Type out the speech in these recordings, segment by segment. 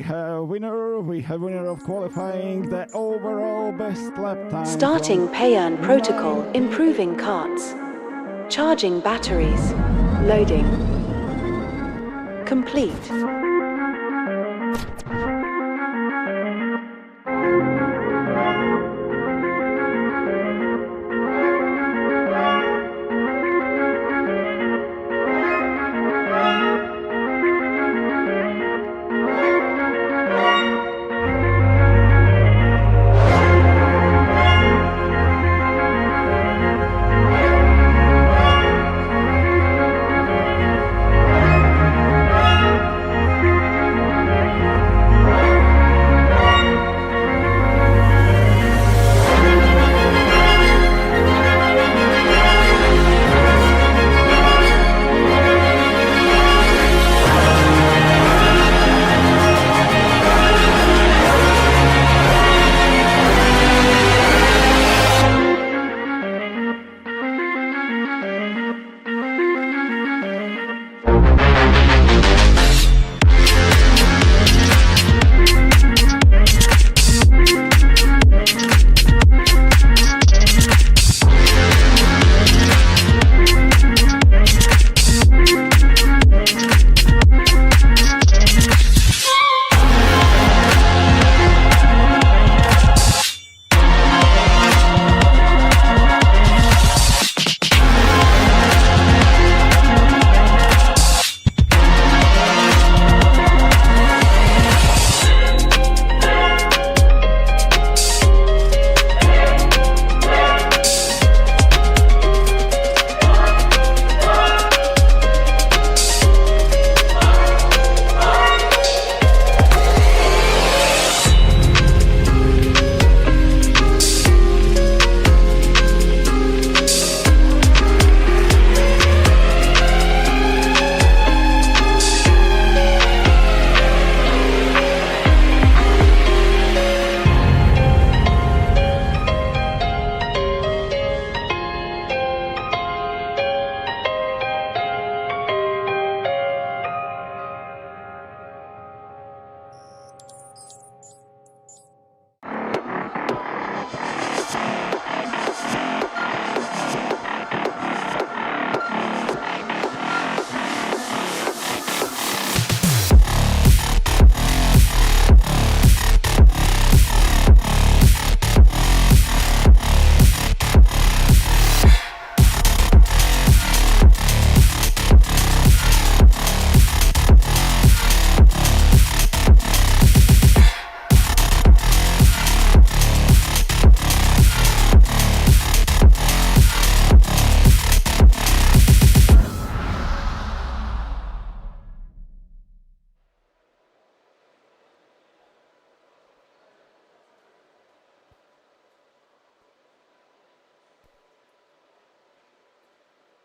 have winner of qualifying, the overall best lap time. Starting pay-earn protocol, improving carts. Charging batteries. Loading. Complete.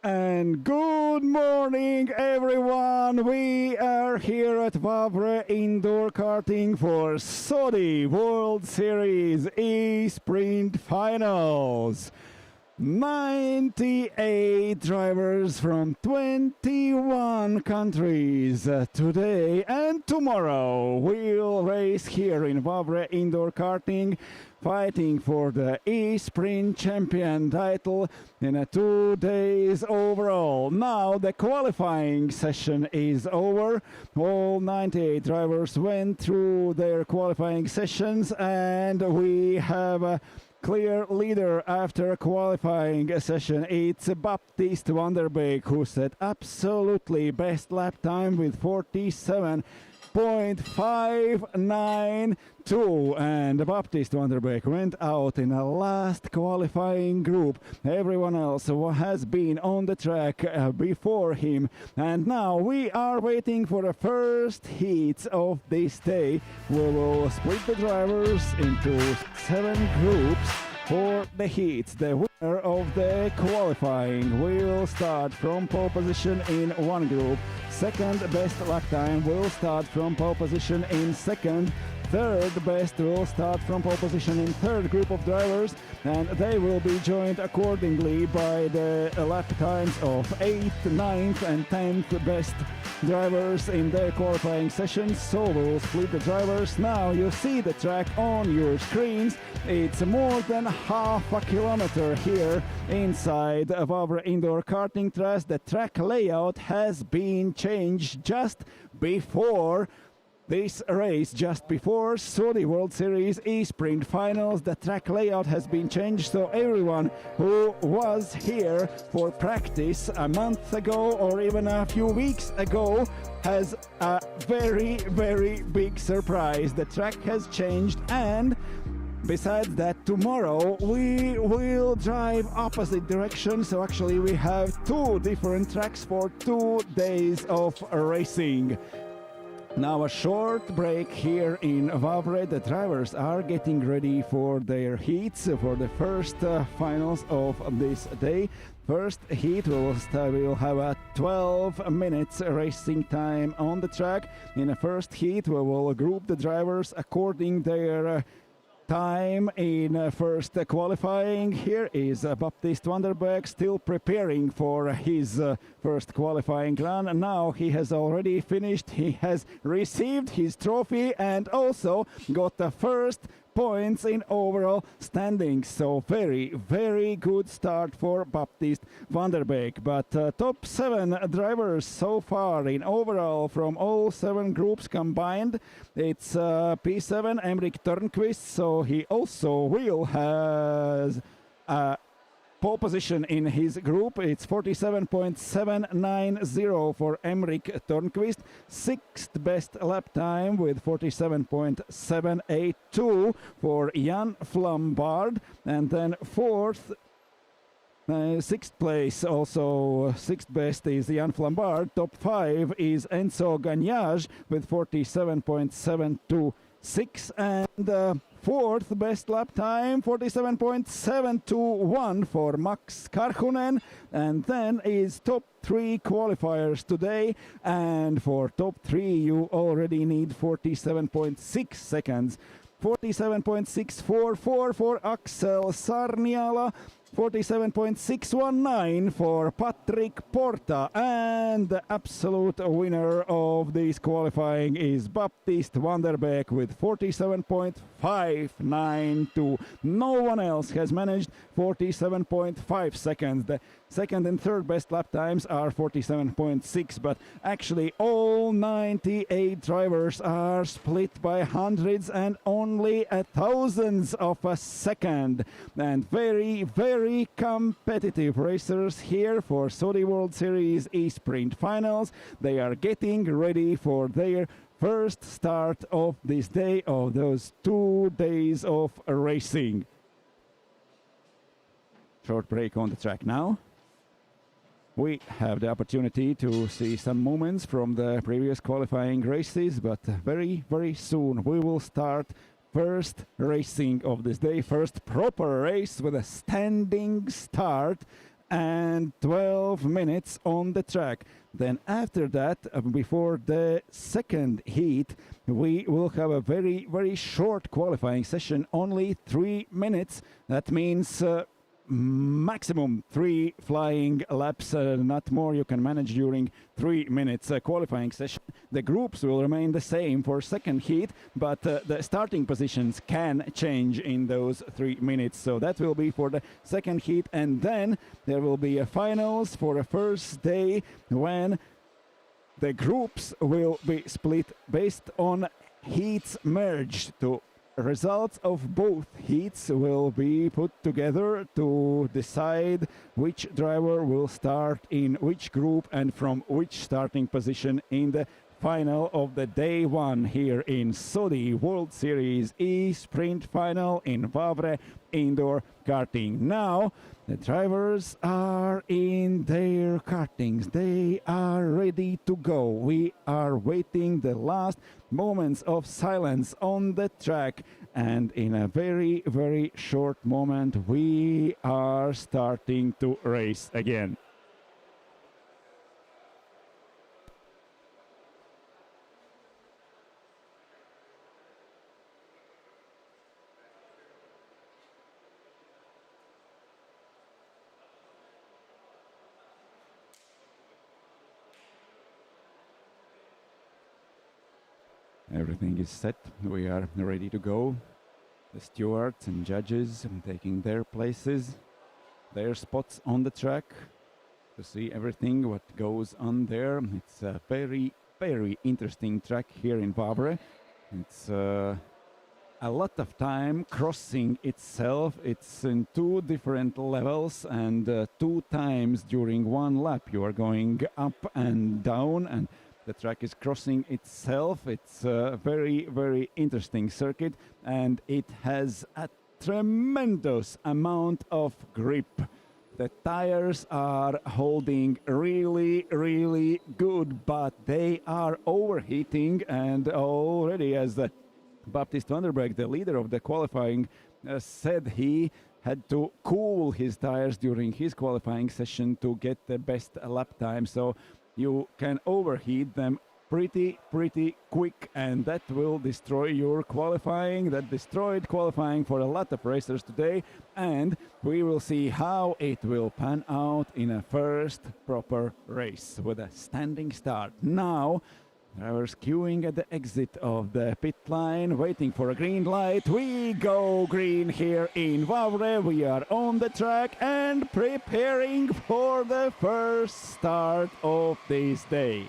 And good morning, everyone. We are here at Wavre Indoor Karting for Saudi World Series E-Sprint Finals. 98 drivers from 21 countries today and tomorrow will race here in Wavre Indoor Karting, fighting for the E-Sprint champion title in 2 days overall. Now the qualifying session is over. All 98 drivers went through their qualifying sessions and we have a clear leader after qualifying session. It's Baptiste van der Beek who set absolutely best lap time with 47.592, and Baptiste van der Beek went out in the last qualifying group. Everyone else has been on the track before him, and now we are waiting for the first heats of this day. We will split the drivers into 7 groups for the heats. The winner of the qualifying will start from pole position in one group. Second best lap time will start from pole position in second. third best will start from pole position in third group of drivers, and they will be joined accordingly by the lap times of 8th, 9th and 10th best drivers in their qualifying sessions. So we'll split the drivers. Now you see the track on your screens. It's more than half a kilometer here inside Wavre Indoor Karting track. The track layout has been changed just before this race, just before Saudi World Series E-Sprint Finals. The track layout has been changed, so everyone who was here for practice a month ago or even a few weeks ago has a very, very big surprise. The track has changed, and besides that, tomorrow we will drive opposite direction, so actually we have two different tracks for 2 days of racing. Now a short break here in Wavre. The drivers are getting ready for their heats for the first finals of this day. First heat will have a 12 minutes racing time on the track. In the first heat we will group the drivers according their time in first qualifying. Here is Baptiste van der Beek still preparing for his first qualifying run. And now he has already finished. He has received his trophy and also got the first points in overall standings. So very, very good start for Baptiste van der Beek. But top 7 drivers so far in overall from all 7 groups combined. It's P7 Emrik Turnquist, so he also will has a pole position in his group. It's 47.790 for Emrik Turnquist. 6th best lap time with 47.782 for Jan Flambard. And then 6th place, also 6th best is Jan Flambard. Top 5 is Enzo Gagnage with 47.726, and 4th best lap time 47.721 for Max Karhunen. And then is top 3 qualifiers today, and for top 3 you already need 47.6 seconds. 47.644 for Axel Sarniala, 47.619 for Patrick Porta, and the absolute winner of this qualifying is Baptiste van der Beek with 47.592. No one else has managed 47.5 seconds. The second and third best lap times are 47.6, but actually all 98 drivers are split by hundreds and only thousands of a second. And very, very competitive racers here for Saudi World Series E-Sprint Finals. They are getting ready for their first start of this day, of those 2 days of racing. Short break on the track now. We have the opportunity to see some moments from the previous qualifying races, but very, very soon we will start first racing of this day, first proper race with a standing start and 12 minutes on the track. Then after that, before the second heat, we will have a very, very short qualifying session, only 3 minutes. That means maximum 3 flying laps, not more you can manage during 3 minutes qualifying session. The groups will remain the same for second heat, but the starting positions can change in those 3 minutes. So that will be for the second heat, and then there will be a finals for the first day when the groups will be split based on heats merged. To results of both heats will be put together to decide which driver will start in which group and from which starting position in the final of the day 1 here in Saudi World Series E-Sprint Final in Wavre Indoor Karting. Now the drivers are in their kartings. They are ready to go. We are waiting the last moments of silence on the track, and in a very, very short moment we are starting to race again. Everything is set. We are ready to go. The stewards and judges taking their places, their spots on the track to see everything what goes on there. It's a very, very interesting track here in Wavre. It's a lot of time crossing itself. It's in two different levels, and 2 times during one lap you are going up and down, and the track is crossing itself. It's a very, very interesting circuit, and it has a tremendous amount of grip. The tires are holding really, really good, but they are overheating, and already as the Baptiste van der Beek, the leader of the qualifying, said he had to cool his tires during his qualifying session to get the best lap time. So you can overheat them pretty quick, and that will destroy your qualifying. That destroyed qualifying for a lot of racers today, and we will see how it will pan out in a first proper race with a standing start. Now drivers queuing at the exit of the pit line, waiting for a green light. We go green here in Wavre. We are on the track and preparing for the first start of this day.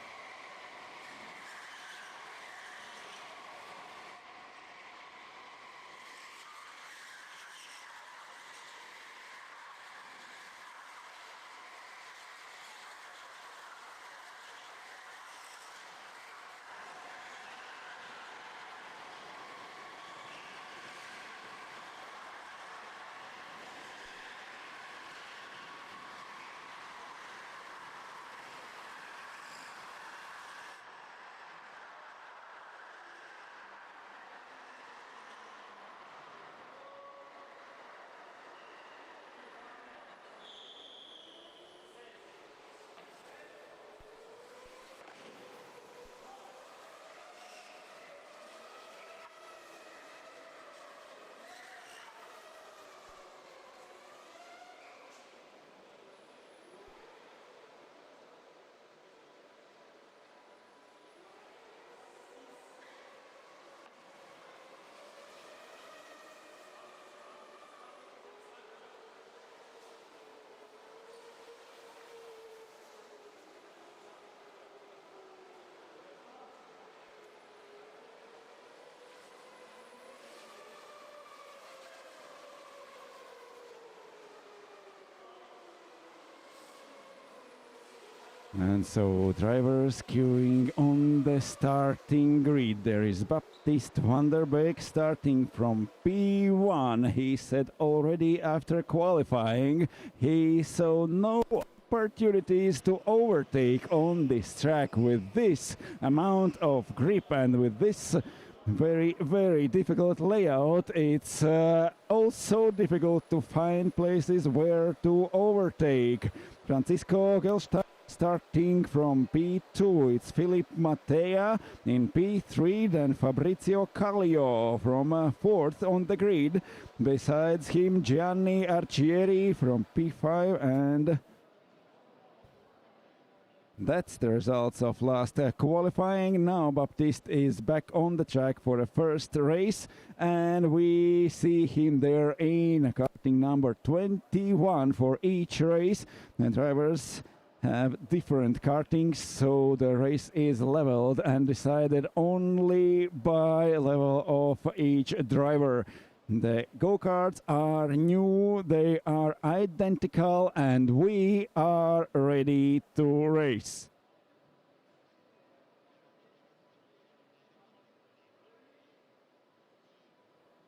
And so drivers queuing on the starting grid. There is Baptiste van der Beek starting from P1. He said already after qualifying he saw no opportunities to overtake on this track with this amount of grip and with this very, very difficult layout. It's also difficult to find places where to overtake. Francisco Gelstein starting from P2, it's Philippe Mattea in P3, then Fabrizio Callio from 4th on the grid. Besides him, Gianni Arcieri from P5, and that's the results of last qualifying. Now Baptiste is back on the track for the first race, and we see him there in karting number 21 for each race. The drivers have different kartings, so the race is leveled and decided only by level of each driver. The go-karts are new, they are identical, and we are ready to race.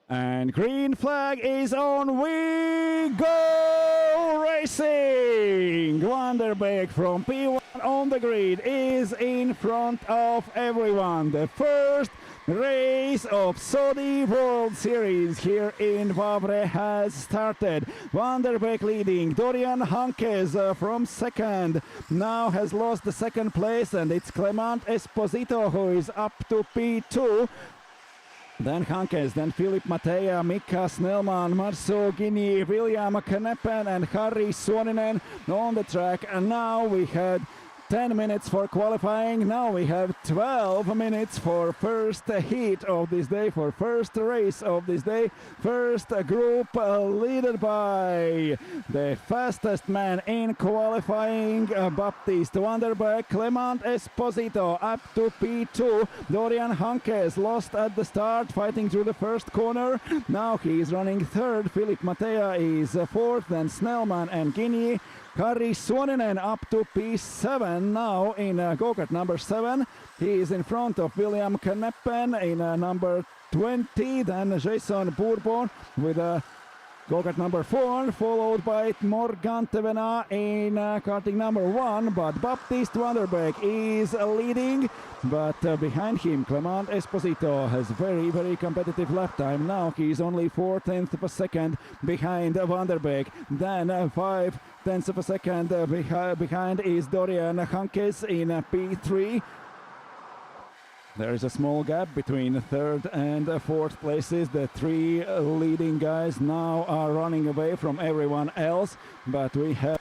And green flag is on, we go racing! Van der Beek from P1 on the grid is in front of everyone. The first race of Saudi World Series here in Wavre has started. Van der Beek leading, Dorian Hankes from second, now has lost the second place, and it's Clement Esposito who is up to P2. Then Hankes, then Philippe Mattea, Mika Snellman, Marceau Guinea, William Kneppen and Harry Suoninen on the track. And now we had 10 minutes for qualifying. Now we have 12 minutes for first heat of this day, for first race of this day. First group led by the fastest man in qualifying, Baptiste Vanderberg. Clement Esposito up to P2. Dorian Hankes lost at the start, fighting through the first corner. Now he is running third. Philippe Mattea is fourth, then Snellman and Guinea. Harri Suoninen up to P7 now in go-kart number 7. He is in front of William Kneppen in number 20. Then Jason Bourbon with go-kart number 4, followed by Morgan Tevena in karting number 1. But Baptiste Vanderberg is leading. But behind him, Clement Esposito has very competitive lap time. Now he is only 4/10 of a second behind Vanderberg. Then 5/10 of a second behind is Dorian Hankes in P3. There is a small gap between third and fourth places. The three leading guys now are running away from everyone else. But we have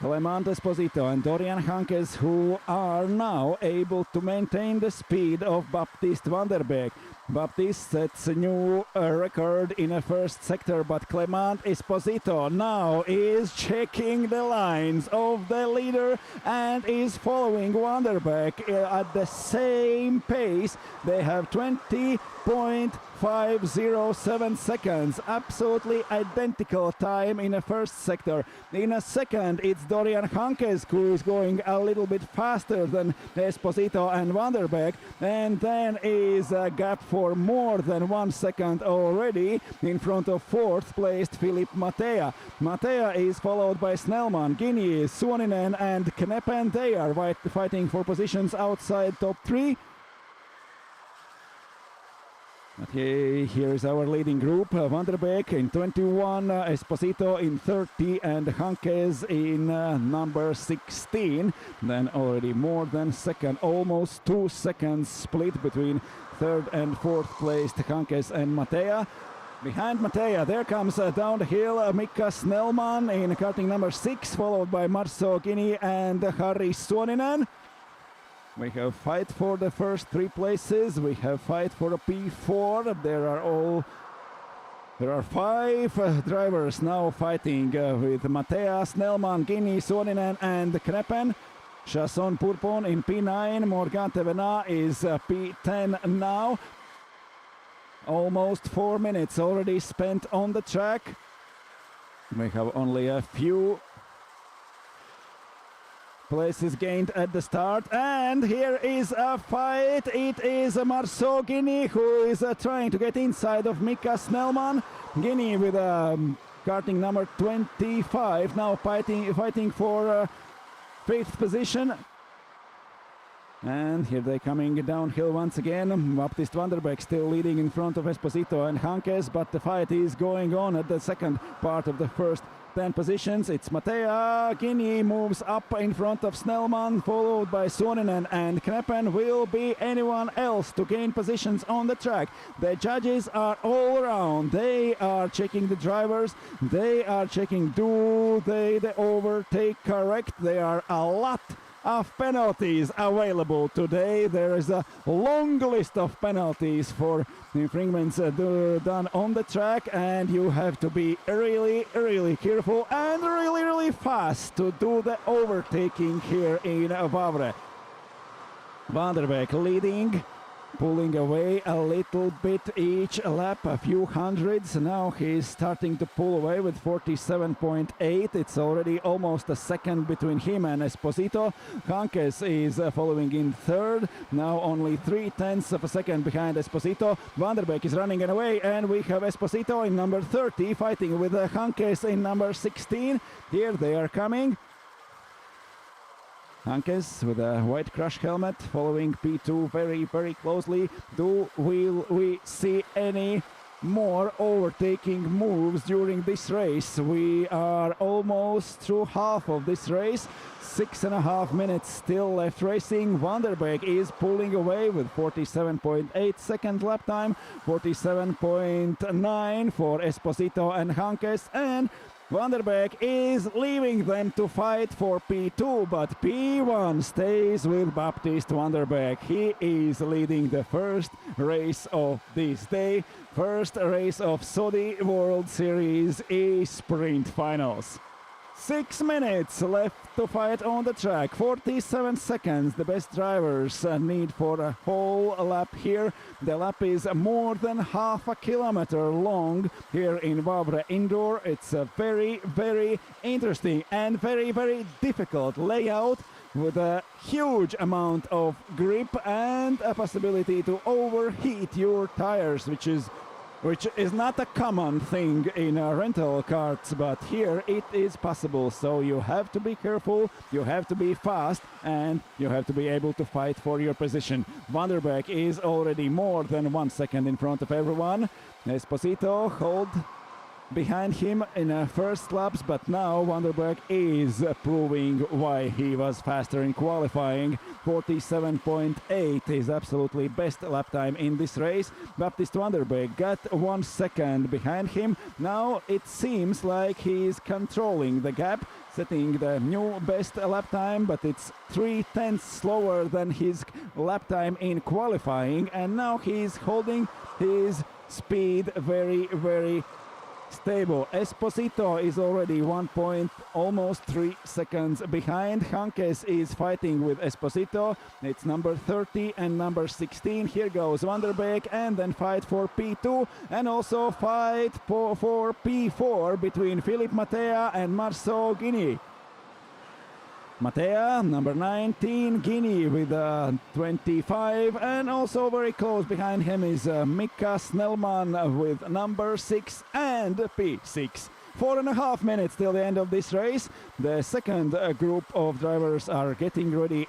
Clement Esposito and Dorian Hankes who are now able to maintain the speed of Baptiste Vanderberg. Baptiste sets a new record in a first sector, but Clement Esposito now is checking the lines of the leader and is following Vanderberg at the same pace. They have 20.507 seconds, absolutely identical time in a first sector. In a second, it's Dorian Hankes who is going a little bit faster than Esposito and Vanderberg, and then is a gap for more than 1 second already in front of fourth placed Philippe Mattea. Mattea is followed by Snellman, Guinea, Suoninen and Kneppen. They are fighting for positions outside top 3. But here is our leading group. Vanderberg in 21, Esposito in 30 and Hankes in number 16. Then already more than second, almost 2 seconds split between third and fourth placed Hankes and Mattea. Behind Mattea, there comes down the hill Mika Snellman in karting number 6, followed by Marceau Guinea and Harri Suoninen. We have fight for the first 3 places. We have fight for a P4. There are 5 drivers now fighting with Mattea, Snellman, Guinea, Suoninen and Kneppen. Chasson Pourpon in P9. Morgan Tevena is P10 now. Almost 4 minutes already spent on the track. We have only a few places gained at the start, and here is a fight. It is Marceau Guinea who is trying to get inside of Mika Snellman. Guinea with karting number 25 now fighting for 5th position. And here they coming downhill once again. Baptiste Vanderberg still leading in front of Esposito and Hankes, but the fight is going on at the second part of the first 10 positions. It's Mattea. Guinea moves up in front of Snellman, followed by Suoninen and Kneppen. Will be anyone else to gain positions on the track. The judges are all around. They are checking the drivers. They are checking, do they the overtake correct? There are a lot of penalties available today. There is a long list of penalties for infringements done on the track, and you have to be really careful and really fast to do the overtaking here in Wavre. Vanderberg leading, pulling away a little bit each lap, a few hundreds. Now he's starting to pull away with 47.8. It's already almost a second between him and Esposito. Hankes is following in third, now only 3/10 of a second behind Esposito. Vanderberg is running away, and we have Esposito in number 30 fighting with Hankes in number 16. Here they are coming. Hankes with a white crush helmet following P2 very closely. Will we see any more overtaking moves during this race? We are almost through half of this race. 6.5 minutes still left racing. Vanderberg is pulling away with 47.8 second lap time, 47.9 for Esposito and Hankes, and Van der Beek is leaving them to fight for P2, but P1 stays with Baptiste Van der Beek. He is leading the first race of this day, first race of Saudi World Series E-Sprint Finals. 6 minutes left to fight on the track, 47 seconds the best drivers need for a whole lap here. The lap is more than half a kilometer long here in Wavre Indoor. It's a very, very interesting and very, very difficult layout with a huge amount of grip and a possibility to overheat your tires, which is not a common thing in rental karts, but here it is possible. So you have to be careful, you have to be fast, and you have to be able to fight for your position. Van der Beek is already more than 1 second in front of everyone. Esposito hold behind him in first laps, but now Van der Beek is proving why he was faster in qualifying. 47.8 is absolutely best lap time in this race. Baptiste Van der Beek got 1 second behind him. Now it seems like he is controlling the gap, setting the new best lap time, but it's 3/10 slower than his lap time in qualifying, and now he's holding his speed very, very stable. Esposito is already almost 3 seconds behind. Hankes is fighting with Esposito. It's number 30 and number 16. Here goes Van der Beek, and then fight for P2 and also fight for P4 between Philippe Mattea and Marceau Guinea. Mattea, number 19, Guinea with 25, and also very close behind him is Mika Snellman with number 6 and P6. 4.5 minutes till the end of this race. The second group of drivers are getting ready.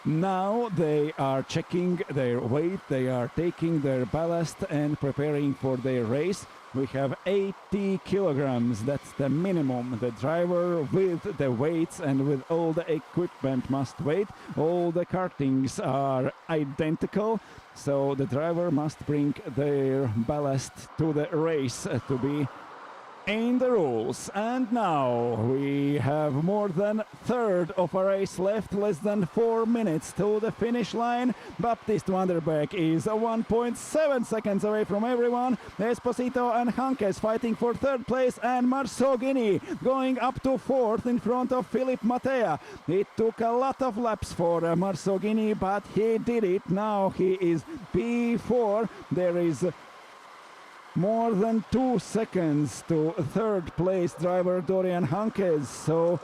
Now they are checking their weight, they are taking their ballast and preparing for their race. We have 80 kilograms, that's the minimum. The driver with the weights and with all the equipment must weigh. All the kartings are identical, so the driver must bring their ballast to the race to be in the rules. And now we have more than a third of a race left, less than 4 minutes to the finish line. Baptiste Van der Beek is 1.7 seconds away from everyone. Esposito and Hankes fighting for third place, and Marceau Guinea going up to fourth in front of Philippe Mattea. It took a lot of laps for Marceau Guinea, but he did it. Now he is P4. There is more than 2 seconds to third place driver Dorian Hankes, so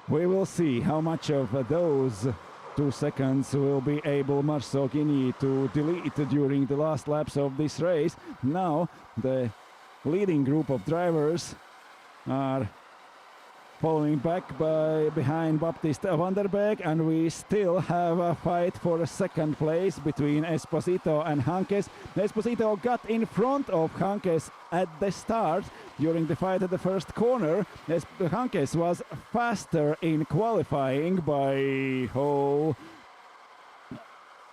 we will see how much of those 2 seconds will be able Marceau Guinea to delete during the last laps of this race. Now the leading group of drivers are following back behind Baptiste Van der Beek, and we still have a fight for a second place between Esposito and Hankes. Esposito got in front of Hankes at the start during the fight at the first corner. Hankes was faster in qualifying by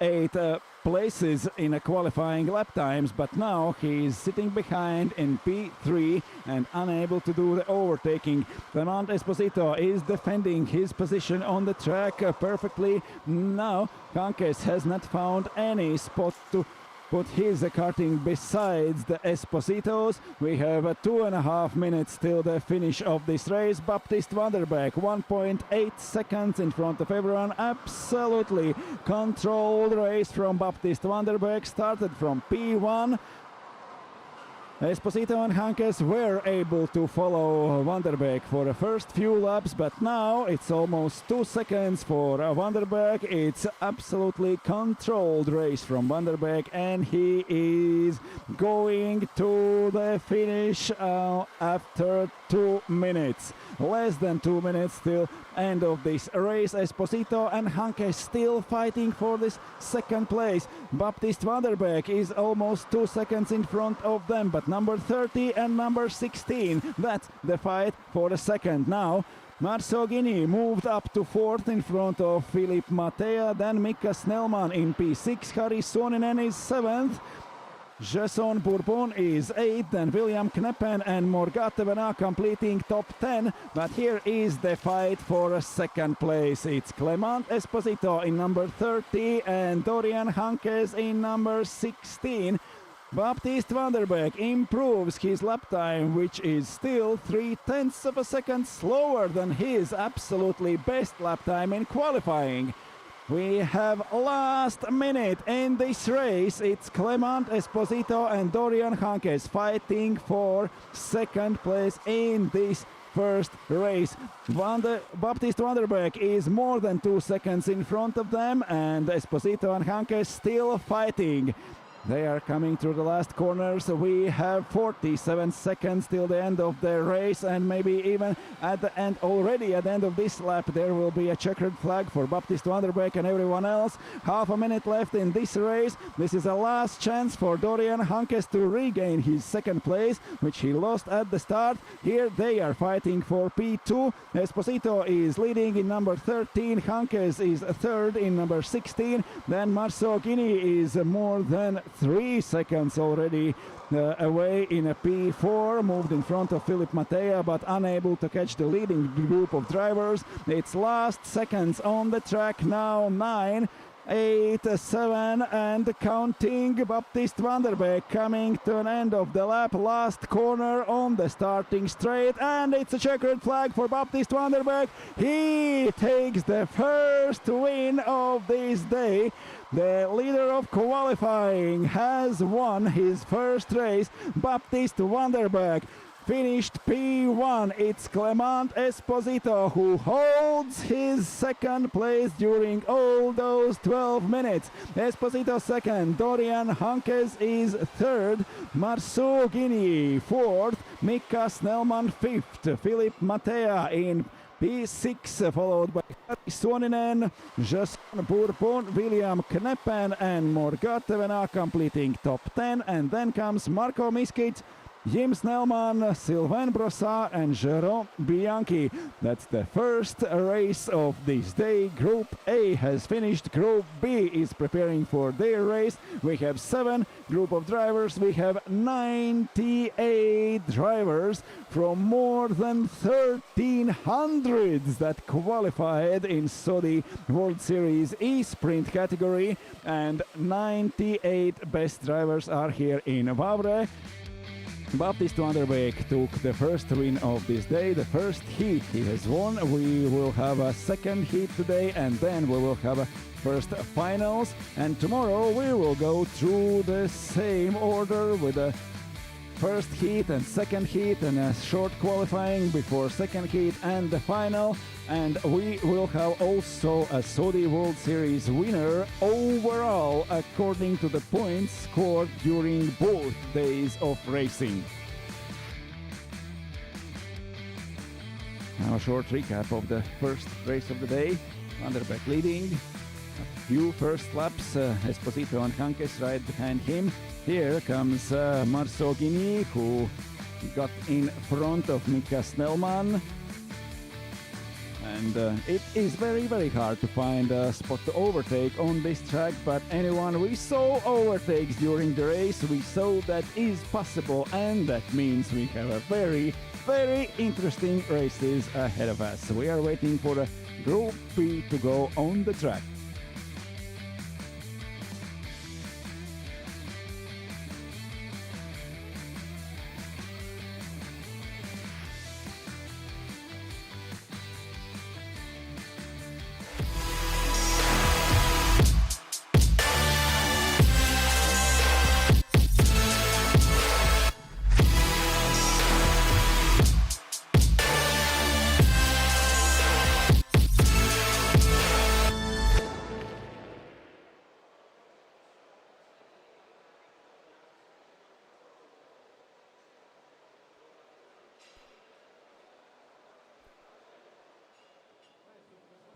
8 places in a qualifying lap times, but now he's sitting behind in P3 and unable to do the overtaking. Clement Esposito is defending his position on the track perfectly. Now Hankes has not found any spot to put his karting besides the Espositos. We have 2.5 minutes till the finish of this race. Baptiste Van der Beek 1.8 seconds in front of everyone. Absolutely controlled race from Baptiste Van der Beek. Started from P1. Esposito and Hankes were able to follow Van der Beek for the first few laps, but now it's almost 2 seconds for Van der Beek. It's absolutely controlled race from Van der Beek, and he is going to the finish after 2 minutes. Less than 2 minutes till end of this race. Esposito and Hankes still fighting for this second place. Baptiste Van der Beek is almost 2 seconds in front of them, but number 30 and number 16, that's the fight for the second. Now Marceau Guinea moved up to fourth in front of Philippe Mattea, then Mika Snellman in P6, Harry Suoninen is seventh. Jason Bourbon is 8th, and William Kneppen and Morgateven are completing top 10. But here is the fight for a second place. It's Clement Esposito in number 30 and Dorian Hankes in number 16. Baptiste van der Beek improves his lap time, which is still 0.3 of a second slower than his absolutely best lap time in qualifying. We have last minute in this race. It's Clement Esposito and Dorian Hankes fighting for second place in this first race. Baptiste van der Beek is more than 2 seconds in front of them, and Esposito and Hankes still fighting. They are coming through the last corners. We have 47 seconds till the end of the race, and maybe even at the end, already at the end of this lap, there will be a checkered flag for Baptiste van der Beek and everyone else. Half a minute left in this race. This is a last chance for Dorian Hankes to regain his second place, which he lost at the start. Here they are fighting for P2. Esposito is leading in number 13. Hankes is third in number 16. Then Marceau Guinea is more than 3 seconds already away in a P4, moved in front of Philippe Mattea, but unable to catch the leading group of drivers. It's last seconds on the track now. 9, 8, 7 and counting. Baptiste van der Beek coming to an end of the lap. Last corner on the starting straight, and it's a checkered flag for Baptiste van der Beek. He takes the first win of this day. The leader of qualifying has won his first race. Baptiste van der Beek finished P1. It's Clement Esposito who holds his second place during all those 12 minutes. Esposito second, Dorian Hankes is third, Marceau Guinea fourth, Mika Snellman fifth, Philippe Mattea in P6, followed by Harry Suoninen, Jason Bourbon, William Kneppen and Morgateven are completing top 10, and then comes Marco Miskic, Jim Snellman, Sylvain Brossard and Jérôme Bianchi. That's the first race of this day. Group A has finished. Group B is preparing for their race. We have 7 group of drivers. We have 98 drivers from more than 1,300 that qualified in Saudi World Series E-Sprint category, and 98 best drivers are here in Wavre. Baptiste van der Beek took the first win of this day. The first heat he has won. We will have a second heat today, and then we will have a first finals. And tomorrow we will go through the same order with a first heat and second heat and a short qualifying before second heat and the final. And we will have also a Saudi World Series winner overall according to the points scored during both days of racing. Now a short recap of the first race of the day. Van der Beek leading. A few first laps. Esposito and Hankes right behind him. Here comes Marceau Guinea, who got in front of Mika Snellman. And it is very, very hard to find a spot to overtake on this track, but anyone we saw overtakes during the race, we saw that is possible, and that means we have a very, very interesting races ahead of us. We are waiting for the Group B to go on the track.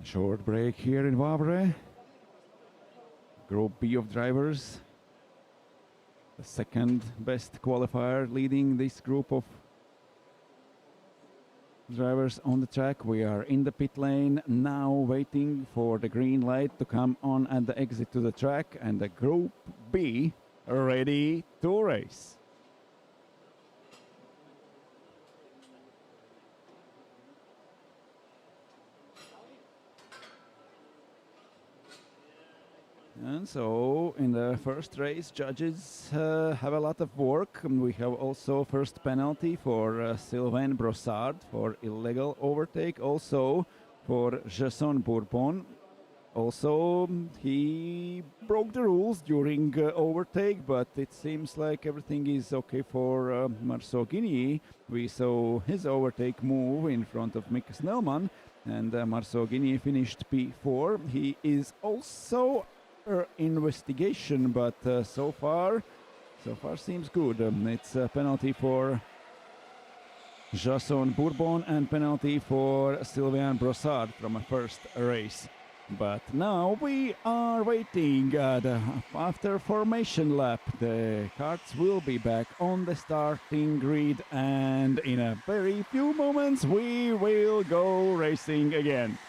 Short break here in Wavre. Group B of drivers. The second best qualifier leading this group of drivers on the track. We are in the pit lane now, waiting for the green light to come on at the exit to the track. And the Group B ready to race. And so, in the first race, judges have a lot of work. We have also first penalty for Sylvain Brossard for illegal overtake, also for Jason Bourbon. Also, he broke the rules during overtake, but it seems like everything is okay for Marceau Guigny. We saw his overtake move in front of Mick Snellman, and Marceau Guigny finished P4. He is also investigation, but so far seems good. It's a penalty for Jason Bourbon and penalty for Sylvain Brossard from a first race. But now we are waiting after formation lap. The karts will be back on the starting grid, and in a very few moments we will go racing again.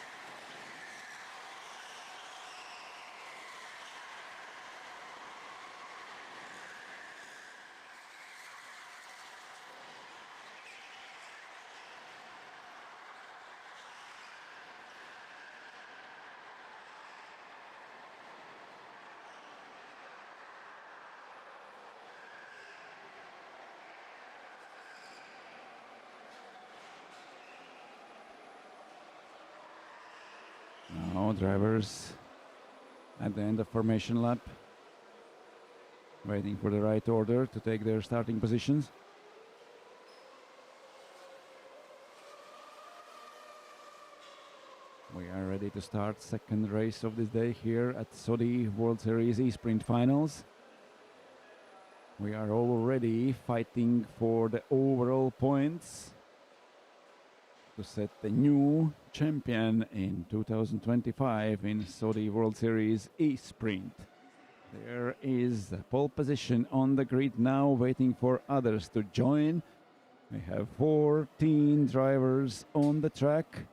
Now drivers at the end of formation lap, waiting for the right order to take their starting positions. We are ready to start second race of this day here at SWS World Series E-Sprint Finals. We are already fighting for the overall points to set the new champion in 2025 in SWS World Series E-Sprint. There is the pole position on the grid now, waiting for others to join. We have 14 drivers on the track.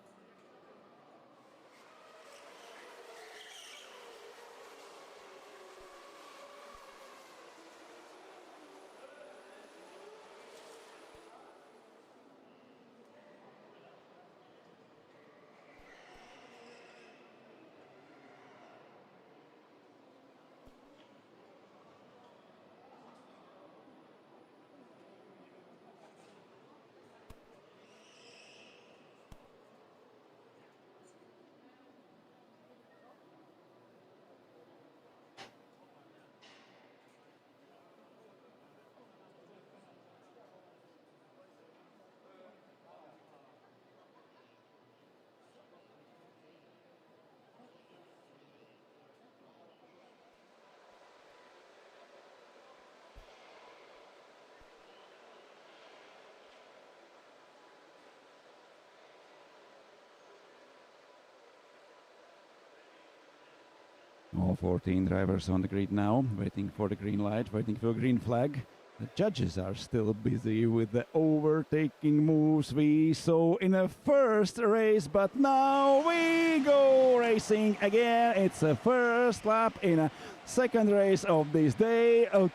All 14 drivers on the grid now, waiting for the green light, waiting for the green flag. The judges are still busy with the overtaking moves we saw in the first race, but now we go racing again. It's the first lap in a second race of this day. A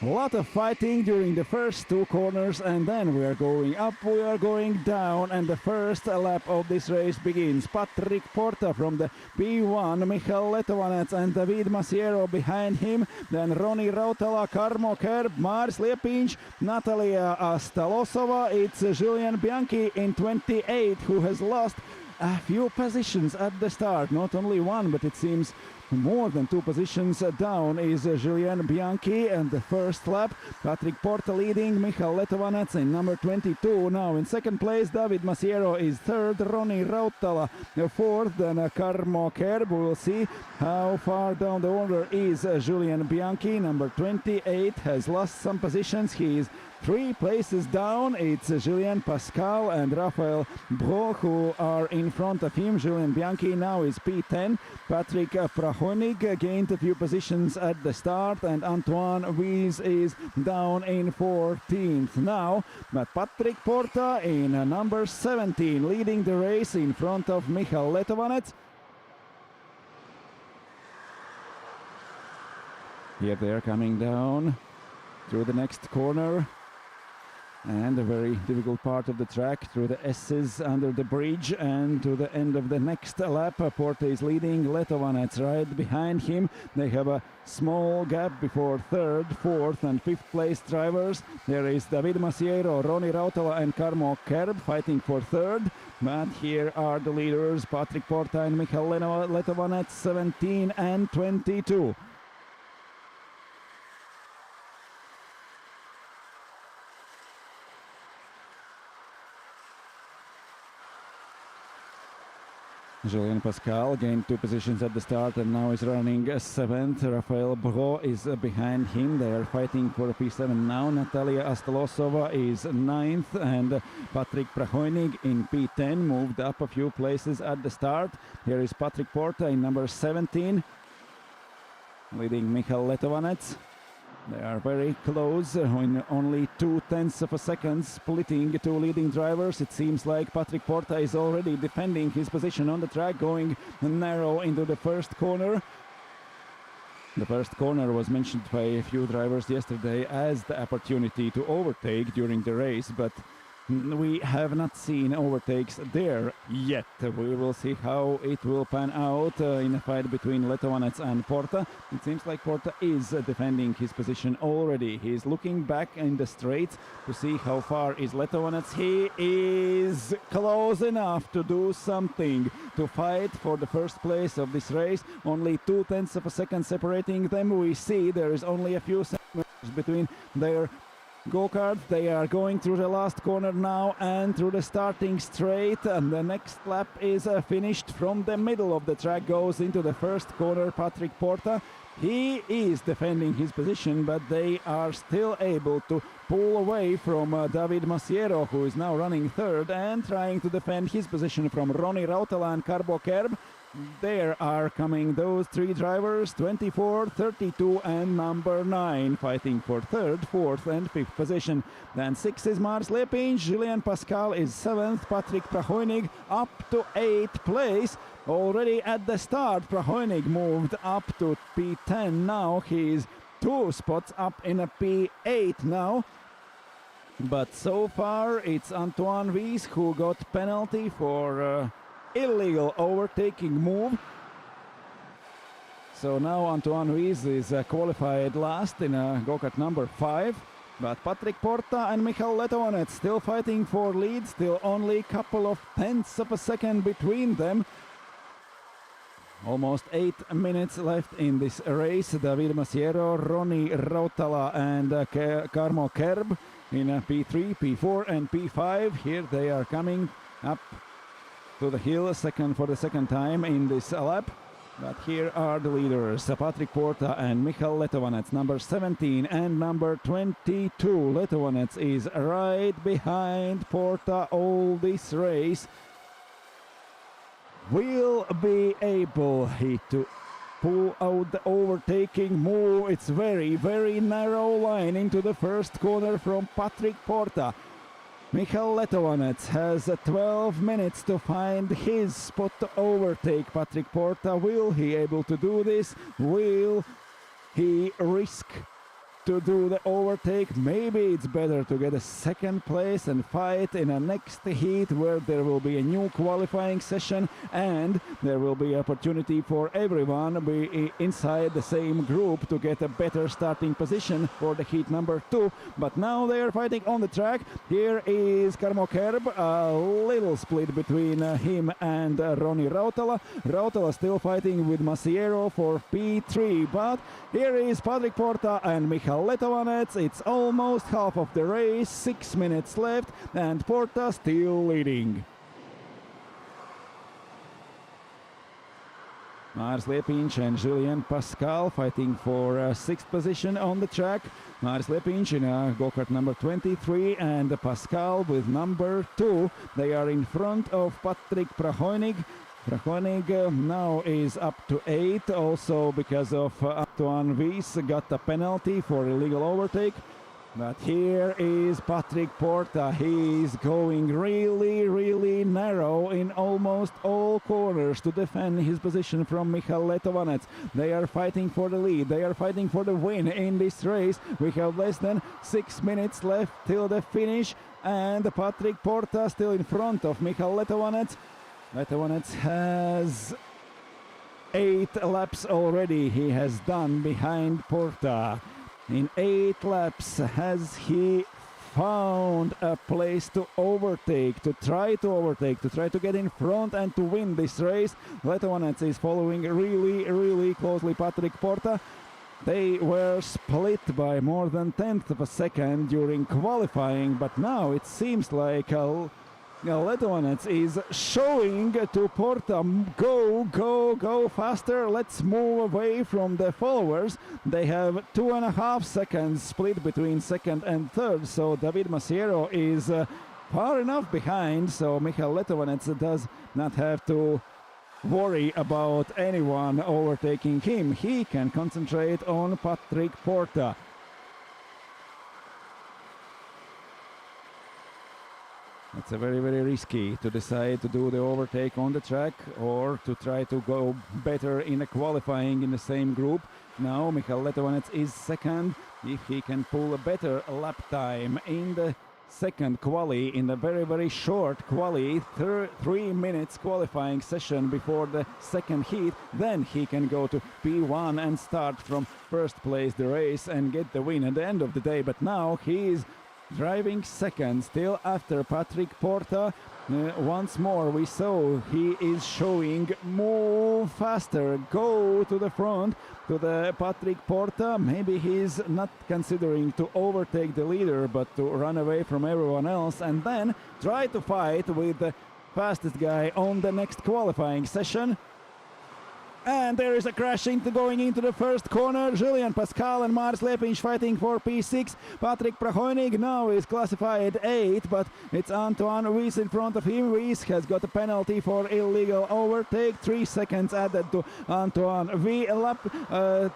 lot of fighting during the first two corners, and then we are going up, we are going down, and the first lap of this race begins. Patrick Porta from the P1, Michal Letovanec and David Masiero behind him, then Roni Rautala, Karmo Kerb, Mars Liepinch, Natalia Stalosova. It's Julian Bianchi in 28 who has lost a few positions at the start, not only one, but it seems more than two positions down is Julian Bianchi, and the first lap Patrick Porta leading, Michal Letovanec in number 22. Now in second place David Masiero is third, Roni Rautala fourth, then Karmo Kerb. We will see how far down the order is Julian Bianchi. Number 28 has lost some positions, he is 3 places down. It's Julien Pascal and Raphael Bro who are in front of him. Julian Bianchi now is P10. Patrick Prahonig gained a few positions at the start, and Antoine Wies is down in 14th now. But Patrick Porta in number 17 leading the race in front of Michal Letovanec. Here they are coming down through the next corner. And a very difficult part of the track through the S's under the bridge, and to the end of the next lap. Porta is leading, Letovanets right behind him. They have a small gap before third, fourth and fifth place drivers. There is David Masiero, Roni Rautala and Karmo Kerb fighting for third. But here are the leaders, Patrick Porta and Michal Letovanets, 17 and 22. Julien Pascal gained 2 positions at the start and now is running 7th. Rafael Bro is behind him. They are fighting for P7 now. Natalia Astolosova is 9th and Patrick Prahojnik in P10 moved up a few places at the start. Here is Patrick Porta in number 17, leading Michal Letovanets. They are very close, in only 0.2 of a second, splitting 2 leading drivers. It seems like Patrick Porta is already defending his position on the track, going narrow into the first corner. The first corner was mentioned by a few drivers yesterday as the opportunity to overtake during the race, but we have not seen overtakes there yet. We will see how it will pan out in a fight between Letovanets and Porta. It seems like Porta is defending his position already. He is looking back in the straight to see how far is Letovanets. He is close enough to do something, to fight for the first place of this race. Only 0.2 of a second separating them. We see there is only a few centimeters between their go-kart. They are going through the last corner now and through the starting straight, and the next lap is finished. From the middle of the track goes into the first corner Patrick Porta. He is defending his position, but they are still able to pull away from David Masiero, who is now running third and trying to defend his position from Roni Rautala and Karbo Kerb. There are coming those 3 drivers, 24, 32 and number 9, fighting for third, fourth and fifth position. Then 6 is Mars Lepin, Julien Pascal is 7th, Patrick Prahojnik up to 8th place. Already at the start, Prahojnik moved up to P10 now. He is 2 spots up in a P8 now. But so far it's Antoine Wies who got penalty for illegal overtaking move. So now Antoine Wies is qualified last in go-kart number 5. But Patrick Porta and Michal Letovanets still fighting for lead, still only a couple of tenths of a second between them. Almost 8 minutes left in this race. David Masiero, Roni Rautala and Karmo Kerb in P3, P4 and P5. Here they are coming up to the hill for the second time in this lap. But here are the leaders, Patrick Porta and Michal Letovanets, number 17 and number 22. Letovanets is right behind Porta all this race. Will be able to pull out the overtaking move. It's very, very narrow line into the first corner from Patrick Porta. Michal Letovanets has 12 minutes to find his spot to overtake Patrick Porta. Will he able to do this? Will he risk to do the overtake? Maybe it's better to get a second place and fight in a next heat where there will be a new qualifying session and there will be opportunity for everyone to be inside the same group to get a better starting position for the heat number 2. But now they are fighting on the track. Here is Karmo Kerb, a little split between him and Roni Rautala. Rautala still fighting with Masiero for P3, but here is Patrick Porta and Michal Letovanets. It's almost half of the race, 6 minutes left, and Porta still leading. Mars Lepinch and Julien Pascal fighting for 6th position on the track. Mars Lepinch in go-kart number 23 and Pascal with number 2. They are in front of Patrick Prahojnik. Prahojnik now is up to 8, also because of Antoine Wies got a penalty for illegal overtake. But here is Patrick Porta. He is going really narrow in almost all corners to defend his position from Michal Letovanec. They are fighting for the lead. They are fighting for the win in this race. We have less than 6 minutes left till the finish, and Patrick Porta still in front of Michal Letovanec. Letovanec has 8 laps already he has done behind Porta. In 8 laps has he found a place to overtake, to try to get in front and to win this race. Letovanec is following really closely Patrick Porta. They were split by more than 1/10 of a second during qualifying, but now it seems like Letovanec is showing to Porta, go faster, let's move away from the followers. They have 2.5 seconds split between second and third, so David Masiero is far enough behind, so Michal Letovanec does not have to worry about anyone overtaking him. He can concentrate on Patrick Porta. It's a very risky to decide to do the overtake on the track or to try to go better in the qualifying in the same group. Now Michal Letovanec is second. If he can pull a better lap time in the second quali, in the very short quali, 3 minutes qualifying session before the second heat, then he can go to P1 and start from first place the race and get the win at the end of the day. But now he is driving second, still after Patrick Porta. Once more we saw he is showing move faster, go to the front to the Patrick Porta. Maybe he's not considering to overtake the leader but to run away from everyone else and then try to fight with the fastest guy on the next qualifying session. And there is a crash going into the first corner. Julian Pascal and Mars Lepinch fighting for P6. Patrick Prahoynig now is classified 8, but it's Antoine Wyss in front of him. Wyss has got a penalty for illegal overtake. 3 seconds added to Antoine V lap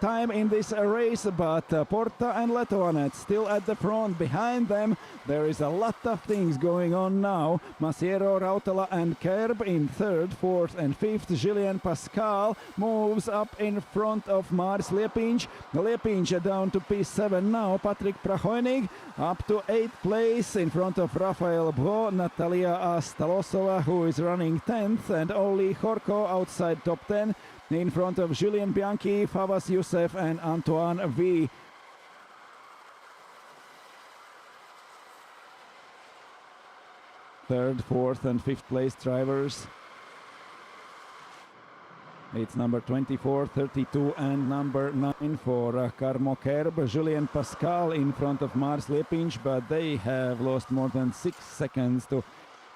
time in this race, but Porta and Letovanec still at the front. Behind them, there is a lot of things going on now. Masiero, Rautala and Kerb in third, fourth and fifth. Julian Pascal moves up in front of Mars Lepinch. Lepinch down to P7 now. Patrick Prahoynig up to 8th place in front of Rafael Bro, Natalia Stalosova, who is running 10th, and Oli Horko outside top 10 in front of Julien Bianchi, Favas Youssef and Antoine V. Third, fourth and fifth place drivers. It's number 24, 32 and number 9 for Karmo Kerb. Julien Pascal in front of Mars Lepinch, but they have lost more than 6 seconds to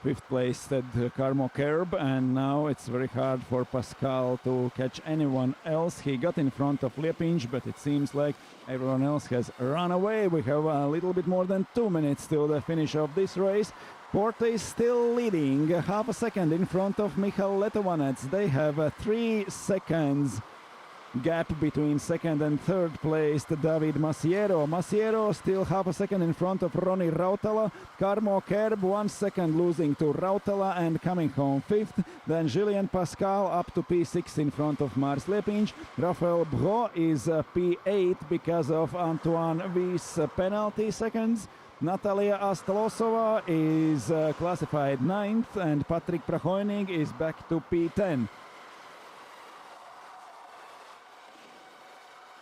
fifth place at Karmo Kerb, and now it's very hard for Pascal to catch anyone else. He got in front of Lepinch, but it seems like everyone else has run away. We have a little bit more than 2 minutes till the finish of this race. Porta is still leading, half a second in front of Michal Letovanec. They have a 3 seconds gap between second and third placed David Masiero. Masiero still half a second in front of Roni Rautala. Karmo Kerb 1 second losing to Rautala and coming home fifth. Then Julien Pascal up to P6 in front of Mars Lepinch. Rafael Bro is P8 because of Antoine V's penalty seconds. Natalia Astalosova is classified 9th and Patrick Prahoynig is back to P10.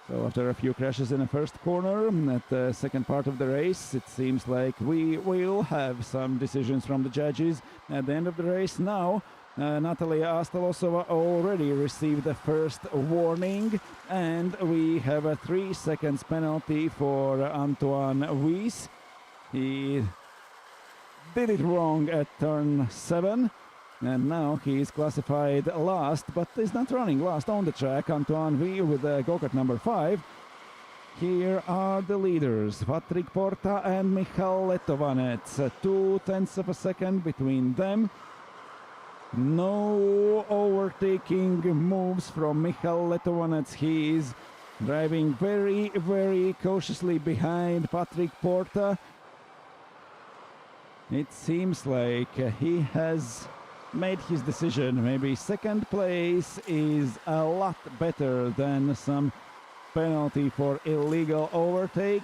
So after a few crashes in the first corner, at the second part of the race, it seems like we will have some decisions from the judges at the end of the race. Now, Natalia Astalosova already received the first warning, and we have a 3 seconds penalty for Antoine Wyss. He did it wrong at turn 7. And now he is classified last, but is not running last on the track. Antoine V with go-kart number 5. Here are the leaders, Patrick Porta and Michal Letovanec. 0.2 of a second between them. No overtaking moves from Michal Letovanec. He is driving very, very cautiously behind Patrick Porta. It seems like he has made his decision. Maybe second place is a lot better than some penalty for illegal overtake.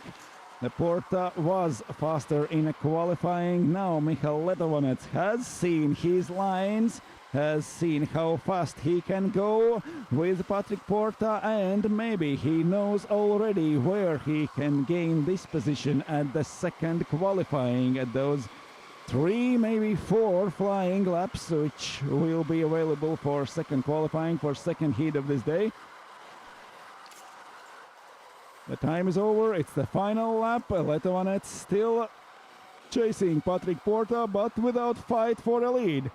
The Porta was faster in qualifying. Now Michal Letovanec has seen his lines, has seen how fast he can go with Patrick Porta, and maybe he knows already where he can gain this position at the second qualifying, at those 3, maybe 4 flying laps, which will be available for second qualifying, for second heat of this day. The time is over, it's the final lap. Letovanec still chasing Patrick Porta, but without fight for the lead.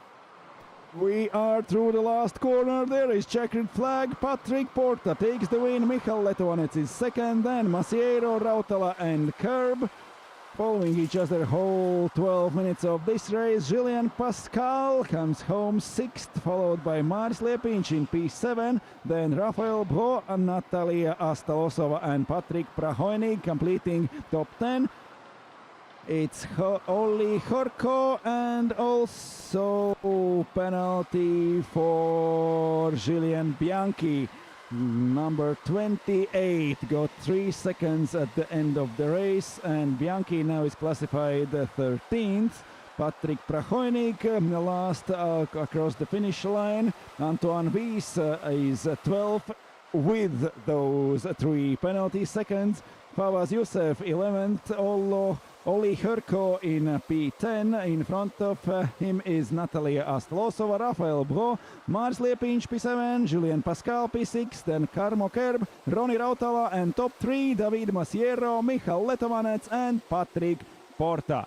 We are through the last corner, there is checkered flag. Patrick Porta takes the win, Michal Letovanec is second, then Masiero, Rautala and Kerb. Following each other whole 12 minutes of this race, Julien Pascal comes home 6th, followed by Mars Lepinch in P7, then Rafael Bro, Natalia Astalosova and Patrick Prahoinig completing top 10. It's Olli Horko and also penalty for Julien Bianchi. Number 28 got 3 seconds at the end of the race, and Bianchi now is classified 13th. Patrick Prahoinig last across the finish line. Antoine Wies is 12th with those 3 penalty seconds. Fawaz Youssef 11th. Olli Herko in P10. In front of him is Natalia Astlosova, Rafael Bro, Mars Lepinch P7, Julien Pascal P6, then Karmo Kerb, Roni Rautala, and top 3 David Masiero, Michal Letovanec and Patrick Porta.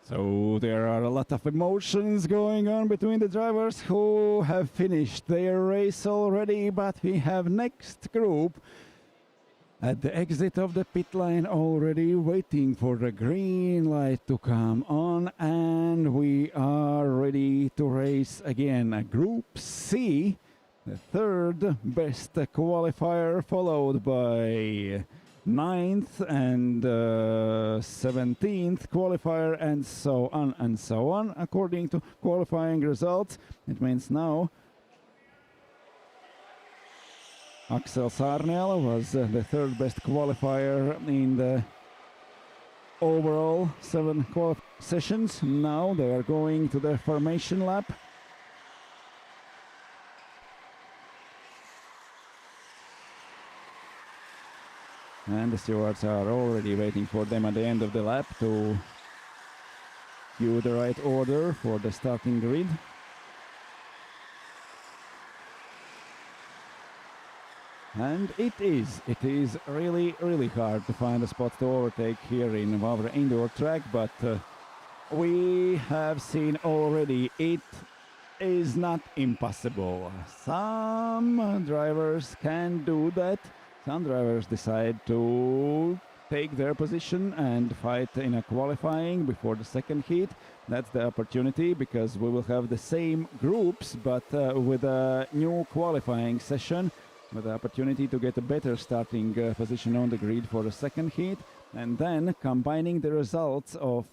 So there are a lot of emotions going on between the drivers who have finished their race already, but we have next group at the exit of the pit lane already waiting for the green light to come on, and we are ready to race again. Group C, the third best qualifier, followed by 9th and 17th qualifier, and so on and so on according to qualifying results. It means now Axel Sarniala was the third best qualifier in the overall 7 sessions. Now they are going to the formation lap. And the stewards are already waiting for them at the end of the lap to cue the right order for the starting grid. And it is really hard to find a spot to overtake here in Wavre Indoor Track, but we have seen already it is not impossible. Some drivers can do that. Some drivers decide to take their position and fight in a qualifying before the second heat. That's the opportunity, because we will have the same groups but with a new qualifying session, with the opportunity to get a better starting position on the grid for the second heat, and then combining the results of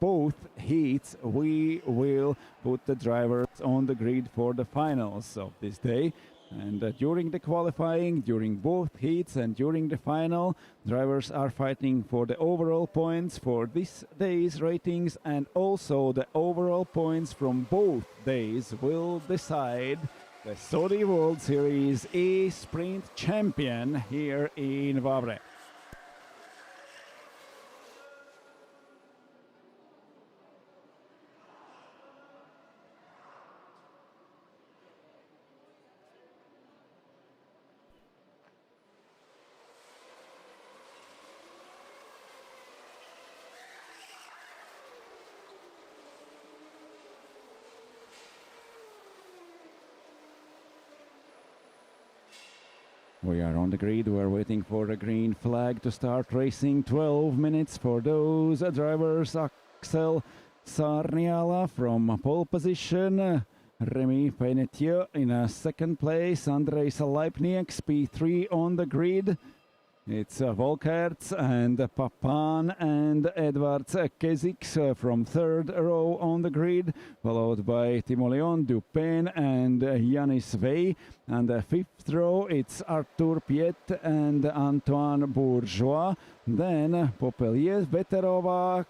both heats, we will put the drivers on the grid for the finals of this day. And during the qualifying, during both heats and during the final, drivers are fighting for the overall points for this day's ratings, and also the overall points from both days will decide the Saudi World Series E-Sprint champion here in Wavre. We are on the grid, we're waiting for a green flag to start racing. 12 minutes for those drivers. Axel Sarniala from pole position, Remy Peinetier in a second place, Andrejs Leipnieks P3 on the grid. It's Volkerts and Papan and Edwards Keziks from third row on the grid, followed by Timoleon Dupin and Yanis Vey. And the fifth row, it's Arthur Piet and Antoine Bourgeois. Then Popelier, Veterova,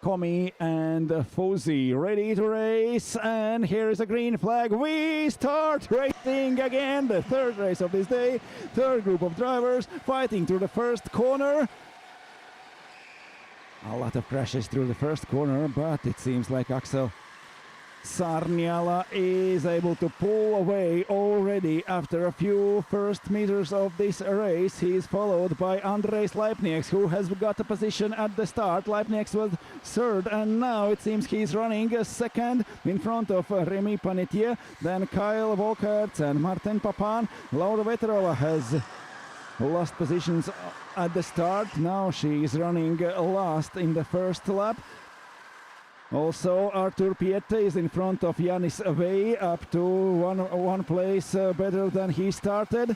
Komi and Fuzzi ready to race, and here is a green flag. We start racing again, the third race of this day. Third group of drivers fighting through the first corner. A lot of crashes through the first corner, but it seems like Axel Sarniala is able to pull away already after a few first meters of this race. He is followed by Andrejs Leipnieks, who has got a position at the start. Leipnieks was third, and now it seems he's running a second in front of Remy Panetier, then Kyle Volkerts and Martin Papan. Laura Veterova has lost positions at the start. Now she is running last in the first lap. Also, Arthur Piette is in front of Yanis Vey, up to one place better than he started.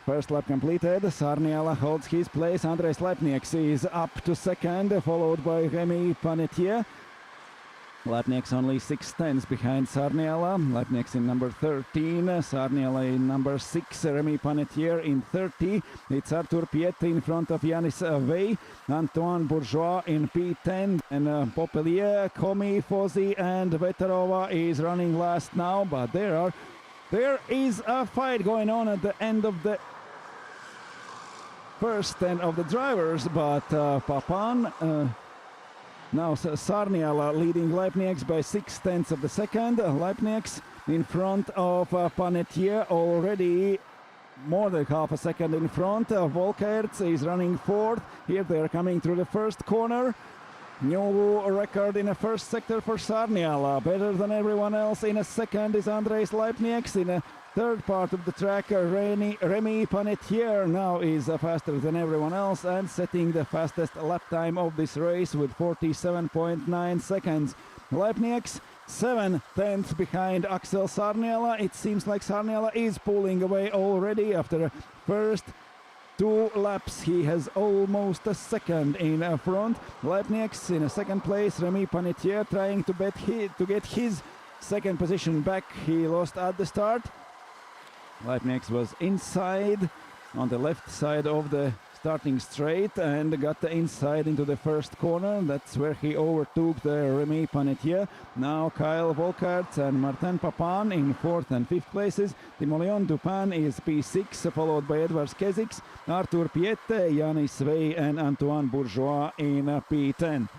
First lap completed. Sarniala holds his place. Andrejs Leipnieks is up to second, followed by Remy Panetier. Leipnieks only 6 tenths behind Sarniala. Leipnieks in number 13, Sarniala in number 6, Remy Panetier in 30. It's Arthur Piette in front of Yanis Vey, Antoine Bourgeois in P10, and Popelier, Komi, Fozzi and Veterova is running last now, but there is a fight going on at the end of the first 10 of the drivers, but Papan now Sarniala leading Leipnieks by 6 tenths of the second. Leipnieks in front of Panetier, already more than half a second in front. Volkerts is running fourth. Here they are coming through the first corner. New record in the first sector for Sarniala. Better than everyone else in a second is Andrejs Leipnieks. In a third part of the track, Remy Panetier now is faster than everyone else and setting the fastest lap time of this race with 47.9 seconds. Leipnieks 7 tenths behind Axel Sarniala. It seems like Sarniala is pulling away already after the first 2 laps. He has almost a second in front. Leipnieks in a second place. Remy Panetier trying to get his second position back he lost at the start. Leipnigs was inside on the left side of the starting straight and got the inside into the first corner. That's where he overtook the Remy Panetier. Now Kyle Volkart and Martin Papin in 4th and 5th places. Timoleon Dupin is P6, followed by Edwards Kezix, Arthur Piette, Yanis Vey and Antoine Bourgeois in P10.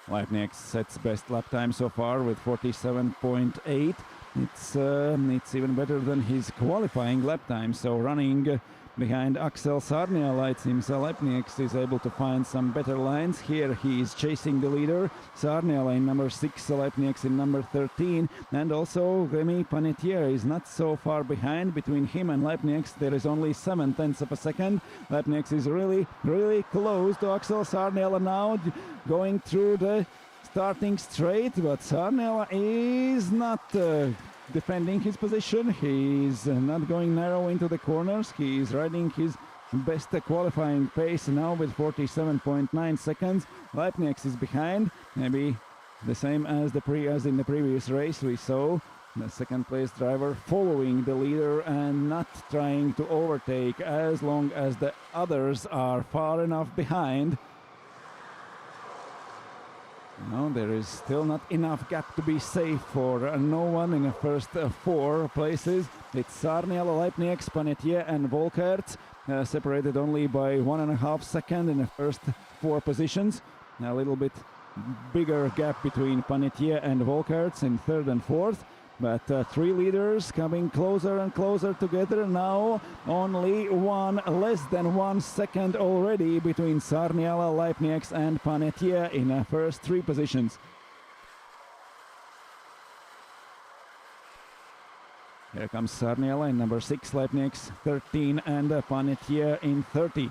Leipnigs sets best lap time so far with 47.8. It's even better than his qualifying lap time. So running behind Axel Sarniala, it seems Leipnigs is able to find some better lines. Here he is chasing the leader, Sarniala in number 6, Leipnigs in number 13, and also Remy Panetier is not so far behind. Between him and Leipnigs there is only 7/10 of a second. Leipnigs is really close to Axel Sarniala now, going through the starting straight, but Sarniala is not defending his position. He's not going narrow into the corners. He is riding his best qualifying pace now with 47.9 seconds. Leipnigs is behind, maybe the same as in the previous race. We saw the second place driver following the leader and not trying to overtake as long as the others are far enough behind. No, there is still not enough gap to be safe for no one in the first 4 places. It's Sarniala, Leipnigs, Panetier and Volkart, separated only by 1.5 seconds in the first 4 positions. A little bit bigger gap between Panetier and Volkart in 3rd and 4th. But 3 leaders coming closer and closer together now. Only less than 1 second already between Sarniala, Leipnigs and Panetier in the first 3 positions. Here comes Sarniala in number 6, Leipnigs 13 and Panetier in 30.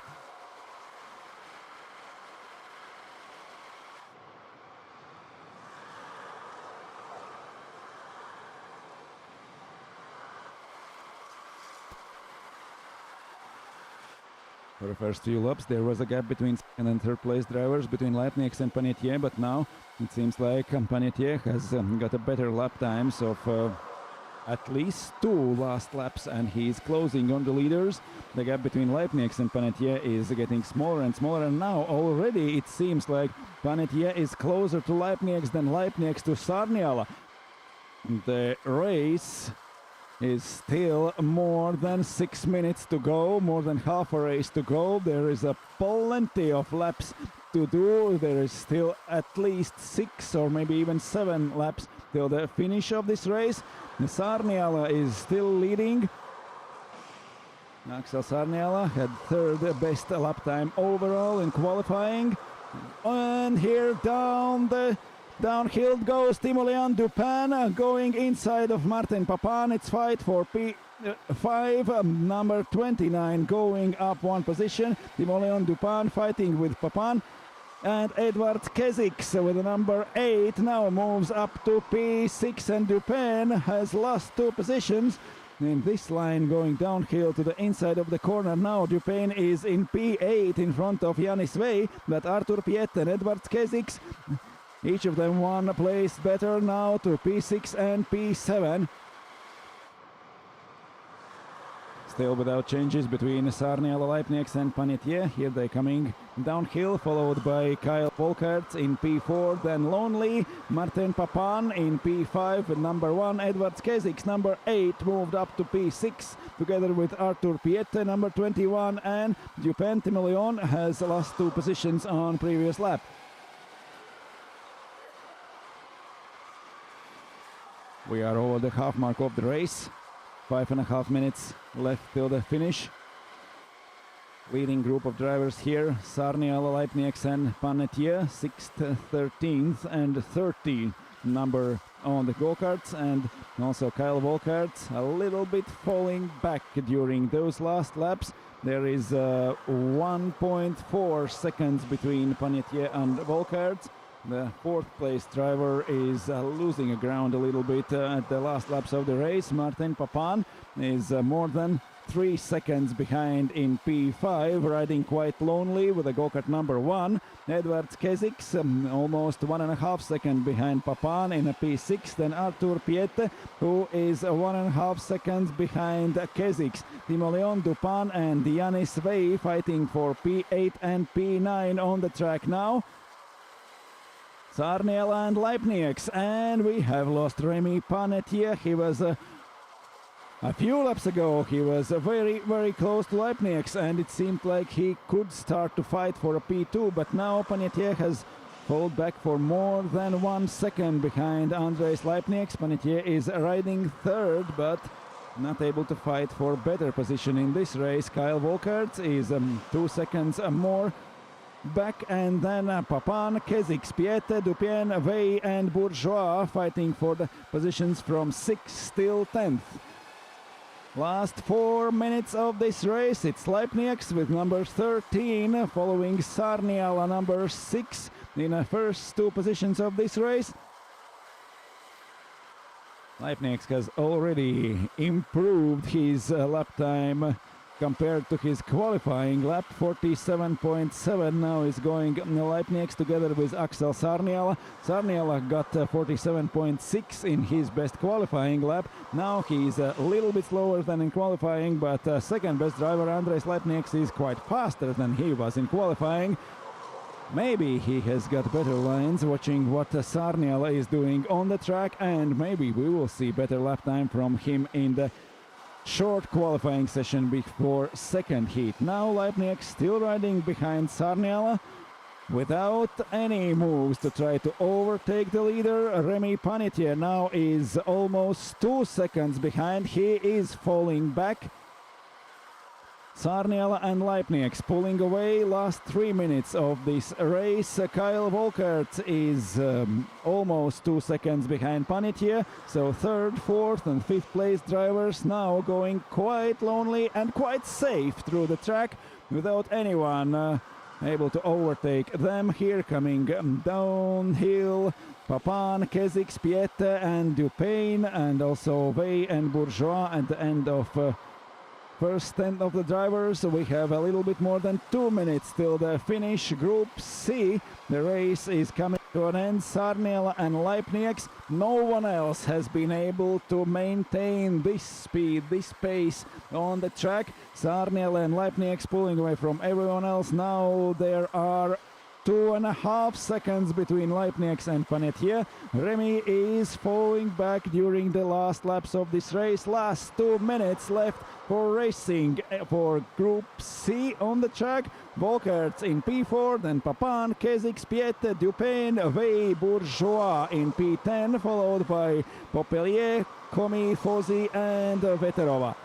For the first few laps there was a gap between 2nd and 3rd place drivers, between Leipnigs and Panetier, but now it seems like Panetier has got a better lap times of at least 2 last laps, and he's closing on the leaders. The gap between Leipnigs and Panetier is getting smaller and smaller, and now already it seems like Panetier is closer to Leipnigs than Leipnigs to Sarniala. The race is still more than 6 minutes to go, more than half a race to go. There is plenty of laps to do. There is still at least 6 or maybe even 7 laps till the finish of this race. Sarniala is still leading. Axel Sarniala had 3rd best lap time overall in qualifying. And here downhill goes Timoleon Dupin, going inside of Martin Papin. It's fight for P5, number 29 going up 1 position. Timoleon Dupin fighting with Papin. And Edward Kezix with the number 8 now moves up to P6, and Dupin has lost 2 positions. In this line going downhill to the inside of the corner now, Dupin is in P8 in front of Yanis Vey, but Arthur Piette and Edward Kezix, each of them 1 place better now to P6 and P7. Still without changes between Sarniala, Leipnigs and Panetier. Here they coming downhill, followed by Kyle Volkart in P4, then Lonely, Martin Papin in P5, number 1, Edward Kezix, number 8, moved up to P6, together with Arthur Piette, number 21, and Dupin Timoleon has lost 2 positions on previous lap. We are over the half mark of the race. 5.5 minutes left till the finish. Leading group of drivers here, Sarniala, Leipnigs and Panetier, 6th, 13th and 13th number on the go-karts, and also Kyle Volkart a little bit falling back during those last laps. There is 1.4 seconds between Panetier and Volkart. The 4th place driver is losing ground a little bit at the last laps of the race. Martin Papin is more than 3 seconds behind in P5, riding quite lonely with a go-kart number 1. Edward Keziks, almost 1.5 seconds behind Papan in a P6. Then Artur Piette, who is 1.5 seconds behind Keziks. Timo Leon, Dupin and Yanis Vey fighting for P8 and P9 on the track now. Sarniela and Leipnieks, and we have lost Remy Panetier. He was a few laps ago, he was very, very close to Leipnieks, and it seemed like he could start to fight for a P2, but now Panetier has pulled back for more than 1 second behind Andres Leipnieks. Panetier is riding third, but not able to fight for better position in this race. Kyle Volkert is 2 seconds more back, and then Papan, Keziks, Piette, Dupien, Vey and Bourgeois fighting for the positions from 6th till 10th. Last 4 minutes of this race, it's Leipnieks with number 13 following Sarniala number 6 in the first 2 positions of this race. Leipnieks has already improved his lap time compared to his qualifying lap. 47.7 now is going Leipnieks together with Axel Sarniala. Sarniala got 47.6 in his best qualifying lap. Now he's a little bit slower than in qualifying, but second best driver Andres Leipnieks is quite faster than he was in qualifying. Maybe he has got better lines watching what Sarniala is doing on the track, and maybe we will see better lap time from him in the short qualifying session before second heat. Now Leipnieks still riding behind Sarniala without any moves to try to overtake the leader. Remy Panetier now is almost 2 seconds behind. He is falling back. Sarniala and Leipnieks pulling away last 3 minutes of this race. Kyle Volkert is almost 2 seconds behind Panetier. So third, fourth and fifth place drivers now going quite lonely and quite safe through the track without anyone able to overtake them. Here coming downhill, Papan, Keziks, Piette and Dupain, and also Vey and Bourgeois at the end of first 10 of the drivers. We have a little bit more than 2 minutes till the finish. Group C, the race is coming to an end. Sarniala and Leipnieks. No one else has been able to maintain this speed, this pace on the track. Sarniala and Leipnieks pulling away from everyone else. Now there are 2.5 seconds between Leipnieks and Panetier. Remy is falling back during the last laps of this race. Last 2 minutes left for racing for Group C on the track. Volkert in P4, then Papan, Keziks, Piette, Dupain, Vey, Bourgeois in P10, followed by Popelier, Komi, Fosi and Veterova.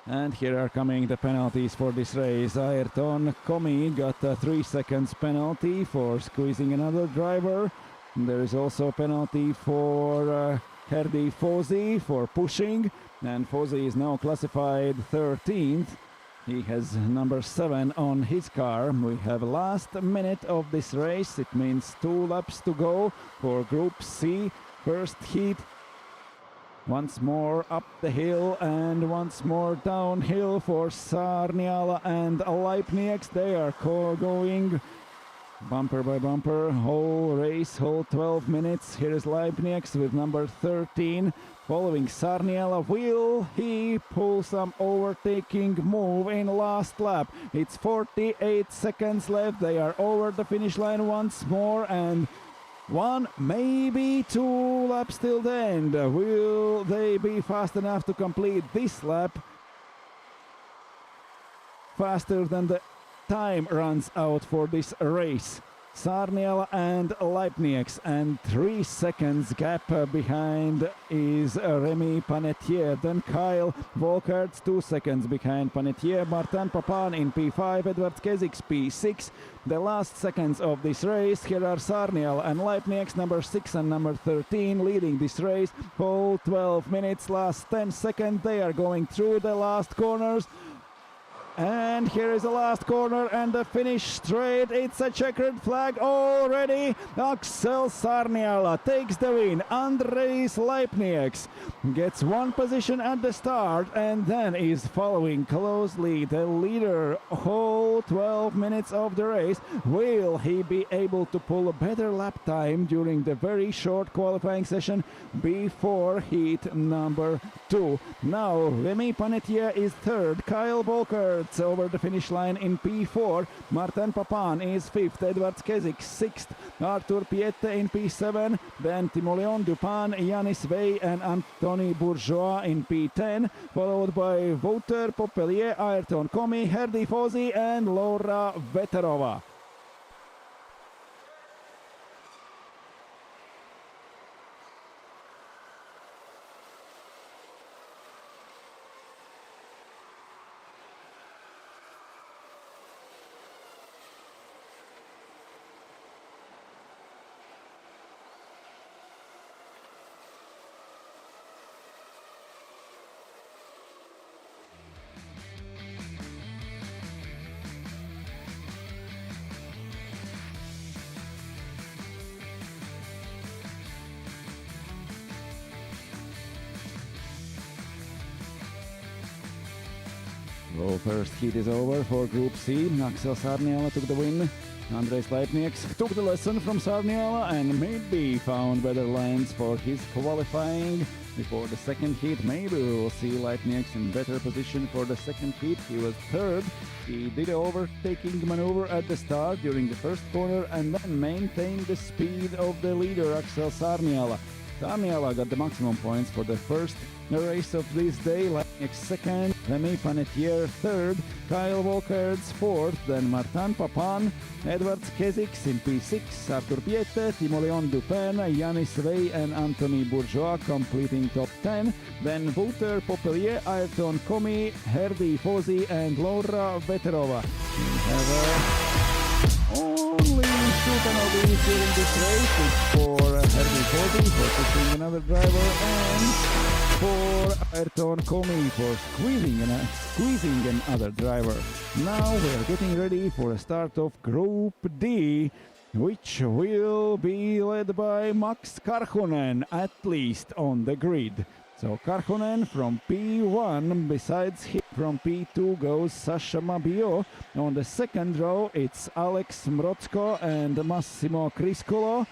And here are coming the penalties for this race. Ayrton Komi got a 3 seconds penalty for squeezing another driver. There is also a penalty for Herdi Fosi for pushing, and Fosi is now classified 13th. He has number 7 on his car. We have last minute of this race. It means 2 laps to go for Group C. First heat. Once more up the hill and once more downhill for Sarniala and Leipnieks. They are going bumper by bumper, whole race, whole 12 minutes. Here is Leipnieks with number 13 following Sarniala. Will he pull some overtaking move in last lap? It's 48 seconds left. They are over the finish line once more, and 1, maybe 2 laps till the end. Will they be fast enough to complete this lap faster than the time runs out for this race? Sarniala and Leipnieks, and 3 seconds gap behind is Remy Panetier. Then Kyle Volkert 2 seconds behind Panetier. Martin Papan in P5, Edward Keziks P6. The last seconds of this race, here are Sarniala and Leipnieks, number 6 and number 13, leading this race. Whole 12 minutes, last 10 seconds. They are going through the last corners. And here is the last corner and the finish straight. It's a checkered flag already. Axel Sarniala takes the win. Andrejs Leipnieks gets one position at the start and then is following closely the leader whole 12 minutes of the race. Will he be able to pull a better lap time during the very short qualifying session before heat number 2? Now Remy Panetier is third. Kyle Volkert over the finish line in P4. Martin Papan is 5th. Edward Kezik 6th. Arthur Piette in P7. Then Timoleon Dupin, Yanis Vey and Anthony Bourgeois in P10. Followed by Wouter Popelier, Ayrton Comi, Herdy Fosi and Laura Veterova. Well, first heat is over for Group C. Axel Sarniala took the win. Andrejs Leipnieks took the lesson from Sarniala and maybe found better lines for his qualifying before the second heat. Maybe we will see Leipnieks in better position for the second heat. He was third. He did an overtaking maneuver at the start during the first corner and then maintained the speed of the leader Axel Sarniala. Sarniala got the maximum points for the first race of this day. Leipnieks second, Remy Panetier third, Kyle Volkerts fourth, then Martin Papan, Edward Kezik in P6, Arthur Piette, Timoleon Dupin, Yanis Vey and Anthony Bourgeois completing top 10, then Wouter Popelier, Ayrton Comi, Herdy Fosi and Laura Veterova. We have only two penalties during this race. It's for Herdy Fosi for pushing another driver and for Ayrton Comi for squeezing another driver. Now we are getting ready for a start of Group D, which will be led by Max Karhunen, at least on the grid. So Karhunen from P1, besides him from P2 goes Sasha Mabio. On the second row it's Alex Mrocko and Massimo Crisculo.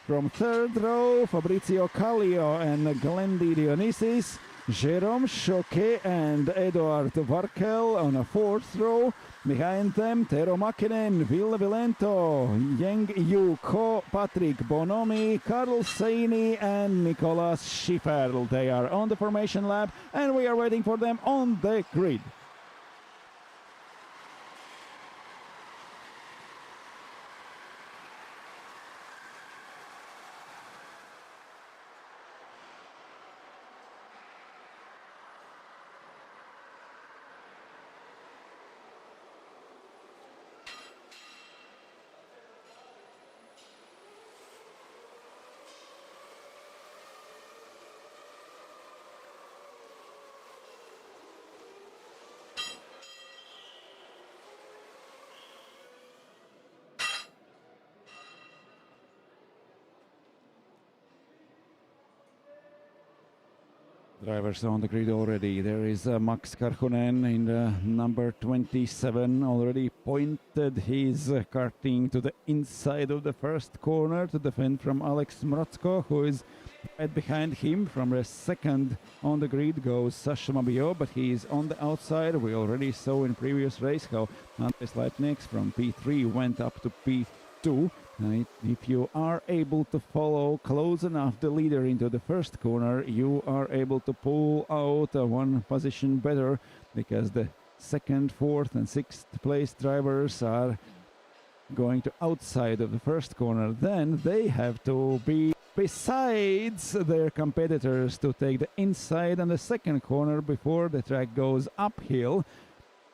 From third row, Fabrizio Kallio and Glendy Dionysis, Jérôme Choquet and Eduard Varkel on a fourth row. Behind them, Tero Makinen, Ville Vilento, Yeng Yu Ko, Patrick Bonomi, Karl Seini and Nicolas Schifferl. They are on the formation lap and we are waiting for them on the grid. Drivers on the grid already. There is Max Karhunen in the number 27, already pointed his karting to the inside of the first corner to defend from Alex Mrocko, who is right behind him. From the second on the grid goes Sasha Mabio, but he is on the outside. We already saw in previous race how Andrejs Leipnieks from P3 went up to P2. If you are able to follow close enough the leader into the first corner, you are able to pull out one position better, because the second, fourth and sixth place drivers are going to outside of the first corner. Then they have to be besides their competitors to take the inside and the second corner before the track goes uphill.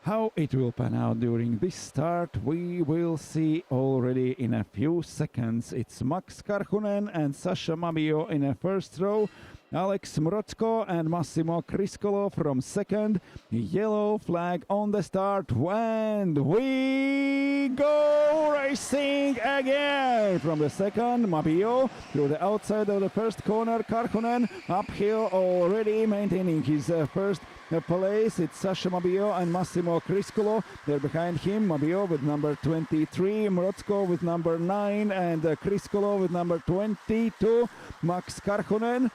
How it will pan out during this start, we will see already in a few seconds. It's Max Karhunen and Sasha Mabio in a first row. Alex Mroczko and Massimo Criscolo from second. Yellow flag on the start, and we go racing again from the second. Mabio through the outside of the first corner. Karhunen uphill already, maintaining his first place. It's Sasha Mabio and Massimo Criscolo. They're behind him. Mabio with number 23, Mroczko with number 9, and Criscolo with number 22. Max Karhunen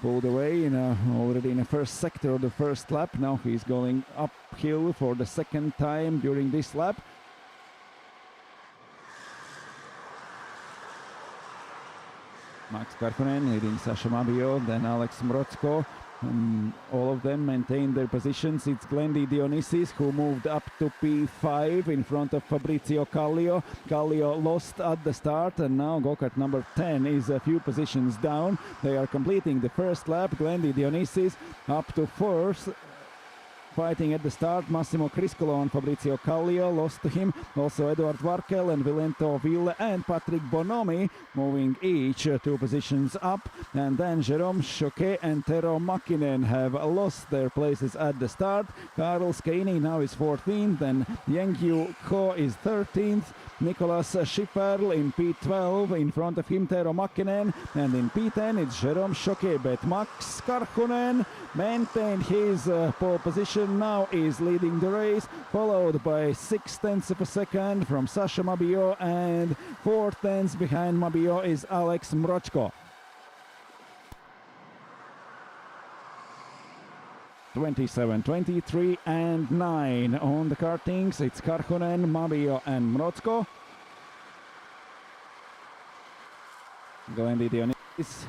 pulled away already in the first sector of the first lap. Now he's going uphill for the second time during this lap. Max Karhunen leading Sasha Mabio, then Alex Mroczko. All of them maintain their positions. It's Glendy Dionysis who moved up to P5 in front of Fabrizio Kallio. Kallio lost at the start, and now go-kart number 10 is a few positions down. They are completing the first lap. Glendy Dionysis up to fourth. Fighting at the start, Massimo Criscolo and Fabrizio Kallio lost to him. Also Eduard Varkel and Vilento Ville and Patrick Bonomi moving each 2 positions up. And then Jérôme Choquet and Tero Makinen have lost their places at the start. Karl Skeini now is 14th, then Yengyu Ko is 13th. Nicolas Schifferl in P12, in front of him Tero Makinen, and in P10 it's Jérôme Choquet, but Max Karhunen maintained his pole position, now is leading the race, followed by 0.6 of a second from Sasha Mabio, and 0.4 behind Mabio is Alex Mroczko. 27, 23 and 9 on the kartings. It's Karhunen, Mabio and Mroczko. Glendy Dionysis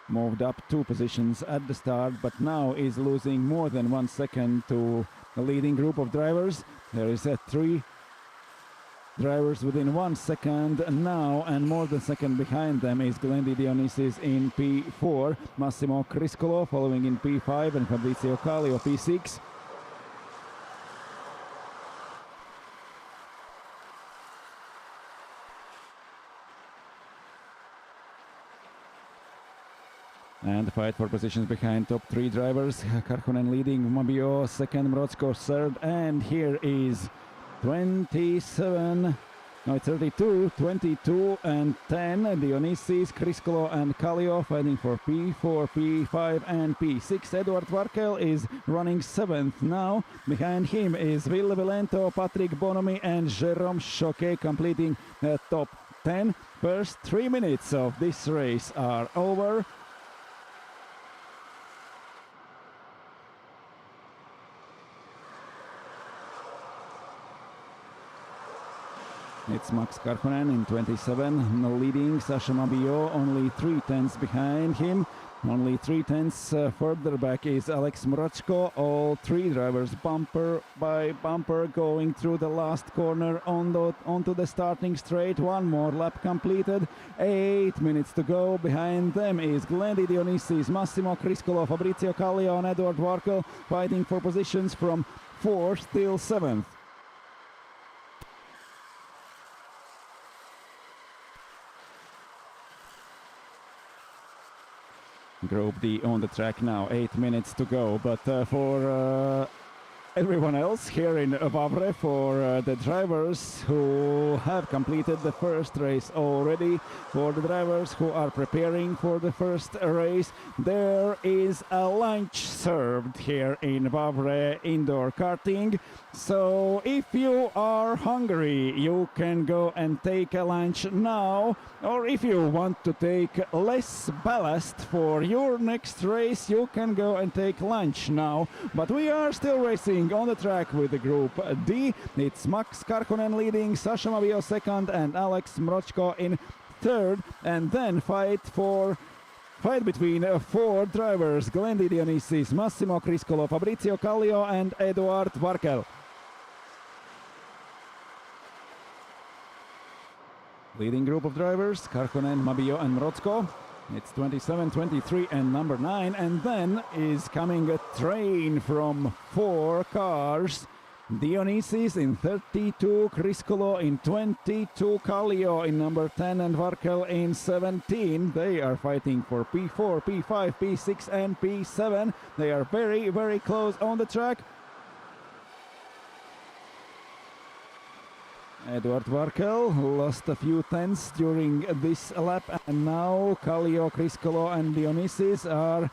moved up 2 positions at the start, but now is losing more than 1 second to the leading group of drivers. There is 3 drivers within 1 second now, and more than a second behind them is Glendy Dionysis in P4, Massimo Criscolo following in P5, and Fabrizio Kallio P6. And the fight for positions behind top 3 drivers. Karhunen leading, Mabio second, Mroczko third, and here is 27, no, it's 32, 22 and 10. Dionysis, Criscolo and Kallio fighting for P4, P5 and P6. Eduard Varkel is running 7th now. Behind him is Ville Vilento, Patrick Bonomi and Jérôme Choquet completing the top 10. First 3 minutes of this race are over. It's Max Karhunen in 27, leading Sasha Mabio, only 0.3 behind him. Only 0.3 further back is Alex Mroczko. All 3 drivers bumper by bumper going through the last corner onto the starting straight. 1 more lap completed. 8 minutes to go. Behind them is Glendy Dionysis, Massimo Criscolo, Fabrizio Kallio and Eduard Varkel fighting for positions from 4th till 7th. Group D on the track now, 8 minutes to go, but for everyone else here in Wavre, for the drivers who have completed the first race already, for the drivers who are preparing for the first race, there is a lunch served here in Wavre Indoor Karting. So if you are hungry, you can go and take a lunch now, or if you want to take less ballast for your next race, you can go and take lunch now. But we are still racing on the track with the Group D. It's Max Karhunen leading, Sasha Mabio second and Alex Mroczko in third, and then fight between 4 drivers: Glendy Dionysis, Massimo Criscolo, Fabrizio Kallio and Eduard Varkel. Leading group of drivers: Karhunen, Mabio and Mroczko. It's 27, 23 and number 9, and then is coming a train from 4 cars Dionysis in 32, Criscolo in 22, Kallio in number 10 and Varkel in 17. They are fighting for P4, P5, P6 and P7. They are very, very close on the track. Eduard Varkel lost a few tenths during this lap, and now Kallio, Criscolo and Dionysis are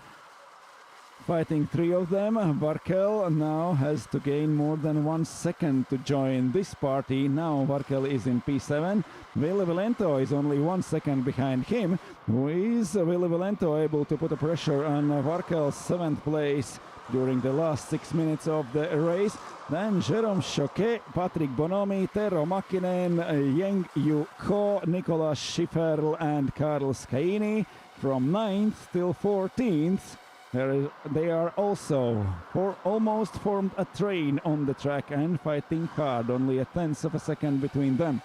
fighting, three of them. Varkel now has to gain more than 1 second to join this party. Now Varkel is in P7. Ville Valento is only 1 second behind him. Is Ville Valento able to put a pressure on Varkel's 7th place during the last 6 minutes of the race? Then Jérôme Choquet, Patrick Bonomi, Tero Mäkinen, Yeng Yu Ko, Nicolas Schifferl and Carl Scaini from 9th till 14th. They are also almost formed a train on the track and fighting hard, only a tenth of a second between them.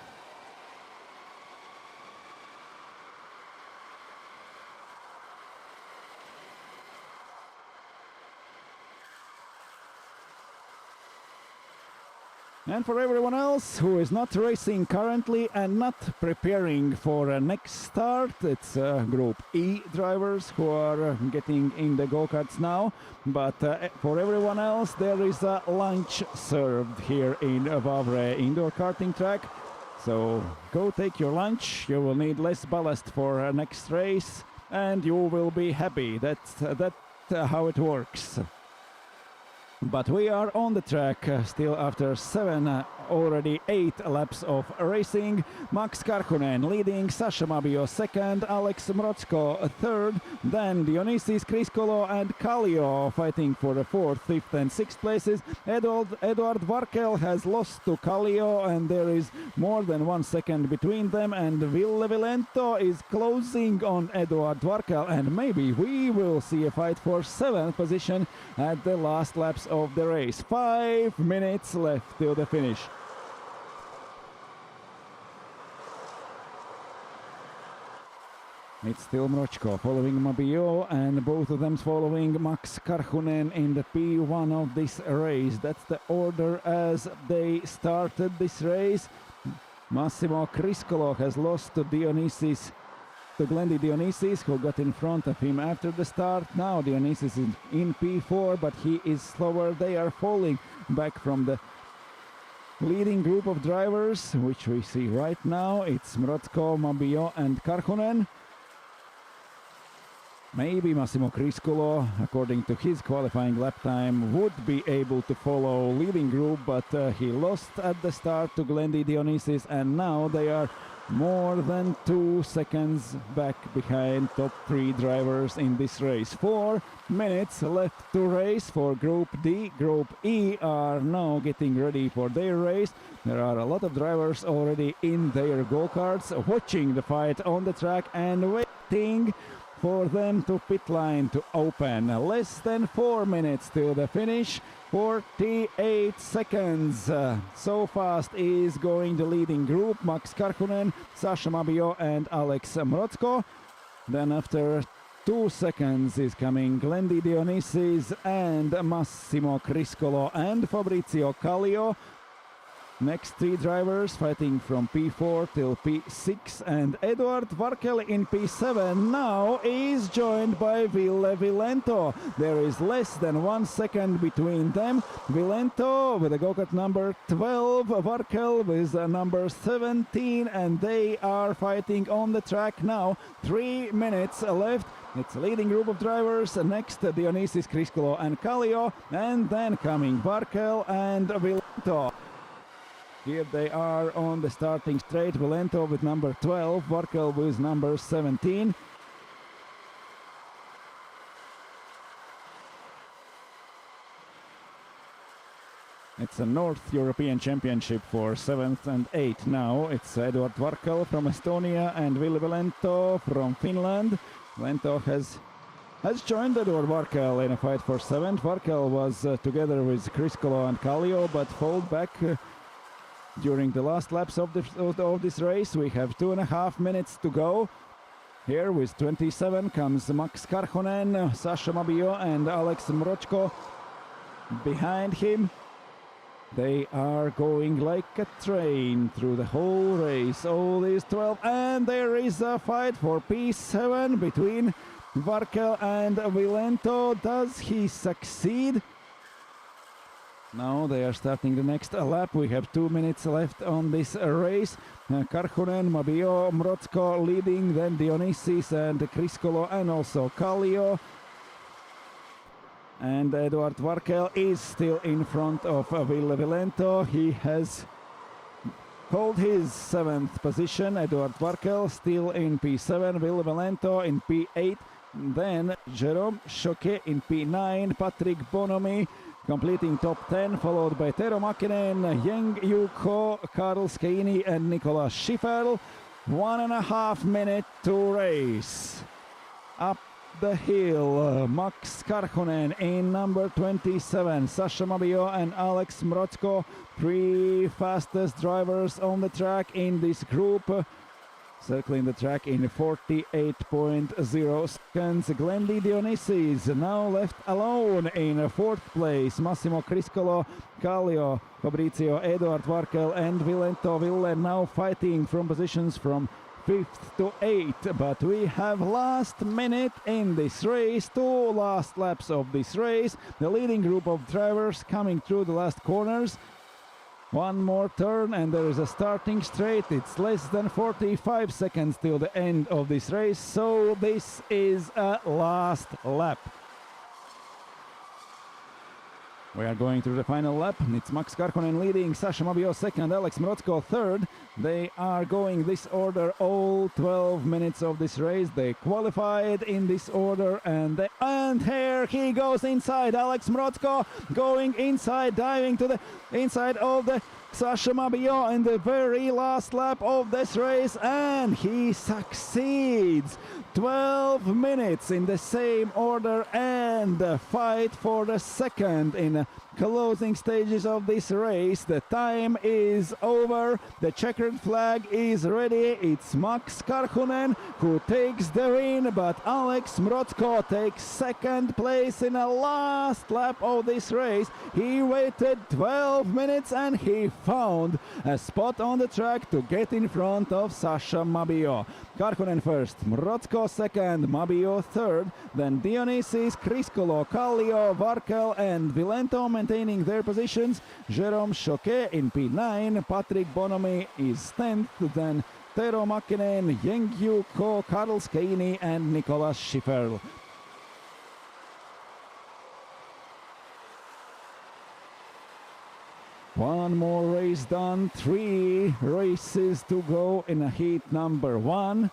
And for everyone else who is not racing currently and not preparing for a next start, it's Group E drivers who are getting in the go-karts now. But for everyone else, there is a lunch served here in Wavre Indoor Karting track. So go take your lunch. You will need less ballast for a next race, and you will be happy. That's how it works. But we are on the track still after already 8 laps of racing. Max Karhunen leading, Sasha Mabio second, Alex Mrocko third, then Dionysis, Criscolo and Kallio fighting for the 4th, 5th and 6th places. Eduard Varkel has lost to Kallio, and there is more than 1 second between them, and Ville Valento is closing on Eduard Varkel, and maybe we will see a fight for 7th position at the last laps of the race. 5 minutes left till the finish. It's still Mrocko following Mabio, and both of them following Max Karhunen in the P1 of this race. That's the order as they started this race. Massimo Criscolo has lost to Glendy Dionysis, who got in front of him after the start. Now Dionysis is in P4, but he is slower. They are falling back from the leading group of drivers, which we see right now. It's Mrocko, Mabio and Karhunen. Maybe Massimo Criscolo, according to his qualifying lap time, would be able to follow leading group, but he lost at the start to Glendy Dionysis, and now they are more than 2 seconds back behind top 3 drivers in this race. 4 minutes left to race for Group D. Group E are now getting ready for their race. There are a lot of drivers already in their go-karts, watching the fight on the track and waiting for them to pit line to open. Less than 4 minutes till the finish. 48 seconds. So fast is going the leading group. Max Karhunen, Sasha Mabio and Alex Mrocko. Then after 2 seconds is coming Glendy Dionysis and Massimo Criscolo and Fabrizio Kallio. Next 3 drivers fighting from P4 till P6, and Eduard Varkel in P7 now is joined by Ville Valento. There is less than 1 second between them. Valento with a go-kart number 12, Varkel with number 17, and they are fighting on the track now. 3 minutes left. It's a leading group of drivers. Next, Dionysis, Criscolo and Kallio, and then coming Varkel and Valento. Here they are on the starting straight. Valento with number 12, Varkel with number 17. It's a North European Championship for 7th and 8th now. It's Eduard Varkel from Estonia and Ville Valento from Finland. Valento has joined Eduard Varkel in a fight for 7th. Varkel was together with Criscolo and Kallio, but fell back during the last laps of this race. We have 2.5 minutes to go. Here with 27 comes Max Karhunen, Sasha Mabio and Alex Mrocko behind him. They are going like a train through the whole race. All these 12, and there is a fight for P7 between Varkel and Vilento. Does he succeed? Now they are starting the next lap. We have 2 minutes left on this race. Karhunen, Mabio, Mrocko leading, then Dionysis and Kriskolo and also Kallio. And Eduard Varkel is still in front of Ville Vilento. He has hold his 7th position. Eduard Varkel still in P7, Ville Vilento in P8. Then Jérôme Choquet in P9, Patrick Bonomi completing top 10, followed by Tero Mäkinen, Yeng Yu-Ko, Karl Skeini and Nicolas Schifferl. 1.5 minutes to race. Up the hill, Max Karhunen in number 27, Sasha Mabio and Alex Mrocko, 3 fastest drivers on the track in this group. Circling the track in 48.0 seconds. Glendy Dionysis now left alone in 4th place. Massimo Criscolo, Kallio, Fabrizio, Eduard Varkel and Vilento Ville now fighting from positions from 5th to 8th. But we have last minute in this race, 2 last laps of this race. The leading group of drivers coming through the last corners. One more turn and there is a starting straight. It's less than 45 seconds till the end of this race, so this is a last lap. We are going through the final lap. It's Max Karhunen leading, Sasha Mabio second, Alex Mrocko third. They are going this order all 12 minutes of this race. They qualified in this order and here he goes inside. Alex Mrocko going inside, diving to the inside of the Sasha Mabio in the very last lap of this race, and he succeeds. 12 minutes in the same order and the fight for the second in closing stages of this race. The time is over. The checkered flag is ready. It's Max Karhunen who takes the win, but Alex Mrocko takes second place in a last lap of this race. He waited 12 minutes and he found a spot on the track to get in front of Sasha Mabio. Karhunen first, Mrocko second, Mabio third, then Dionysis, Criscolo, Kallio, Varkel and Vilento maintaining their positions. Jérôme Choquet in P9, Patrick Bonomi is 10th, then Tero Mäkinen, Yeng Yu-Ko, Karl Skeini and Nicolas Schifferl. One more race done, 3 races to go in a heat number 1.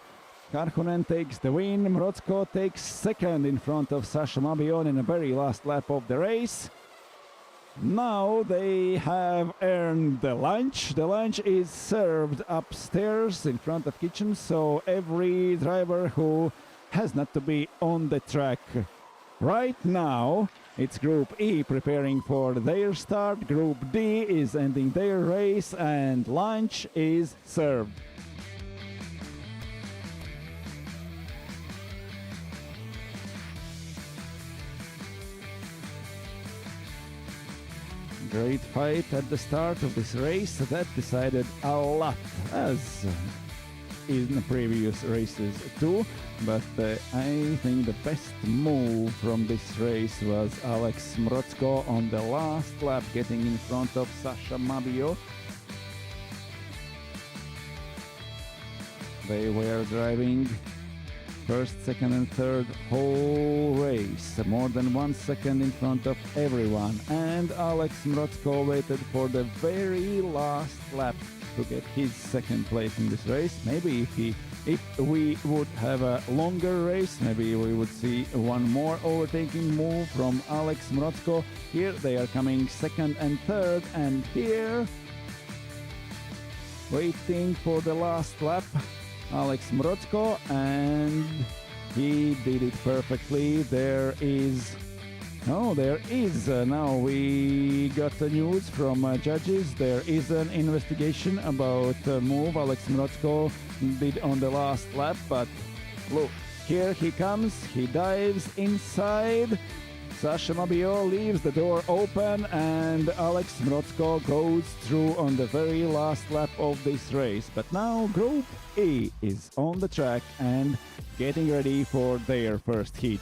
Karhunen takes the win, Mrocko takes second in front of Sasha Mabio in a very last lap of the race. Now they have earned the lunch. The lunch is served upstairs in front of kitchen, so every driver who has not to be on the track right now. It's Group E preparing for their start. Group D is ending their race and lunch is served. Great fight at the start of this race that decided a lot, as in the previous races too, but I think the best move from this race was Alex Mrocko on the last lap, getting in front of Sasha Mabio. They were driving first, second and third whole race, more than 1 second in front of everyone, and Alex Mrocko waited for the very last lap to get his second place in this race. Maybe if we would have a longer race, maybe we would see one more overtaking move from Alex Mrocko. Here they are coming second and third, and here waiting for the last lap, Alex Mrocko, and he did it perfectly. Now we got the news from judges. There is an investigation about the move Alex Mrocko did on the last lap, but look, here he comes, he dives inside, Sasha Mabiot leaves the door open and Alex Mrotko goes through on the very last lap of this race. But now Group A is on the track and getting ready for their first heat.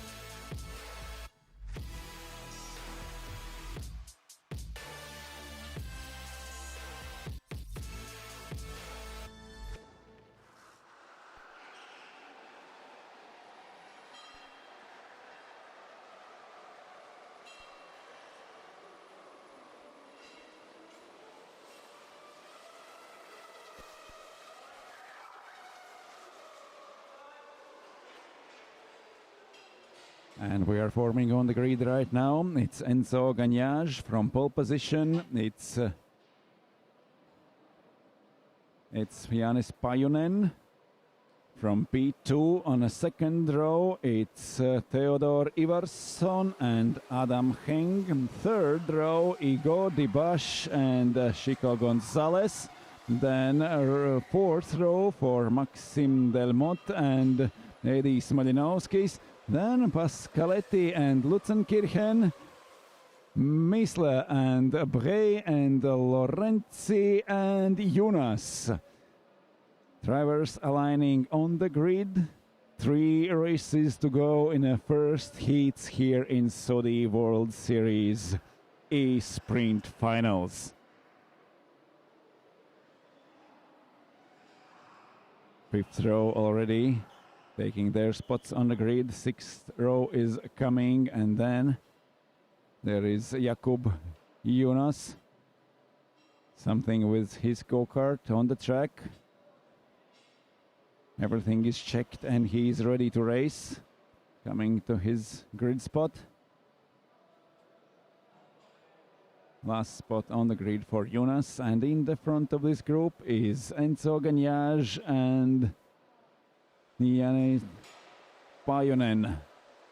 And we are forming on the grid right now. It's Enzo Gagnage from pole position. It's Janis Pajunen from P2 on a second row. It's Theodor Ivarsson and Adam Heng. Third row, Igor Dibash and Chico Gonzalez. Then fourth row for Maxim Delmotte and Edis Malinowskis. Then Pascaletti and Lutzenkirchen, Misle and Bray and Lorenzi and Jonas. Drivers aligning on the grid. 3 races to go in the first heats here in Saudi World Series E-Sprint Finals. Fifth row already taking their spots on the grid. Sixth row is coming, and then there is Jakub Jonas. Something with his go-kart on the track. Everything is checked and he's ready to race. Coming to his grid spot. Last spot on the grid for Jonas, and in the front of this group is Enzo Gagnage and Janis Pajunen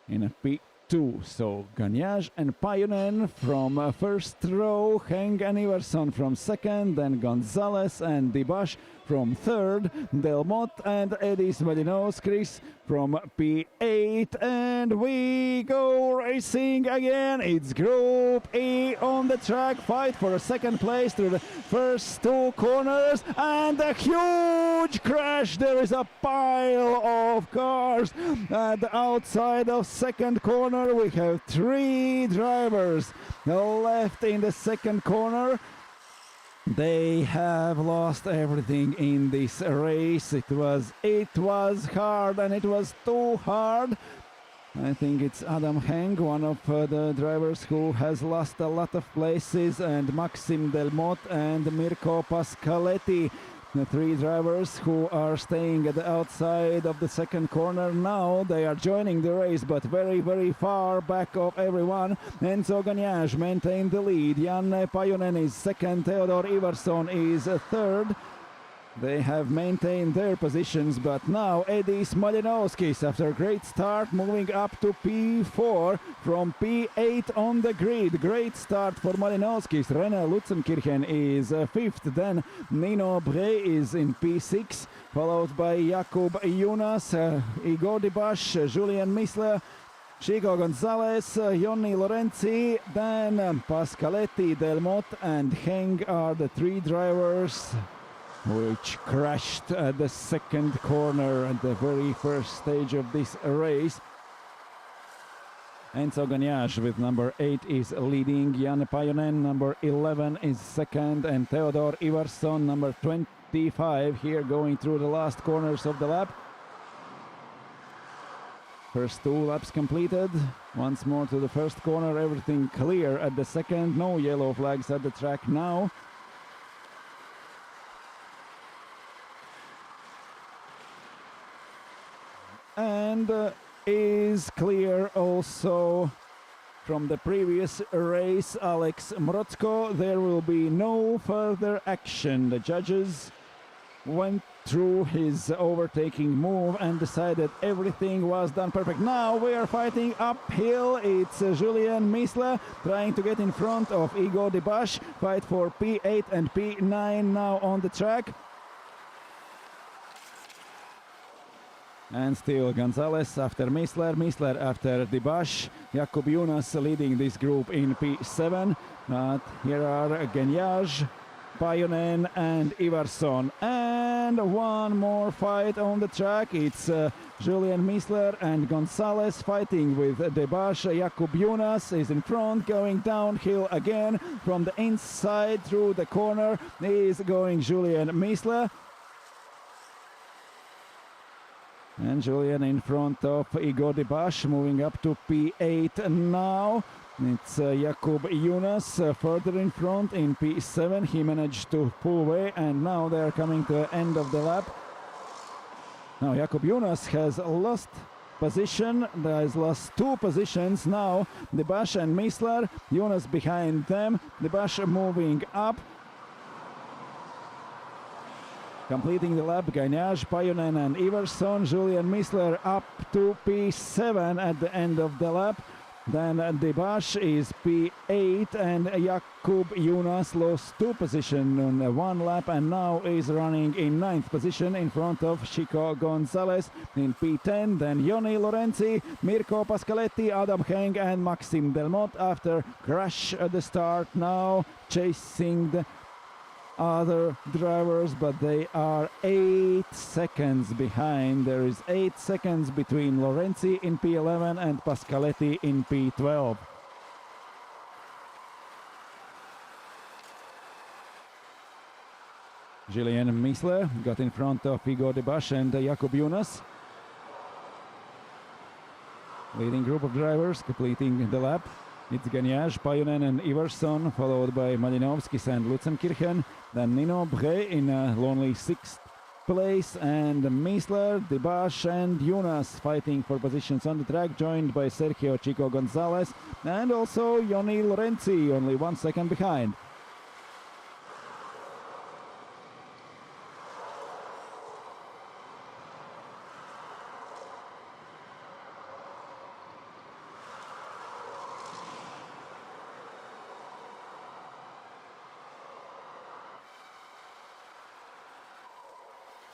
in a P2. So Gagnage and Pajunen from first row, Heng and Iverson from second, then Gonzalez and Dibash from third, Delmotte and Edis Malinowskis from P8, and we go racing again. It's Group E on the track, fight for a second place through the first 2 corners, and a huge crash. There is a pile of cars at the outside of second corner. We have 3 drivers left in the second corner. They have lost everything in this race. It was hard, and it was too hard. I think it's Adam Heng, one of the drivers who has lost a lot of places, and Maxim Delmotte and Mirko Pascaletti. The 3 drivers who are staying at the outside of the second corner. Now they are joining the race, but very, very far back of everyone. Enzo Gagnage maintained the lead. Jan Pajunen is second. Theodor Ivarsson is third. They have maintained their positions, but now Edis Malinowskis, after a great start, moving up to P4 from P8 on the grid. Great start for Malinowskis. René Lutzenkirchen is fifth. Then Nino Bray is in P6, followed by Jakub Jonas, Igor Dibash, Julien Misle, Chico Gonzalez, Jonni Lorenzi, then Pascaletti, Delmotte and Heng are the 3 drivers which crashed at the second corner at the very first stage of this race. Enzo Gagnage with number 8 is leading. Jan Pajunen, number 11, is second, and Theodor Ivarsson, number 25, here going through the last corners of the lap. First 2 laps completed. Once more to the first corner, everything clear at the second. No yellow flags at the track now. And is clear also from the previous race, Alex Mrotko. There will be no further action. The judges went through his overtaking move and decided everything was done perfect. Now we are fighting uphill. It's Julien Misle trying to get in front of Igor Dibash. Fight for P8 and P9 now on the track. And still Gonzalez after Missler after Dibash, Jakub Junas leading this group in P7. Here are Genyaj, Pajonen and Ivarsson. And one more fight on the track. It's Julian Missler and Gonzalez fighting with Dibash. Jakub Junas is in front, going downhill again from the inside through the corner. Is going Julian Missler. And Julian in front of Igor Dibash, moving up to P8 now. It's Jakub Junas further in front in P7. He managed to pull away, and now they're coming to the end of the lap. Now Jakub Junas has lost position, has lost 2 positions now. Dibash and Missler, Junas behind them, Dibash moving up. Completing the lap, Gagnage, Pajonen and Ivarsson. Julian Missler up to P7 at the end of the lap. Then Dibash is P8 and Jakub Junas lost 2 positions on 1 lap and now is running in 9th position in front of Chico Gonzalez in P10. Then Joni Lorenzi, Mirko Pascaletti, Adam Heng and Maxim Delmotte after crash at the start, now chasing the other drivers, but they are 8 seconds behind. There is 8 seconds between Lorenzi in P11 and Pascaletti in P12. Julian Missler got in front of Igor Dibash and Jakub Junas. Leading group of drivers completing the lap. It's Gagnage, Pajonen and Ivarsson, followed by Malinovskis and Lutzenkirchen. Then Nino Bre in lonely 6th place, and Missler, Dibash and Junas fighting for positions on the track, joined by Sergio Chico Gonzalez and also Joni Lorenzi, only 1 second behind.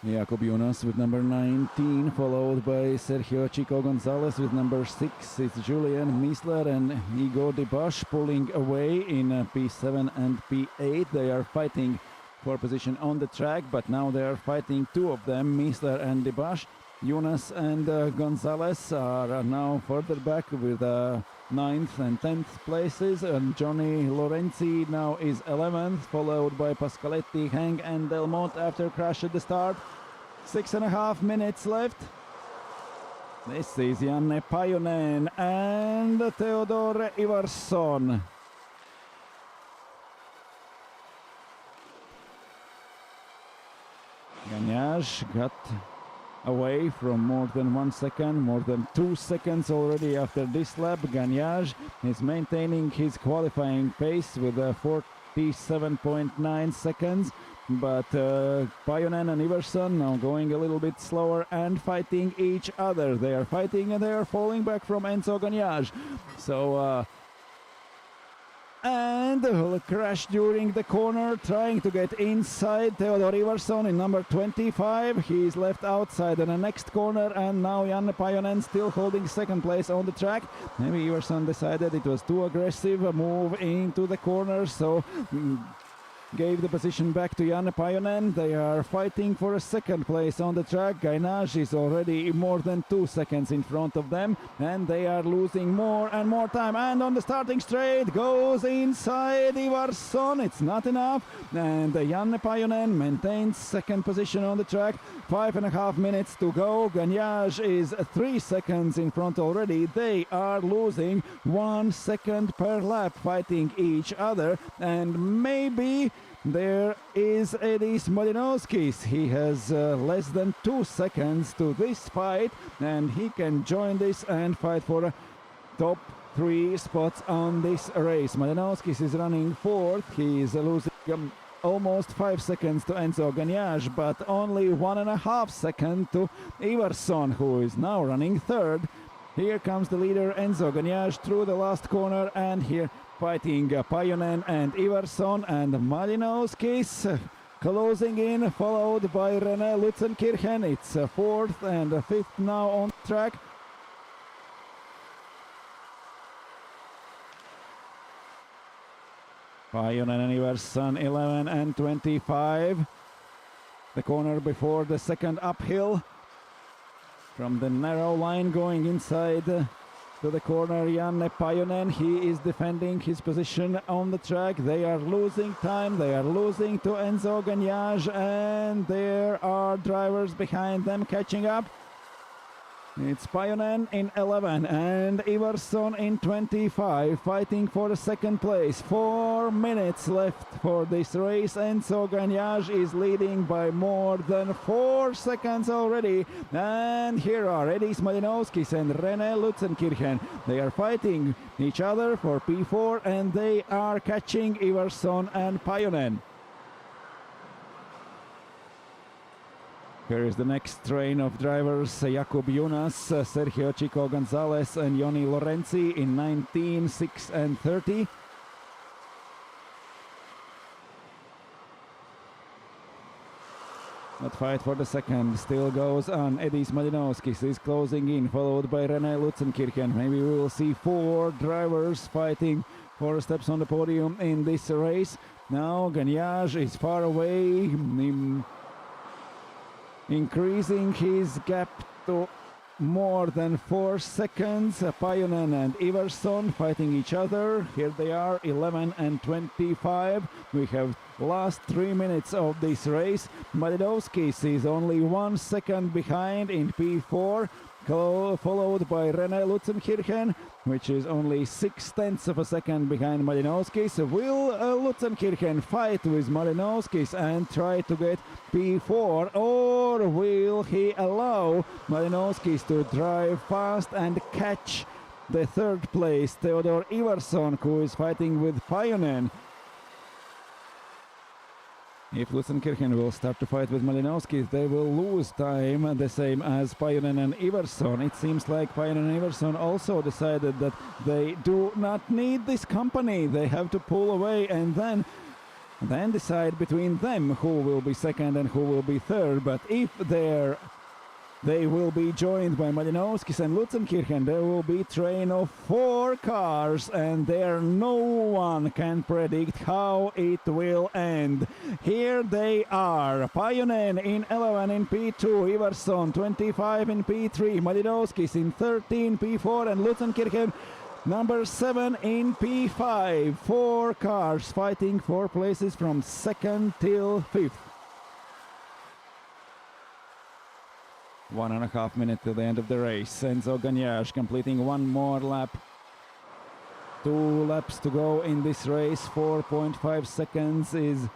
Jakub Junas with number 19, followed by Sergio Chico Gonzalez with number 6. It's Julian Missler and Igor Dibash pulling away in P7 and P8. They are fighting for position on the track, but now they are fighting 2 of them, Missler and Dibash. Junas and Gonzalez are now further back with 9th and 10th places, and Johnny Lorenzi now is 11th, followed by Pascaletti, Heng and Delmotte after crash at the start. 6.5 minutes left. This is Janne Pajonen and Theodor Ivarsson. Gagnage got away from more than 1 second, more than 2 seconds already after this lap. Gagnage is maintaining his qualifying pace with 47.9 seconds, but Pajonen and Ivarsson now going a little bit slower and fighting each other. They are fighting and they are falling back from Enzo Gagnage. So and crash during the corner, trying to get inside. Theodor Ivarsson in number 25. He is left outside in the next corner, and now Janne Pajonen still holding 2nd place on the track. Maybe Ivarsson decided it was too aggressive a move into the corner, so gave the position back to Janne Pajonen. They are fighting for a 2nd place on the track. Gainage is already more than 2 seconds in front of them, and they are losing more and more time. And on the starting straight goes inside Ivarsson. It's not enough, and Janne Pajonen maintains 2nd position on the track. 5.5 minutes to go. Gagnage is 3 seconds in front already. They are losing 1 second per lap, fighting each other, and maybe there is Edis Malinovskis. He has less than 2 seconds to this fight, and he can join this and fight for top 3 spots on this race. Malinovskis is running 4th. He is losing almost 5 seconds to Enzo Gagnage, but only 1.5 seconds to Ivarsson, who is now running 3rd. Here comes the leader Enzo Gagnage through the last corner, and here fighting Pajonen and Ivarsson and Malinovskis. closing in, followed by René Lutzenkirchen. It's fourth and fifth now on track. Pajunen and Iverson 11 and 25. The corner before the second uphill. From the narrow line going inside to the corner, Janne Pajunen, he is defending his position on the track. They are losing time, they are losing to Enzo Gagnage, and there are drivers behind them catching up. It's Pajunen in 11 and Iverson in 25, fighting for the second place. 4 minutes left for this race. Enzo Gagnage is leading by more than 4 seconds already. And here are Edis Malinowskis and René Lutzenkirchen. They are fighting each other for P4 and they are catching Iverson and Pajunen. Here is the next train of drivers, Jakub Junas, Sergio Chico Gonzalez and Joni Lorenzi in 19, 6 and 30. That fight for the second still goes on. Edis Malinowskis is closing in, followed by René Lutzenkirchen. Maybe we will see 4 drivers fighting for steps on the podium in this race. Now Gagnage is far away, increasing his gap to more than 4 seconds. Pajunen and Iverson fighting each other. Here they are, 11 and 25. We have last 3 minutes of this race. Malinowskis is only 1 second behind in P4, followed by René Lutzenkirchen, which is only 0.6 of a second behind Malinowskis. Will Lutzenkirchen fight with Malinowskis and try to get P4, or will he allow Malinowskis to drive fast and catch the third place Theodor Iverson, who is fighting with Pajunen? If Lutzenkirchen will start to fight with Malinowskis, they will lose time, the same as Pajunen and Iverson. It seems like Pajunen and Iverson also decided that they do not need this company. They have to pull away and then decide between them who will be second and who will be third. But if they will be joined by Malinowskis and Lutzenkirchen, there will be train of 4 cars, and there no one can predict how it will end. Here they are, Pajunen in 11 in P2, Iverson 25 in P3, Malinowskis in 13 P4, and Lutzenkirchen number 7 in P5. 4 cars fighting for places from 2nd till 5th. 1.5 minutes till the end of the race. Enzo Gagnage completing 1 more lap. 2 laps to go in this race. 4.5 seconds is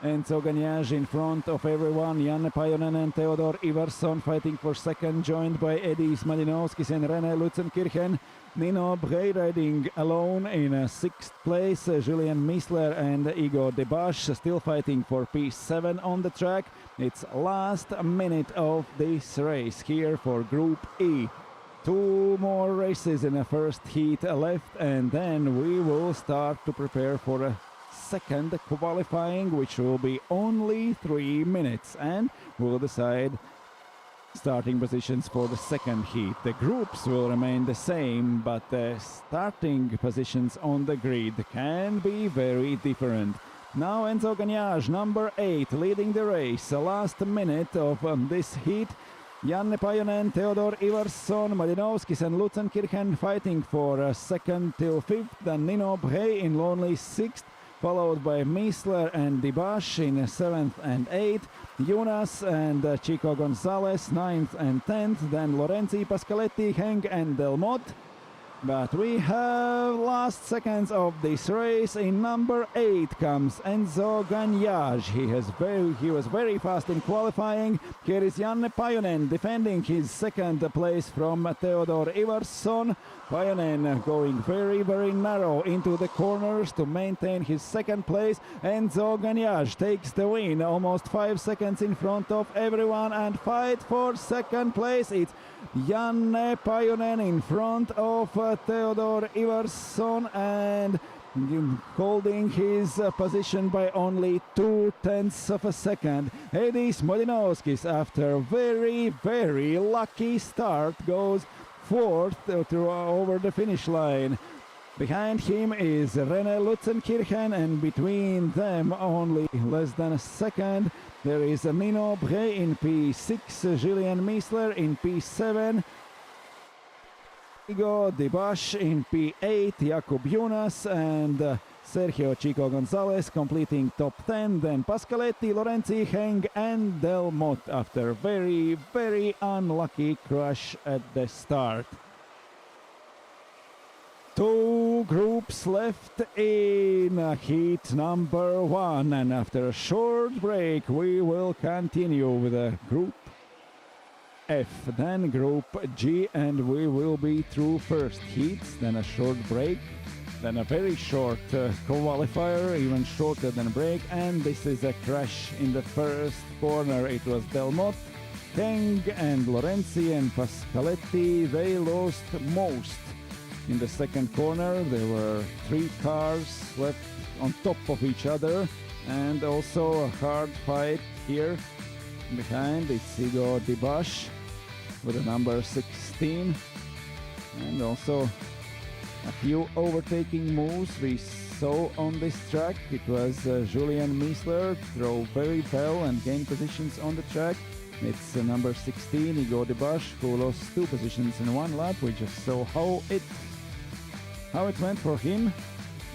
Enzo Gagnage in front of everyone. Janne Pajunen and Theodor Iverson fighting for second, joined by Edis Malinowskis and René Lutzenkirchen. Nino Brey riding alone in 6th place. Julien Miesler and Igor Debache still fighting for P7 on the track. It's last minute of this race here for Group E. 2 more races in the first heat left, and then we will start to prepare for a second qualifying, which will be only 3 minutes, and we'll decide starting positions for the second heat. The groups will remain the same, but the starting positions on the grid can be very different. Now Enzo Gagnage, number 8, leading the race. The last minute of this heat. Janne Pajunen, Theodor Iverson, Malinowskis and Lutzenkirchen fighting for 2nd till 5th. Then Nino Brey in only 6th, followed by Miesler and Debache in 7th and 8th. Junas and Chico Gonzalez 9th and 10th. Then Lorenzi, Pascaletti, Henk and Delmotte. But we have last seconds of this race. In number 8 comes Enzo Gagnage. He was very fast in qualifying. Here is Janne Pajunen defending his 2nd place from Theodor Iverson. Pajunen going very, very narrow into the corners to maintain his 2nd place. Enzo Gagnage takes the win, almost 5 seconds in front of everyone, and fight for 2nd place. It's Janne Pajunen in front of Theodor Ivarsson and holding his position by only 0.2 of a second. Edis Molinovskis, after very lucky start, goes fourth over the finish line. Behind him is René Lutzenkirchen, and between them only less than a second there is Nino Bre in P6, Julien Miesler in P7, Igo Dibash in P8, Jakub Jonas and Sergio Chico Gonzalez completing top 10, then Pascaletti, Lorenzi, Heng and Delmotte after very unlucky crash at the start. Two groups left in heat number 1, and after a short break we will continue with Group F, then Group G, and we will be through first heats, then a short break, then a very short qualifier, even shorter than break, and this is a crash in the first corner. It was Delmotte, Heng and Lorenzi and Pascaletti. They lost most. In the second corner there were 3 cars left on top of each other, and also a hard fight here behind. It's Igor Dibash with the number 16, and also a few overtaking moves we saw on this track. It was Julien Miesler drove very well and gained positions on the track. It's number 16 Igor Dibash who lost 2 positions in 1 lap. We just saw how it went for him.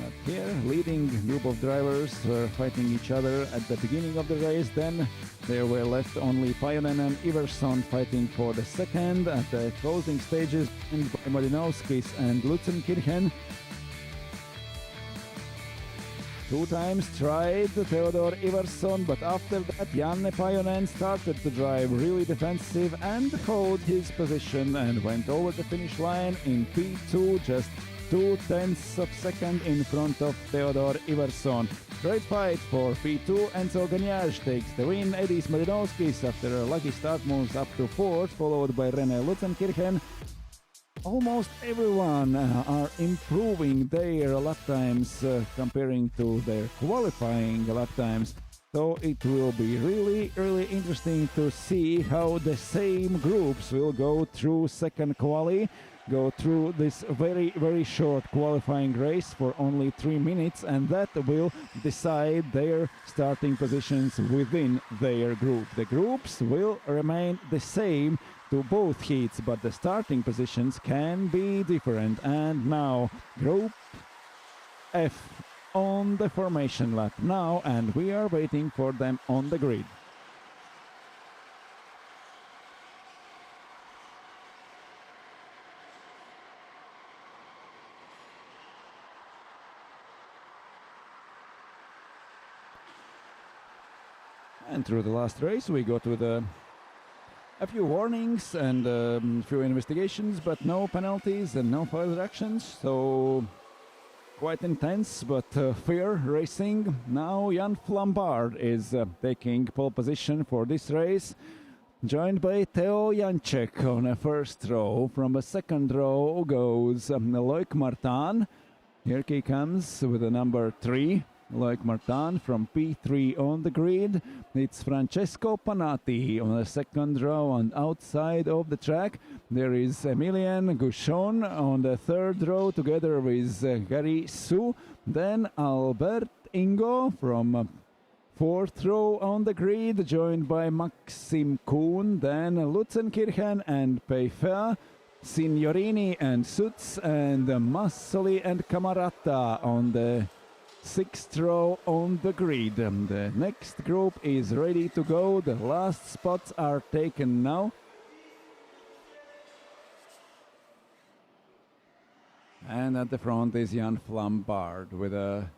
But here, leading group of drivers were fighting each other at the beginning of the race. Then there were left only Pajonen and Ivarsson fighting for the second at the closing stages, and by Molinovskis and Lutzenkirchen. 2 times tried Theodor Ivarsson, but after that Janne Pajonen started to drive really defensive and hold his position and went over the finish line in P2, just 0.2 of a second in front of Theodor Ivarsson. Great fight for P2. Enzo Gagnage takes the win. Edis Molinovskis, after a lucky start, moves up to 4th, followed by René Lutzenkirchen. Almost everyone are improving their lap times comparing to their qualifying lap times. So it will be really interesting to see how the same groups will go through second quali, go through this very short qualifying race for only 3 minutes, and that will decide their starting positions within their group. The groups will remain the same to both heats, but the starting positions can be different. And now Group F on the formation lap now, and we are waiting for them on the grid. And through the last race we got with a few warnings and a few investigations, but no penalties and no further actions, so quite intense but fair racing. Now Jan Flambard is taking pole position for this race, joined by Theo Janček on a first row. From a second row goes Loic Martin. Here he comes with the number 3. Loic Martin from P3 on the grid. It's Francesco Panatti on the second row and outside of the track. There is Emilien Gouchon on the third row together with Gary Su. Then Albert Ingo from fourth row on the grid, joined by Maxim Kuhn. Then Lutzenkirchen and Peifer, Signorini and Sutz, and Massoli and Camarata on the sixth row on the grid. The next group is ready to go. The last spots are taken now. And at the front is Jan Flambard with a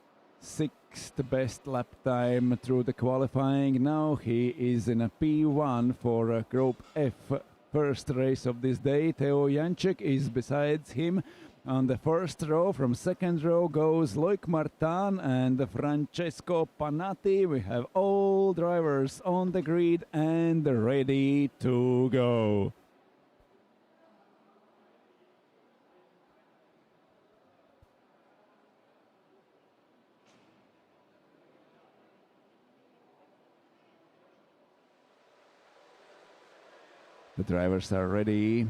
6th best lap time through the qualifying. Now he is in a P1 for Group F, first race of this day. Theo Janček is besides him. On the first row, from second row, goes Loic Martin and Francesco Panatti. We have all drivers on the grid and ready to go. The drivers are ready.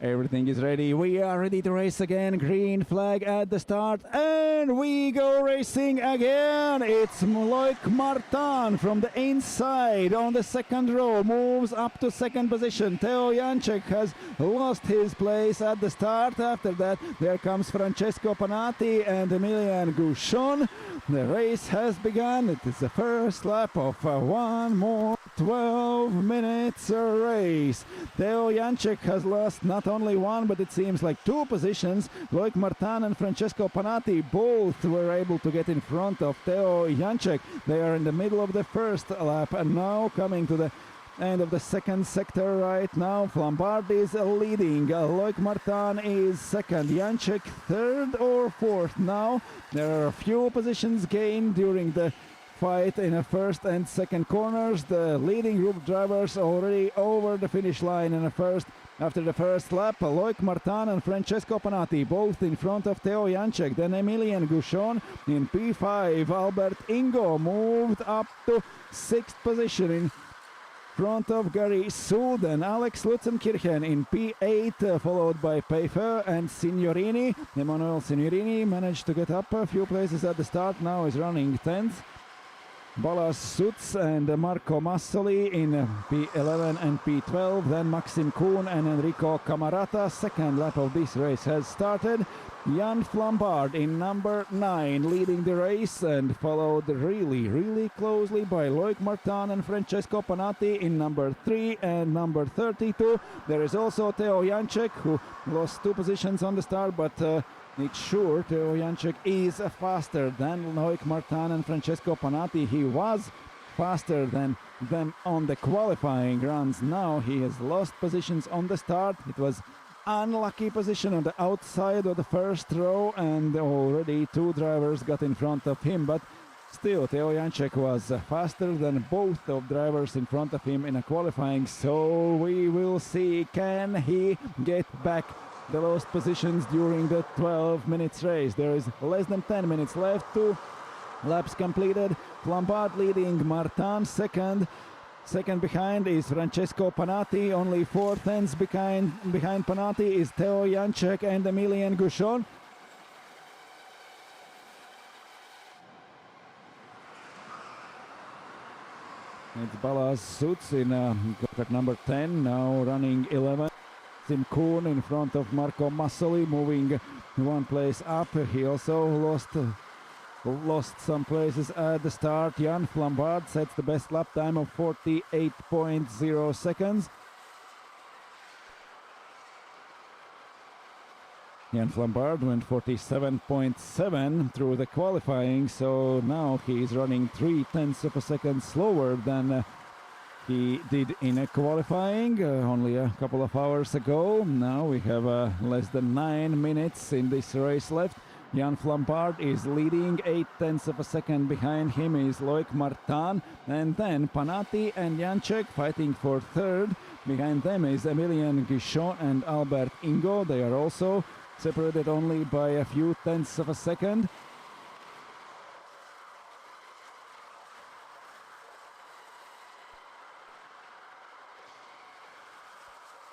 Everything is ready. We are ready to race again. Green flag at the start, and we go racing again. It's Loic Martin from the inside on the second row, moves up to second position. Teo Janček has lost his place at the start. After that, there comes Francesco Panatti and Emilian Gouchon. The race has begun. It is the first lap of one more 12 minutes race. Teo Janček has lost not only one, but it seems like two positions. Loic Martin and Francesco Panatti both were able to get in front of Teo Janček. They are in the middle of the first lap, and now coming to the end of the second sector right now. Flambard is leading. Loic Martin is second. Janček third or fourth now. There are a few positions gained during the fight in the first and second corners. The leading group drivers already over the finish line in the first. After the first lap, Loic Martin and Francesco Panatti both in front of Teo Janček. Then Emilian Gouchon in P5. Albert Ingo moved up to sixth position in front of Gary Suden. Alex Lutzenkirchen in P8, followed by Peifer and Signorini. Emanuele Signorini managed to get up a few places at the start. Now is running 10th. Balas Suts and Marco Massoli in P11 and P12. Then Maxim Kuhn and Enrico Camarata. Second lap of this race has started. Jan Flambard in number 9 leading the race, and followed really closely by Loic Martin and Francesco Panatti in number 3 and number 32. There is also Teo Janček, who lost 2 positions on the start, but it's sure Teo Janček is faster than Loic Martin and Francesco Panatti. He was faster than them on the qualifying runs. Now he has lost positions on the start. It was unlucky position on the outside of the first row, and already 2 drivers got in front of him, but still Teo Janček was faster than both of drivers in front of him in a qualifying. So we will see, can he get back the lost positions during the 12 minutes race. There is less than 10 minutes left. 2 laps completed. Flambard leading, Martin second. Second behind is Francesco Panatti. Only 4 tenths behind Panatti is Teo Janček and Emilian Gouchon. It's Balas Suts in at number 10, now running 11. Maxim Kuhn in front of Marco Massoli, moving 1 place up. He also lost some places at the start. Jan Flambard sets the best lap time of 48.0 seconds. Jan Flambard went 47.7 through the qualifying, so now he is running 0.3 of a second slower than he did in a qualifying only a couple of hours ago. Now we have less than 9 minutes in this race left. Jan Flambard is leading, 0.8 of a second behind him is Loic Martin, and then Panatti and Janček fighting for third. Behind them is Emilian Gouchon and Albert Ingo. They are also separated only by a few tenths of a second.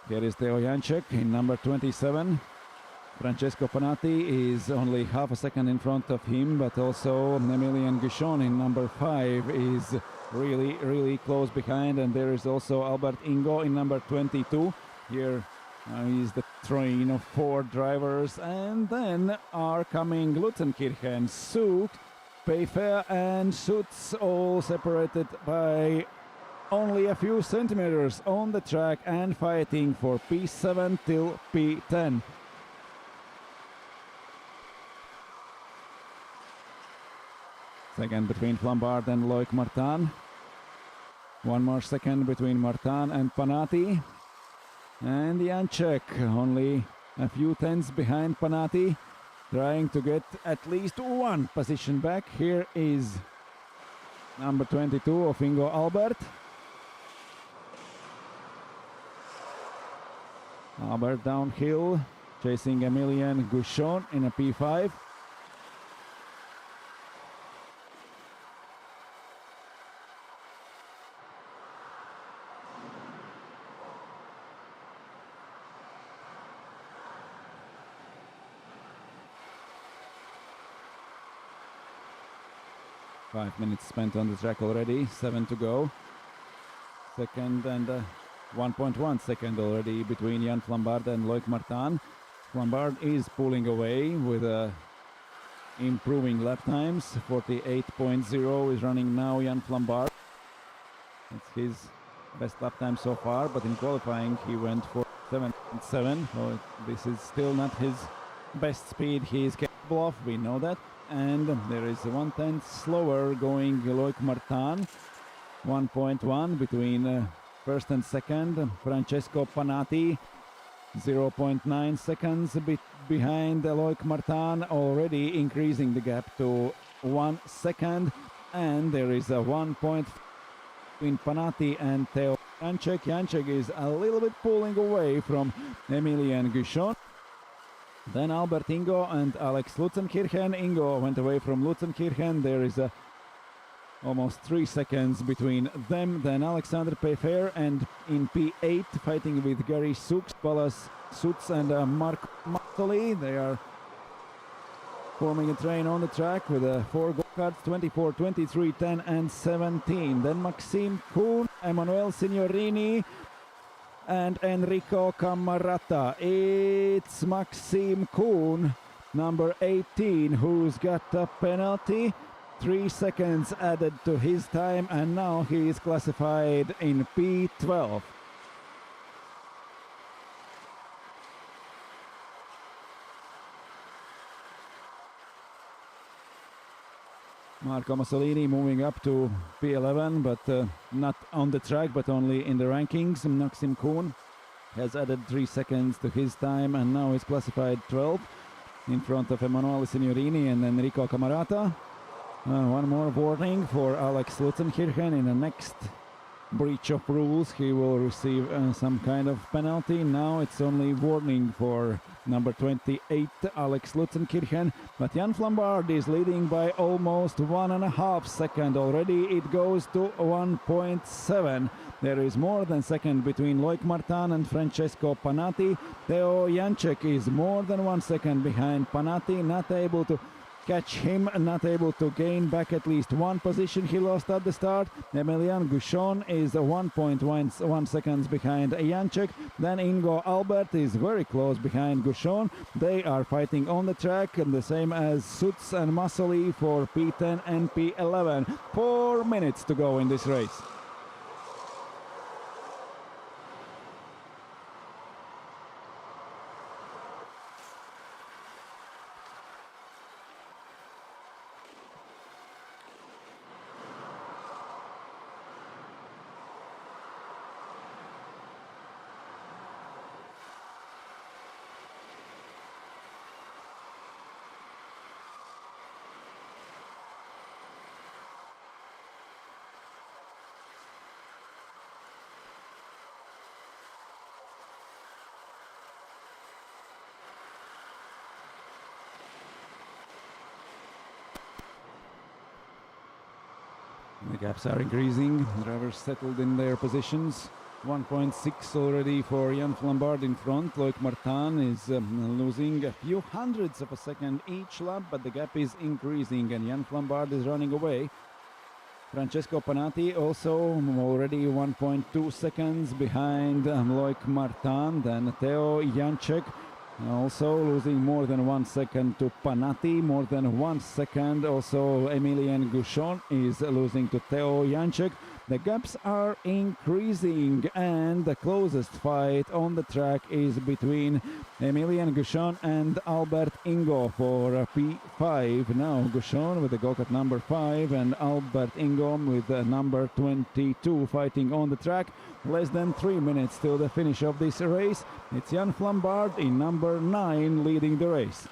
Here is Teo Janček in number 27. Francesco Panatti is only half a second in front of him, but also Emilian Gouchon in number 5 is really close behind, and there is also Albert Ingo in number 22. Here is the train of 4 drivers, and then are coming Lutzenkirchen, Suk, Peifer and Suts, all separated by only a few centimeters on the track and fighting for P7 till P10. Second between Flambard and Loic Martin. 1 more second between Martin and Panatti. And Janček only a few tenths behind Panatti, trying to get at least 1 position back. Here is number 22 of Ingo Albert. Albert downhill, chasing Emilian Gouchon in a P5. 5 minutes spent on the track already, 7 to go. Second and 1.1 second already between Jan Flambard and Loic Martin. Flambard is pulling away with improving lap times. 48.0 is running now Jan Flambard. It's his best lap time so far, but in qualifying he went for 7.7. So this is still not his best speed he is capable of, we know that. And there is 1/10 slower going Loic Martin. 1.1 between first and second. Francesco Panatti 0.9 seconds behind Loic Martin, already increasing the gap to 1 second. And there is a 1 point between Panatti and Theo Janček. Janček is a little bit pulling away from Emilian Guichon. Then Albert Ingo and Alex Lutzenkirchen. Ingo went away from Lutzenkirchen. There is almost 3 seconds between them. Then Alexander Peyfer, and in P8 fighting with Gary Sux, Palas Sutz and Mark Mattoli. They are forming a train on the track with 4 go-karts, 24, 23, 10 and 17. Then Maxime Kuhn, Emanuele Signorini and Enrico Camarata. It's Maxime Kuhn, number 18, who's got a penalty. 3 seconds added to his time, and now he is classified in P12. Marco Mussolini moving up to P11, but not on the track, but only in the rankings. Maxime Kuhn has added 3 seconds to his time, and now is classified 12 in front of Emanuele Signorini and Enrico Camarata. One more warning for Alex Lutzenkirchen. In the next breach of rules he will receive some kind of penalty. Now it's only warning for number 28 Alex Lutzenkirchen, but Jan Flambard is leading by almost 1.5 seconds already. It goes to 1.7. There is more than second between Loic Martin and Francesco Panatti. Theo Janček is more than 1 second behind Panatti, not able to catch him, not able to gain back at least one position he lost at the start. Emilian Guichon is 1.1 seconds behind Janček. Then Ingo Albert is very close behind Guichon. They are fighting on the track, and the same as Sutz and Massoli for P10 and P11. 4 minutes to go in this race. The gaps are increasing. Drivers settled in their positions. 1.6 already for Jan Flambard in front. Loic Martin is losing a few hundredths of a second each lap, but the gap is increasing and Jan Flambard is running away. Francesco Panatti also already 1.2 seconds behind Loic Martin. Then Theo Janček also losing more than 1 second to Panatti, more than 1 second. Also Emilian Guichon is losing to Theo Janček. The gaps are increasing, and the closest fight on the track is between Emilian Guichon and Albert Ingo for P5. Now Guichon with the go-kart number 5 and Albert Ingo with number 22 fighting on the track. Less than 3 minutes till the finish of this race. It's Jan Flambard in number 9 leading the race.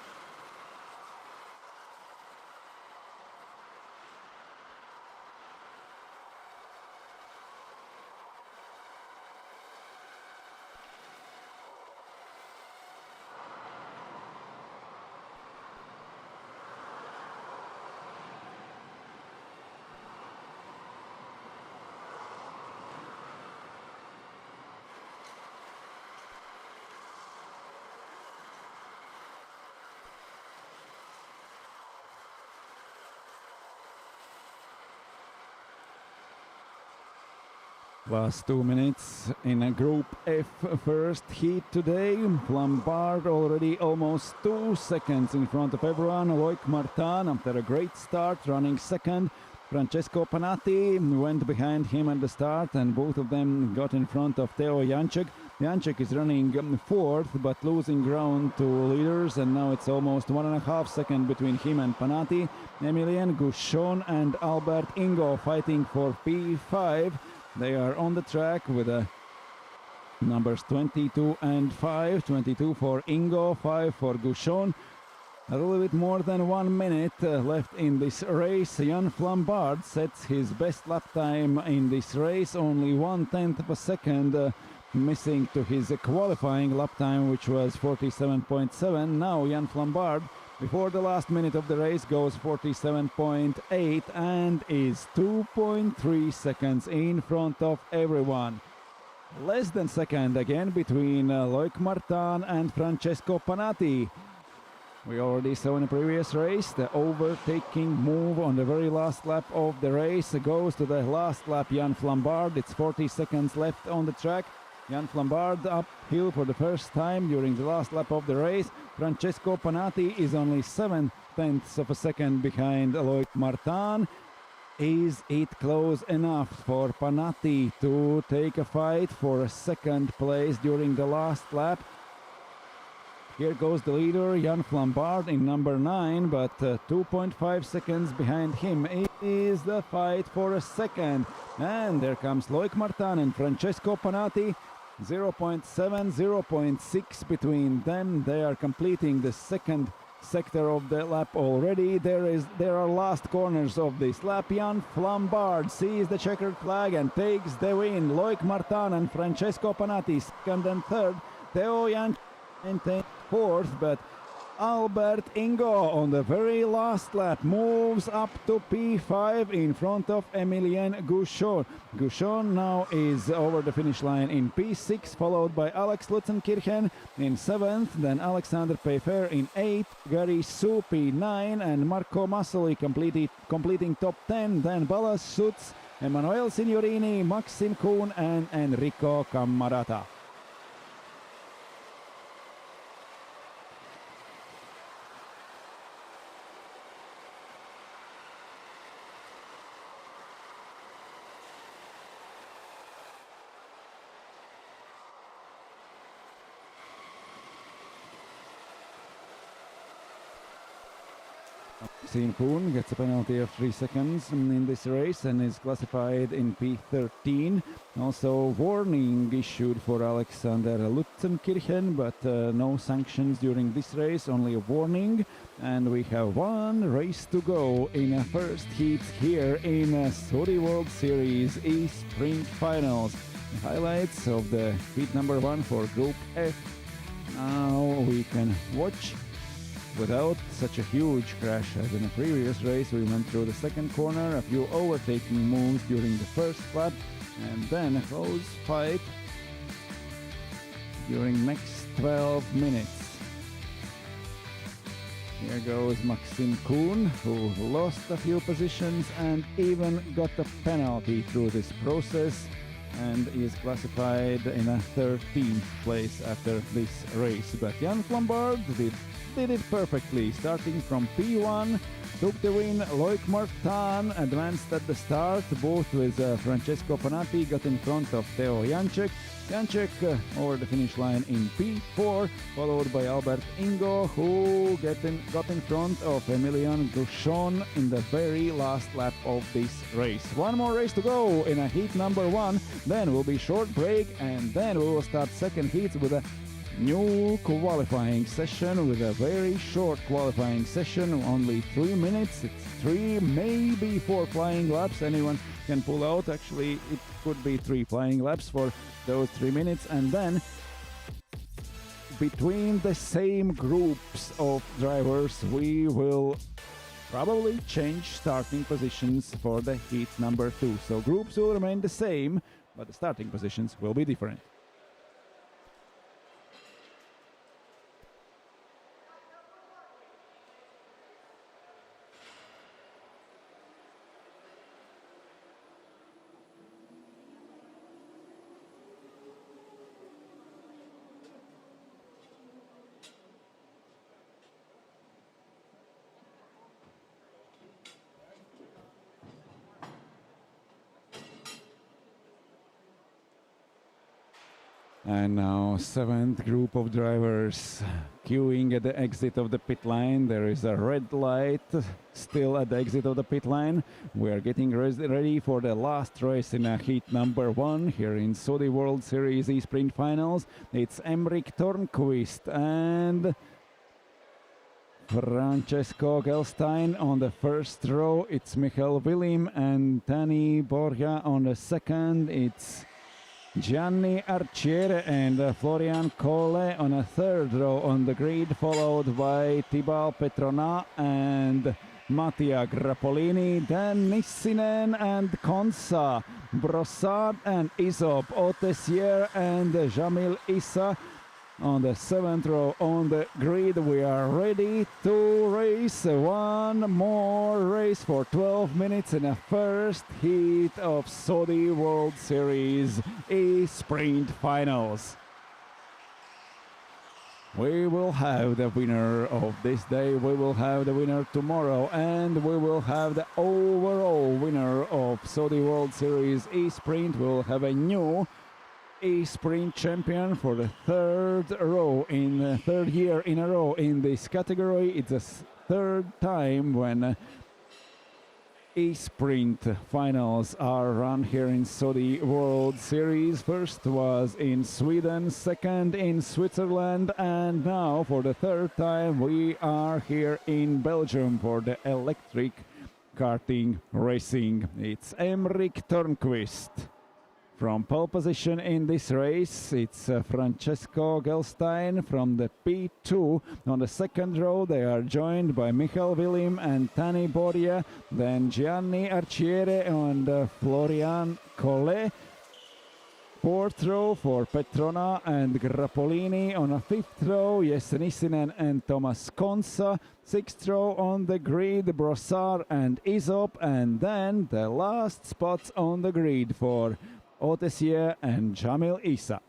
Last 2 minutes in a Group F first heat today. Flambard already almost 2 seconds in front of everyone. Loic Martin after a great start running second. Francesco Panatti went behind him at the start and both of them got in front of Teo Janček. Janček is running fourth but losing ground to leaders, and now it's almost 1.5 seconds between him and Panatti. Emilien Gouchon and Albert Ingo fighting for P5. They are on the track with numbers 22 and 5. 22 for Ingo, 5 for Gouchon. A little bit more than 1 minute left in this race. Jan Flambard sets his best lap time in this race, only 1/10 of a second missing to his qualifying lap time, which was 47.7. Now Jan Flambard, before the last minute of the race, goes 47.8 and is 2.3 seconds in front of everyone. Less than second again between Loic Martin and Francesco Panatti. We already saw in the previous race the overtaking move on the very last lap of the race goes to the last lap Jan Flambard. It's 40 seconds left on the track. Jan Flambard uphill for the first time during the last lap of the race. Francesco Panatti is only 7/10 of a second behind Loic Martin. Is it close enough for Panatti to take a fight for a second place during the last lap? Here goes the leader, Jan Flambard in number 9, but 2.5 seconds behind him is the fight for a second. And there comes Loic Martin and Francesco Panatti. 0.7, 0.6 between them. They are completing the second sector of the lap already. There are last corners of this lap. Jan Flambard sees the checkered flag and takes the win. Loic Martin and Francesco Panatti second and third. Teo Janček fourth, but Albert Ingo on the very last lap moves up to P5 in front of Emilien Gouchon. Gouchon now is over the finish line in P6, followed by Alex Lutzenkirchen in 7th, then Alexander Peyfer in 8th, Gary Su P9, and Marco Massoli completing top 10, then Balazs Sutz, Emanuele Signorini, Maxim Kuhn and Enrico Cammarata. Maxim Kuhn gets a penalty of 3 seconds in this race and is classified in P13. Also warning issued for Alexander Lutzenkirchen, but no sanctions during this race, only a warning. And we have one race to go in a first heat here in Saudi World Series E-Sprint Finals. The highlights of the heat number 1 for Group F. Now we can watch without such a huge crash as in the previous race. We went through the second corner, a few overtaking moves during the first lap, and then a close fight during next 12 minutes. Here goes Maxim Kuhn, who lost a few positions and even got a penalty through this process, and is classified in a 13th place after this race. But Jan Flambard did it perfectly, starting from P1, took the win. Loic Martin advanced at the start, both with Francesco Panatti, got in front of Teo Janček. Janček over the finish line in P4, followed by Albert Ingo, who got in front of Emilien Gouchon in the very last lap of this race. One more race to go in a heat number 1, then will be short break, and then we will start second heat with a new qualifying session, with a very short qualifying session, only 3 minutes. It's 3, maybe 4 flying laps. Anyone can pull out. Actually, it could be 3 flying laps for those 3 minutes, and then between the same groups of drivers we will probably change starting positions for the heat number 2. So groups will remain the same, but the starting positions will be different. And now 7th group of drivers queuing at the exit of the pit line. There is a red light still at the exit of the pit line. We are getting ready for the last race in heat number 1 here in Saudi World Series E-Sprint Finals. It's Emrik Törnqvist and Francesco Gelstein on the first row. It's Michael Willim and Tani Borja on the second. It's Gianni Arciere and Florian Kolle on a third row on the grid, followed by Thibaut Petronat and Mattia Grappolini, then Nissinen and Konsa, Brossard and Isop, Otessier and Jamil Issa on the 7th row on the grid. We are ready to race one more race for 12 minutes in the first heat of Saudi World Series E-Sprint Finals. We will have the winner of this day, we will have the winner tomorrow, and we will have the overall winner of Saudi World Series E-Sprint. We'll have a new E-Sprint champion for the third year in a row in this category. It's the third time when E-Sprint finals are run here in Saudi World Series. First was in Sweden, second in Switzerland, and now for the third time we are here in Belgium for the electric karting racing. It's Emrik Törnqvist. From pole position in this race, it's Francesco Gelstein from the P2. On the second row, they are joined by Michael Willim and Tani Borja, then Gianni Arciere and Florian Kolle. Fourth row for Petrona and Grappolini. On a fifth row, Jesse Nissinen and Thomas Konsa. Sixth row on the grid, Brossard and Isop. And then the last spots on the grid for Otessier and Jamil Issa.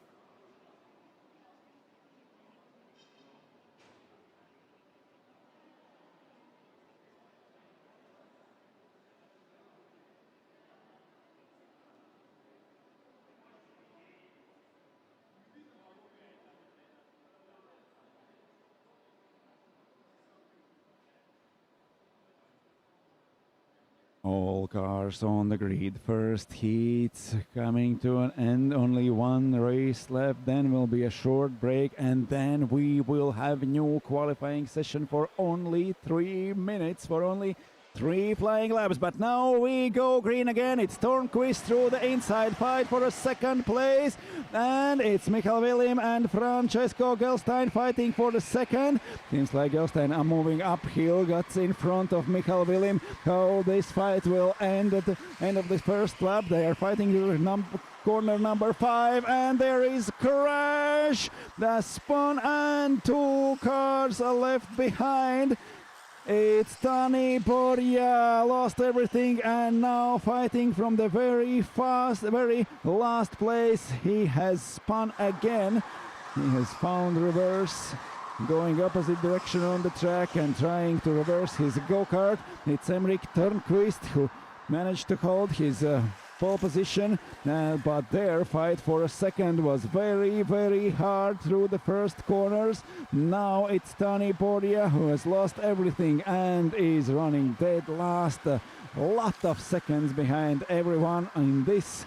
All cars on the grid. First heat coming to an end. Only one race left. Then will be a short break, and then we will have new qualifying session for only 3 minutes, for only 3 flying laps. But now we go green again. It's Törnqvist through the inside fight for a second place, and it's Michael Willim and Francesco Gelstein fighting for the second. Seems like Gelstein are moving uphill, got in front of Michael Willim. How this fight will end at the end of the first lap. They are fighting corner number 5, and there is crash. The spun and 2 cars are left behind. It's Tani Borja, lost everything, and now fighting from the very last place. He has spun again. He has found reverse, going opposite direction on the track and trying to reverse his go-kart. It's Emrik Törnqvist who managed to hold his pole position, but their fight for a second was very hard through the first corners. Now it's Tani Borja who has lost everything and is running dead last, a lot of seconds behind everyone in this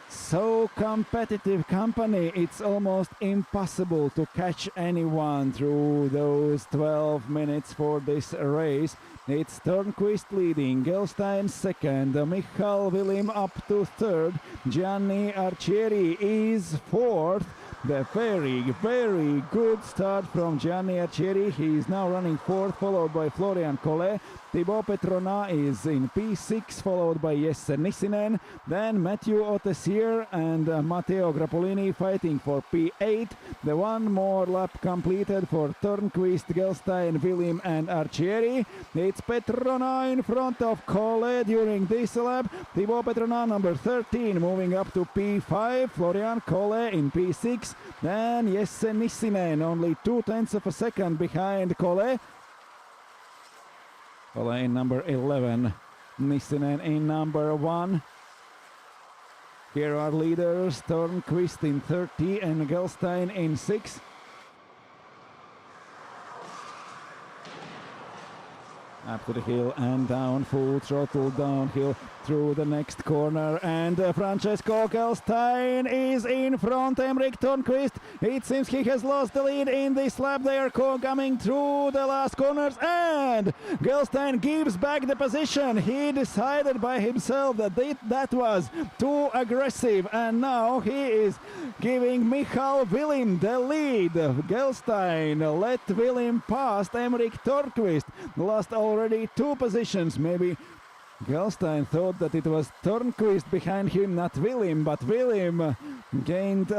so competitive company. It's almost impossible to catch anyone through those 12 minutes for this race. It's Törnqvist leading, Gelstein second, Michael Willim up to third, Gianni Arcieri is fourth. The very good start from Gianni Arcieri. He is now running fourth, followed by Florian Kolle. Thibaut Petronat is in P6, followed by Jesse Nissinen. Then Mathieu Otessier and Matteo Grappolini fighting for P8. The one more lap completed for Törnqvist, Gelstein, Willim and Arcieri. It's Petronat in front of Kolle during this lap. Thibaut Petronat number 13 moving up to P5. Florian Kolle in P6. Then Jesse Nissinen only 0.2 of a second behind Kolle. Kolle in number 11, Nissinen in number 1. Here are leaders, Törnqvist in 30 and Gelstein in 6. Up to the hill and down, full throttle downhill through the next corner, and Francesco Gelstein is in front. Emrik Törnqvist, it seems he has lost the lead in this lap. They are coming through the last corners, and Gelstein gives back the position. He decided by himself that that was too aggressive, and now he is giving Michal Willim the lead. Gelstein let Willim past Emrik Törnqvist, lost already 2 positions. Maybe Gelstein thought that it was Törnqvist behind him, not Willim, but Willim gained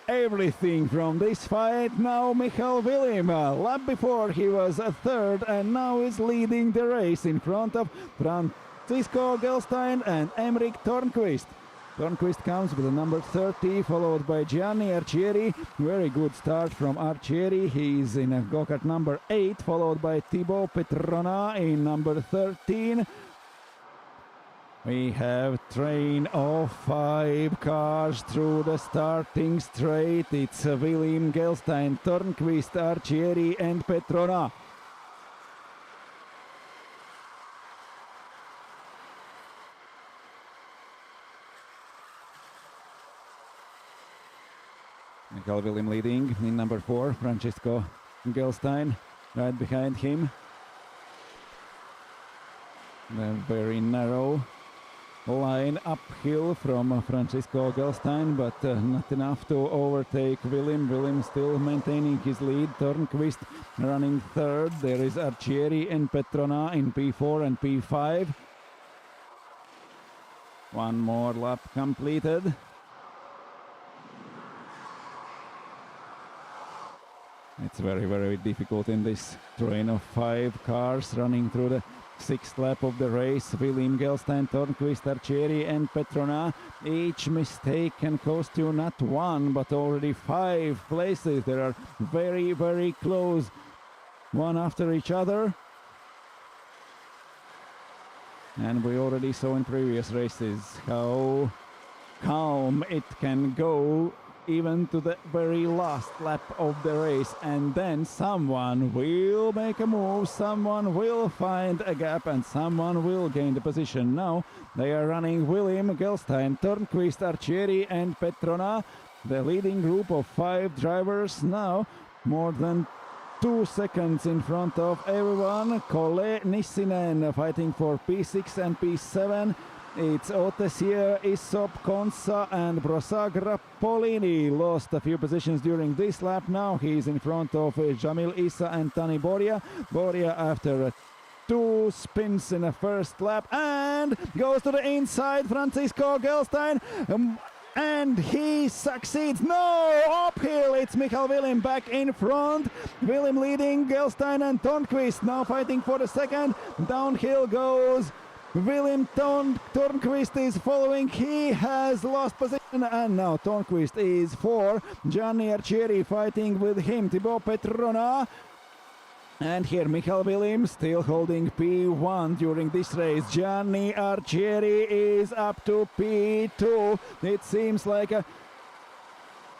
everything from this fight. Now Michal Willim, lap before he was a 3rd, and now is leading the race in front of Francisco Gelstein and Emrik Törnqvist. Törnqvist comes with the number 30, followed by Gianni Arcieri. Very good start from Arcieri. He is in a go-kart number 8, followed by Thibaut Petrona in number 13. We have train of 5 cars through the starting straight. It's Willim, Gelstein, Törnqvist, Arcieri and Petrona. Michal Willim leading in number 4, Francisco Gelstein right behind him. A very narrow line uphill from Francisco Gelstein, but not enough to overtake Willim. Willim still maintaining his lead. Törnqvist running 3rd. There is Arcieri and Petrona in P4 and P5. One more lap completed. It's very, very difficult in this train of 5 cars running through the 6th lap of the race. Willim, Gelstein, Törnqvist, Arcieri and Petrona. Each mistake can cost you not 1 but already 5 places. They are very, very close, one after each other. And we already saw in previous races how calm it can go even to the very last lap of the race, and then someone will make a move, someone will find a gap, and someone will gain the position. Now they are running Willim, Gelstein, Törnqvist, Arcieri and Petrona, the leading group of 5 drivers, now more than 2 seconds in front of everyone. Kole Nissinen fighting for P6 and P7. It's Otesier, Isop, Konsa and Brosagra Polini. Lost a few positions during this lap. Now he's in front of Jamil Issa and Tani Boria. Boria after 2 spins in the first lap and goes to the inside. Francisco Gelstein. And he succeeds. No! Uphill! It's Michal Willim back in front. Willim leading, Gelstein and Törnqvist now fighting for the second. Downhill goes Willim. Törnqvist is following. He has lost position, and now Törnqvist is 4. Gianni Arcieri fighting with him. Thibaut Petrona. And here Michal Willim still holding P1 during this race. Gianni Arcieri is up to P2. It seems like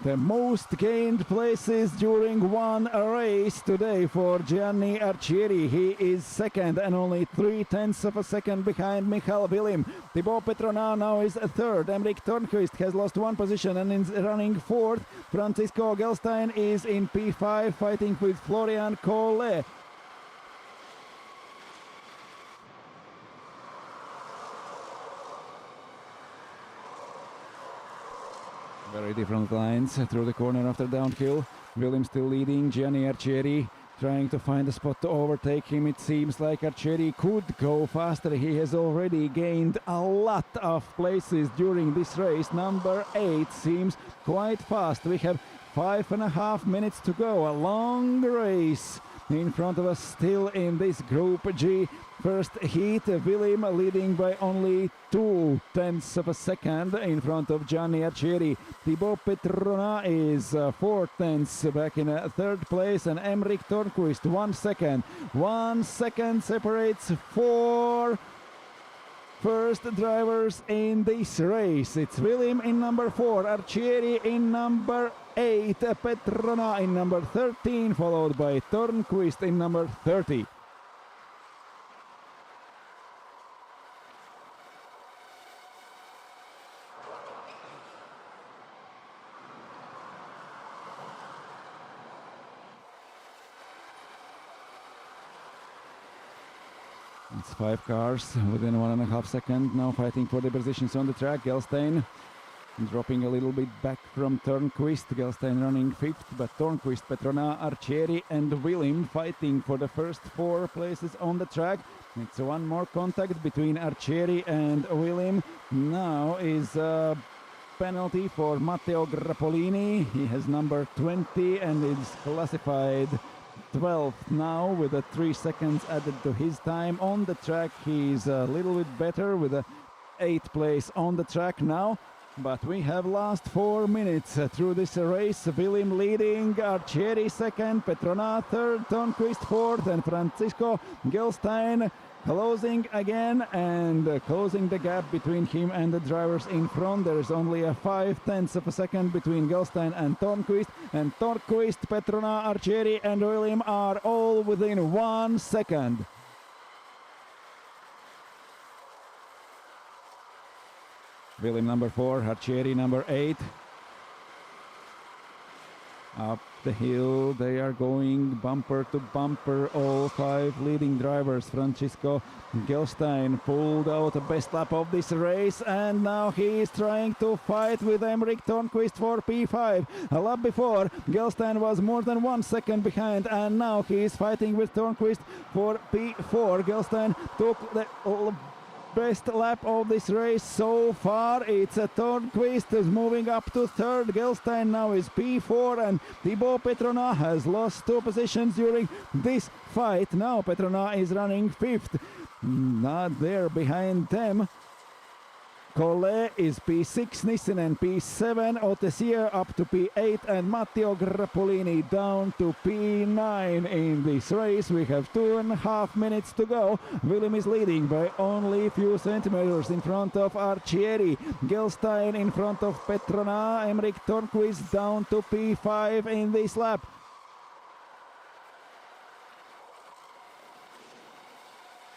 the most gained places during one race today for Gianni Arcieri. He is second and only 0.3 of a second behind Michal Willim. Thibaut Petrona now is 3rd. Emrik Törnqvist has lost 1 position and is running 4th. Francisco Gelstein is in P5 fighting with Florian Kole. Very different lines through the corner after downhill. Willim still leading. Gianni Arcieri trying to find a spot to overtake him. It seems like Arcieri could go faster. He has already gained a lot of places during this race. Number 8 seems quite fast. We have 5.5 minutes to go. A long race in front of us still in this Group G first heat. Willim leading by only 0.2 of a second in front of Gianni Arcieri. Thibaut Petrona is 0.4 back in 3rd place, and Emrik Törnqvist 1 second. 1 second separates 4 first drivers in this race. It's William in number 4, Arcieri in number 8, Petrona in number 13, followed by Törnqvist in number 30. It's 5 cars within 1.5 seconds now fighting for the positions on the track. Gelstein dropping a little bit back from Törnqvist. Gelstein running 5th, but Törnqvist, Petrona, Arcieri and William fighting for the first 4 places on the track. It's one more contact between Arcieri and William. Now is a penalty for Matteo Grappolini. He has number 20 and is classified 12th now with 3 seconds added to his time on the track. He's a little bit better with a 8th place on the track now, but we have last 4 minutes through this race. William leading, Arcieri 2nd, Petrona 3rd, Törnqvist 4th and Francisco Gelstein closing again and closing the gap between him and the drivers in front. There is only a 0.5 of a second between Gelstein and Törnqvist, Petrona, Arcieri and William are all within 1 second. William number 4, Arcieri number 8. Up the hill they are going bumper to bumper, all 5 leading drivers. Francisco Gelstein pulled out the best lap of this race and now he is trying to fight with Emrik Törnqvist for P5. A lap before Gelstein was more than 1 second behind and now he is fighting with Törnqvist for P4. Gelstein took the best lap of this race so far. It's a Törnqvist is moving up to 3rd. Gelstein now is P4 and Thibaut Petrona has lost 2 positions during this fight. Now Petrona is running 5th. Not there behind them. Collet is P6, Nissinen P7, Otesier up to P8 and Matteo Grappolini down to P9 in this race. We have 2.5 minutes to go. William is leading by only a few centimeters in front of Arcieri. Gelstein in front of Petrona. Emrik Törnqvist down to P5 in this lap.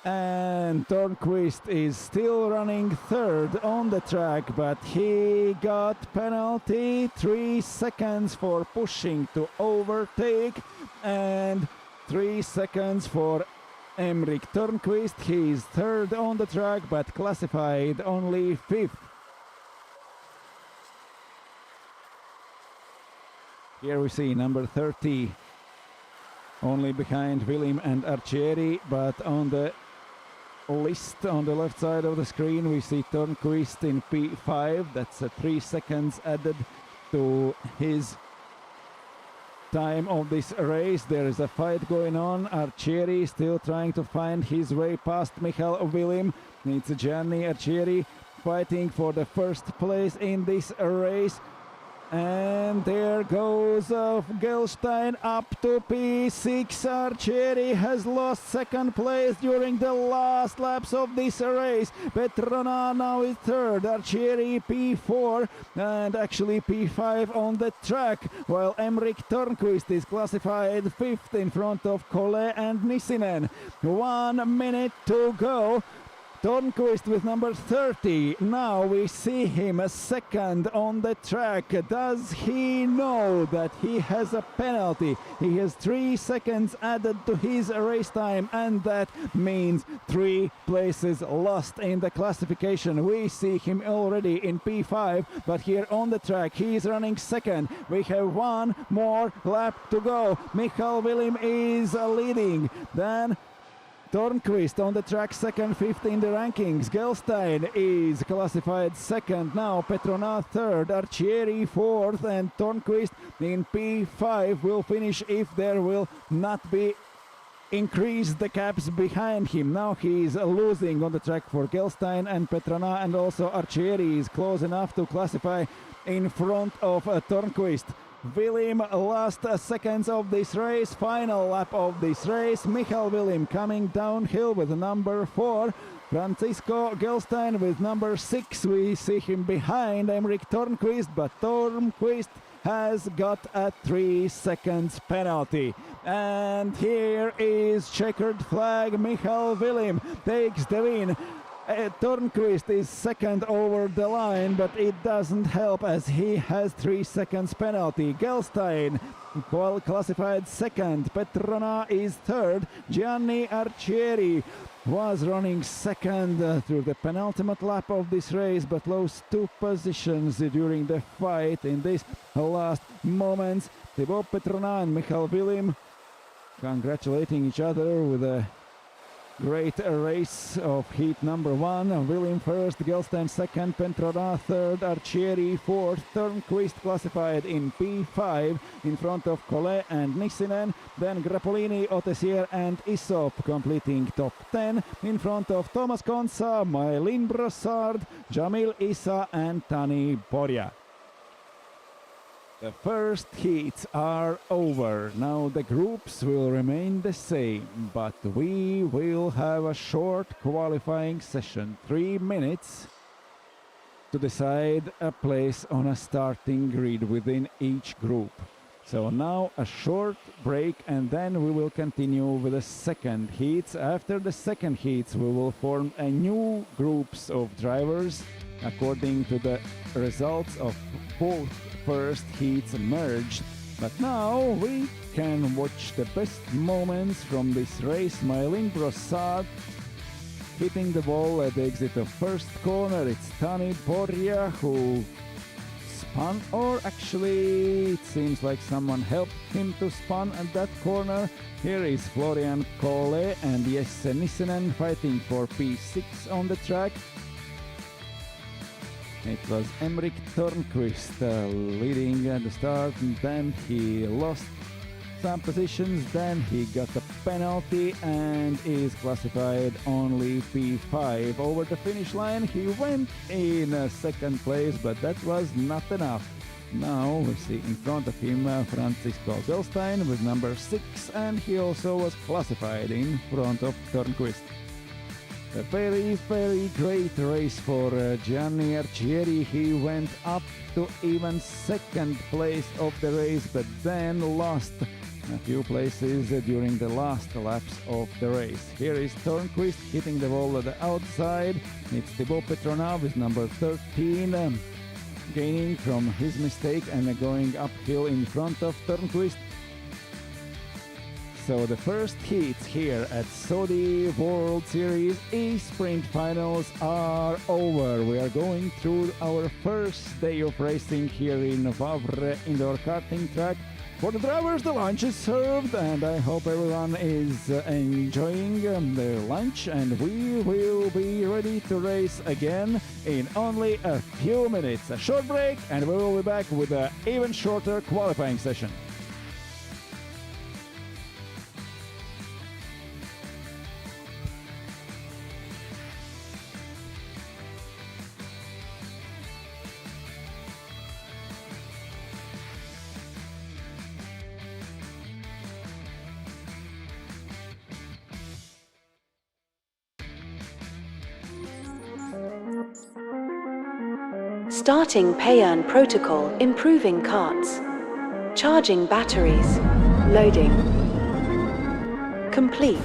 And Törnqvist is still running 3rd on the track, but he got penalty 3 seconds for pushing to overtake and 3 seconds for Emrik Törnqvist. He is 3rd on the track but classified only 5th. Here we see number 30 only behind William and Arcieri, but on the list on the left side of the screen we see Törnqvist in P5. That's 3 seconds added to his time of this race. There is a fight going on. Arcieri still trying to find his way past Michal William. It's Gianni Arcieri fighting for the first place in this race. And there goes Gelstein up to P6. Arcieri has lost 2nd place during the last laps of this race. Petrona now is 3rd, Arcieri P4 and actually P5 on the track, while Emrik Törnqvist is classified 5th in front of Collet and Nissinen. 1 minute to go. Törnqvist with number 30. Now we see him 2nd on the track. Does he know that he has a penalty? He has 3 seconds added to his race time and that means 3 places lost in the classification. We see him already in P5, but here on the track he is running 2nd. We have 1 more lap to go. Michal William is leading. Then Törnqvist on the track 2nd, 5th in the rankings. Gelstein is classified 2nd now. Petrona 3rd, Arcieri 4th and Törnqvist in P5 will finish if there will not be increase the gaps behind him. Now he is losing on the track for Gelstein and Petrona, and also Arcieri is close enough to classify in front of Törnqvist. Willem, last seconds of this race, final lap of this race. Michael Willem coming downhill with number 4. Francisco Gelstein with number 6. We see him behind Emmerich Tornquist, but Tornquist has got a 3 seconds penalty. And here is checkered flag. Michael Willem takes the win. Tornquist is second over the line, but it doesn't help as he has 3 seconds penalty. Gelstein classified second. Petrona is third. Gianni Arcieri was running second through the penultimate lap of this race, but lost 2 positions during the fight in these last moments. Thibaut Petrona and Michael Willem congratulating each other with a great race of heat number 1. Willem first, Gelstein second, Petrona third, Arcieri fourth. Turnquist classified in P5 in front of Collet and Nissinen. Then Grappolini, Otessier and Isop completing top 10 in front of Thomas Konsa, Maylin Brossard, Jamil Issa and Tani Borja. The first heats are over. Now the groups will remain the same, but we will have a short qualifying session, 3 minutes, to decide a place on a starting grid within each group. So now a short break and then we will continue with the second heats. After the second heats we will form a new groups of drivers according to the results of both first heats merged. But now we can watch the best moments from this race. Maylin Brossard hitting the ball at the exit of first corner. It's Tani Borja who spun, or actually it seems like someone helped him to spun at that corner. Here is Florian Collet and Jesse Nissinen fighting for P6 on the track. It was Emmerich Tornquist leading at the start, and then he lost some positions, then he got a penalty and is classified only P5. Over the finish line he went in second place, but that was not enough. Now we see in front of him Francisco Gelstein with number 6, and he also was classified in front of Tornquist. A very, very great race for Gianni Arcieri. He went up to even second place of the race, but then lost a few places during the last laps of the race. Here is Tornquist hitting the ball at the outside. It's Thibaut Petrona with number 13, gaining from his mistake and going uphill in front of Tornquist. So the first heats here at Saudi World Series E-Sprint Finals are over. We are going through our first day of racing here in Wavre Indoor Karting track. For the drivers, the lunch is served, and I hope everyone is enjoying their lunch, and we will be ready to race again in only a few minutes. A short break, and we will be back with an even shorter qualifying session. Starting Payern protocol, improving carts. Charging batteries. Loading. Complete.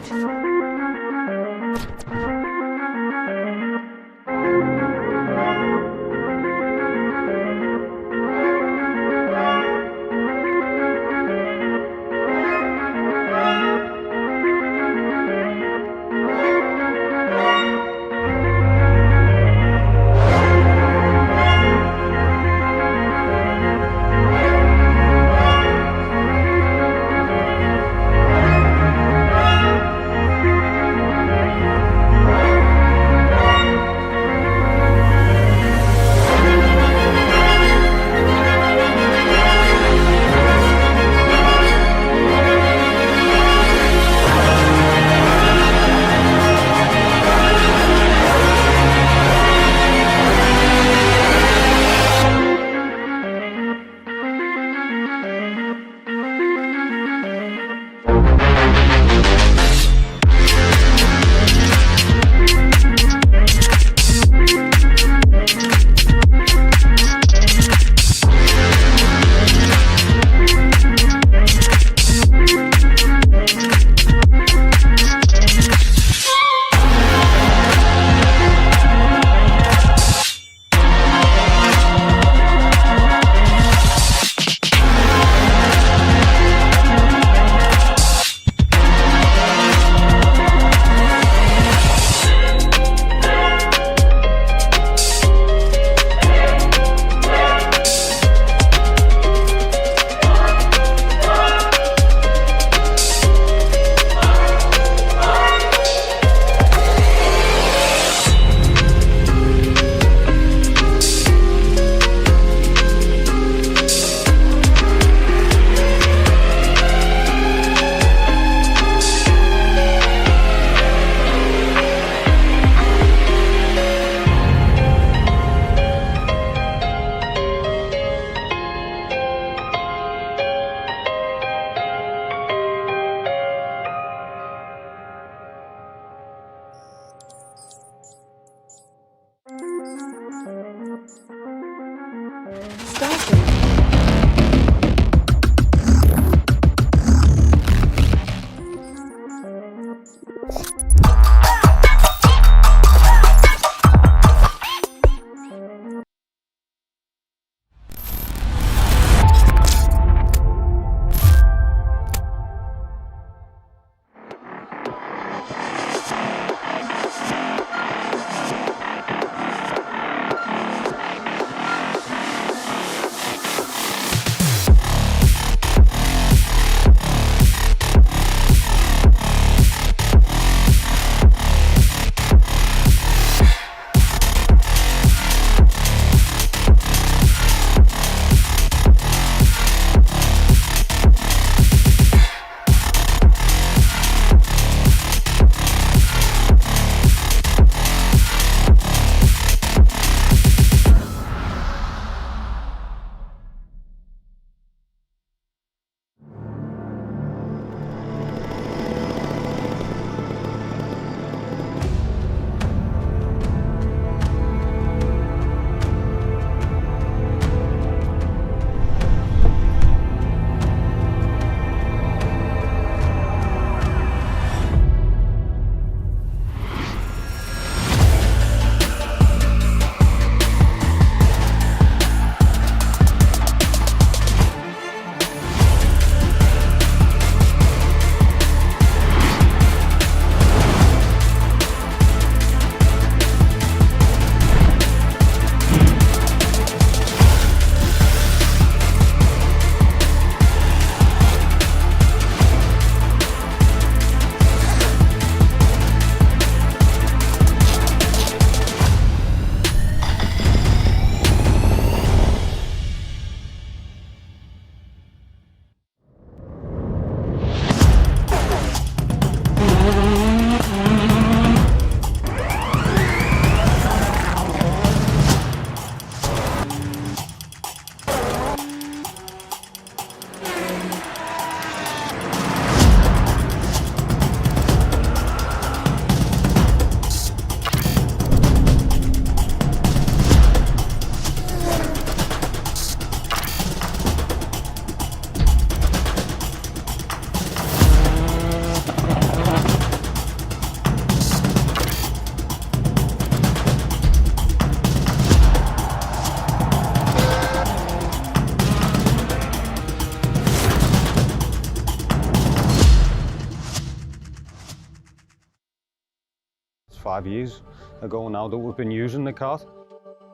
5 years ago now that we've been using the kart.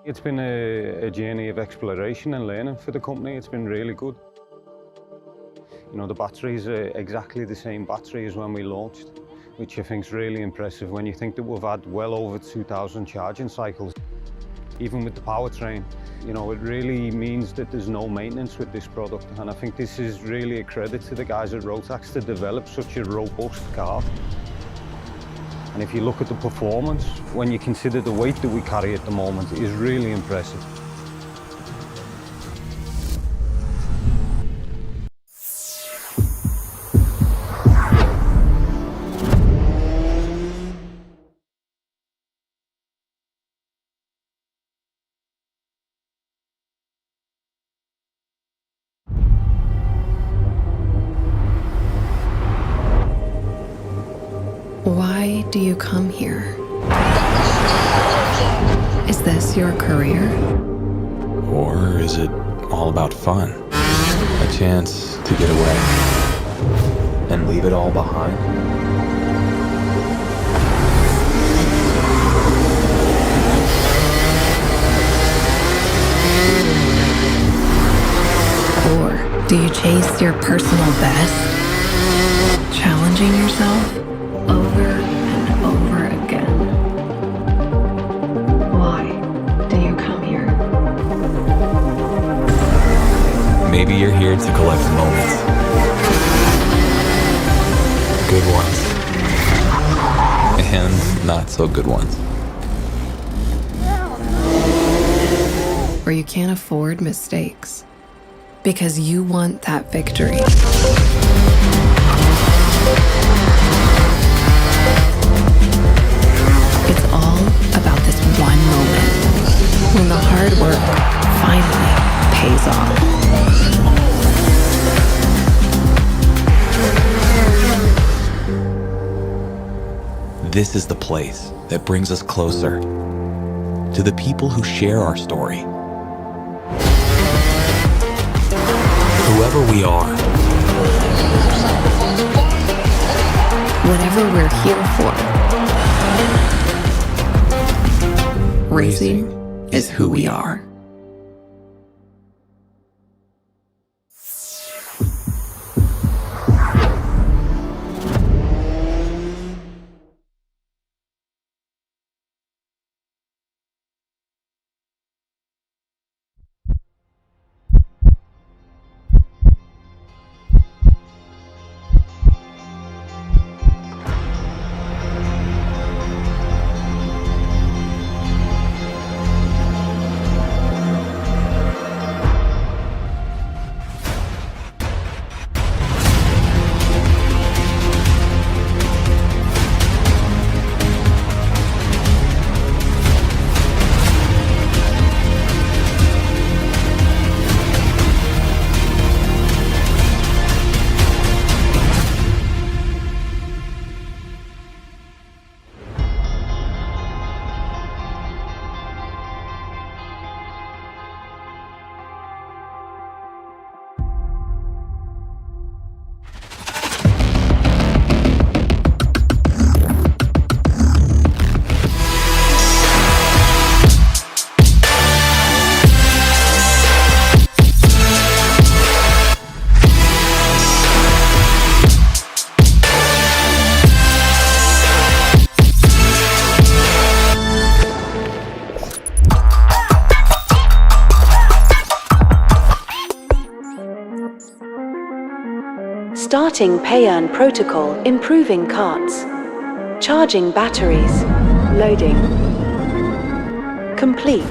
It's been a journey of exploration and learning for the company. It's been really good. You know, the batteries are exactly the same battery as when we launched, which I think is really impressive when you think that we've had well over 2,000 charging cycles. Even with the powertrain, you know, it really means that there's no maintenance with this product. And I think this is really a credit to the guys at Rotax to develop such a robust car. And if you look at the performance, when you consider the weight that we carry at the moment, it is really impressive. Why do you come here? Is this your career? Or is it all about fun? A chance to get away and leave it all behind? Or do you chase your personal best? Challenging yourself over and over again. Why do you come here? Maybe you're here to collect moments. Good ones. And not so good ones. Or you can't afford mistakes because you want that victory. It's all about this one moment when the hard work finally pays off. This is the place that brings us closer to the people who share our story. Whoever we are, Whatever we're here for, racing is who we are. Starting pay-earn protocol, improving carts. Charging batteries. Loading. Complete.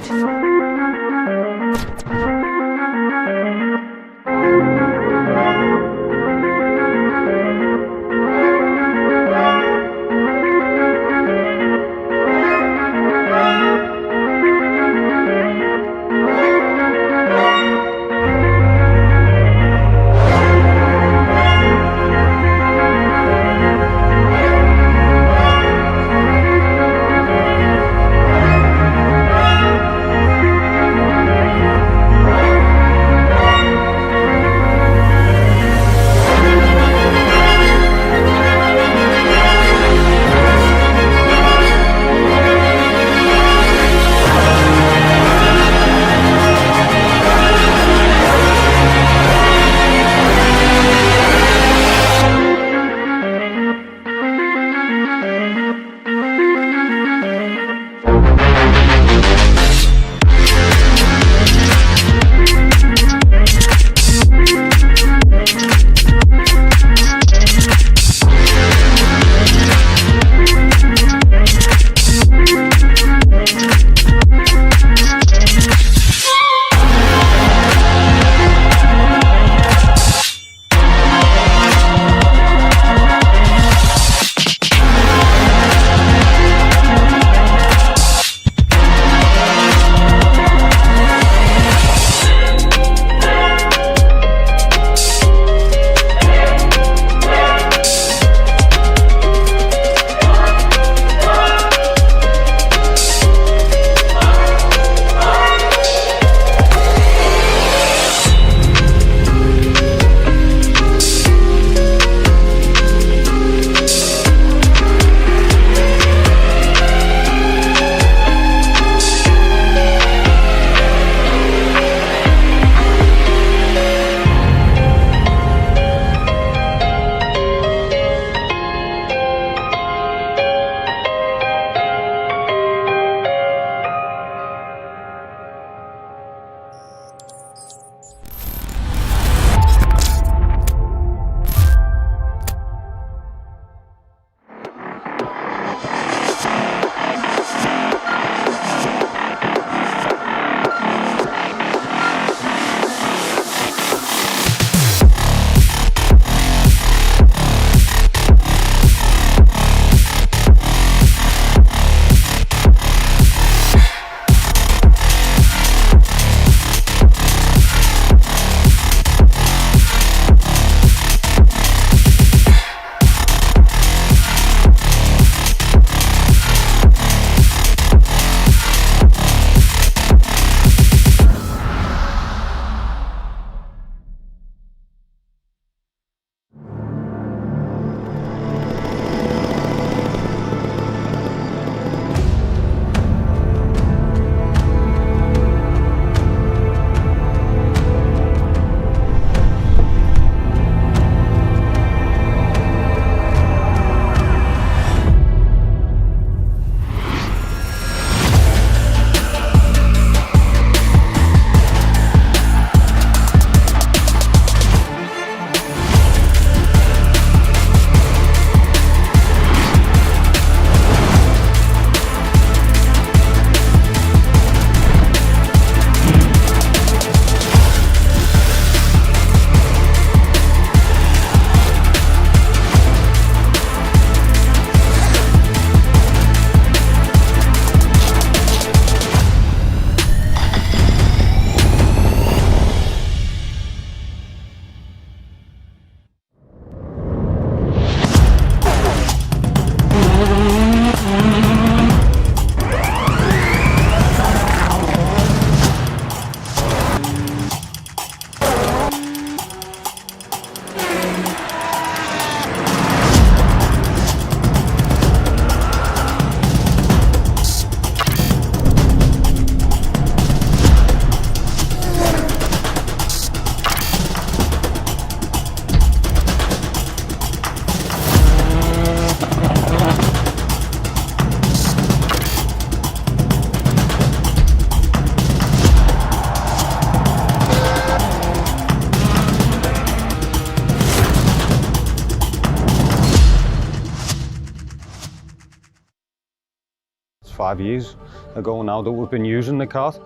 5 years ago now that we've been using the kart.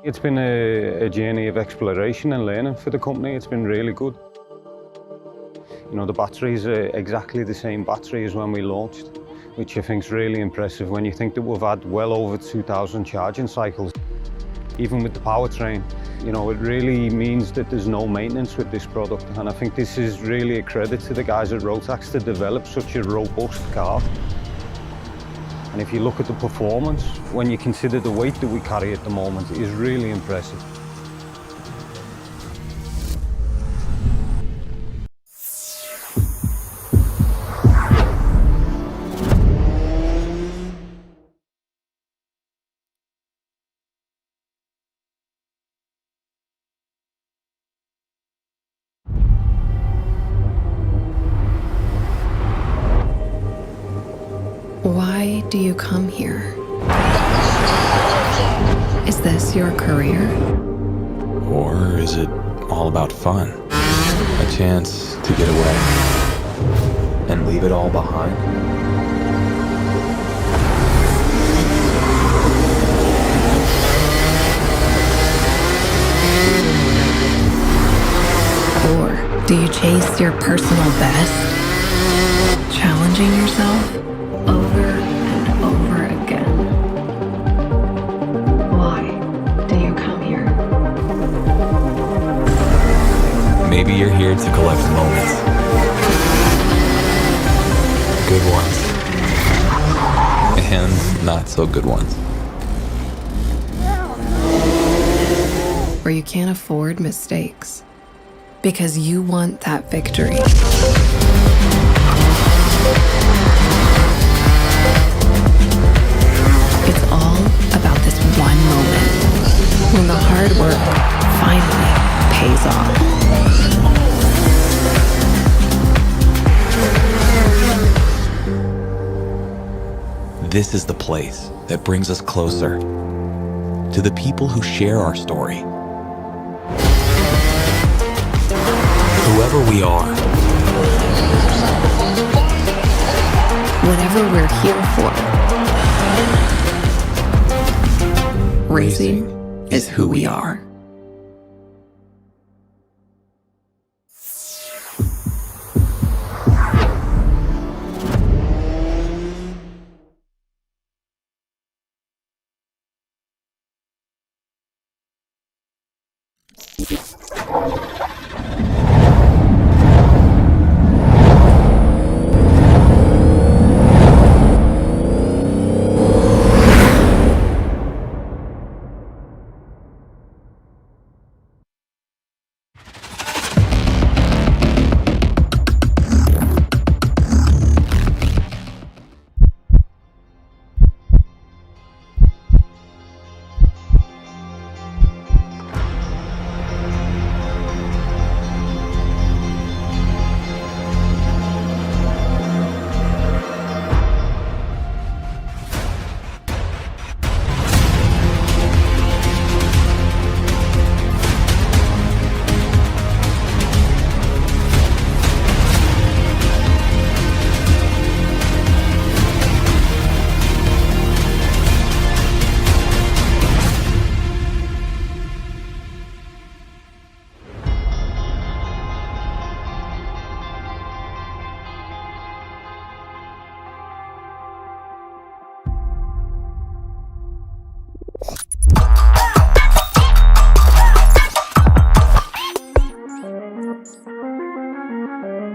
It's been a journey of exploration and learning for the company. It's been really good. You know, the batteries are exactly the same battery as when we launched, which I think is really impressive when you think that we've had well over 2,000 charging cycles. Even with the powertrain, you know, it really means that there's no maintenance with this product, and I think this is really a credit to the guys at Rotax to develop such a robust car. And if you look at the performance, when you consider the weight that we carry at the moment, it is really impressive. Why do you come here? Is this your career? Or is it all about fun? A chance to get away and leave it all behind? Or do you chase your personal best? Challenging yourself over and over again. Why do you come here? Maybe you're here to collect moments. Good ones. And not so good ones. Or you can't afford mistakes because you want that victory. It's all about this one moment when the hard work finally pays off. This is the place that brings us closer to the people who share our story. Whoever we are, Whatever we're here for, racing is who we are.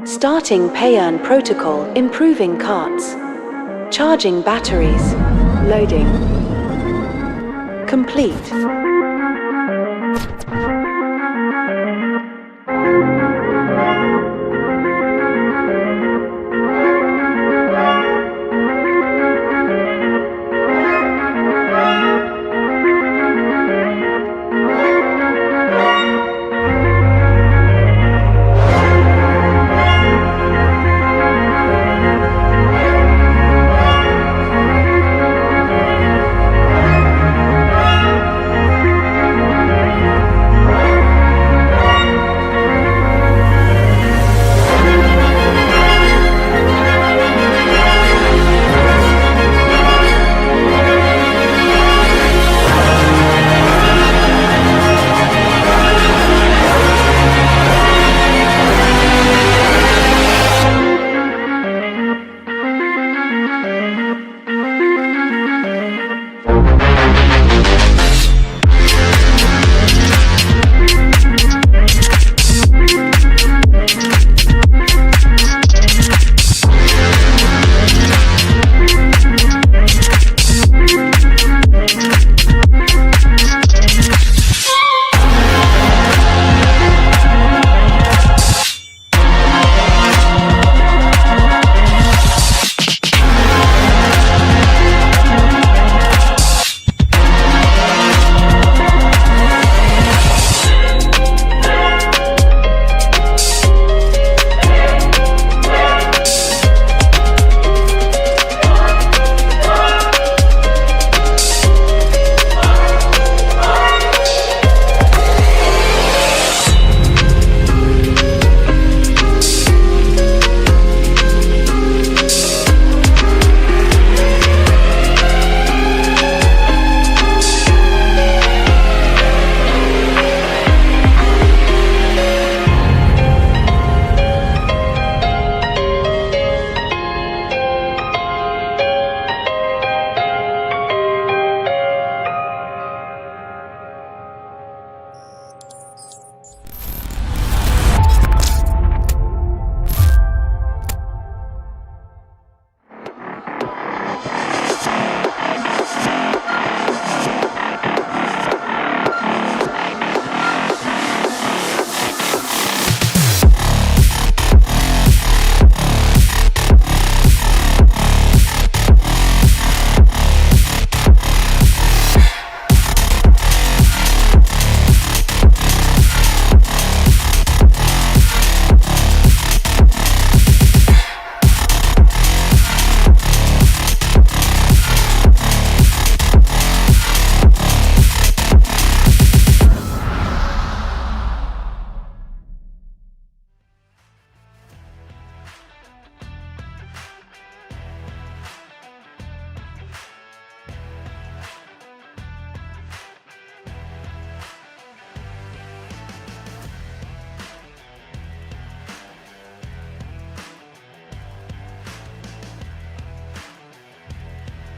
Starting pay-earn protocol, improving carts. Charging batteries. Loading. Complete.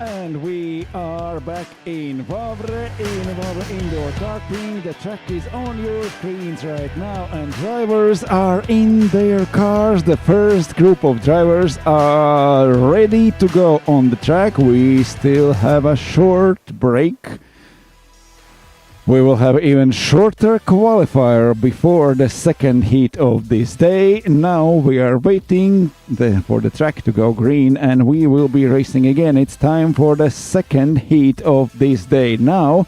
And we are back in Wavre Indoor Karting. The track is on your screens right now and drivers are in their cars. The first group of drivers are ready to go on the track. We still have a short break. We will have even shorter qualifier before the second heat of this day. Now we are waiting for the track to go green and we will be racing again. It's time for the second heat of this day. Now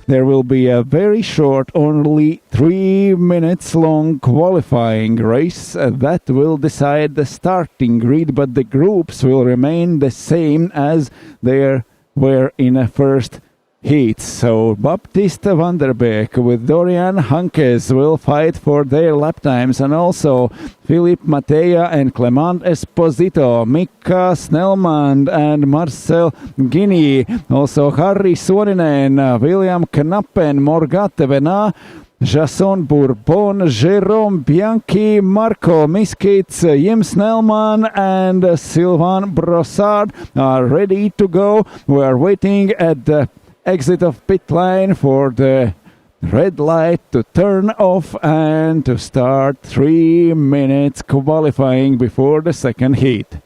there will be a very short, only 3 minutes long qualifying race that will decide the starting grid, but the groups will remain the same as they were in the first heats. So Baptiste van der Beek with Dorian Hankes will fight for their lap times, and also Philippe Mattea and Clement Esposito, Mika Snellman and Marcel Guinea, also Harry Suoninen, William Knappen, Morgat Venat, Jason Bourbon, Jérôme Bianchi, Marco Miskits, Jim Snellman and Sylvain Brossard are ready to go. We are waiting at the exit of pit line for the red light to turn off and to start 3 minutes qualifying before the second heat.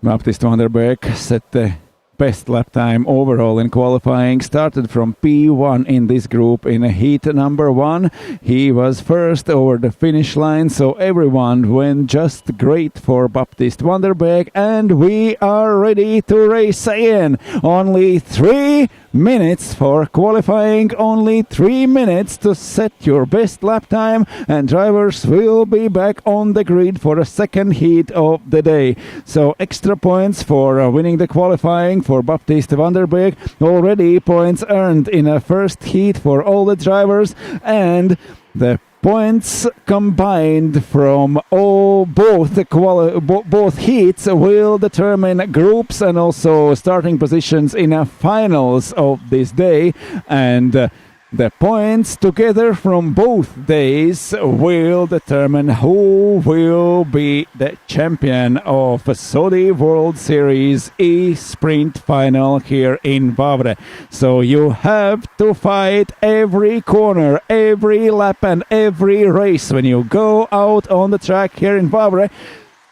Baptiste van der Beek set the best lap time overall in qualifying, started from P1 in this group in heat number 1. He was first over the finish line, so everyone went just great for Baptiste van der Beek, and we are ready to race again. Only 3 minutes for qualifying, only 3 minutes to set your best lap time, and drivers will be back on the grid for the second heat of the day. So extra points for winning the qualifying for Baptiste van der Beek. Already points earned in a first heat for all the drivers, and the points combined from both heats will determine groups and also starting positions in finals of this day, and the points together from both days will determine who will be the champion of Saudi World Series E-Sprint Final here in Wavre. So you have to fight every corner, every lap and every race when you go out on the track here in Wavre,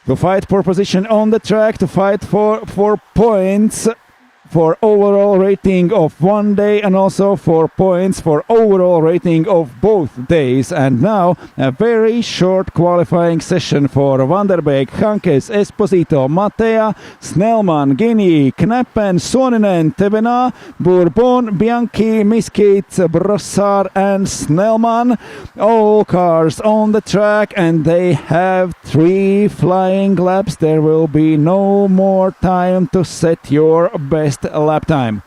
to fight for position on the track, to fight for points for overall rating of one day, and also for points for overall rating of both days. And now a very short qualifying session for Van der Beek, Hankes, Esposito, Mattea, Snellman, Guinea, Knappen, Suoninen, Venat, Bourbon, Bianchi, Miskits, Brossard and Snellman. All cars on the track and they have 3 flying laps. There will be no more time to set your best lap time.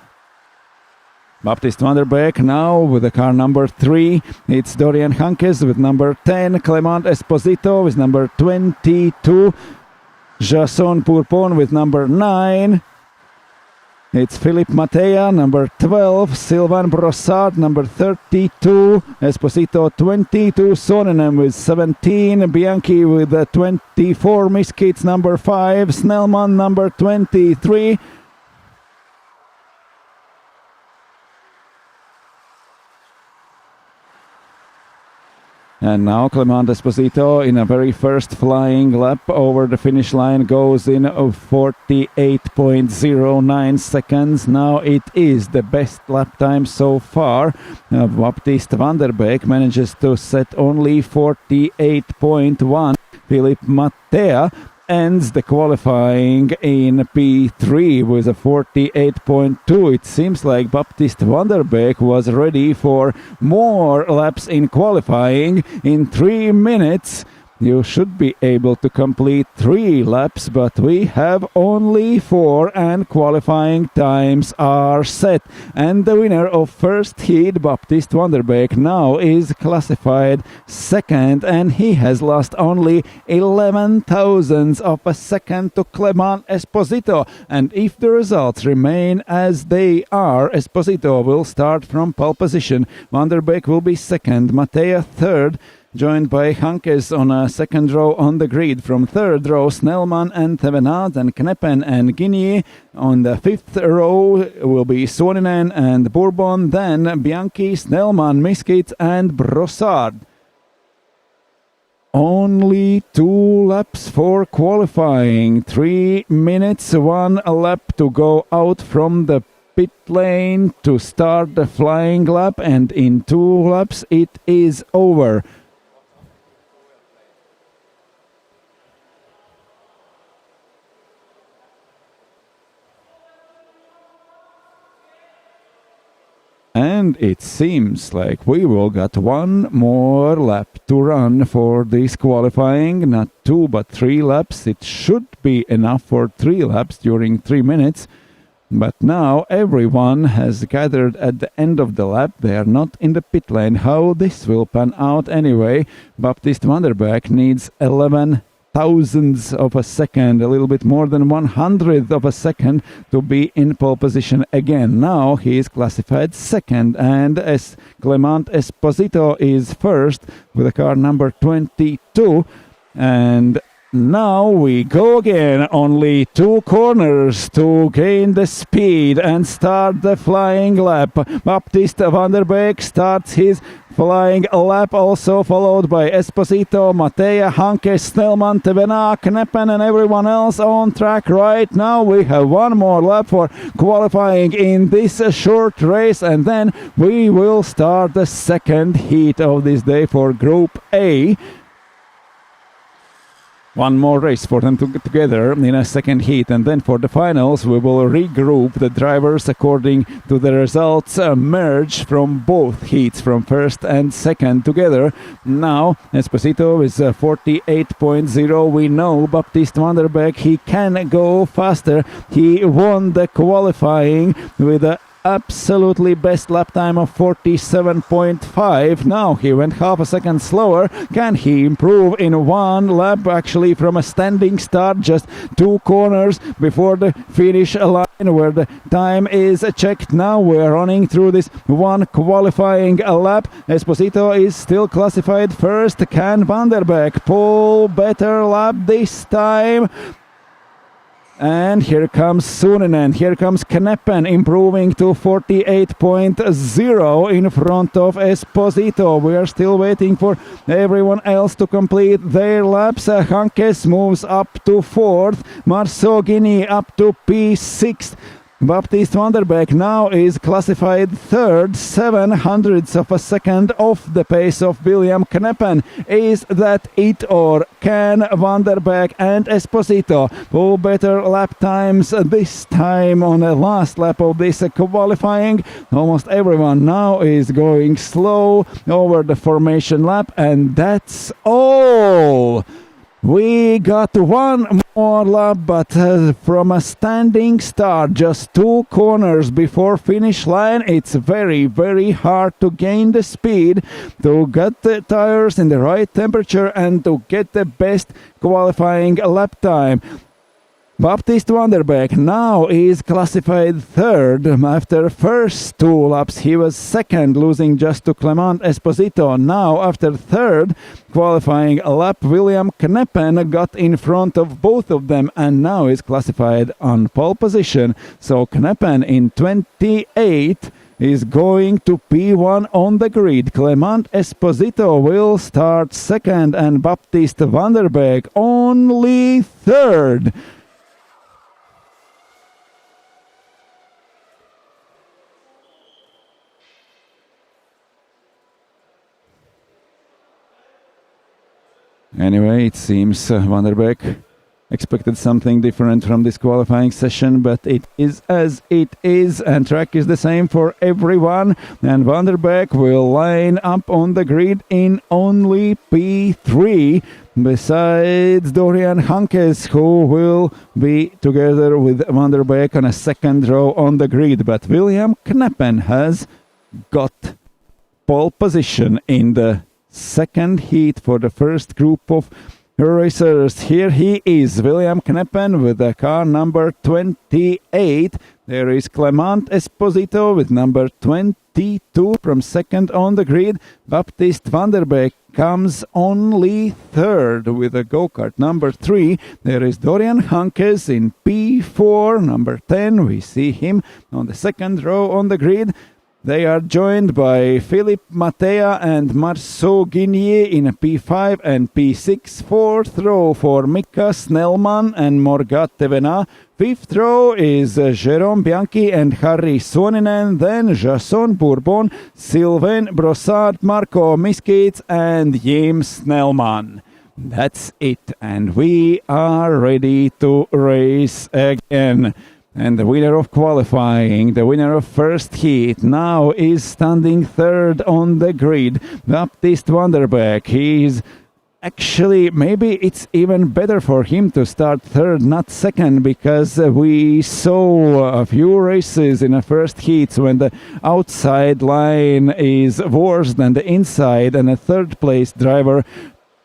Baptiste van der Beek now with the car number 3. It's Dorian Hankes with number 10, Clement Esposito with number 22, Jason Pourpon with number 9. It's Philippe Mattea, number 12, Sylvain Brossard, number 32, Esposito 22, Suoninen with 17, Bianchi with 24, Miskits number 5, Snellman number 23. And now Clement Esposito in a very first flying lap over the finish line goes in 48.09 seconds. Now it is the best lap time so far. Baptiste van der Beek manages to set only 48.1. Philippe Mattea ends the qualifying in P3 with a 48.2. It seems like Baptiste van der Beek was ready for more laps in qualifying. In 3 minutes you should be able to complete 3 laps, but we have only 4 and qualifying times are set. And the winner of first heat, Baptiste van der Beek, now is classified second, and he has lost only 11 thousandths of a second to Clement Esposito. And if the results remain as they are, Esposito will start from pole position, van der Beek will be second, Mattea third, joined by Hankes on a second row on the grid. From third row, Snellman and Thevenard, and Kneppen and Guinea. On the fifth row will be Suoninen and Bourbon, then Bianchi, Snellman, Miskit and Brossard. Only 2 laps for qualifying. 3 minutes, 1 lap to go out from the pit lane to start the flying lap, and in 2 laps it is over. And it seems like we will get 1 more lap to run for this qualifying. Not 2 but 3 laps. It should be enough for 3 laps during 3 minutes. But now everyone has gathered at the end of the lap. They are not in the pit lane. How this will pan out anyway. Baptiste van der Beek needs 11 thousandths of a second, a little bit more than 100th of a second to be in pole position again. Now he is classified second, and Clement Esposito is first with a car number 22. And now we go again. Only 2 corners to gain the speed and start the flying lap. Baptiste van der Beek starts his flying lap, also followed by Esposito, Mattea, Hanke, Snellman, Thevenard, Kneppen and everyone else on track right now. We have 1 more lap for qualifying in this short race, and then we will start the second heat of this day for Group A. 1 more race for them to get together in a second heat, and then for the finals we will regroup the drivers according to the results merge from both heats, from first and second together. Now Esposito is 48.0. We know Baptiste van der Beek, he can go faster. He won the qualifying with a absolutely best lap time of 47.5. Now he went half a second slower. Can he improve in 1 lap? Actually, from a standing start, just 2 corners before the finish line where the time is checked. Now we're running through this 1 qualifying lap. Esposito is still classified first. Can van der Beek pull better lap this time? And here comes Suoninen, here comes Kneppen improving to 48.0 in front of Esposito. We are still waiting for everyone else to complete their laps. Hankes moves up to 4th, Marceau Guinea up to P6th. Baptiste van der Beek now is classified 3rd, 700ths of a second off the pace of William Kneppen. Is that it, or can van der Beek and Esposito pull better lap times this time on the last lap of this qualifying? Almost everyone now is going slow over the formation lap, and that's all. We got 1 more lap, but from a standing start, just 2 corners before finish line, it's very, very hard to gain the speed, to get the tires in the right temperature and to get the best qualifying lap time. Baptiste van der Beek now is classified 3rd. After first 2 laps he was 2nd, losing just to Clement Esposito. Now after 3rd qualifying lap, William Kneppen got in front of both of them and now is classified on pole position. So Kneppen in 28 is going to P1 on the grid. Clement Esposito will start 2nd and Baptiste van der Beek only 3rd. Anyway, it seems van der Beek expected something different from this qualifying session, but it is as it is, and track is the same for everyone. And van der Beek will line up on the grid in only P3, besides Dorian Hankes, who will be together with van der Beek on a second row on the grid. But William Kneppen has got pole position in the second heat for the first group of racers. Here he is, William Kneppen with the car number 28. There is Clement Esposito with number 22 from second on the grid. Baptiste van der Beek comes only third with a go-kart number 3. There is Dorian Hankes in P4, number 10. We see him on the second row on the grid. They are joined by Philippe Matea and Marceau Guigné in P5 and P6. Fourth row for Mika Snellman and Morgat Tevena. Fifth row is Jérôme Bianchi and Harry Suoninen. Then Jason Bourbon, Sylvain Brossard, Marco Miskits and Jim Snellman. That's it, and we are ready to race again. And the winner of qualifying, the winner of first heat, now is standing third on the grid, Baptiste van der Beek. He's actually, maybe it's even better for him to start third, not second, because we saw a few races in the first heats when the outside line is worse than the inside, and a third place driver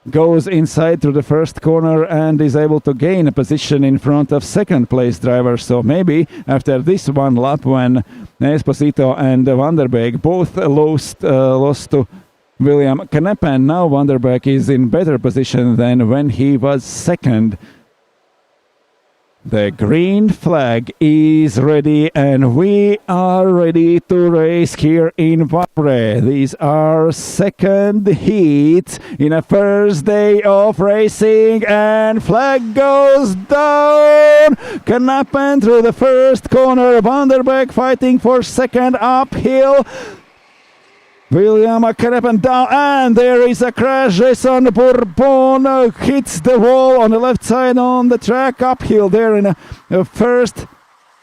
goes inside through the first corner and is able to gain a position in front of second place driver. So maybe after this one lap, when Esposito and van der Beek both lost to William Kneppen, now van der Beek is in better position than when he was second. The green flag is ready, and we are ready to race here in Wavre. These are second heats in a first day of racing, and flag goes down. Knappen through the first corner. Van der Beek fighting for second uphill. William Kneppen down, and there is a crash. Jason Bourbon hits the wall on the left side on the track uphill there in the first,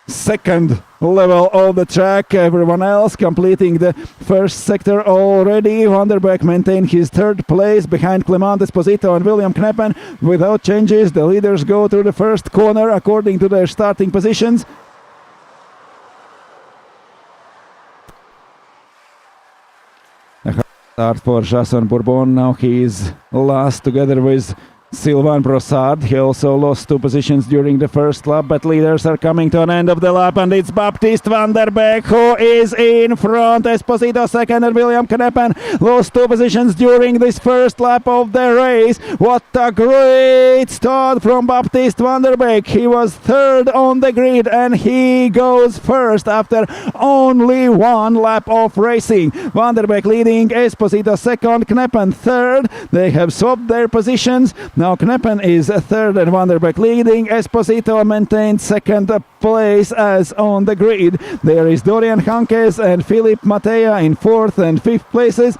second level of the track. Everyone else completing the first sector already. Van der Beek maintained his third place behind Clement Esposito and William Kneppen. Without changes, the leaders go through the first corner according to their starting positions. Start for Jason Bourbon. Now he is last together with Sylvain Brossard. He also lost 2 positions during the first lap, but leaders are coming to an end of the lap, and it's Baptiste van der Beek who is in front. Esposito second, and William Kneppen lost 2 positions during this first lap of the race. What a great start from Baptiste van der Beek. He was third on the grid, and he goes first after only 1 lap of racing. Van der Beek leading, Esposito second, Kneppen third. They have swapped their positions. Now Kneppen is third and Van der Beek leading. Esposito maintained second place as on the grid. There is Dorian Hankes and Philippe Matea in 4th and 5th places.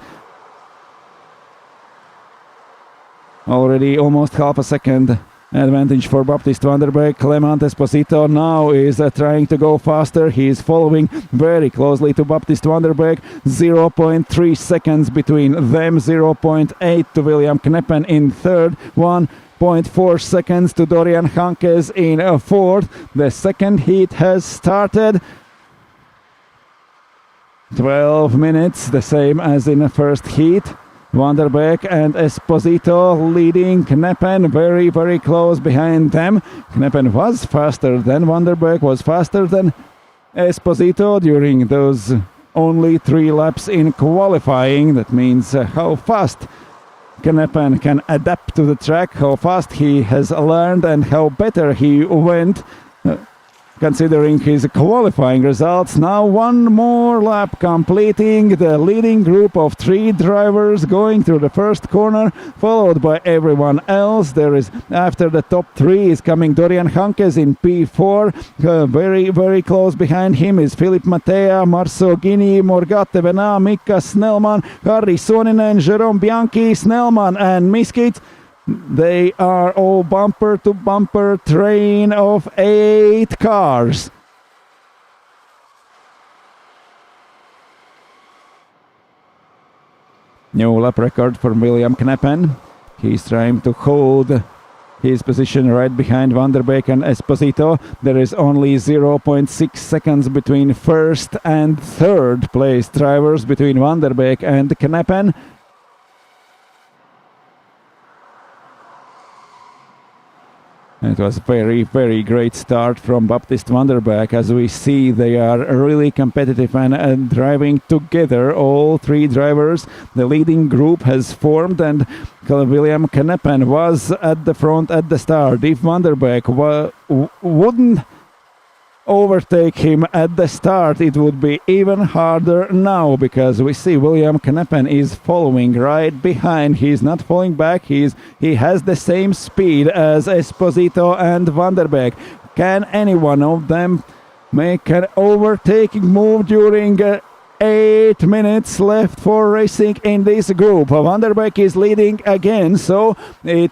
Already almost half a second advantage for Baptiste van der Beek. Clement Esposito now is trying to go faster. He is following very closely to Baptiste van der Beek. 0.3 seconds between them. 0.8 to William Kneppen in third. 1.4 seconds to Dorian Hankes in fourth. The second heat has started. 12 minutes, the same as in the first heat. Van der Beek and Esposito leading. Kneppen very, very close behind them. Kneppen was faster than Van der Beek, was faster than Esposito during those only 3 laps in qualifying. That means how fast Kneppen can adapt to the track, how fast he has learned, and how better he went considering his qualifying results. Now 1 more lap completing. The leading group of 3 drivers going through the first corner, followed by everyone else. There is, after the top 3 is coming Dorian Hankes in P4. Very, very close behind him is Philippe Matea, Marceau Guigné, Morgat Tevena, Mika Snellman, Harry Suoninen, Jérôme Bianchi, Snellman and Miskits. They are all bumper to bumper train of 8 cars. New lap record for William Kneppen. He's trying to hold his position right behind Van der Beek and Esposito. There is only 0.6 seconds between first and third place drivers, between Van der Beek and Kneppen. It was very, very great start from Baptist Vanderbeek. As we see, they are really competitive and driving together, all three drivers. The leading group has formed, and William Kneppen was at the front at the start. If Vanderbeek wouldn't overtake him at the start, it would be even harder now, because we see William Kneppen is following right behind. He's not falling back. He has the same speed as Esposito and Vanderbeek. Can any one of them make an overtaking move during 8 minutes left for racing in this group? Vanderbeek is leading again, so it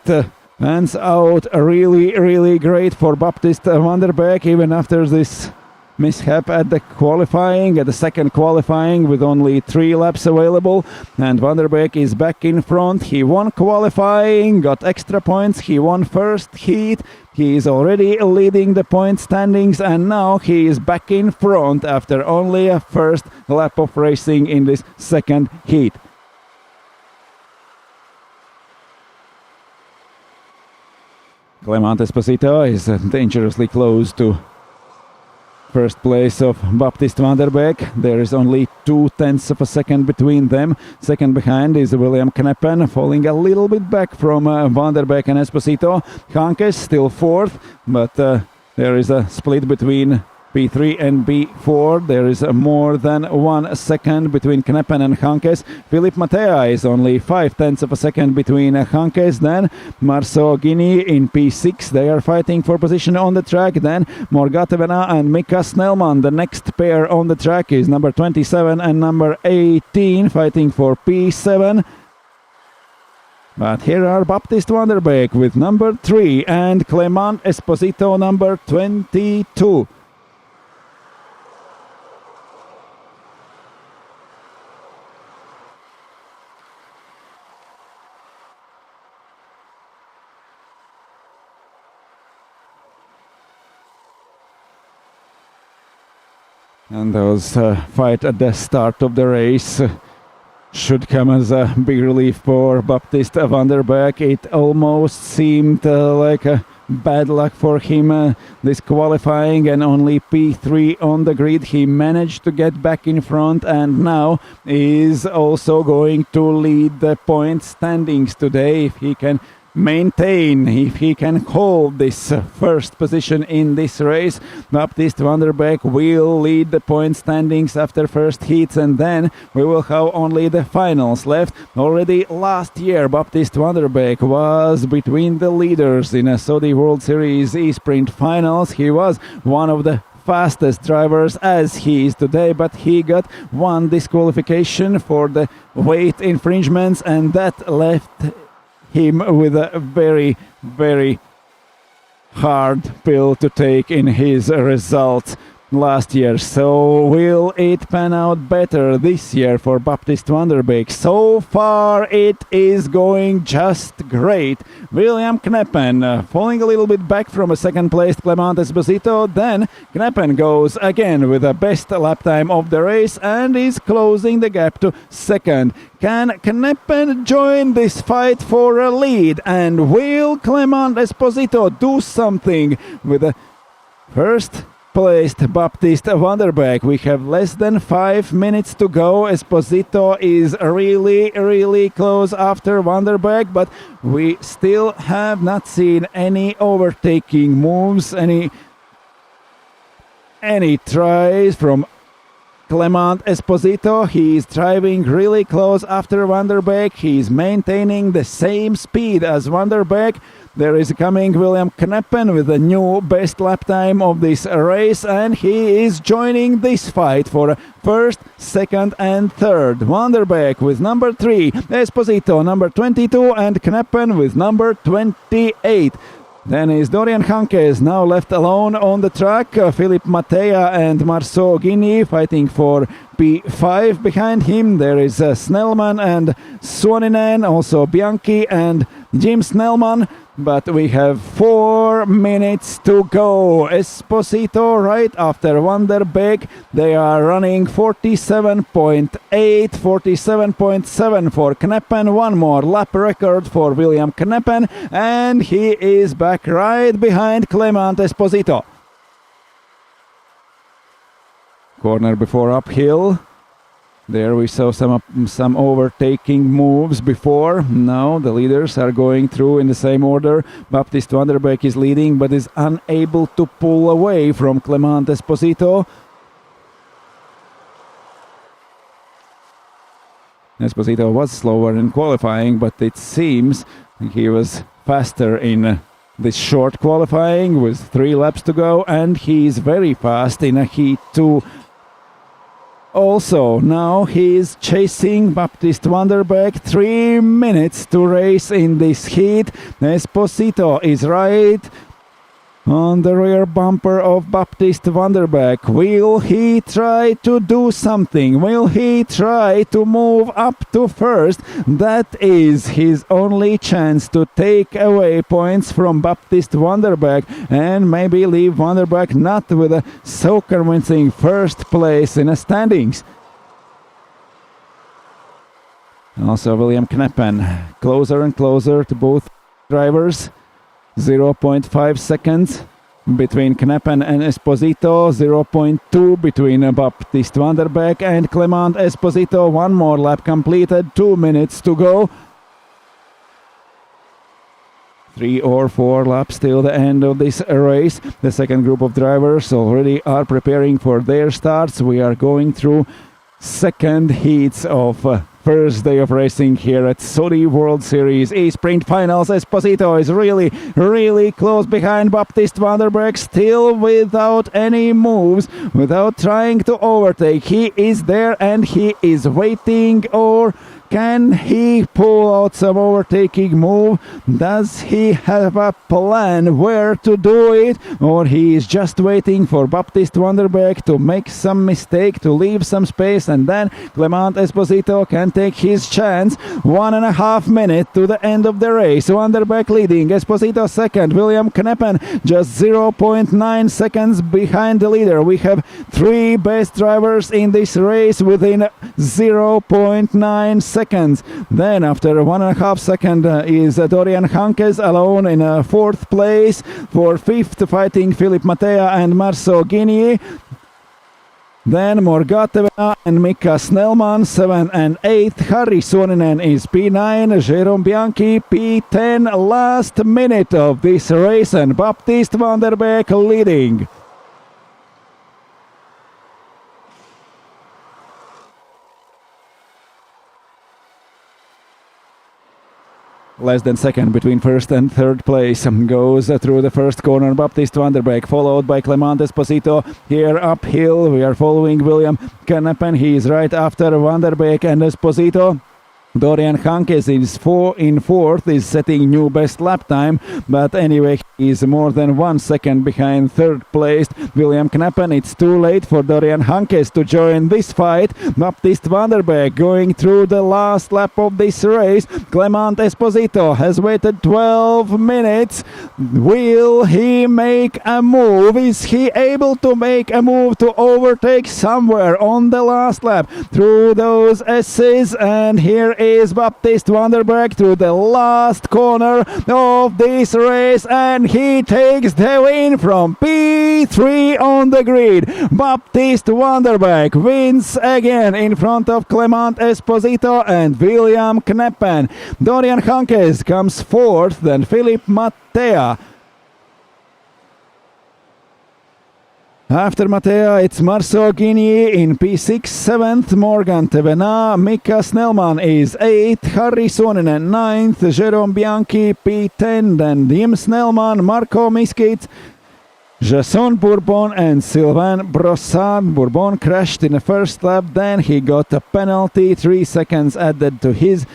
pans out really, really great for Baptist Vanderbeek, even after this mishap at the qualifying, at the second qualifying, with only 3 laps available. And Vanderbeek is back in front. He won qualifying, got extra points. He won first heat. He is already leading the point standings, and now he is back in front after only a first lap of racing in this second heat. Clement Esposito is dangerously close to first place of Baptist Vanderbeek. There is only 0.2 of a second between them. Second behind is William Kneppen, falling a little bit back from Vanderbeek and Esposito. Hankes still fourth, but there is a split between P3 and B4. There is more than 1 second between Kneppen and Hankes. Philippe Mattea is only 0.5 of a second between Hankes. Then Marceau Guinea in P6. They are fighting for position on the track. Then Morgatevena and Mika Snellman. The next pair on the track is number 27 and number 18, fighting for P7. But here are Baptist Vanderbeek with number 3 and Clement Esposito number 22. And those fight at the start of the race should come as a big relief for Baptist Vanderbeek. It almost seemed like a bad luck for him, this qualifying, and only P3 on the grid. He managed to get back in front, and now is also going to lead the point standings today. If he can maintain, if he can hold this first position in this race, Baptist Vanderbeek will lead the point standings after first heats, and then we will have only the finals left. Already last year, Baptist Vanderbeek was between the leaders in a Saudi World Series E-Sprint finals. He was one of the fastest drivers as he is today, but he got 1 disqualification for the weight infringements, and that left him with a very, very hard pill to take in his results last year. So will it pan out better this year for Baptist Vanderbeek? So far it is going just great. William Kneppen falling a little bit back from a second place Clement Esposito. Then Kneppen goes again with the best lap time of the race and is closing the gap to second. Can Kneppen join this fight for a lead? And will Clement Esposito do something with the first placed Baptist Vanderbeek? We have less than 5 minutes to go. Esposito is really, really close after Vanderbeek, but we still have not seen any overtaking moves, any tries from Clement Esposito. He is driving really close after Vanderbeek. He is maintaining the same speed as Vanderbeek. There is coming William Kneppen with a new best lap time of this race, and he is joining this fight for first, second and third. Vanderbeek with number 3, Esposito number 22 and Kneppen with number 28. Then is Dorian Hankes now left alone on the track. Philippe Mattea and Marceau Guinea fighting for P5 behind him. There is Snellman and Suoninen, also Bianchi and Jim Snellman. but we have 4 minutes to go. Esposito right after Van der Beek. They are running 47.8, 47.7 for Kneppen. One more lap record for William Kneppen, and he is back right behind Clement Esposito. Corner before uphill. There we saw some overtaking moves before. Now the leaders are going through in the same order. Baptiste Van der Beek is leading but is unable to pull away from Clement Esposito. Esposito was slower in qualifying, but it seems he was faster in this short qualifying with 3 laps to go, and he's very fast in a Heat 2. Also, now he is chasing Baptiste Van der Beek. 3 minutes to race in this heat. Esposito is right on the rear bumper of Baptiste Van der Beek. Will he try to do something? Will he try to move up to first? That is his only chance to take away points from Baptiste Van der Beek and maybe leave Van der Beek not with a so convincing first place in the standings. Also William Kneppen closer and closer to both drivers. 0.5 seconds between Kneppen and Esposito, 0.2 between Baptiste Van der Beek and Clement Esposito. One more lap completed, 2 minutes to go. 3 or 4 laps till the end of this race. The second group of drivers already are preparing for their starts. We are going through second heats of first day of racing here at Saudi World Series E-Sprint Finals. Esposito is really close behind Baptiste Van der Beek, still without any moves, without trying to overtake. He is there and he is waiting, or can he pull out some overtaking move? Does he have a plan where to do it? Or he is just waiting for Baptiste Van der Beek to make some mistake, to leave some space, and then Clement Esposito can take his chance. 1.5 minutes to the end of the race. Van der Beek leading, Esposito second, William Kneppen just 0.9 seconds behind the leader. We have 3 best drivers in this race within 0.9 seconds. Then after 1.5 seconds is Dorian Hankes alone in 4th place. For 5th fighting Philippe Mattea and Marceau Guigny. Then Morgatevena and Mika Snellman 7 and 8. Harri Suoninen is P9. Jérôme Bianchi P10. Last minute of this race and Baptiste Van der Beek leading. Less than second between first and third place. Goes through the first corner Baptiste Van der Beek, followed by Clement Esposito. Here uphill we are following William Kneppen. He is right after Van der Beek and Esposito. Dorian Hankes is in 4th, is setting new best lap time, but anyway he is more than 1 second behind 3rd place William Kneppen. It's too late for Dorian Hankes to join this fight. Baptiste Van der Beek going through the last lap of this race. Clement Esposito has waited 12 minutes. Will he make a move? Is he able to make a move to overtake somewhere on the last lap through those S's? And here is Baptiste Van der Beek through the last corner of this race, and he takes the win from P3 on the grid. Baptiste Van der Beek wins again in front of Clement Esposito and William Kneppen. Dorian Hankes comes 4th, then Philippe Mattea. After Mattea, it's Marceau Guigny in P6, 7th, Morgan Tevena. Mika Snellman is 8th, Harri Suoninen 9th, Jérôme Bianchi P10, then Jim Snellman, Marco Miskit, Jason Bourbon and Sylvain Brossard. Bourbon crashed in the first lap, then he got a penalty, 3 seconds added to his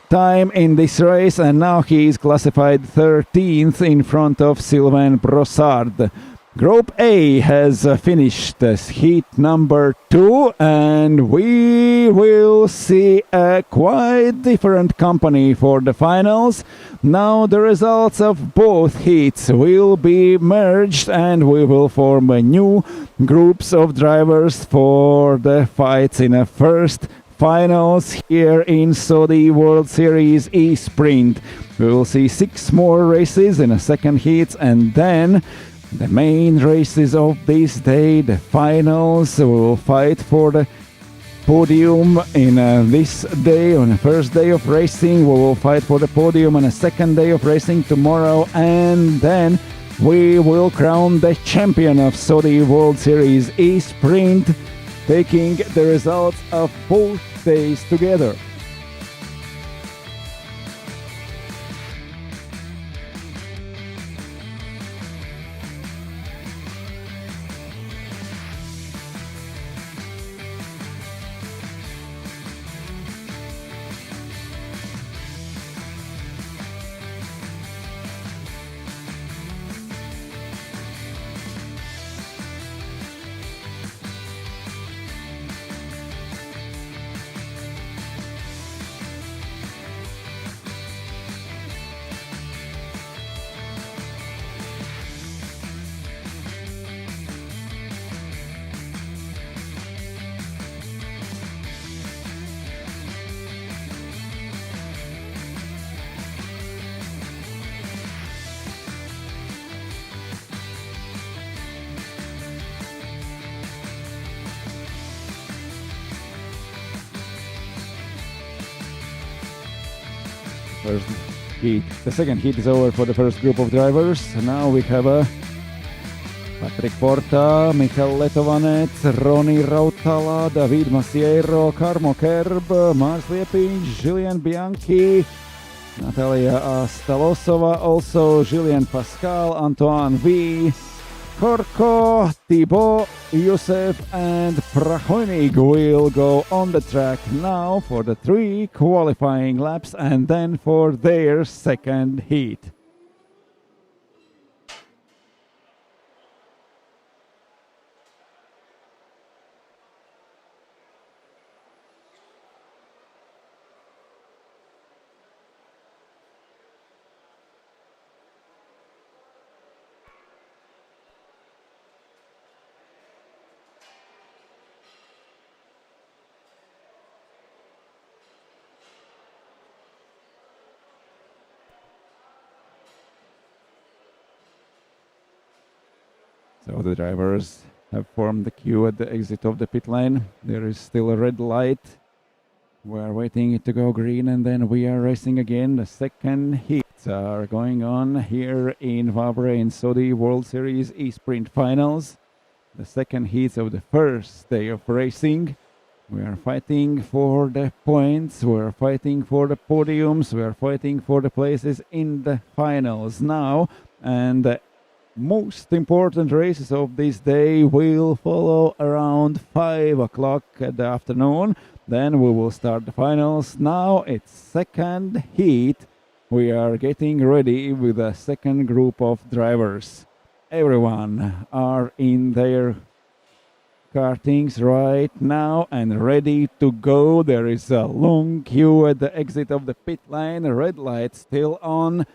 time in this race, and now he is classified 13th in front of Sylvain Brossard. Group A has finished as heat number 2, and we will see a quite different company for the finals. Now the results of both heats will be merged, and we will form new groups of drivers for the fights in a first finals here in Saudi World Series E-Sprint. We will see 6 more races in a second heat, and then the main races of this day, the finals. We will fight for the podium in this day, on the first day of racing. We will fight for the podium on the second day of racing tomorrow, and then we will crown the champion of Saudi World Series E-Sprint, taking the results of both days together. First heat. The second heat is over for the first group of drivers. Now we have Patrick Porta, Michal Letovanec, Roni Rautala, David Masiero, Karmo Kerb, Mars Liepiņš, Julien Bianchi, Natalia Stalosova, also Julien Pascal, Antoine V, Korko, Thibaut, Youssef and Prahonig will go on the track now for the 3 qualifying laps and then for their second heat. So the drivers have formed the queue at the exit of the pit lane. There is still a red light. We are waiting it to go green, and then we are racing again. The second heats are going on here in Wavre in Saudi World Series E-Sprint Finals. The second heats of the first day of racing. We are fighting for the points, we are fighting for the podiums, we are fighting for the places in the finals now, and the most important races of this day will follow around 5 o'clock at the afternoon. Then we will start the finals. Now it's second heat. We are getting ready with the second group of drivers. Everyone are in their kartings right now and ready to go. There is a long queue at the exit of the pit lane. Red light still on.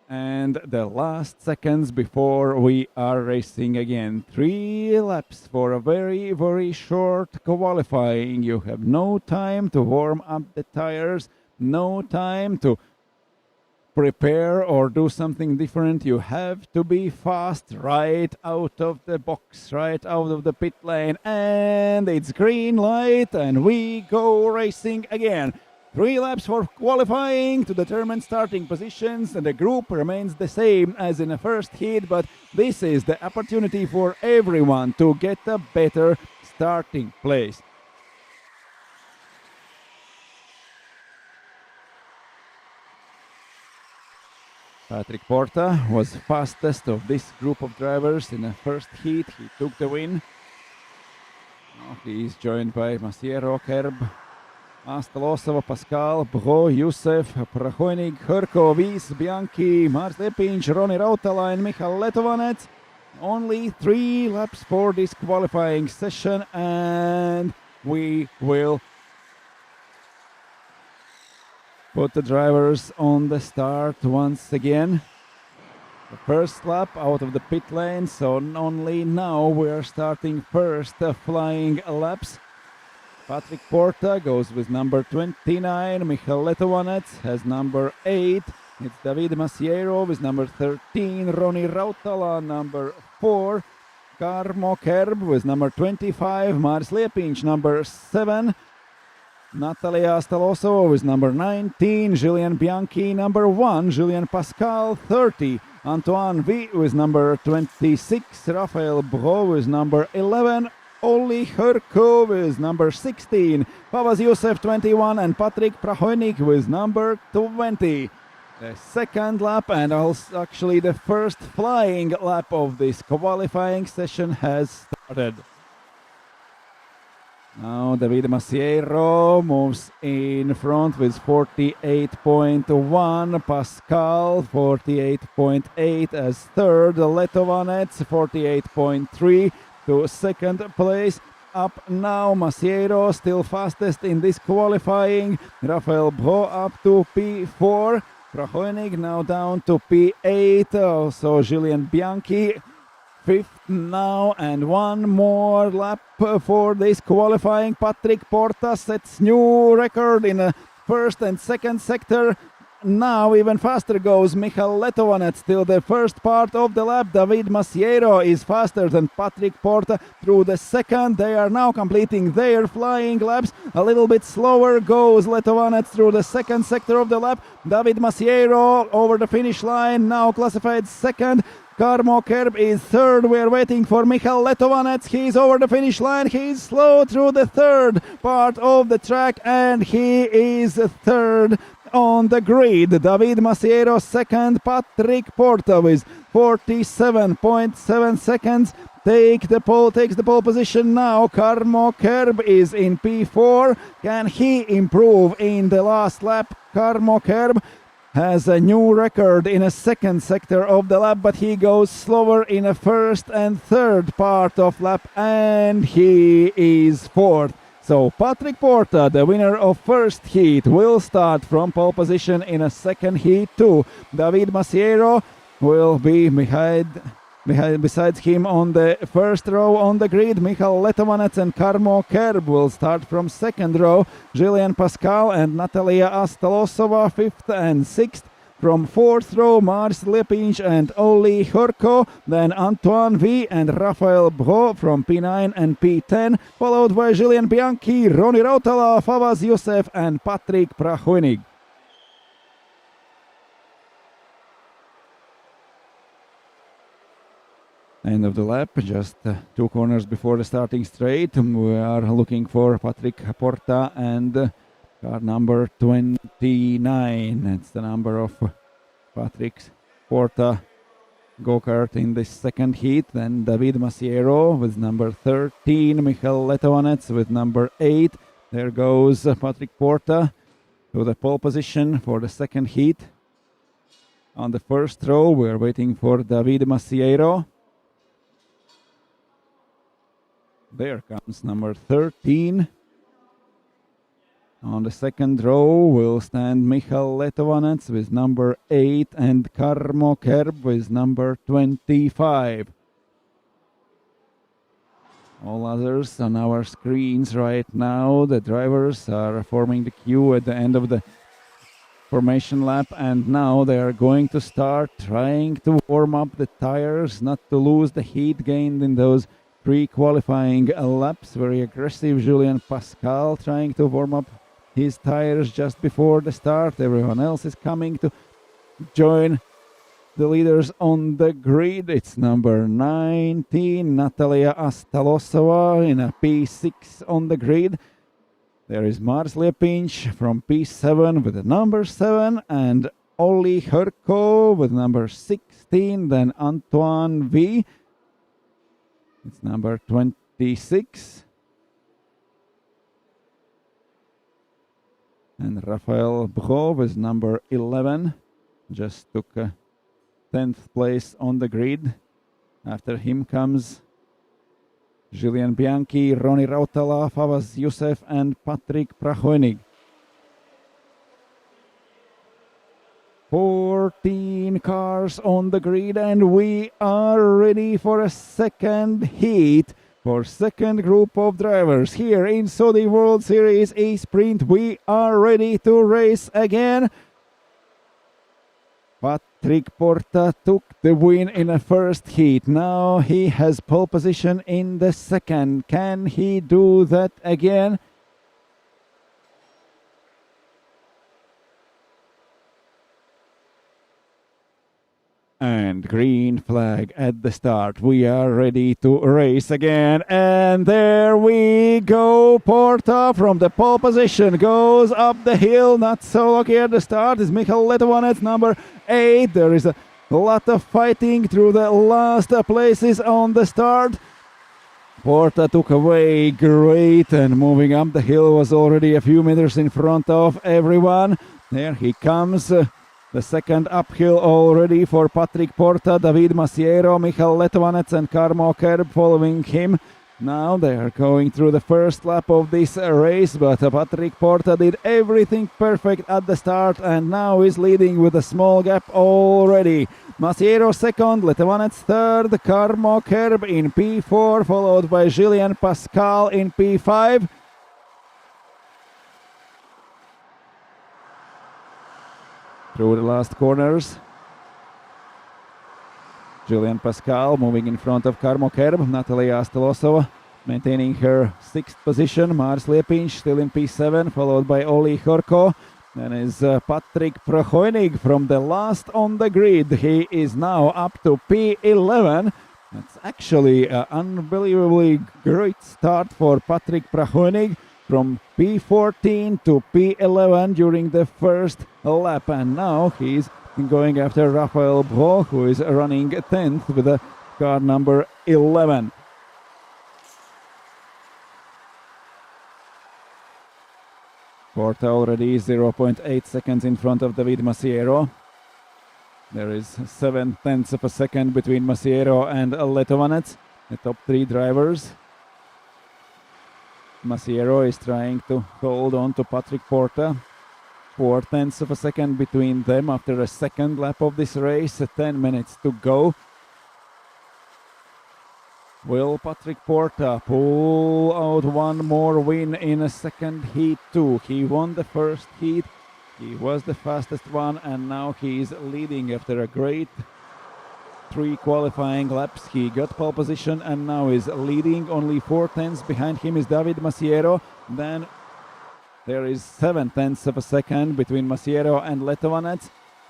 And the last seconds before we are racing again. 3 laps for a very, very short qualifying. You have no time to warm up the tires, no time to prepare or do something different. You have to be fast right out of the box, right out of the pit lane. And it's green light and we go racing again. 3 laps for qualifying to determine starting positions, and the group remains the same as in the first heat, but this is the opportunity for everyone to get a better starting place. Patrick Porta was fastest of this group of drivers in the first heat. He took the win. Now he is joined by Masiero, Kerb, Stalosova, Pascal, Bro, Youssef, Prahonig, Herko, Vies, Bianchi, Mars Liepiņš, Roni Rautala and Michal Letovanec. Only 3 laps for this qualifying session, and we will put the drivers on the start once again. The first lap out of the pit lane, so only now we are starting first flying laps. Patrick Porta goes with number 29, Michal Letovanec has number 8, it's David Masiero with number 13, Roni Rautala number 4, Karmo Kerb with number 25, Mars Liepinch number 7, Natalia Staloso with number 19, Julien Bianchi number 1, Julien Pascal 30, Antoine V with number 26, Raphael Bro with number 11, Olli Hörkö with number 16, Pavas Youssef 21 and Patrick Prahonik with number 20. The second lap and also actually the first flying lap of this qualifying session has started. Now David Masiero moves in front with 48.1, Pascal 48.8 as third, Letovanec 48.3 to second place. Up now Masiero still fastest in this qualifying, Rafael Bro up to P4, Prahonik now down to P8, also Julien Bianchi fifth now, and one more lap for this qualifying. Patrick Porta sets new record in the first and second sector. Now even faster goes Michal Letovanec till the first part of the lap. David Masiero is faster than Patrick Porta through the second. They are now completing their flying laps. A little bit slower goes Letovanec through the second sector of the lap. David Masiero over the finish line, now classified second. Karmo Kerb is third. We are waiting for Michal Letovanec. He's over the finish line. He's slow through the third part of the track, and he is third on the grid. David Masiero second. Patrick Porta with 47.7 seconds takes the pole position now. Karmo Kerb is in P4. Can he improve in the last lap? Karmo Kerb has a new record in a second sector of the lap, but he goes slower in a first and third part of lap, and he is fourth. So Patrick Porta, the winner of first heat, will start from pole position in a second heat too. David Masiero will be besides him on the first row on the grid. Michal Letovanec and Karmo Kerb will start from second row. Julien Pascal and Natalia Astalosova fifth and sixth. From fourth row, Mars Liepinch and Olli Hörkö. Then Antoine V and Raphael Bro from P9 and P10, followed by Julien Bianchi, Roni Rautala, Favas Youssef and Patrick Prahonik. End of the lap, just 2 corners before the starting straight. We are looking for Patrick Porta and car number 29. That's the number of Patrick Porta go-kart in this second heat. Then David Masiero with number 13, Michal Letovanec with number 8. There goes Patrick Porta to the pole position for the second heat. On the first row, we're waiting for David Masiero. There comes number 13. On the second row will stand Michal Letovanec with number 8 and Karmo Kerb with number 25. All others on our screens right now, the drivers are forming the queue at the end of the formation lap, and now they are going to start trying to warm up the tires, not to lose the heat gained in those pre-qualifying laps. Very aggressive Julien Pascal trying to warm up his tires just before the start. Everyone else is coming to join the leaders on the grid. It's number 19, Natalia Astalosova in a P6 on the grid. There is Mars Liepinch from P7 with the number 7, and Olli Hörkö with number 16, then Antoine V. It's number 26. And Raphael Bro with number 11 just took 10th place on the grid After him comes Julian Bianchi, Roni Rautala, Favas Youssef and Patrick Prahoenig. 14 cars on the grid and we are ready for a second heat. For second group of drivers here in Saudi World Series E-Sprint, we are ready to race again. Patrick Porta took the win in the first heat. Now he has pole position in the second. Can he do that again? And green flag at the start. We are ready to race again. And there we go. Porta from the pole position goes up the hill. Not so lucky at the start is Michal Letovanec, number 8. There is a lot of fighting through the last places on the start. Porta took away great and moving up the hill was already a few meters in front of everyone. There he comes. The second uphill already for Patrick Porta, David Masiero, Michal Letovanec and Karmo Kerb following him. Now they are going through the first lap of this race, but Patrick Porta did everything perfect at the start and now is leading with a small gap already. Masiero second, Letovanec third, Karmo Kerb in P4, followed by Julien Pascal in P5. Through the last corners, Julien Pascal moving in front of Karmo Kerb, Natalia Astelosova maintaining her 6th position, Mars Liepinš still in P7, followed by Oli Horko. Then is Patrick Prahoenig from the last on the grid. He is now up to P11. That's actually an unbelievably great start for Patrick Prahoenig. From P14 to P11 during the first lap, and now he's going after Rafael Bro, who is running 10th with a car number 11. Porta already 0.8 seconds in front of David Masiero. There is 7/10 of a second between Masiero and Letovanec, the top 3 drivers. Masiero is trying to hold on to Patrick Porta. 4/10 of a second between them after a second lap of this race. 10 minutes to go. Will Patrick Porta pull out one more win in a second heat too? He won the first heat. He was the fastest one and now he is leading after a great 3 qualifying laps. He got pole position and now is leading. Only 4/10 behind him is David Masiero. Then there is 7/10 of a second between Masiero and Letovanec,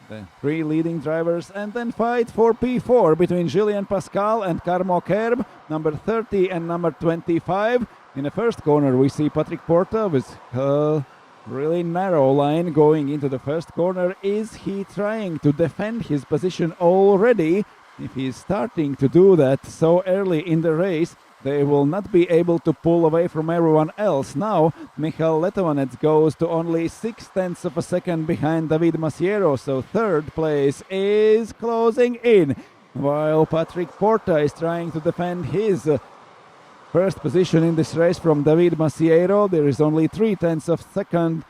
the 3 leading drivers, and then fight for P4 between Julien Pascal and Karmo Kerb, number 30 and number 25. In the first corner we see Patrick Porta with a really narrow line going into the first corner. Is he trying to defend his position already? If he's starting to do that so early in the race, they will not be able to pull away from everyone else. Now, Michal Letovanec goes to only 6/10 of a second behind David Masiero, so third place is closing in. While Patrick Porta is trying to defend his first position in this race from David Masiero, there is only 3/10 of a second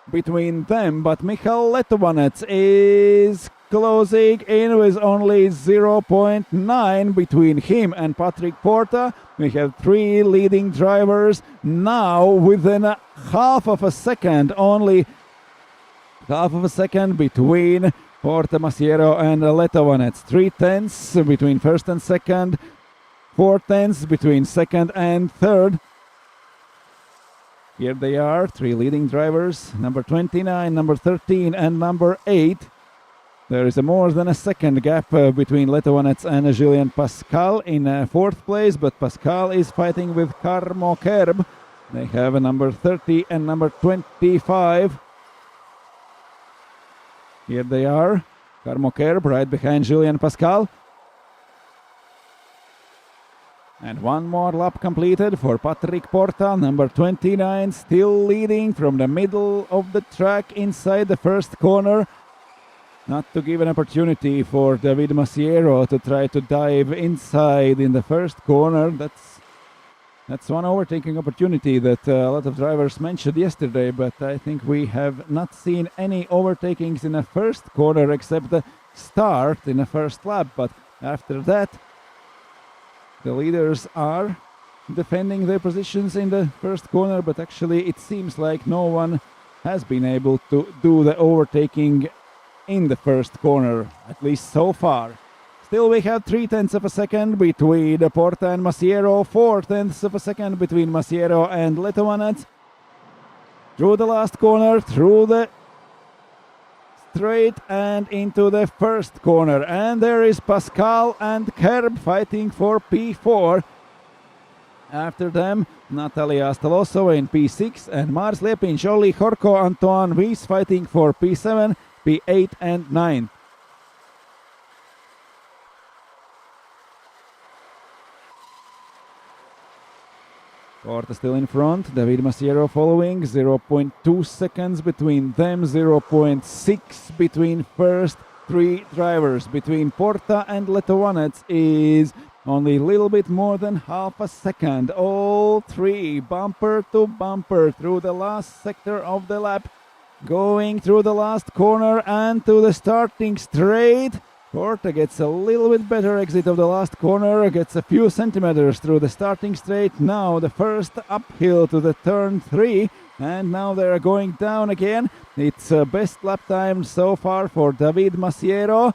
between them, but Michal Letovanec is closing in with only 0.9 between him and Patrick Porta. We have 3 leading drivers now within a half of a second, only half of a second between Porta, Masiero and Letovanec. 3/10 between first and second, 4/10 between second and third. Here they are, 3 leading drivers, number 29, number 13 and number 8. There is a more than a second gap between Letovanec and Julien Pascal in 4th place, but Pascal is fighting with Karmo Kerb. They have a number 30 and number 25. Here they are, Karmo Kerb right behind Julien Pascal. And one more lap completed for Patrick Porta, number 29, still leading from the middle of the track inside the first corner. not to give an opportunity for David Masiero to try to dive inside in the first corner. That's one overtaking opportunity that a lot of drivers mentioned yesterday, but I think we have not seen any overtakings in the first corner except the start in the first lap. But after that, the leaders are defending their positions in the first corner, but actually it seems like no one has been able to do the overtaking in the first corner, at least so far. Still, we have 0.3 of a second between Porta and Masiero, 0.4 of a second between Masiero and Letovanec. Through the last corner, through the straight and into the first corner. And there is Pascal and Kerb fighting for P4. After them, Natalia Staloso in P6 and Mars Lepin, Jolie Horko, Antoine Weiss fighting for P7, P8 and 9. Porta still in front, David Masiero following, 0.2 seconds between them, 0.6 between first three drivers. Between Porta and Letovanec is only a little bit more than half a second. All three bumper to bumper through the last sector of the lap, going through the last corner and to the starting straight. Porta gets a little bit better exit of the last corner, gets a few centimeters through the starting straight. Now the first uphill to the turn 3, and now they're going down again. It's best lap time so far for David Masiero,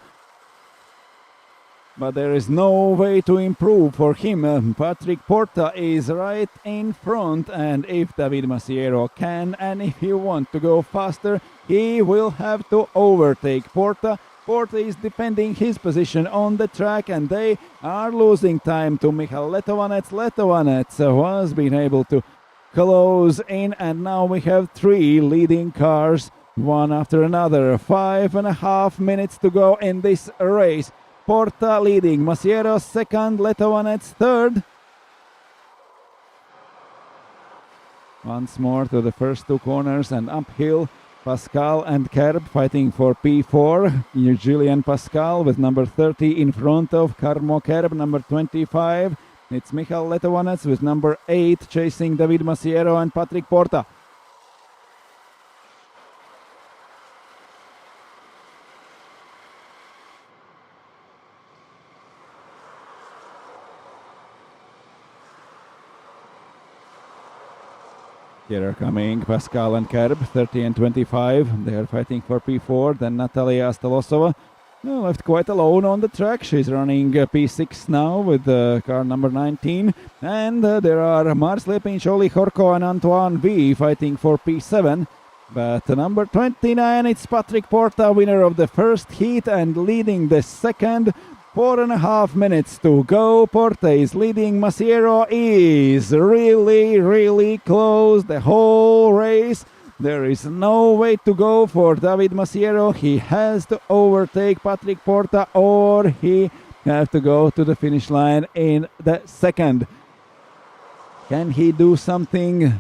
but there is no way to improve for him. Patrick Porta is right in front, and if David Masiero can and if he wants to go faster, he will have to overtake Porta. Porta is defending his position on the track, and they are losing time to Michal Letovanec. Letovanec was being able to close in, and now we have three leading cars, one after another. 5.5 minutes to go in this race. Porta leading, Masiero second, Letovanec third. Once more to the first two corners and uphill. Pascal and Kerb fighting for P4. Julian Pascal with number 30 in front of Karmo Kerb, number 25. It's Michal Letovanec with number 8 chasing David Masiero and Patrick Porta. Here are coming Pascal and Kerb, 30 and 25. They are fighting for P4. Then Natalia Stalosova left quite alone on the track. She's running P6 now with car number 19. And there are Mars Lepin, Jolie Horko and Antoine V fighting for P7. But number 29, it's Patrick Porta, winner of the first heat and leading the second. 4.5 minutes to go. Porta is leading. Masiero is really close the whole race. There is no way to go for David Masiero. He has to overtake Patrick Porta, or he has to go to the finish line in the second. Can he do something?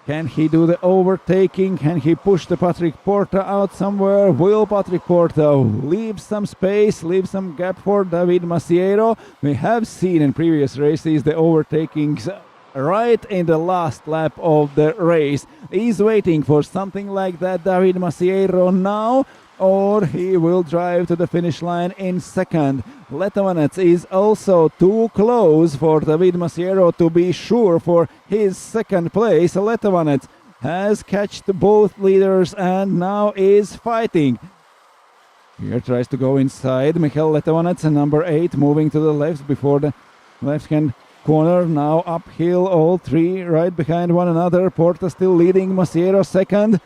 Can he do the overtaking? Can he push the Patrick Porta out somewhere? Will Patrick Porta leave some space, leave some gap for David Masiero? We have seen in previous races the overtakings right in the last lap of the race. He's waiting for something like that, David Masiero, now, or he will drive to the finish line in second. Letovanec is also too close for David Masiero to be sure for his second place. Letovanec has catched both leaders and now is fighting. Here tries to go inside. Michal Letovanec, number 8, moving to the left before the left-hand corner. Now uphill, all three right behind one another. Porta still leading, Masiero second.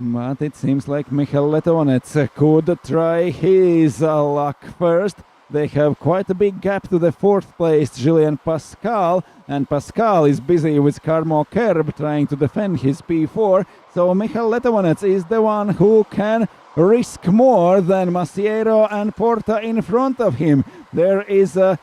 But it seems like Michal Letovanec could try his luck first. They have quite a big gap to the fourth place, Julian Pascal, and Pascal is busy with Karmo Kerb trying to defend his P4. So Michal Letovanec is the one who can risk more than Masiero and Porta in front of him. There is a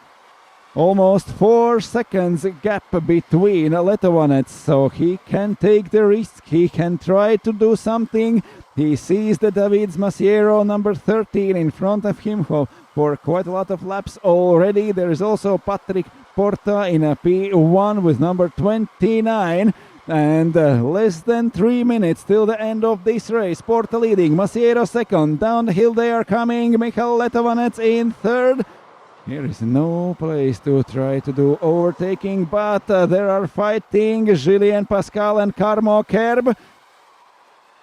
almost 4 seconds gap between Letovanets, so he can take the risk, he can try to do something. He sees the David Masiero, number 13, in front of him for quite a lot of laps already. There is also Patrick Porta in a P1 with number 29. And less than 3 minutes till the end of this race. Porta leading, Masiero second. Down the hill they are coming. Michal Letovanets in third. Here is no place to try to do overtaking, but there are fighting Julien Pascal and Karmo Kerb.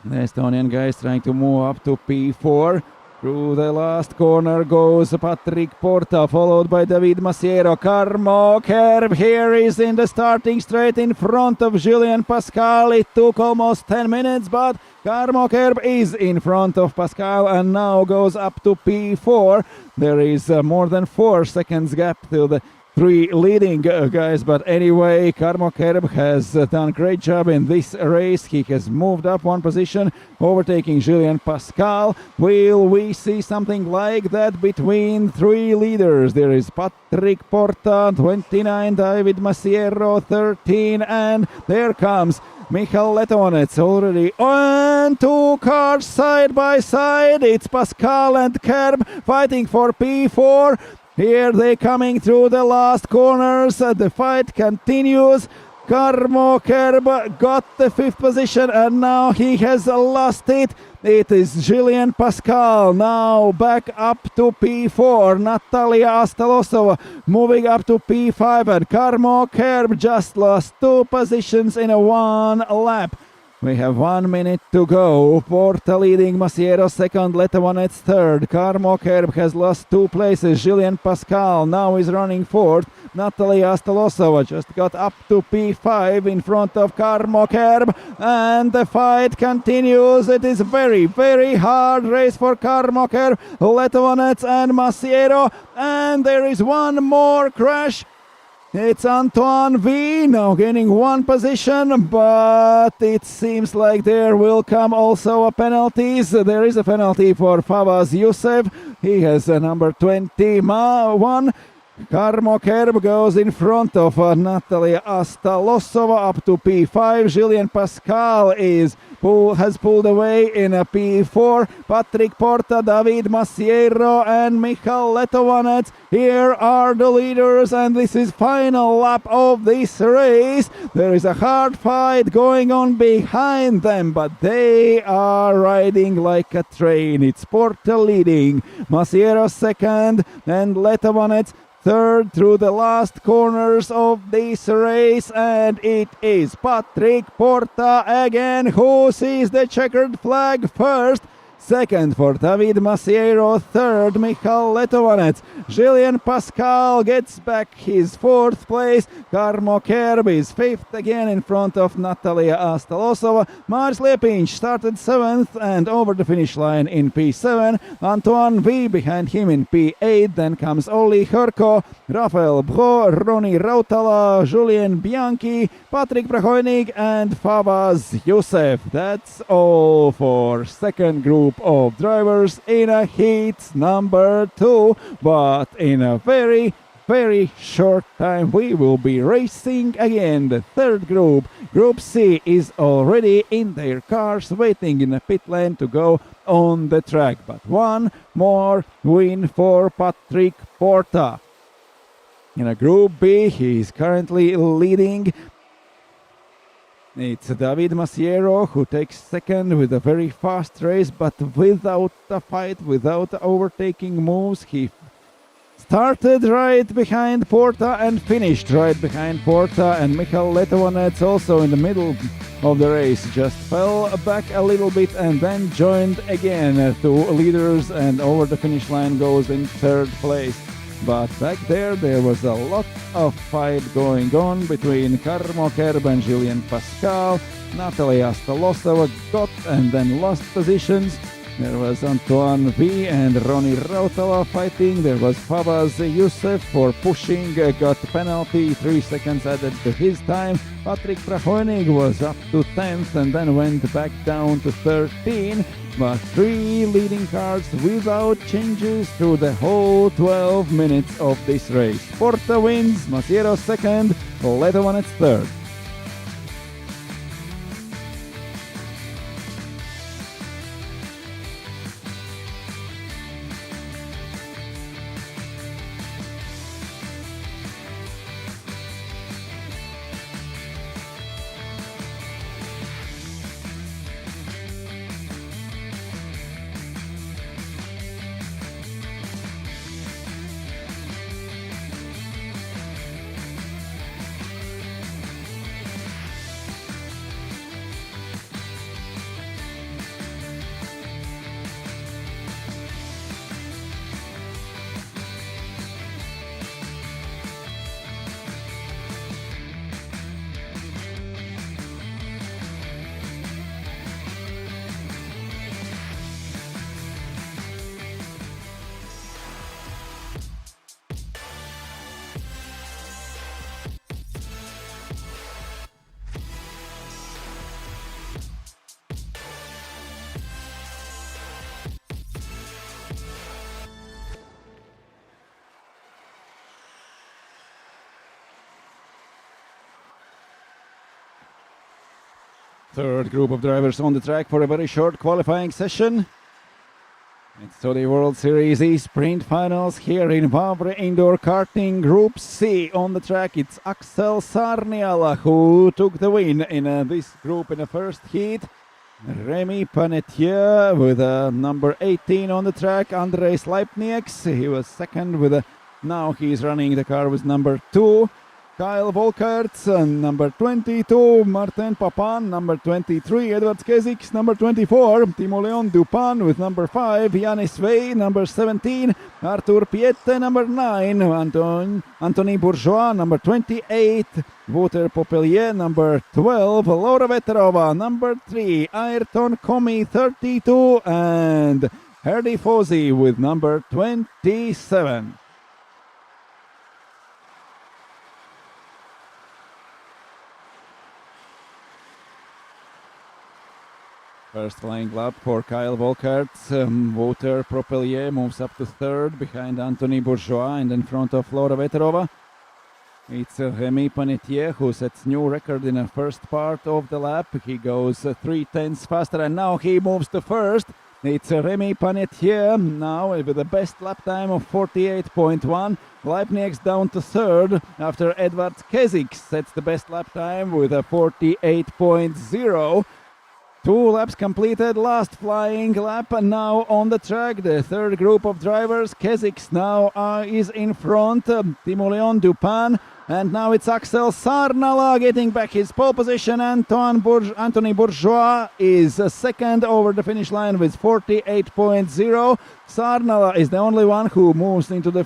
The Estonian guys trying to move up to P4. Through the last corner goes Patrick Porta, followed by David Masiero. Karmo Kerb here is in the starting straight in front of Julien Pascal. It took almost 10 minutes, but Karmo Kerb is in front of Pascal and now goes up to P4. There is more than 4 seconds gap till the 3 leading guys, but anyway, Karmo Kerb has done a great job in this race. He has moved up 1 position, overtaking Julien Pascal. Will we see something like that between 3 leaders? There is Patrick Porta, 29, David Masiero, 13, and there comes Michal Letovanets already on 2 cars side by side. It's Pascal and Kerb fighting for P4. Here they coming through the last corners. The fight continues. Karmo Kerb got the 5th position and now he has lost it. It is Julien Pascal now back up to P4. Natalia Astalosova moving up to P5 and Karmo Kerb just lost 2 positions in a 1 lap. We have 1 minute to go. Porta leading, Masiero second, Letovanets third. Karmo Kerb has lost 2 places. Julien Pascal now is running 4th. Natalia Astalosova just got up to P5 in front of Karmo Kerb. And the fight continues. It is very, very hard race for Karmo Kerb, Letovanets and Masiero. And there is one more crash. It's Antoine V now gaining 1 position, but it seems like there will come also a penalties. There is a penalty for Fawaz Youssef. He has a number 21. Karmo Kerb goes in front of Natalia Astalosova up to P5. Julien Pascal has pulled away in a P4. Patrick Porta, David Masiero and Michal Letovanets. Here are the leaders and this is final lap of this race. There is a hard fight going on behind them, but they are riding like a train. It's Porta leading, Masiero second and Letovanets third through the last corners of this race, and it is Patrick Porta again who sees the checkered flag first. Second for David Masiero, third Michal Letovanets. Julien Pascal gets back his 4th place. Karmo Kerb is 5th again in front of Natalia Astalosova. Marc Lepinch started 7th and over the finish line in P7. Antoine V behind him in P8. Then comes Olli Hurko, Rafael Bro, Roni Rautala, Julien Bianchi, Patrick Prahoinig and Fawaz Youssef. That's all for second group of drivers in a heat number 2, but in a very, very short time we will be racing again. The third group, Group C, is already in their cars waiting in a pit lane to go on the track, but one more win for Patrick Porta. In a Group B, he is currently leading. It's David Masiero who takes second with a very fast race, but without a fight, without overtaking moves. He started right behind Porta and finished right behind Porta, and Michal Letovanets also in the middle of the race just fell back a little bit and then joined again to leaders and over the finish line goes in 3rd place. But back there was a lot of fight going on between Karmo Kerb and Julien Pascal. Natalia Astalosova got and then lost positions. There was Antoine V and Roni Rautala fighting. There was Fawaz Youssef for pushing, got penalty, 3 seconds added to his time. Patrick Prahoenig was up to 10th and then went back down to 13. But 3 leading cars without changes through the whole 12 minutes of this race. Porta wins, Masiero second, Letovanic third. Third group of drivers on the track for a very short qualifying session. It's to the World Series E-Sprint Finals here in Wavre Indoor Karting. Group C on the track. It's Axel Sarniala who took the win in this group in the first heat. Remy Panetier with number 18 on the track. Andrei Sleipnieks, he was second with now he's running the car with number 2. Kyle Volkerts, number 22, Martin Papan, number 23, Edwards Keziks, number 24, Timo Leon Dupan with number 5, Yanis Vey, number 17, Artur Piette, number 9, Anthony Bourgeois, number 28, Wouter Popelier, number 12, Laura Veterova, number 3, Ayrton Komi, 32, and Herdy Fosi with number 27. First flying lap for Kyle Volkerts. Wouter Propelier moves up to third behind Anthony Bourgeois and in front of Laura Veterova. It's Remy Panetier who sets new record in the first part of the lap. He goes 3/10 faster and now he moves to first. It's Remy Panetier now with the best lap time of 48.1. Leipnieks down to third after Edwards Keziks sets the best lap time with a 48.0. 2 laps completed, last flying lap and now on the track. The third group of drivers, Keziks now is in front, Timo Leon Dupan, and now it's Axel Sarnala getting back his pole position. Anthony Bourgeois is second over the finish line with 48.0. Sarnala is the only one who moves into the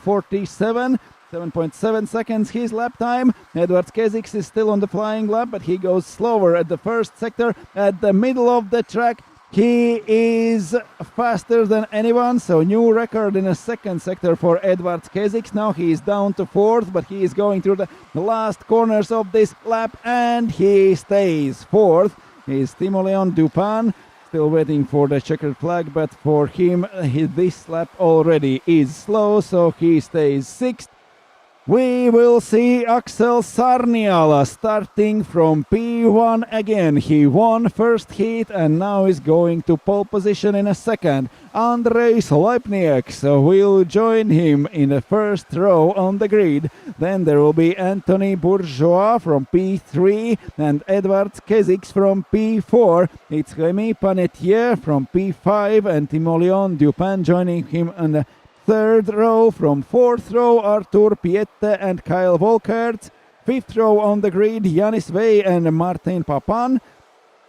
7.7 seconds his lap time. Edwards Keziks is still on the flying lap, but he goes slower at the first sector. At the middle of the track, he is faster than anyone, so new record in a second sector for Edwards Keziks. Now he is down to fourth, but he is going through the last corners of this lap, and he stays fourth. Is Timo Leon Dupan. Still waiting for the checkered flag, but for him, this lap already is slow, so he stays sixth. We will see Axel Sarniala starting from P1 again. He won first heat and now is going to pole position in a second. Andrei Sleipnieks will join him in the first row on the grid. Then there will be Anthony Bourgeois from P3 and Edwards Keziks from P4. It's Remy Panetier from P5 and Timo Leon Dupan joining him on the third row. From fourth row, Artur Piette and Kyle Volkerts. Fifth row on the grid, Yanis Vey and Martin Papan.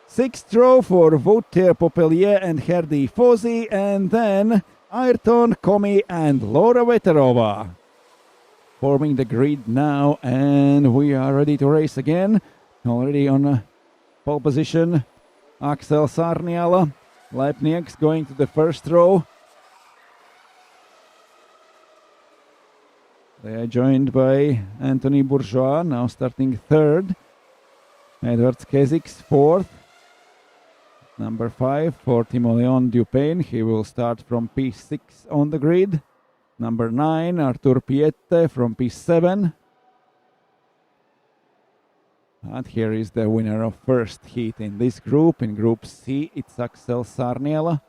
Sixth row for Wouter Popelier and Herdy Fosi. And then Ayrton Komi and Laura Veterova. Forming the grid now, and we are ready to race again. Already on pole position, Axel Sarniala. Leipnieks going to the first row. They are joined by Anthony Bourgeois, now starting third. Edwards Kezix fourth. Number 5 for Timoleon Dupain. He will start from P6 on the grid. Number 9, Artur Piette from P7. And here is the winner of first heat in this group. In Group C, it's Axel Sarniela.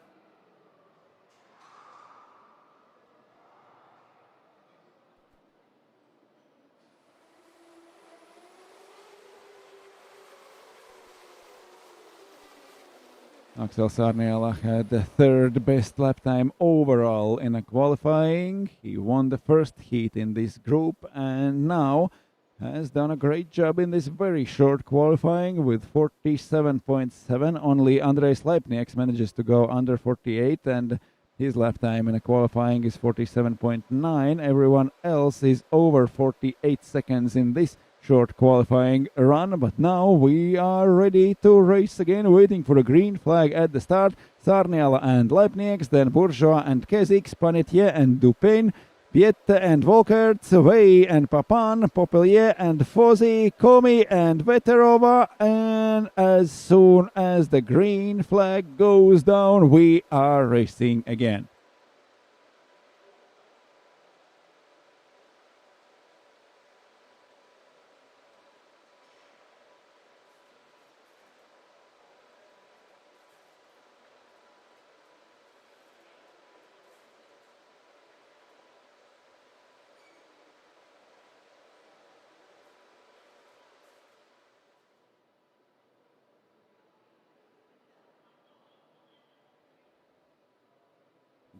Axel Sarniela had the third best lap time overall in a qualifying. He won the first heat in this group and now has done a great job in this very short qualifying with 47.7. Only Andres Leipnieks manages to go under 48 and his lap time in a qualifying is 47.9. Everyone else is over 48 seconds in this short qualifying run, but now we are ready to race again, waiting for a green flag at the start. Sarniela and Leipnieks, then Bourgeois and Kezix, Panetier and Dupain, Piette and Volkerts, Wey and Papan, Popelier and Fozzi, Komi and Veterova, and as soon as the green flag goes down, we are racing again.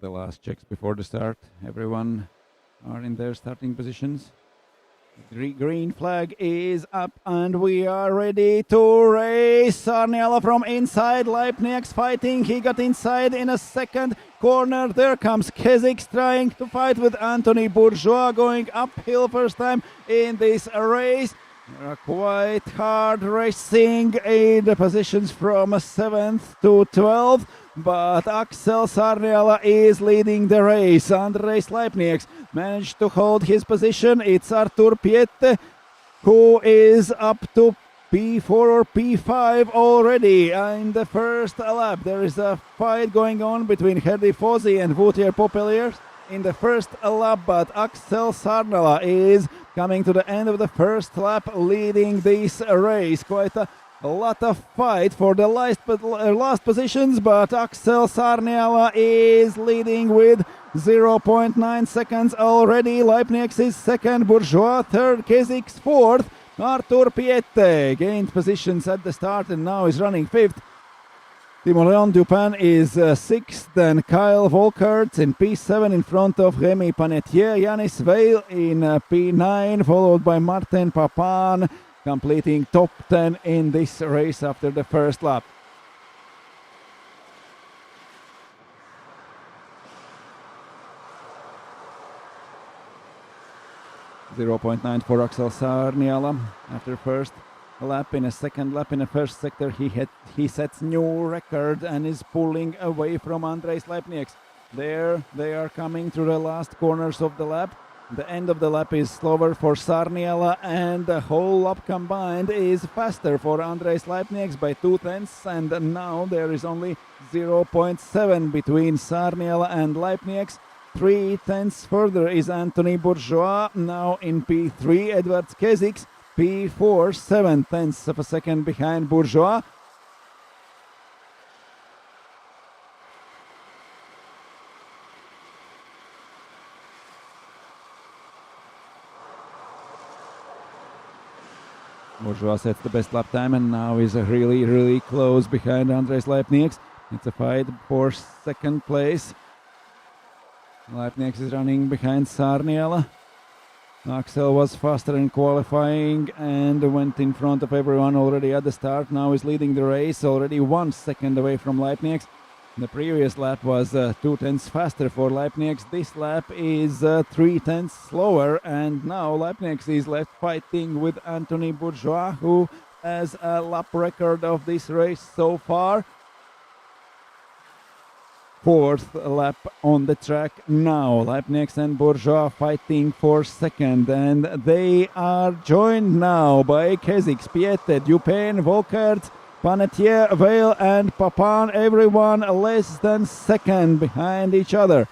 The last checks before the start. Everyone are in their starting positions. The green flag is up and we are ready to race. Sarniela from inside. Leipnieks fighting. He got inside in a second corner. There comes Kezix trying to fight with Anthony Bourgeois going uphill first time in this race. Quite hard racing in the positions from 7th to 12th. But Axel Sarniela is leading the race. Andres Leipnieks managed to hold his position. It's Artur Piette who is up to P4 or P5 already in the first lap. There is a fight going on between Herdy Fozzi and Vautier Popelier in the first lap, but Axel Sarniela is coming to the end of the first lap, leading this race. Quite a lot of fight for the last positions, but Axel Sarniela is leading with 0.9 seconds already. Leipnieks is second, Bourgeois third, Kezix fourth. Artur Piette gained positions at the start and now is running fifth. Timoleon Dupain is sixth, and Kyle Volkerts in P7 in front of Remy Panetier. Yanis Veil in P9, followed by Martin Papan, completing top 10 in this race after the first lap. .9 for Axel Sarniela after first lap. In a second lap in the first sector he sets new record and is pulling away from Andres Leipnieks. There they are coming through the last corners of the lap. The end of the lap is slower for Sarniela and the whole lap combined is faster for Andres Leipnieks by 2/10, and now there is only 0.7 between Sarniela and Leipnieks. 3/10 further is Anthony Bourgeois, now in P3. Edwards Kezix, P4, 7/10 of a second behind Bourgeois. Bourgeois sets the best lap time and now is really close behind Andres Leipnieks. It's a fight for second place. Leipnieks is running behind Sarniela. Axel was faster in qualifying and went in front of everyone already at the start. Now is leading the race, already 1 second away from Leipnieks. The previous lap was 2/10 faster for Leipnieks. This lap is 3/10 slower, and now Leipnieks is left fighting with Anthony Bourgeois, who has a lap record of this race so far. fourth lap on the track now. Leibniz and Bourgeois fighting for second, and they are joined now by Kesix, Piette, Dupin, Volkert, Panetier, Vale and Papan, everyone less than second behind each other.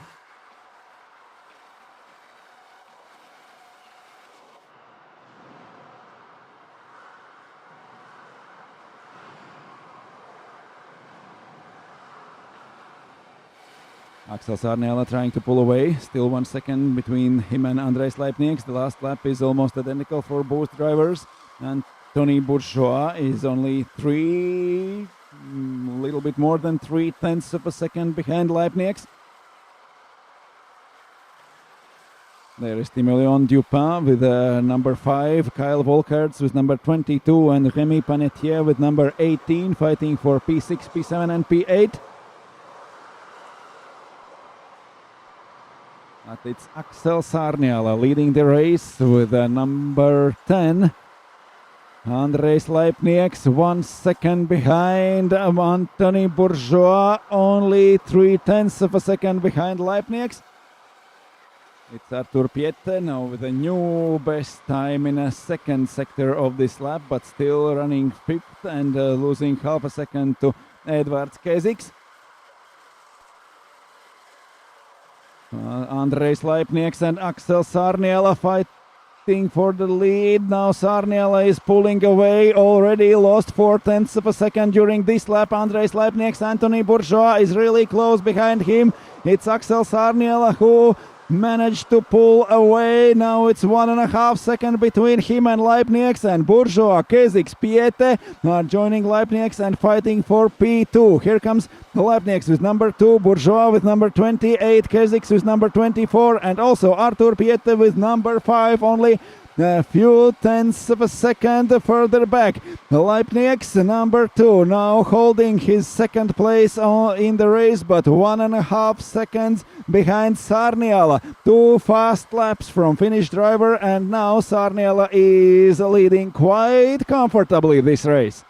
Axel Sarniala trying to pull away, still 1 second between him and Andres Leibniz. The last lap is almost identical for both drivers, and Tony Bourgeois is only little bit more than 0.3 of a second behind Leibniz. There is Timoleon Dupin with number 5, Kyle Volkerts with number 22, and Rémi Panetier with number 18, fighting for P6, P7 and P8. But it's Axel Sarniala leading the race with number 10. Andres Leibniz 1 second behind Anthony Bourgeois, only 0.3 of a second behind Leibniz. It's Artur Piette now with a new best time in a second sector of this lap, but still running fifth and losing half a second to Edwards Kesix. Andres Leibniz and Axel Sarniala fighting for the lead. Now Sarniala is pulling away, already lost 0.4 of a second during this lap. Andres Leibniz, Anthony Bourgeois is really close behind him. It's Axel Sarniala who managed to pull away. Now it's 1.5 seconds between him and Leibniz, and Bourgeois, Kesix, Piette are joining Leibniz and fighting for P2. Here comes Leibniz with number 2, Bourgeois with number 28, Kesix with number 24, and also Artur Piette with number 5, only a few tenths of a second further back. Leibniz, number 2, now holding his second place in the race, but 1.5 seconds behind Sarniala. 2 fast laps from Finnish driver, and now Sarniala is leading quite comfortably this race.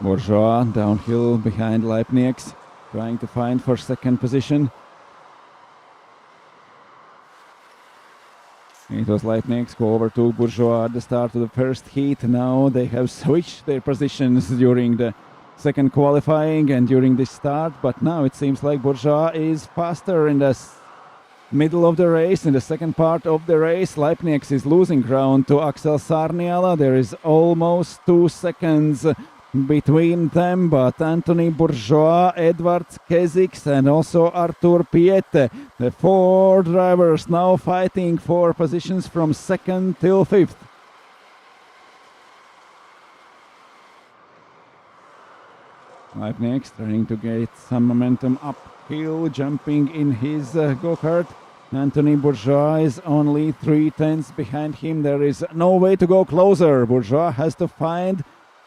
Bourgeois downhill behind Leibniz, trying to find for second position. It was Leibniz who overtook Bourgeois at the start of the first heat. Now they have switched their positions during the second qualifying and during the start, but now it seems like Bourgeois is faster in the middle of the race. In the second part of the race, Leibniz is losing ground to Axel Sarniala. There is almost 2 seconds between them, but Anthony Bourgeois, Edwards Kesix and also Artur Piette, the 4 drivers now fighting for positions from 2nd till 5th. Leibniz trying to get some momentum uphill, jumping in his go-kart. Anthony Bourgeois is only 0.3 behind him. There is no way to go closer. Bourgeois has to find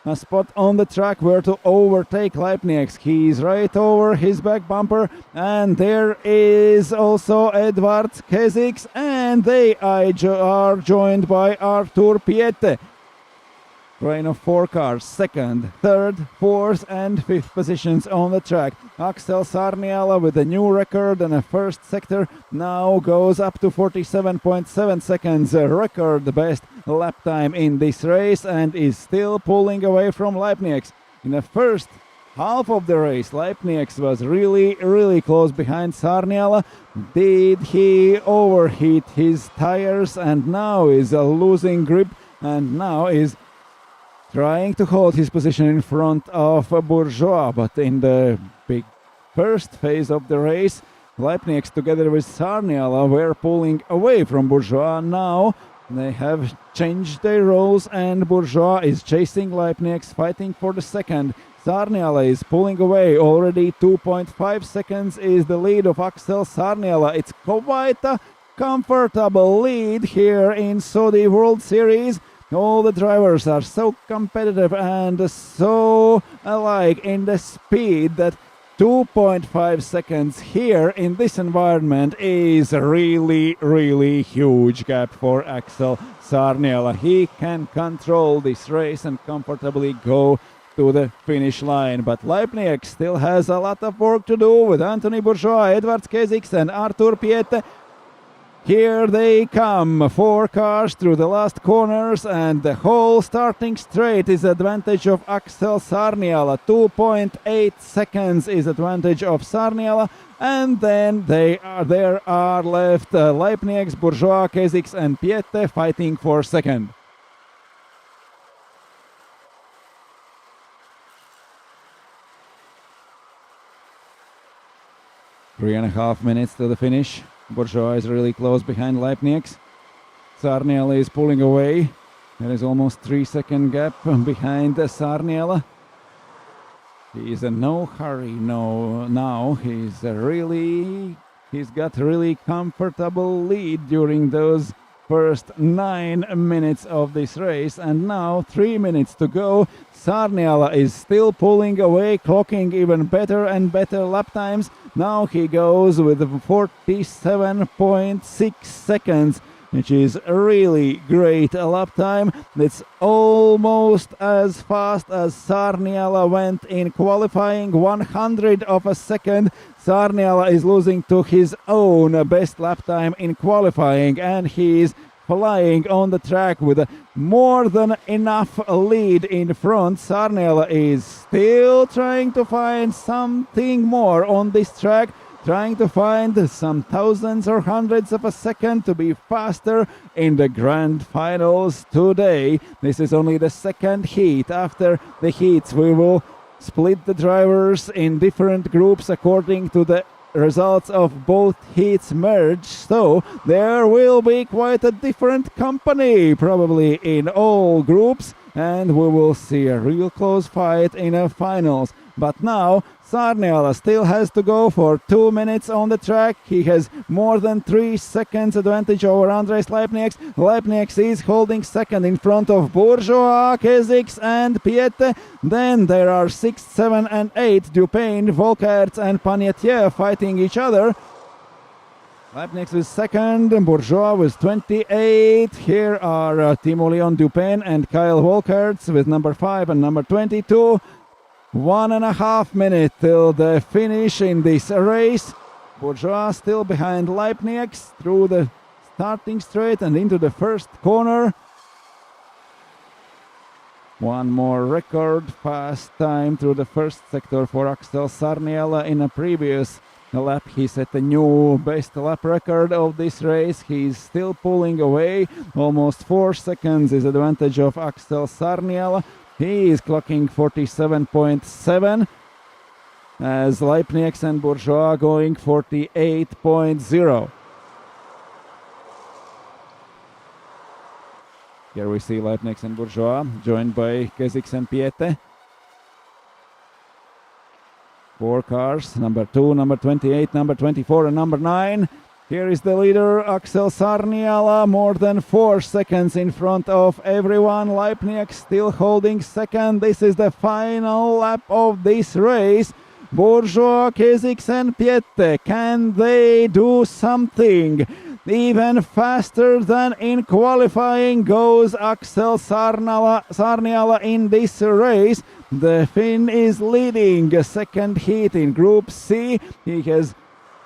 a spot on the track where to overtake Leibniz. He's right over his back bumper, and there is also Edwards Kesix, and they are joined by Artur Piette. Train of 4 cars, 2nd, 3rd, 4th and 5th positions on the track. Axel Sarniala with a new record and a first sector now goes up to 47.7 seconds, a record best lap time in this race, and is still pulling away from Leibniz. In the first half of the race, Leibniz was really close behind Sarniala. Did he overheat his tires and now is losing grip, and now is trying to hold his position in front of Bourgeois, but in the big first phase of the race, Leibniz together with Sarniala were pulling away from Bourgeois. Now they have changed their roles, and Bourgeois is chasing Leibniz, fighting for the second. Sarniala is pulling away. Already 2.5 seconds is the lead of Axel Sarniala. It's quite a comfortable lead here in Saudi World Series. All the drivers are so competitive and so alike in the speed that 2.5 seconds here in this environment is a really huge gap for Axel Sarniala. He can control this race and comfortably go to the finish line. But Leipniek still has a lot of work to do with Anthony Bourgeois, Edvards Keziks and Artur Piette. Here they come, 4 cars through the last corners, and the whole starting straight is advantage of Axel Sarniala. 2.8 seconds is advantage of Sarniala, and then there are left Leipnieks, Bourgeois, Keziks and Piette fighting for second. Three and a half minutes to the finish. Bourgeois is really close behind Leipnieks. Sarniala is pulling away. There is almost 3-second gap behind Sarniala. He is in no hurry now. He's got really comfortable lead during those first 9 minutes of this race, and now 3 minutes to go. Sarniala is still pulling away, clocking even better and better lap times. Now he goes with 47.6 seconds, which is a really great lap time. It's almost as fast as Sarniala went in qualifying, 100 of a second. Sarniala is losing to his own best lap time in qualifying, and he is flying on the track with more than enough lead in front. Sarniala is still trying to find something more on this track, trying to find some thousandths or hundreds of a second to be faster in the grand finals today. This is only the second heat. After the heats, we will split the drivers in different groups according to the results of both heats merge, so there will be quite a different company probably in all groups, and we will see a real close fight in the finals. But now Sarniala still has to go for 2 minutes on the track. He has more than 3 seconds advantage over Andres Leipnieks. Leipnieks is holding second in front of Bourgeois, Keziks and Piette. Then there are 6, 7 and 8, Dupain, Volkerts and Panetier fighting each other. Leipnieks is second, Bourgeois with 28. Here are Timo Leon Dupain and Kyle Volkerts with number 5 and number 22. 1.5 minutes till the finish in this race. Bourgeois still behind Leipnieks through the starting straight and into the first corner. One more record fast time through the first sector for Axel Sarniala. In a previous lap he set a new best lap record of this race. He's still pulling away. Almost 4 seconds is advantage of Axel Sarniala. He is clocking 47.7 as Leipnieks and Bourgeois going 48.0. Here we see Leipnieks and Bourgeois joined by Keziks and Piette. 4 cars, number 2, number 28, number 24 and number 9. Here is the leader, Axel Sarniala, more than 4 seconds in front of everyone. Leipnieks still holding second. This is the final lap of this race. Bourgeois, Keziks and Piette, can they do something? Even faster than in qualifying goes Axel Sarniala in this race. The Finn is leading a second heat in Group C. He has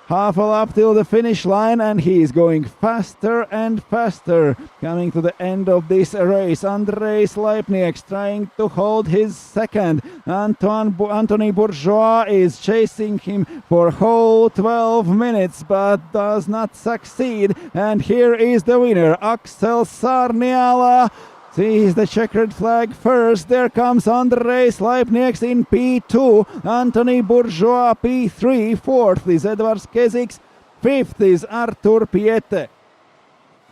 half a lap till the finish line, and he is going faster and faster. Coming to the end of this race, Andres Leipnieks trying to hold his second. Anthony Bourgeois is chasing him for whole 12 minutes, but does not succeed. And here is the winner, Axel Sarniala. Sees the checkered flag first. There comes Andres Leipnieks in P2. Anthony Bourgeois P3. Fourth is Edvards Keziks. Fifth is Artur Piette.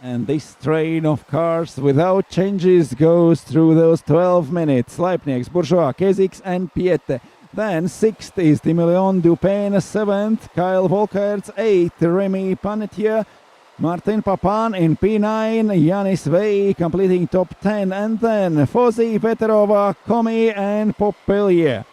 And this train of cars without changes goes through those 12 minutes. Leipnieks, Bourgeois, Keziks and Piette. Then sixth is Timo Leon Dupain. Seventh, Kyle Volkerts. Eighth, Remy Panetier. Martin Papan in P9, Yanis Vey completing top 10, and then Fozzy, Veterova, Komi and Popelier.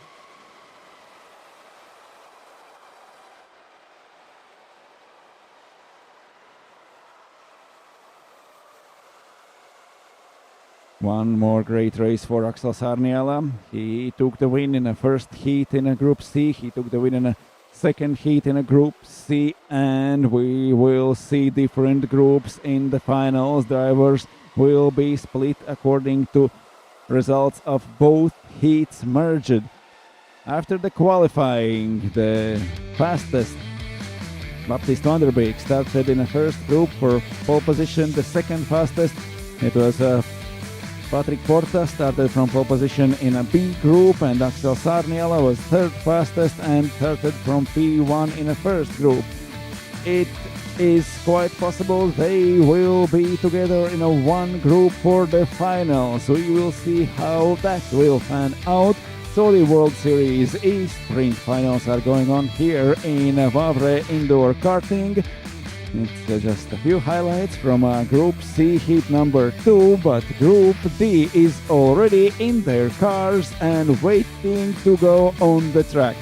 One more great race for Axel Sarniala. He took the win in a first heat in a Group C. He took the win in a second heat in a Group C. And we will see different groups in the finals. Drivers will be split according to results of both heats merged. After the qualifying, the fastest Baptiste van der Beek started in a first group for pole position. The second fastest, it was Patrick Porta, started from pole position in a B group, and Axel Sarniala was third fastest and started from P1 in a first group. It is quite possible they will be together in a one group for the finals. We will see how that will pan out. So the World Series E-Sprint finals are going on here in Wavre Indoor Karting. It's just a few highlights from Group C heat number 2, but Group D is already in their cars and waiting to go on the track.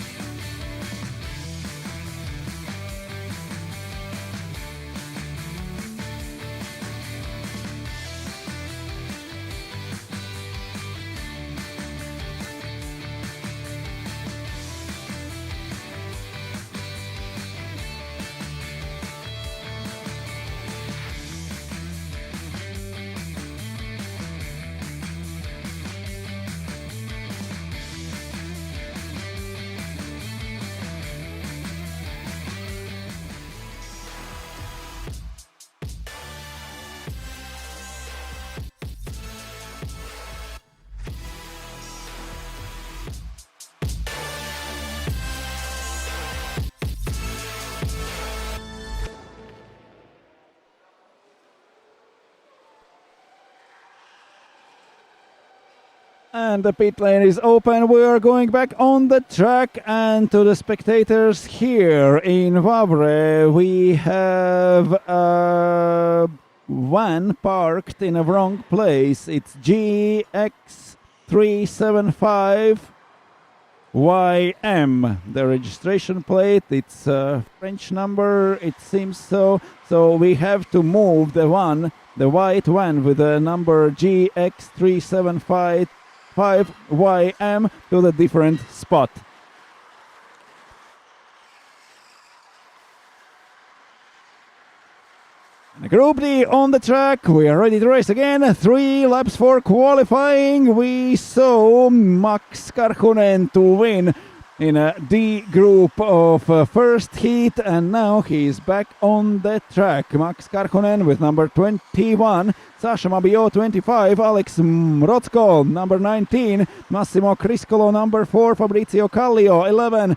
And the pit lane is open. We are going back on the track, and to the spectators here in Wavre, we have a van parked in a wrong place. It's GX375YM. The registration plate, it's a French number, it seems so. So we have to move the white van with the number GX375YM to the different spot. Group D on the track. We are ready to race again. 3 laps for qualifying. We saw Max Karhunen to win in a D group of first heat, and now he is back on the track. Max Karhunen with number 21, Sasha Mabio 25, Alex Mrotko number 19, Massimo Criscolo number 4, Fabrizio Kallio 11,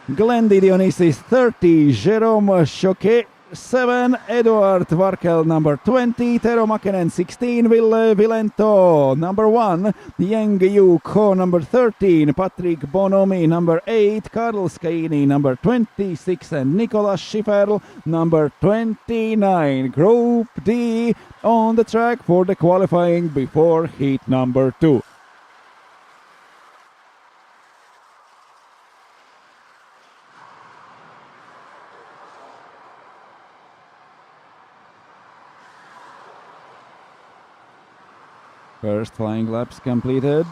Glendy Dionysis 30, Jérôme Choquet 7, Eduard Varkel number 20, Tero Makinen 16, Ville Vilento number 1, Yang Yu Ko number 13, Patrick Bonomi number 8, Karl Skaini number 26, and Nicolas Schifferl number 29. Group D on the track for the qualifying before heat number 2. First flying laps completed.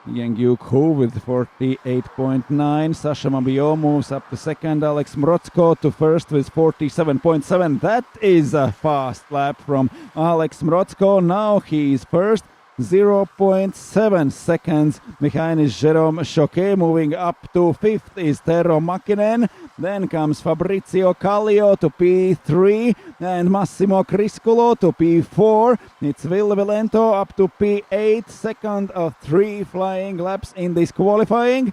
Yang Yu Ku with 48.9. Sasha Mabio moves up to second. Alex Mrotko to first with 47.7. That is a fast lap from Alex Mrotko. Now he is first. 0.7 seconds behind is Jérôme Choquet. Moving up to fifth is Tero Makinen. Then comes Fabrizio Kallio to P3 and Massimo Criscolo to P4. It's Ville Vilento up to P8, second of 3 flying laps in this qualifying.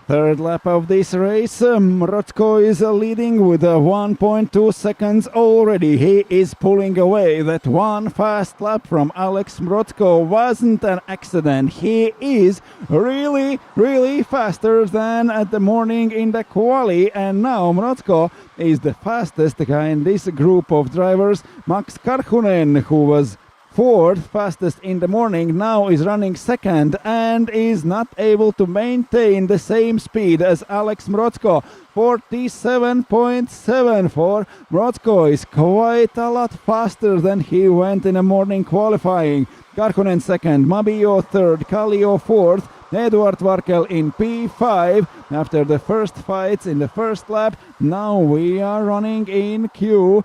Third lap of this race, Mrotzko is leading with 1.2 seconds already. He is pulling away. That one fast lap from Alex Mrotzko wasn't an accident. He is really, really faster than at the morning in the quali, and now Mrotzko is the fastest guy in this group of drivers. Max Karhunen, who was fourth fastest in the morning, now is running second and is not able to maintain the same speed as Alex Mrotzko. 47.74. Mrotzko is quite a lot faster than he went in the morning qualifying. Karhunen second, Mabio third, Kallio fourth, Eduard Varkel in P5 after the first fights in the first lap. Now we are running in queue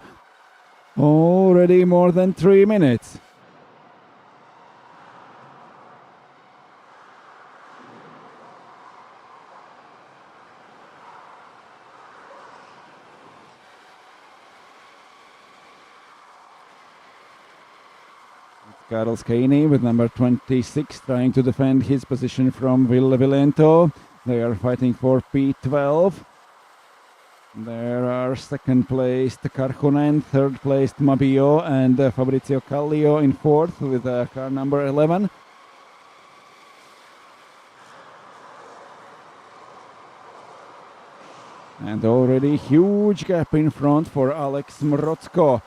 already more than 3 minutes. Karel Skene with number 26 trying to defend his position from Ville Vilento. They are fighting for P12. There are second placed Karhunen, third placed Mabio, and Fabrizio Kallio in fourth with car number 11. And already huge gap in front for Alex Mrotzko.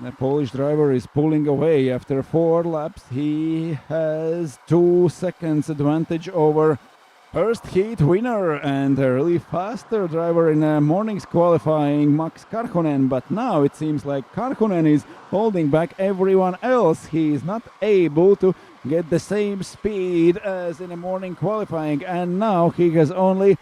The Polish driver is pulling away after 4 laps. He has 2 seconds advantage over first heat winner and a really faster driver in morning's qualifying, Max Karhunen. But now it seems like Karhunen is holding back everyone else. He is not able to get the same speed as in the morning qualifying, and now he has only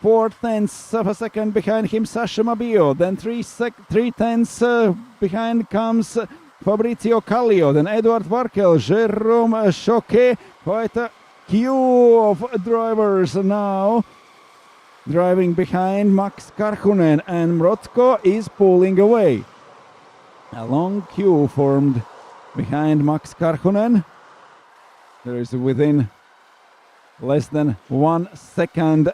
4/10 of a second behind him, Sasha Mabio. Then 3/10 behind comes Fabrizio Kallio. Then Eduard Varkel, Jérôme Choquet. Quite a queue of drivers now driving behind Max Karhunen, and Mrotzko is pulling away. A long queue formed behind Max Karhunen. There is within less than 1 second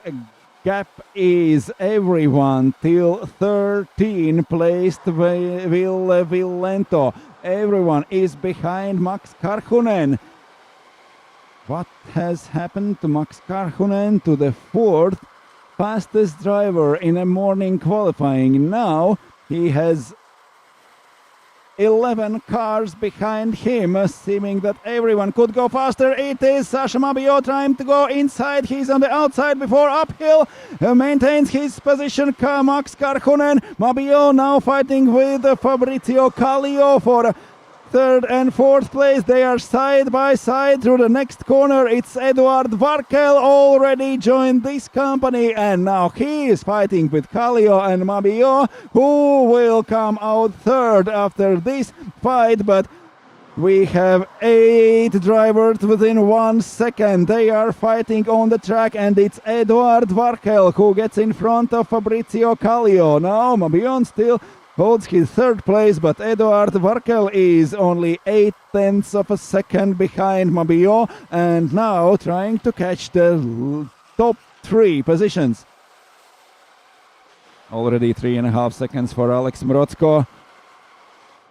gap is everyone till 13 placed Ville Vilento. Everyone is behind Max Karhunen. What has happened to Max Karhunen, to the fourth fastest driver in a morning qualifying? Now he has 11 cars behind him, seeming that everyone could go faster. It is Sasha Mabio trying to go inside. He's on the outside before uphill. Maintains his position. Max Karhunen. Mabio now fighting with Fabrizio Kallio for third and fourth place. They are side by side through the next corner. It's Eduard Varkel already joined this company, and now he is fighting with Kallio and Mabio, who will come out third after this fight. But we have 8 drivers within 1 second. They are fighting on the track, and it's Eduard Varkel who gets in front of Fabrizio Kallio. Now Mabio still holds his third place, but Eduard Varkel is only 8/10 of a second behind Mabio, and now trying to catch the top 3 positions. Already 3.5 seconds for Alex Mrotzko.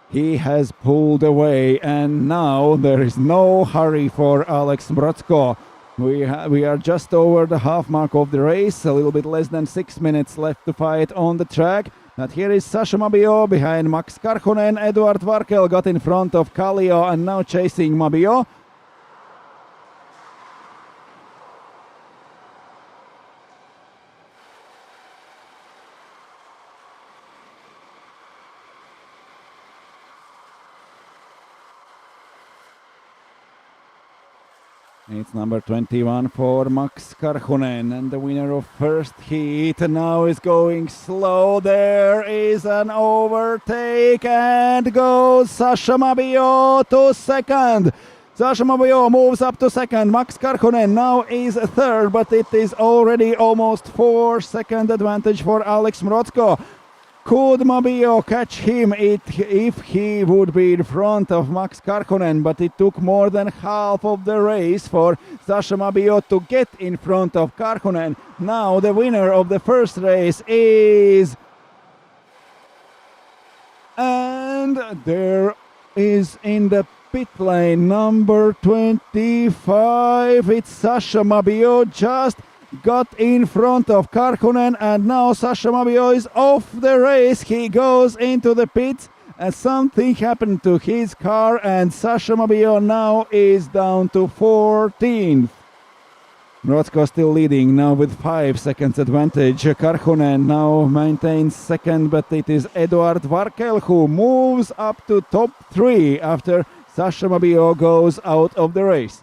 He has pulled away, and now there is no hurry for Alex Mrotzko. We are just over the half mark of the race, a little bit less than 6 minutes left to fight on the track. But here is Sasha Mabio behind Max Karhunen. Eduard Varkel got in front of Kallio and now chasing Mabio. It's number 21 for Max Karhunen, and the winner of first heat now is going slow. There is an overtake, and goes Sasha Mabio to second. Sasha Mabio moves up to second. Max Karhunen now is third, but it is already almost 4 second advantage for Alex Mrotzko. Could Mabio catch him if he would be in front of Max Karkonen, but it took more than half of the race for Sasha Mabio to get in front of Karkonen. Now the winner of the first race is... And there is in the pit lane number 25, it's Sasha Mabio, just got in front of Karkonen, and now Sasha Mabio is off the race. He goes into the pits and something happened to his car, and Sasha Mabio now is down to 14th. Mrotzko still leading now with 5 seconds advantage. Karkonen now maintains second, but it is Eduard Varkel who moves up to top 3 after Sasha Mabio goes out of the race.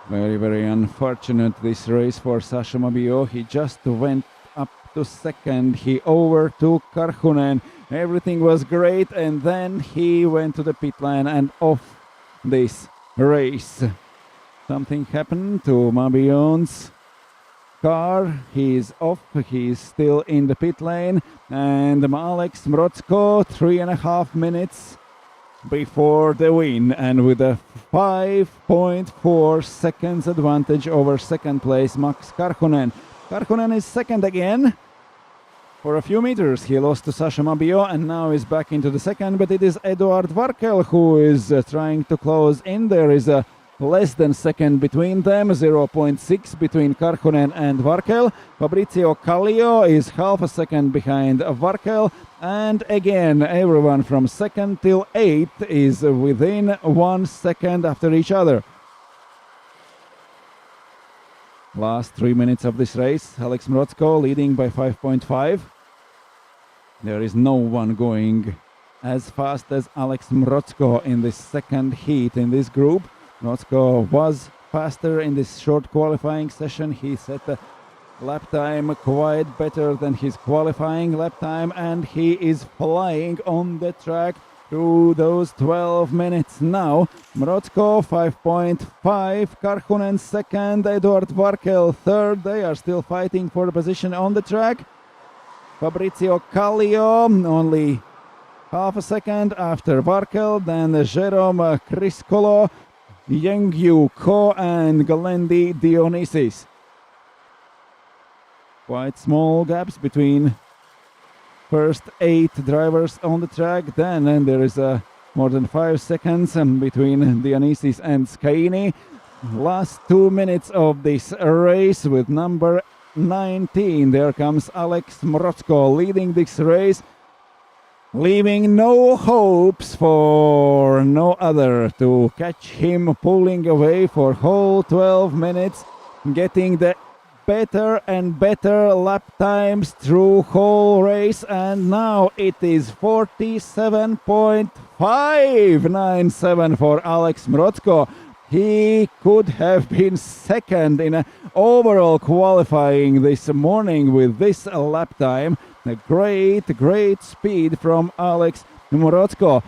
Very, very unfortunate this race for Sasha Mabio. He just went up to second. He overtook Karkonen. Everything was great, and then he went to the pit lane and off this race. Something happened to Mabion's car. He's off. He's still in the pit lane. And Alex Mrotzko, 3.5 minutes before the win, and with a 5.4 seconds advantage over second place Max Karkonen. Karkonen is second again. For a few meters he lost to Sasha Mabio and now is back into the second, but it is Eduard Varkel who is trying to close in. There is a less than second between them, 0.6 between Karkonen and Varkel. Fabrizio Kallio is half a second behind Varkel, and again everyone from second till 8th is within 1 second after each other. Last 3 minutes of this race, Alex Mrotzko leading by 5.5. There is no one going as fast as Alex Mrotzko in this second heat in this group. Mrotzko was faster in this short qualifying session. He set a lap time quite better than his qualifying lap time, and he is flying on the track through those 12 minutes now. Mrotzko 5.5, Karkonen second, Eduard Varkel third. They are still fighting for the position on the track. Fabrizio Kallio only half a second after Varkel, then Jerome Criscolo, Yengyu Ko and Galendi Dionysis. Quite small gaps between first 8 drivers on the track, then there is more than 5 seconds between Dionysis and Scaini. Last 2 minutes of this race with number 19. There comes Alex Mrotzko leading this race, leaving no hopes for no other to catch him, pulling away for whole 12 minutes, getting the better and better lap times through whole race, and now it is 47.597 for Alex Mrotzko. He could have been second in overall qualifying this morning with this lap time. A great speed from Alex Mrotzko.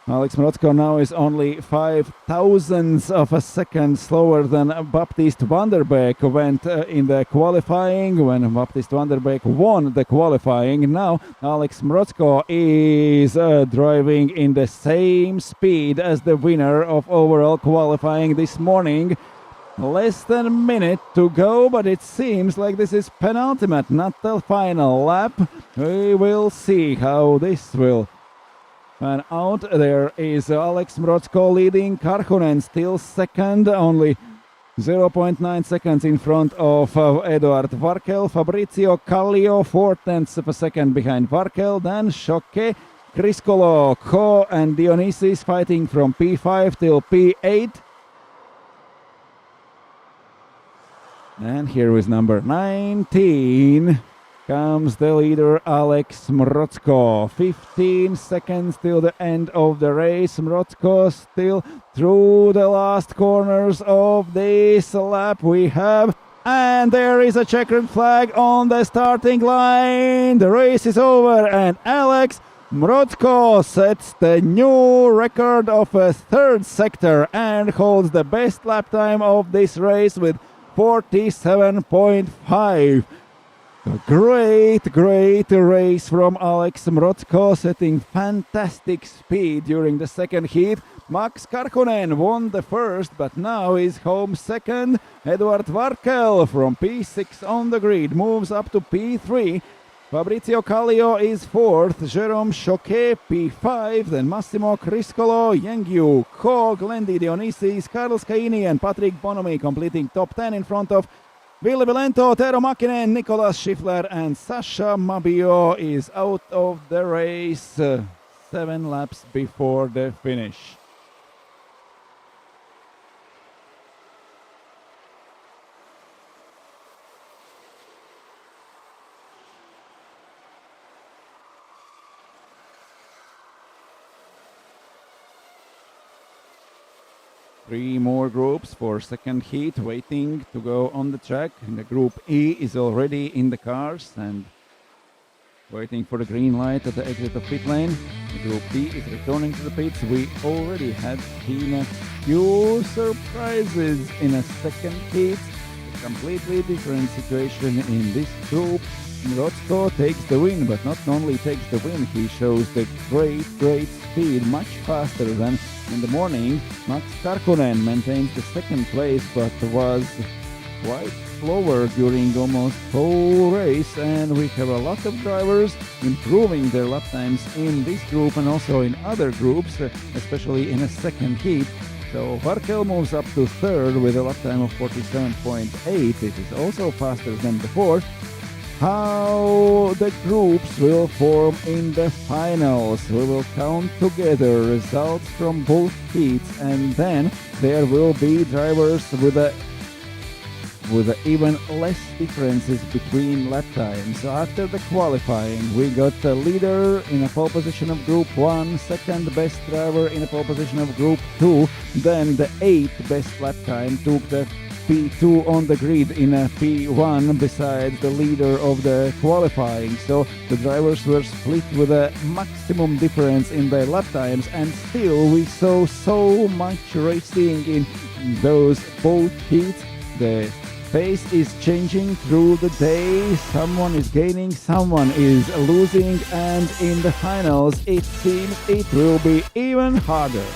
Alex Mrotzko now is only 5 thousandths of a second slower than Baptiste van der Beek went in the qualifying when Baptiste van der Beek won the qualifying. Now Alex Mrotzko is driving in the same speed as the winner of overall qualifying this morning. Less than a minute to go, but it seems like this is penultimate, not the final lap. We will see how this will pan out. There is Alex Mrotzko leading, Karkonen still second, only 0.9 seconds in front of Eduard Varkel. Fabrizio Kallio 4/10 of a second behind Varkel. Then Choquet, Criscolo, Ko and Dionysis fighting from P5 till P8. And here is number 19. Comes the leader Alex Mrotzko. 15 seconds till the end of the race. Mrotzko still through the last corners of this lap we have. And there is a checkered flag on the starting line. The race is over and Alex Mrotzko sets the new record of a third sector and holds the best lap time of this race with 47.5. A great race from Alex Mrotzko, setting fantastic speed during the second heat. Max Karkonen won the first, but now is home second. Edward Varkel from P6 on the grid moves up to P3. Fabrizio Kallio is fourth, Jérôme Choquet P5, then Massimo Criscolo, Yengyu, Ko, Glendy Dionysis, Carlos Caini and Patrick Bonomi completing top 10 in front of Ville Bilento, Tero Makinen, Nicolas Schiffler and Sasha Mabio is out of the race 7 laps before the finish. Three more groups for second heat waiting to go on the track. And the group E is already in the cars and waiting for the green light at the exit of pit lane. The group D is returning to the pits. We already had seen a few surprises in a second heat. A completely different situation in this group. Mrotzko takes the win, but not only takes the win, he shows the great speed, much faster than in the morning. Max Karkonen maintains the second place, but was quite slower during almost whole race, and we have a lot of drivers improving their lap times in this group and also in other groups, especially in a second heat. So Varkel moves up to third with a lap time of 47.8. It is also faster than before. How the groups will form in the finals. We will count together results from both heats, and then there will be drivers with even less differences between lap times. So after the qualifying, we got the leader in a pole position of Group 1, second best driver in a pole position of Group 2, then the 8th best lap time took the P2 on the grid in a P1 besides the leader of the qualifying. So the drivers were split with a maximum difference in their lap times, and still we saw so much racing in those both heats. The pace is changing through the day. Someone is gaining, someone is losing, and in the finals it seems it will be even harder.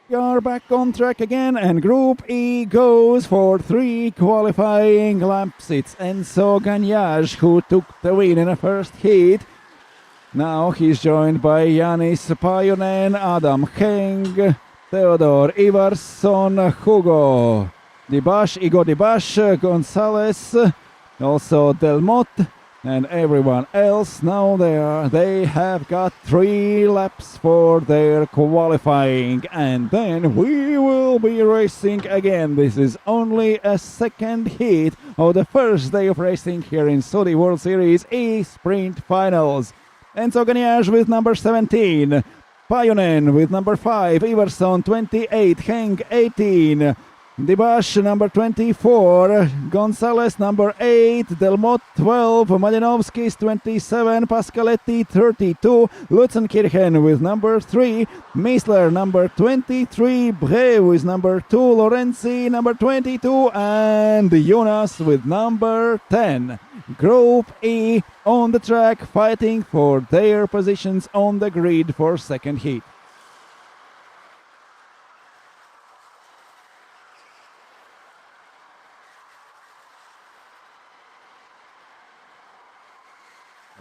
We are back on track again, and Group E goes for 3 qualifying laps. It's Enzo Gagnage who took the win in the first heat. Now he's joined by Yanis Pajunen, Adam Heng, Theodor Ivarsson, Hugo Igor Dibash, Gonzalez, also Delmotte, and everyone else. Now they have got 3 laps for their qualifying, and then we will be racing again. This is only a second heat of the first day of racing here in Saudi World Series E-Sprint Finals. Enzo Gagnage with number 17, Pajunen with number 5, Ivarsson 28, Heng 18, Dibash number 24, Gonzalez number 8, Delmotte 12, Malinovskis 27, Pascaletti 32, Lutzenkirchen with number 3, Meisler number 23, Bre with number 2, Lorenzi number 22, and Jonas with number 10. Group E on the track fighting for their positions on the grid for second heat.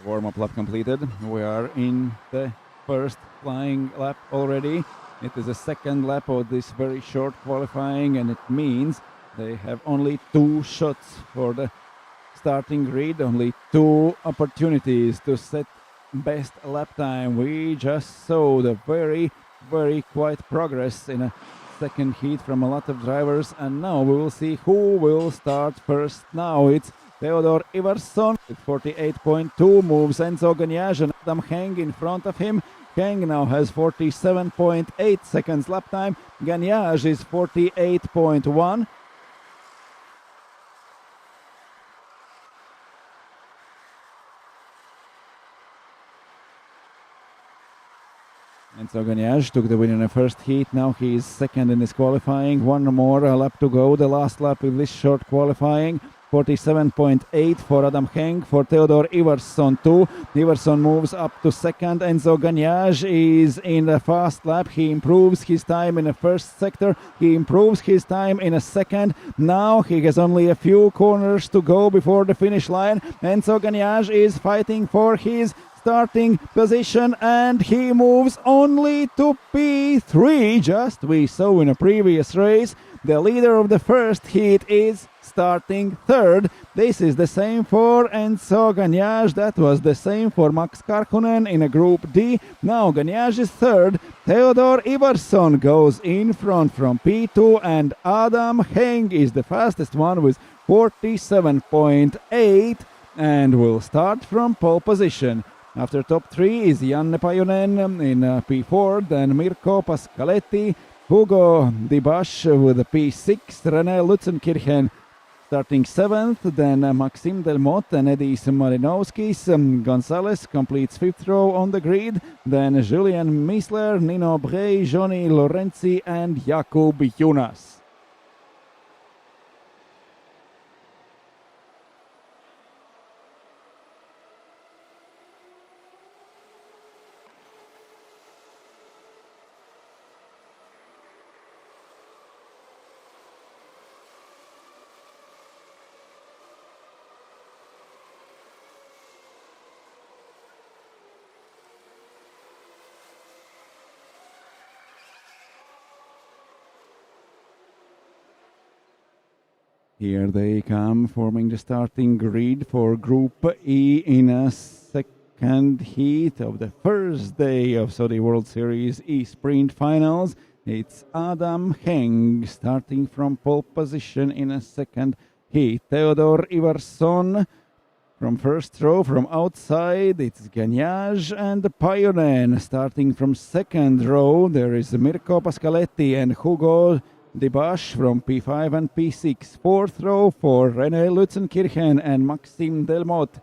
Warm-up lap completed. We are in the first flying lap already. It is the second lap of this very short qualifying, and it means they have only 2 shots for the starting grid, only 2 opportunities to set best lap time. We just saw the very quiet progress in a second heat from a lot of drivers, and now we will see who will start first. Now it's Theodor Ivarsson with 48.2, moves Enzo Gagnaire and Adam Heng in front of him. Heng now has 47.8 seconds lap time. Gagnaire is 48.1. Enzo Gagnaire took the win in the first heat. Now he is second in his qualifying. One more lap to go. The last lap in this short qualifying. 47.8 for Adam Heng. For Theodor Ivarsson too. Ivarsson moves up to second. Enzo Gagnaire is in the fast lap. He improves his time in the first sector. He improves his time in a second. Now he has only a few corners to go before the finish line. Enzo Gagnaire is fighting for his starting position, and he moves only to P3. Just we saw in a previous race, the leader of the first heat is starting third. This is the same for Enzo Gagnaire. That was the same for Max Karhunen in a Group D. Now Gagnaire is third. Theodor Ivarsson goes in front from P2, and Adam Heng is the fastest one with 47.8 and will start from pole position. After top three is Janne Pajunen in P4, then Mirko Pascaletti, Hugo Dibash with P6, René Lutzenkirchen starting 7th, then Maxime Delmotte and Edis Malinowskis. Gonzalez completes 5th row on the grid, then Julien Miesler, Nino Brey, Johnny Lorenzi and Jakub Jonas. Here they come, forming the starting grid for Group E in a second heat of the first day of Saudi World Series E-Sprint Finals. It's Adam Heng starting from pole position in a second heat. Theodor Ivarsson from first row from outside. It's Gagnaire and Pajunen starting from second row. There is Mirko Pascaletti and Hugo Dibash from P5 and P6. Fourth row for René Lutzenkirchen and Maxime Delmotte.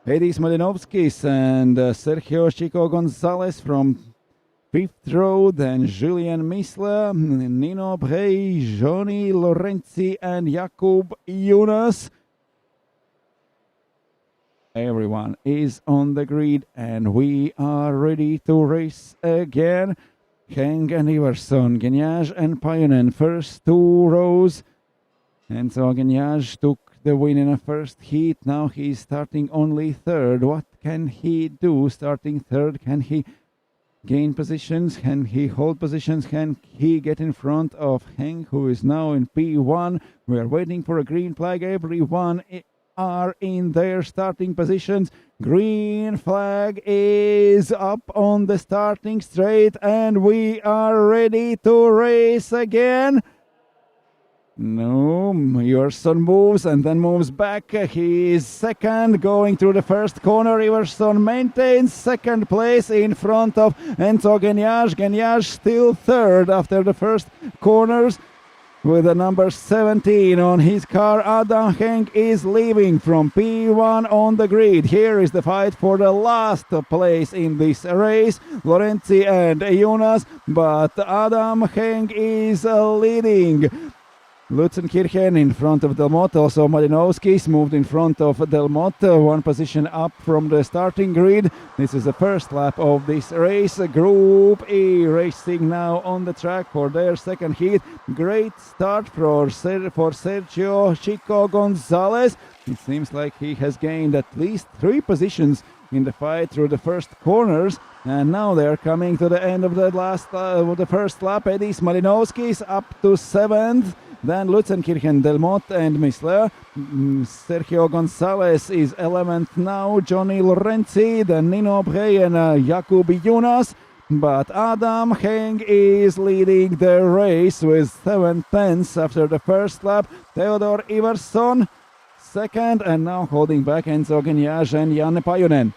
Edis Malinovskis and Sergio Chico Gonzalez from fifth row. Then Julien Miesler, Nino Brey, Johnny Lorenzi and Jakub Jonas. Everyone is on the grid and we are ready to race again. Heng and Ivarsson, Gagnaire and Pajunen, first two rows. And so Gagnaire took the win in the first heat. Now he's starting only third. What can he do starting third? Can he gain positions? Can he hold positions? Can he get in front of Heng, who is now in P1? We are waiting for a green flag. Everyone are in their starting positions. Green flag is up on the starting straight and we are ready to race again. No, Ivarsson moves and then moves back. He is second going through the first corner. Ivarsson maintains second place in front of Enzo Gagnaire. Gagnaire still third after the first corners. With the number 17 on his car, Adam Heng is leaving from P1 on the grid. Here is the fight for the last place in this race. Lorenzi and Jonas, but Adam Heng is leading. Lutzenkirchen in front of Delmotte, also Malinowskis moved in front of Delmotte, one position up from the starting grid. This is the first lap of this race. Group E racing now on the track for their second heat. Great start for Sergio Chico Gonzalez. It seems like he has gained at least 3 positions in the fight through the first corners, and now they're coming to the end of the first lap. Edis Malinowskis up to 7th. Then Lutzenkirchen, Delmotte and Miesler. Sergio Gonzalez is 11th now. Johnny Lorenzi, then Nino Brey and Jakub Jonas. but Adam Heng is leading the race with 7/10 after the first lap. Theodor Ivarsson second, and now holding back Enzo Geniage and Janne Pajunen.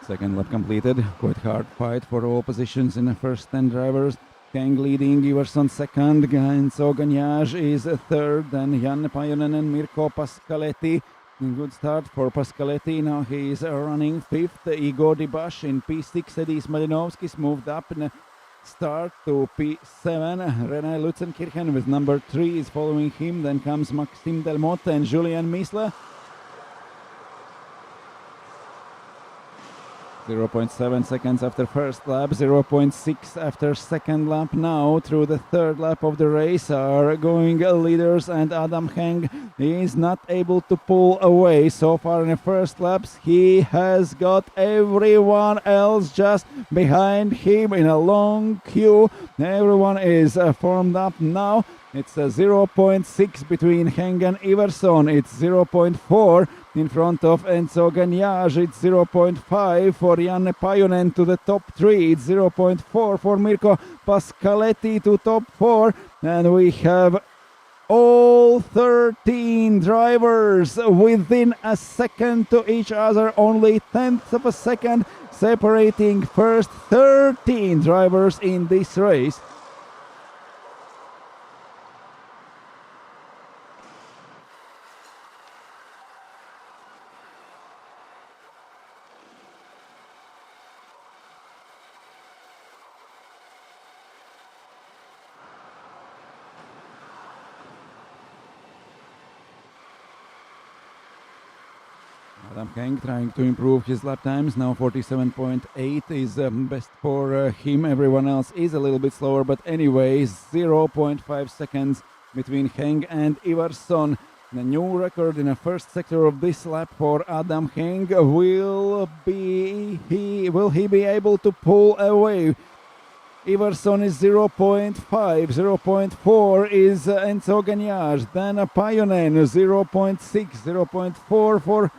Second lap completed. Quite hard fight for all positions in the first 10 drivers. Heng leading, Ivarsson second, Enzo Ganyage is third, then Janne Pajunen and Mirko Pascaletti. Good start for Pascaletti. Now he is running fifth. Igor Dibash in P6. Edis Malinovskis moved up in the start to P7. René Lutzenkirchen with number 3 is following him. Then comes Maxime Delmotte and Julien Misle. 0.7 seconds after first lap, 0.6 after second lap. Now through the third lap of the race are going leaders, and Adam Heng is not able to pull away. So far in the first laps he has got everyone else just behind him in a long queue. Everyone is formed up now. It's a 0.6 between Heng and Ivarsson. It's 0.4 in front of Enzo Ganyage. It's 0.5 for Janne Pajunen to the top 3. It's 0.4 for Mirko Pascaletti to top 4. And we have all 13 drivers within a second to each other. Only tenths of a second separating first 13 drivers in this race. Adam Heng trying to improve his lap times. Now 47.8 is best for him. Everyone else is a little bit slower, but anyway, 0.5 seconds between Heng and Ivarsson. The new record in the first sector of this lap for Adam Heng. Will he be able to pull away? Ivarsson is 0.5, 0.4 is Enzo Ganyage, then Pajunen 0.6, 0.4 for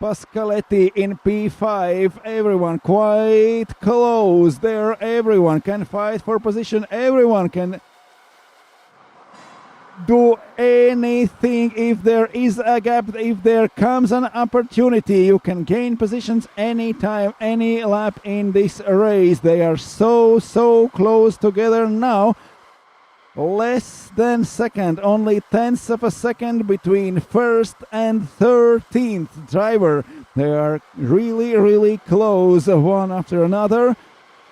Pascaletti in P5. Everyone quite close there. Everyone can fight for position. Everyone can do anything if there is a gap. If there comes an opportunity, you can gain positions anytime, any lap in this race. They are so close together now. Less than second, only tenths of a second between first and 13th driver. They are really close one after another,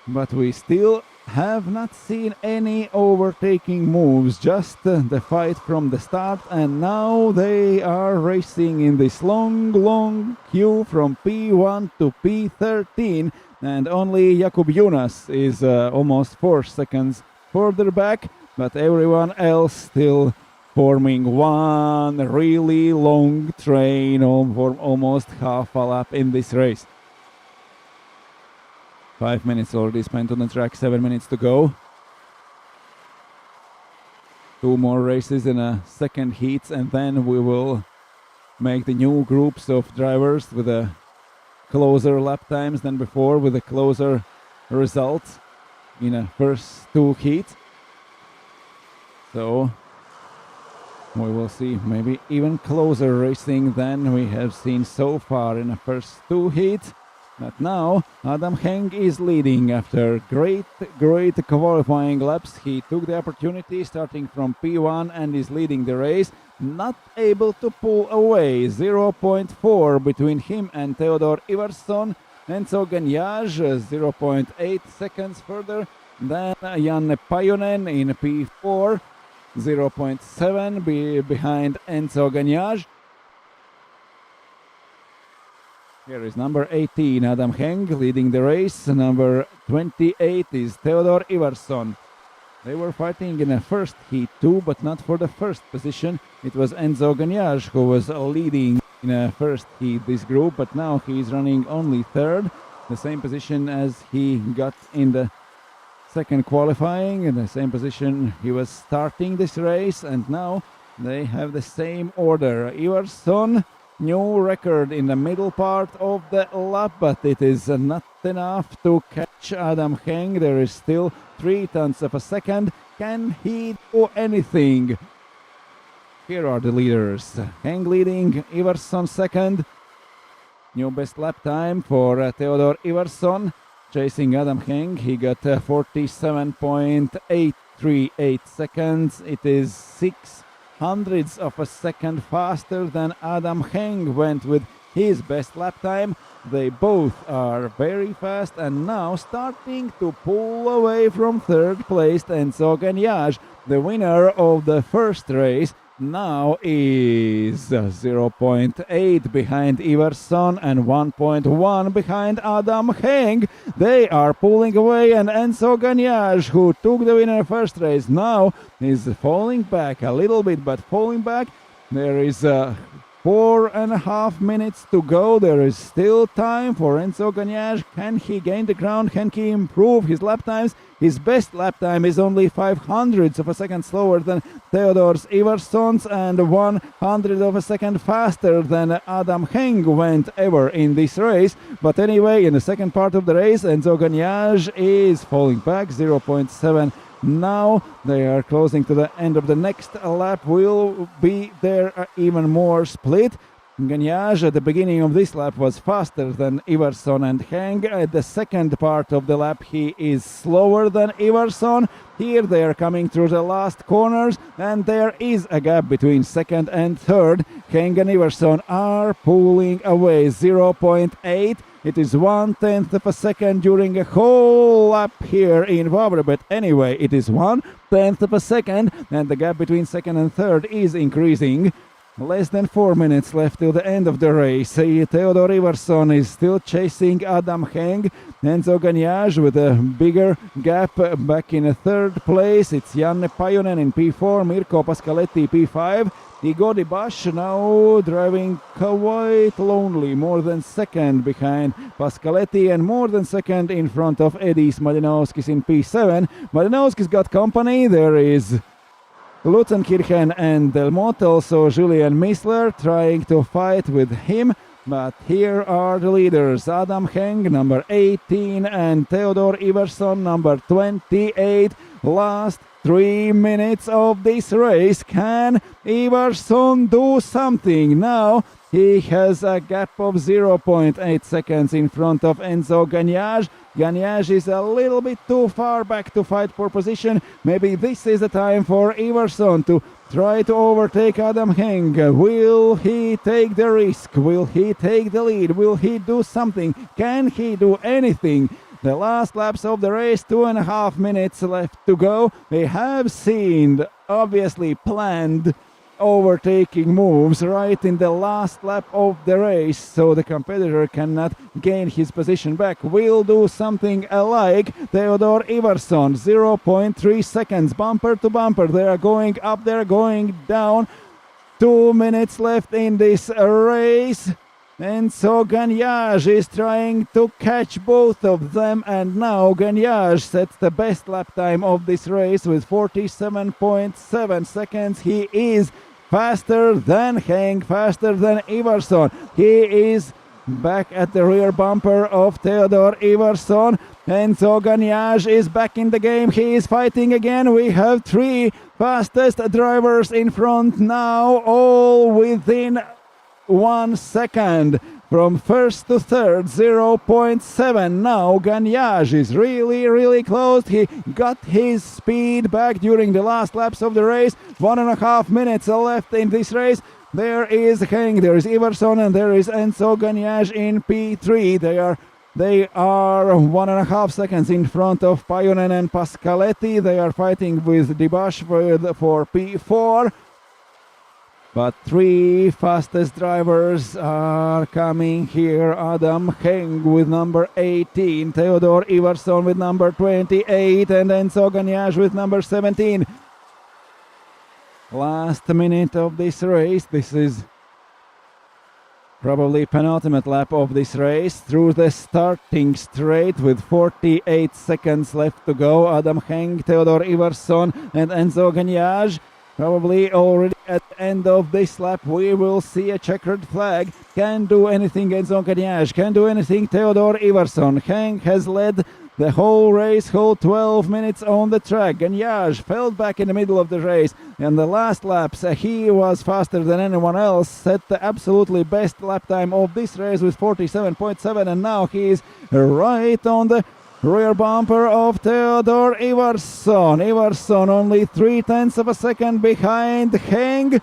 but we still have not seen any overtaking moves, just the fight from the start, and now they are racing in this long queue from P1 to P13, and only Jakub Jonas is almost 4 seconds further back. But everyone else still forming one really long train for almost half a lap in this race. 5 minutes already spent on the track, 7 minutes to go. 2 more races in a second heats, and then we will make the new groups of drivers with a closer lap times than before, with a closer results in the first 2 heats. So we will see maybe even closer racing than we have seen so far in the first 2 heats. But now Adam Heng is leading after great qualifying laps. He took the opportunity starting from P1 and is leading the race. Not able to pull away. 0.4 between him and Theodor Ivarsson. Enzo Ganyage 0.8 seconds further. Then Janne Pajunen in P4. 0.7 behind Enzo Ganyage. Here is number 18, Adam Heng, leading the race. Number 28 is Theodor Ivarsson. They were fighting in the first heat too, but not for the first position. It was Enzo Gagnage who was leading in the first heat this group, but now he's running only third, the same position as he got in the second qualifying, in the same position he was starting this race, and now they have the same order. Ivarsson, new record in the middle part of the lap, but it is not enough to catch Adam Heng. There is still 0.3 of a second. Can he do anything? Here are the leaders. Heng leading, Ivarsson second. New best lap time for Theodor Ivarsson, chasing Adam Heng. He got 47.838 seconds. It is 0.06 of a second faster than Adam Heng went with his best lap time. They both are very fast and now starting to pull away from third place. Enzo Gagnage, the winner of the first race, now is 0.8 behind Ivarsson and 1.1 behind Adam Heng. They are pulling away, and Enzo Gagnage, who took the winner first race, now is falling back a little bit, but falling back. There is 4.5 minutes to go. There is still time for Enzo Gagnage. Can he gain the ground? Can he improve his lap times? His best lap time is only 0.05 of a second slower than Theodor Ivarsson's and 0.01 of a second faster than Adam Heng went ever in this race. But anyway, in the second part of the race, Enzo Gagnage is falling back 0.7. Now they are closing to the end of the next lap. Will be there even more split. Gagnage at the beginning of this lap was faster than Ivarsson and Heng. At the second part of the lap he is slower than Ivarsson. Here they are coming through the last corners and there is a gap between second and third. Heng and Ivarsson are pulling away 0.8. It is 1/10 of a second during a whole lap here in Wavre, but anyway, it is 1/10 of a second, and the gap between second and third is increasing. Less than 4 minutes left till the end of the race. Theodor Ivarsson is still chasing Adam Heng. Enzo Gagnage with a bigger gap back in third place. It's Janne Pajunen in P4, Mirko Pascaletti P5. Igor Dibash now driving quite lonely, more than second behind Pascaletti and more than second in front of Edis Malinovskis in P7. Malinovskis got company. There is Lutzenkirchen and Delmotte, also Julian Missler trying to fight with him. But here are the leaders, Adam Heng, number 18, and Theodor Ivarsson, number 28. Last 3 minutes of this race. Can Ivarsson do something? Now he has a gap of 0.8 seconds in front of Enzo Gagnage. Gagnage is a little bit too far back to fight for position. Maybe this is the time for Ivarsson to try to overtake Adam Heng. Will he take the risk? Will he take the lead? Will he do something? Can he do anything? The last laps of the race, 2.5 minutes left to go. We have seen obviously planned overtaking moves right in the last lap of the race, so the competitor cannot gain his position back. Will do something alike. Theodor Ivarsson, 0.3 seconds, bumper to bumper. They are going up, they are going down. 2 minutes left in this race. And so Gagnage is trying to catch both of them, and now Gagnage sets the best lap time of this race with 47.7 seconds. He is faster than Heng, faster than Ivarsson. He is back at the rear bumper of Theodor Ivarsson. And so Gagnage is back in the game. He is fighting again. We have 3 fastest drivers in front now, all within 1 second from first to third, 0.7. Now Gagnage is really close. He got his speed back during the last laps of the race. 1.5 minutes left in this race. There is Heng, there is Ivarsson, and there is Enzo Gagnage in P3. They are 1.5 seconds in front of Pajunen and Pascaletti. They are fighting with Dibash for P4. But three fastest drivers are coming here. Adam Heng with number 18, Theodor Ivarsson with number 28, and Enzo Gagnache with number 17. Last minute of this race. This is probably penultimate lap of this race through the starting straight with 48 seconds left to go. Adam Heng, Theodor Ivarsson and Enzo Gagnache. Probably already at the end of this lap we will see a checkered flag. Can do anything Enzo Gagnache, can do anything Theodor Ivarsson. Heng has led the whole race, whole 12 minutes on the track. Gagnache fell back in the middle of the race. In the last laps, he was faster than anyone else, set the absolutely best lap time of this race with 47.7, and now he is right on the rear bumper of Theodor Ivarsson. Ivarsson only 0.3 of a second behind Heng.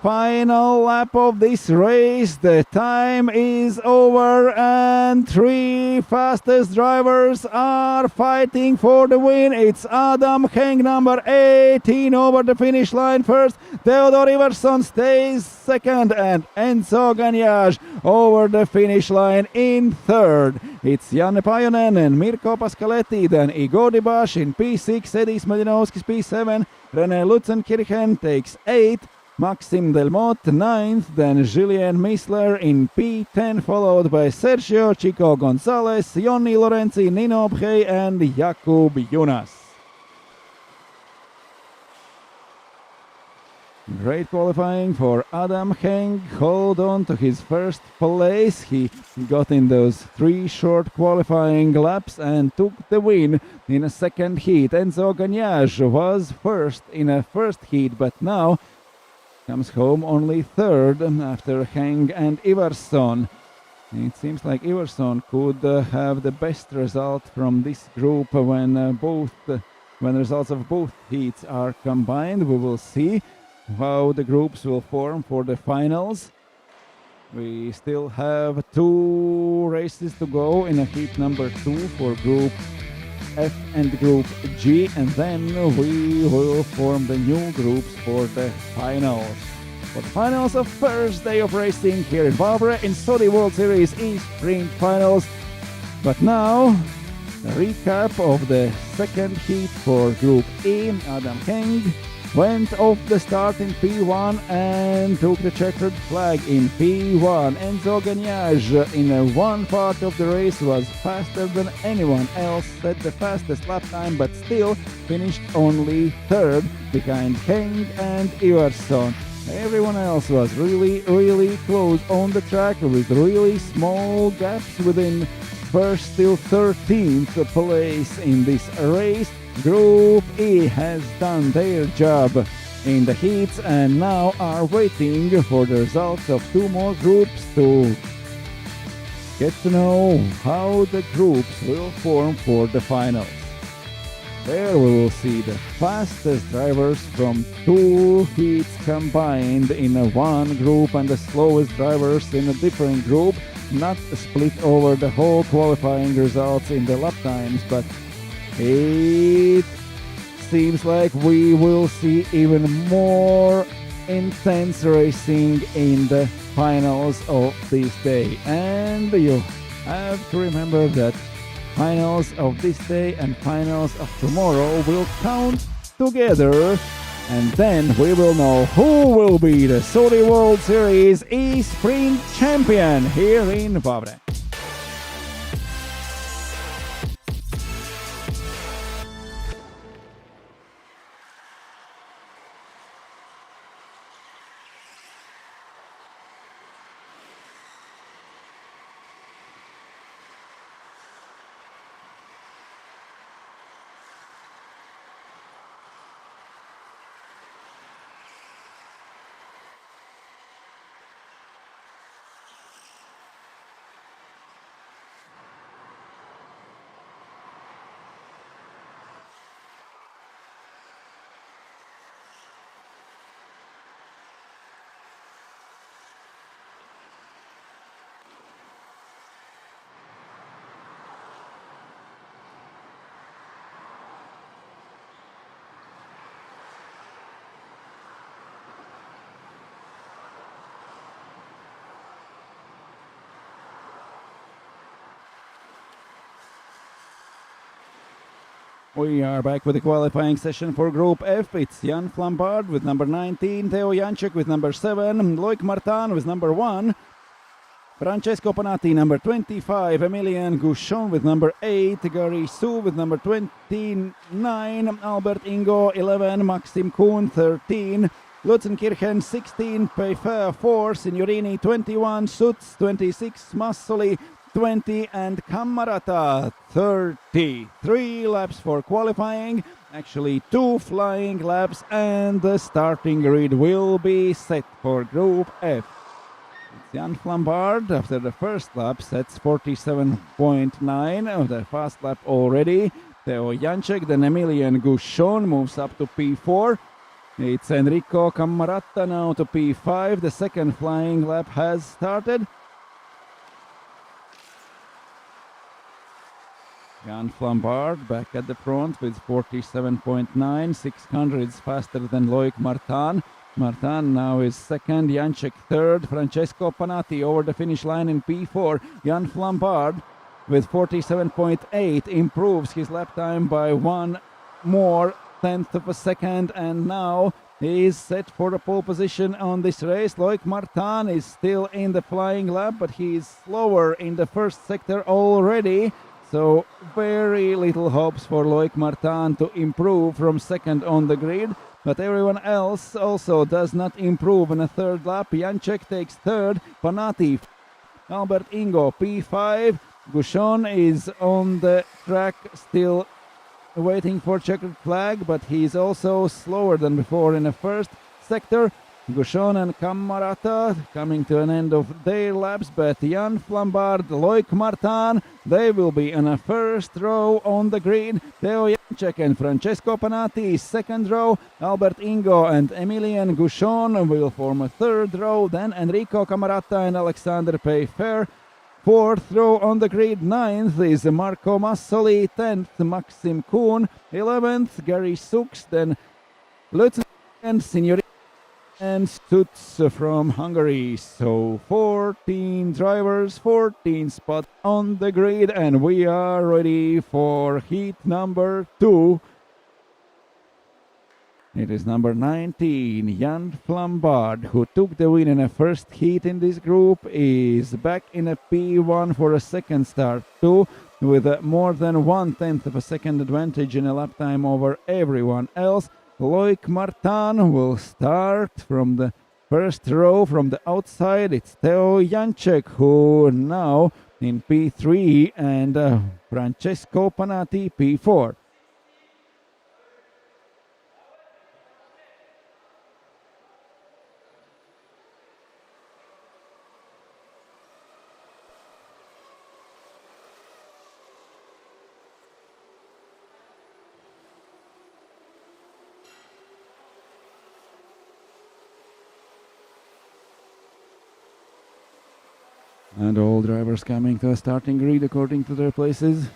Final lap of this race. The time is over and three fastest drivers are fighting for the win. It's Adam Heng, number 18, over the finish line first. Theodor Ivarsson stays second and Enzo Gagnache over the finish line in third. It's Janne Pajonen and Mirko Pascaletti, then Igor Dibash in P6, Edis Medinovskis P7, René Lutzenkirchen takes 8, Maxim Delmotte 9th, then Julien Missler in P10, followed by Sergio Chico Gonzalez, Jonni Lorenzi, Nino Bhei and Jakub Jonas. Great qualifying for Adam Heng. Hold on to his first place. He got in those three short qualifying laps and took the win in a second heat. Enzo Gagnache was first in a first heat, but now comes home only third after Heng and Ivarsson. It seems like Ivarsson could have the best result from this group when results of both heats are combined. We will see how the groups will form for the finals. We still have two races to go in a heat number 2 for Group F and Group G, and then we will form the new groups for the finals. For the finals of first day of racing here in Wavre in Saudi World Series E-Sprint Finals. But now, a recap of the second heat for Group E. Adam Heng went off the start in P1 and took the checkered flag in P1. Enzo Gagnache in one part of the race was faster than anyone else, set the fastest lap time, but still finished only third behind Heng and Ivarsson. Everyone else was really close on the track with really small gaps within first till 13th place in this race. Group E has done their job in the heats and now are waiting for the results of two more groups to get to know how the groups will form for the finals. There we will see the fastest drivers from two heats combined in one group and the slowest drivers in a different group, not split over the whole qualifying results in the lap times, but it seems like we will see even more intense racing in the finals of this day. And you have to remember that finals of this day and finals of tomorrow will count together, and then we will know who will be the Saudi World Series E-Sprint champion here in Wavre. We are back with the qualifying session for Group F. It's Jan Flambard with number 19, Theo Janček with number 7, Loic Martin with number 1, Francesco Panatti number 25, Emilien Gouchon with number 8, Gary Su with number 29, Albert Ingo 11, Maxim Kuhn 13, Lutzenkirchen 16, Pfeiffer 4, Signorini 21, Sutz 26, Massoli 20 and Camarata 30. 3 laps for qualifying, actually 2 flying laps, and the starting grid will be set for Group F. It's Jan Flambard after the first lap sets 47.9 of the fast lap already. Theo Janček, then Emilien Gouchon moves up to P4. It's Enrico Camarata now to P5. The second flying lap has started. Jan Flambard back at the front with 47.9, 600 faster than Loic Martin. Martin now is second, Janček third, Francesco Panatti over the finish line in P4. Jan Flambard with 47.8 improves his lap time by 1 more tenth of a second, and now he is set for the pole position on this race. Loic Martin is still in the flying lap, but he is slower in the first sector already. So very little hopes for Loic Martin to improve from second on the grid, but everyone else also does not improve in a third lap. Janček takes third, Panatti, Albert Ingo P5, Gouchon is on the track still waiting for checkered flag, but he's also slower than before in the first sector. Gouchon and Camarata coming to an end of their laps, but Jan Flambard, Loic Martin, they will be in a first row on the grid. Theo Janček and Francesco Panatti second row. Albert Ingo and Emilien Gouchon will form a third row. Then Enrico Camarata and Alexander Pfeiffer. Fourth row on the grid. 9th is Marco Massoli. 10th Maxim Kuhn. 11th Gary Sux. Then Lutz and Signorini and Stutz from Hungary. So 14 drivers, 14 spots on the grid, and we are ready for heat number 2. It is number 19, Jan Flambard, who took the win in a first heat in this group, is back in a P1 for a second start too, with more than 1/10 of a second advantage in a lap time over everyone else. Loic Martin will start from the first row from the outside. It's Theo Janček who now in P3 and Francesco Panatti P4. And all drivers coming to a starting grid according to their places.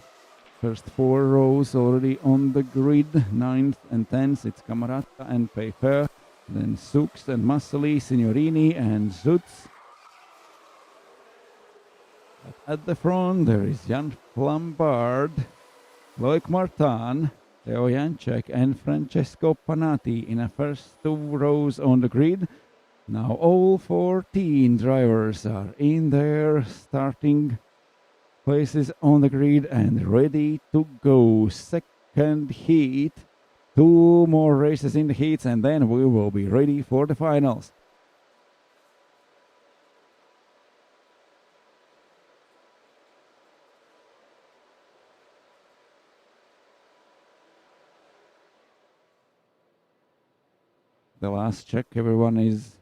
First 4 rows already on the grid. 9th and 10th, it's Camarata and Pfeiffer. Then Sux and Massoli, Signorini and Zutz. At the front there is Jan Flambard, Loic Martin, Theo Janček and Francesco Panatti in the first 2 rows on the grid. Now all 14 drivers are in their starting places on the grid and ready to go. Second heat, 2 more races in the heats, and then we will be ready for the finals. The last check, everyone is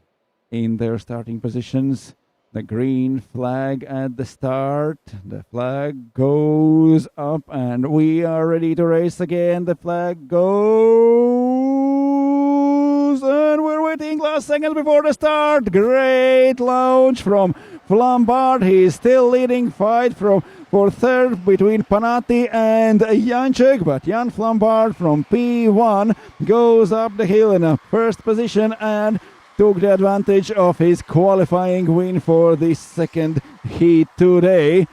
in their starting positions. The green flag at the start. The flag goes up and we are ready to race again. The flag goes and we're waiting last second before the start. Great launch from Flambard. He is still leading fight for third between Panatti and Janček, but Jan Flambard from P1 goes up the hill in a first position and took the advantage of his qualifying win for this second heat today.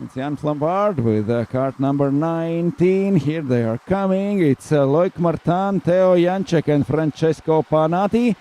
It's Jan Flambard with kart number 19. Here they are coming. It's Loic Martin, Teo Janček and Francesco Panati.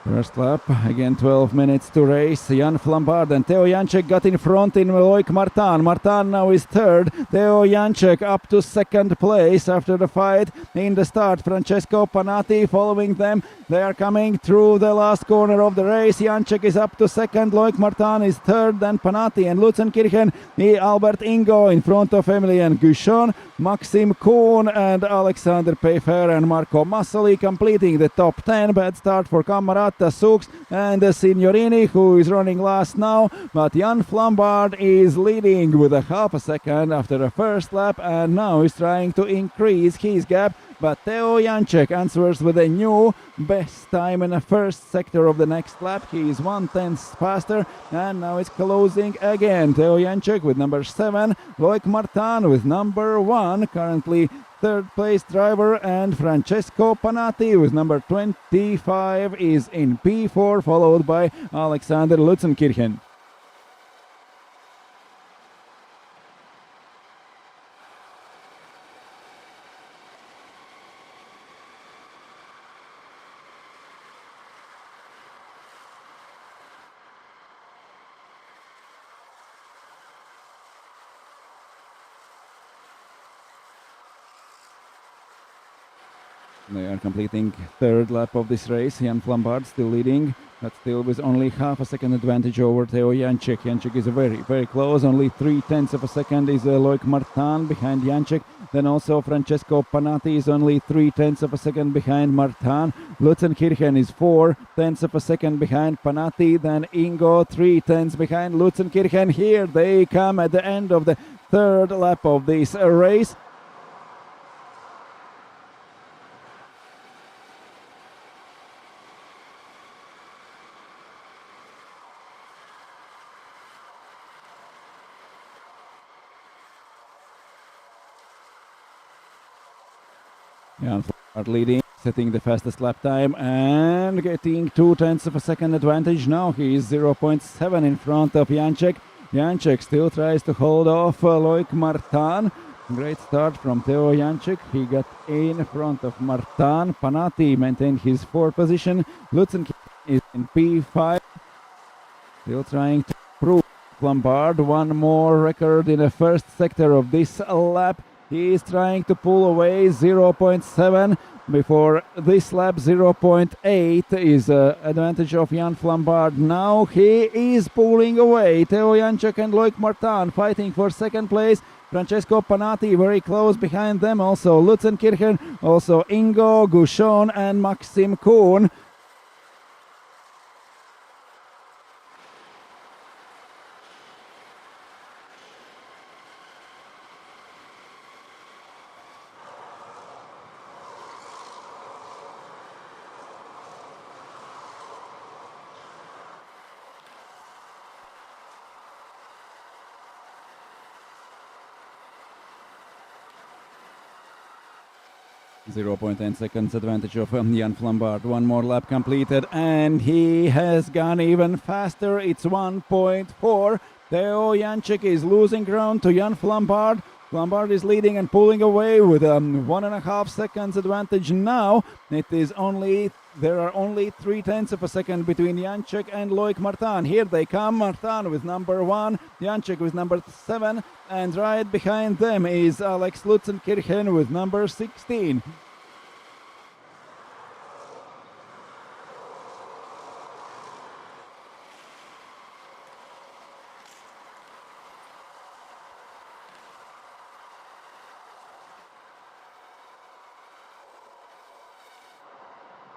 First lap, again 12 minutes to race. Jan Flambard and Teo Janček got in front in Loic Martin. Martin now is third. Teo Janček up to second place after the fight in the start. Francesco Panati following them. They are coming through the last corner of the race. Janček is up to second. Loic Martin is third. Then Panati and Lutzenkirchen. Albert Ingo in front of Emilian Guchon. Maxim Kuhn and Alexander Peifer and Marco Massoli completing the top 10. Bad start for Camarata, Sux and Signorini, who is running last now. But Jan Flambard is leading with a half a second after the first lap and now is trying to increase his gap. But Teo Janček answers with a new best time in the first sector of the next lap. He is 1/10 faster and now it's closing again. Teo Janček with number 7, Loic Martin with number 1, currently third place driver, and Francesco Panati with number 25 is in P4, followed by Alexander Lutzenkirchen. They are completing third lap of this race. Jan Flambard still leading, but still with only half a second advantage over Teo Janček. Janček is very, very close. Only 0.3 of a second is Loic Martin behind Janček. Then also Francesco Panati is only 0.3 of a second behind Martin. Lutzenkirchen is 0.4 of a second behind Panati. Then Ingo 0.3 behind Lutzenkirchen. Here they come at the end of the third lap of this race. Jan Flambard leading, setting the fastest lap time and getting 0.2 of a second advantage. Now he is 0.7 in front of Janček. Janček still tries to hold off Loic Martin. Great start from Teo Janček. He got in front of Martin. Panati maintained his 4th position. Lutzenkirchen is in P5. Still trying to prove Flambard one more record in the first sector of this lap. He is trying to pull away 0.7 before this lap. 0.8 is advantage of Jan Flambard. Now he is pulling away. Teo Janček and Loic Martin fighting for second place. Francesco Panati very close behind them. Also Lutzenkirchen, also Ingo, Guchon and Maxim Kuhn. 0.10 seconds advantage of Jan Flambard. One more lap completed and he has gone even faster. It's 1.4. Teo Janček is losing ground to Jan Flambard. Flambard is leading and pulling away with 1.5 seconds advantage now. There are only 0.3 of a second between Janček and Loic Martin. Here they come. Martin with number 1, Janček with number 7, and right behind them is Alex Lutzenkirchen with number 16.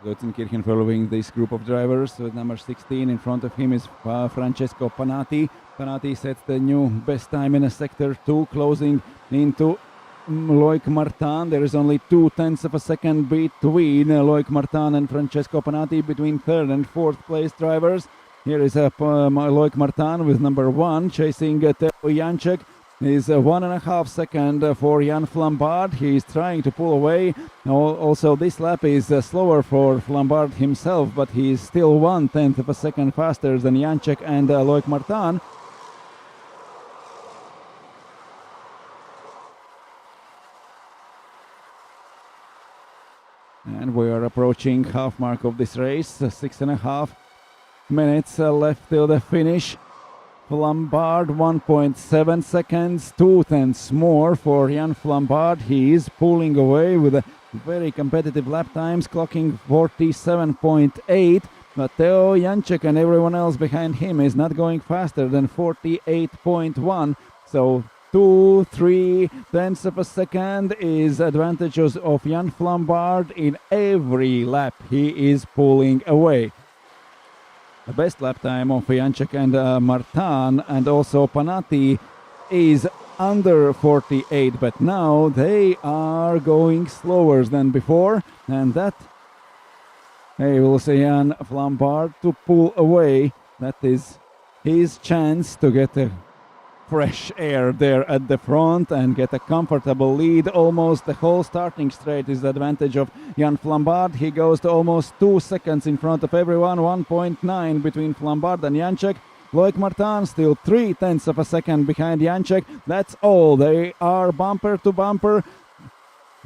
Lutzenkirchen following this group of drivers with number 16. In front of him is Francesco Panati. Panati sets the new best time in a sector 2, closing into Loic Martin. There is only 0.2 of a second between Loic Martin and Francesco Panati, between third and fourth place drivers. Here is Loic Martin with number 1 chasing Teo Janček. is 1.5 seconds for Jan Flambard. He's trying to pull away. Also, this lap is slower for Flambard himself, but he's still 1/10 of a second faster than Janček and Loic Martin. And we are approaching half mark of this race. 6.5 minutes left till the finish. Flambard 1.7 seconds, 2/10 more for Jan Flambard. He is pulling away with very competitive lap times, clocking 47.8. But Teo Janček and everyone else behind him is not going faster than 48.1. So 2-3 tenths of a second is advantages of Jan Flambard in every lap. He is pulling away. The best lap time of Janček and Martin and also Panati is under 48, but now they are going slower than before, and that will see Jan Flambard to pull away. That is his chance to get a fresh air there at the front and get a comfortable lead. Almost the whole starting straight is the advantage of Jan Flambard. He goes to almost 2 seconds in front of everyone, 1.9 between Flambard and Janček. Loic Martin still 0.3 of a second behind Janček. That's all. They are bumper to bumper.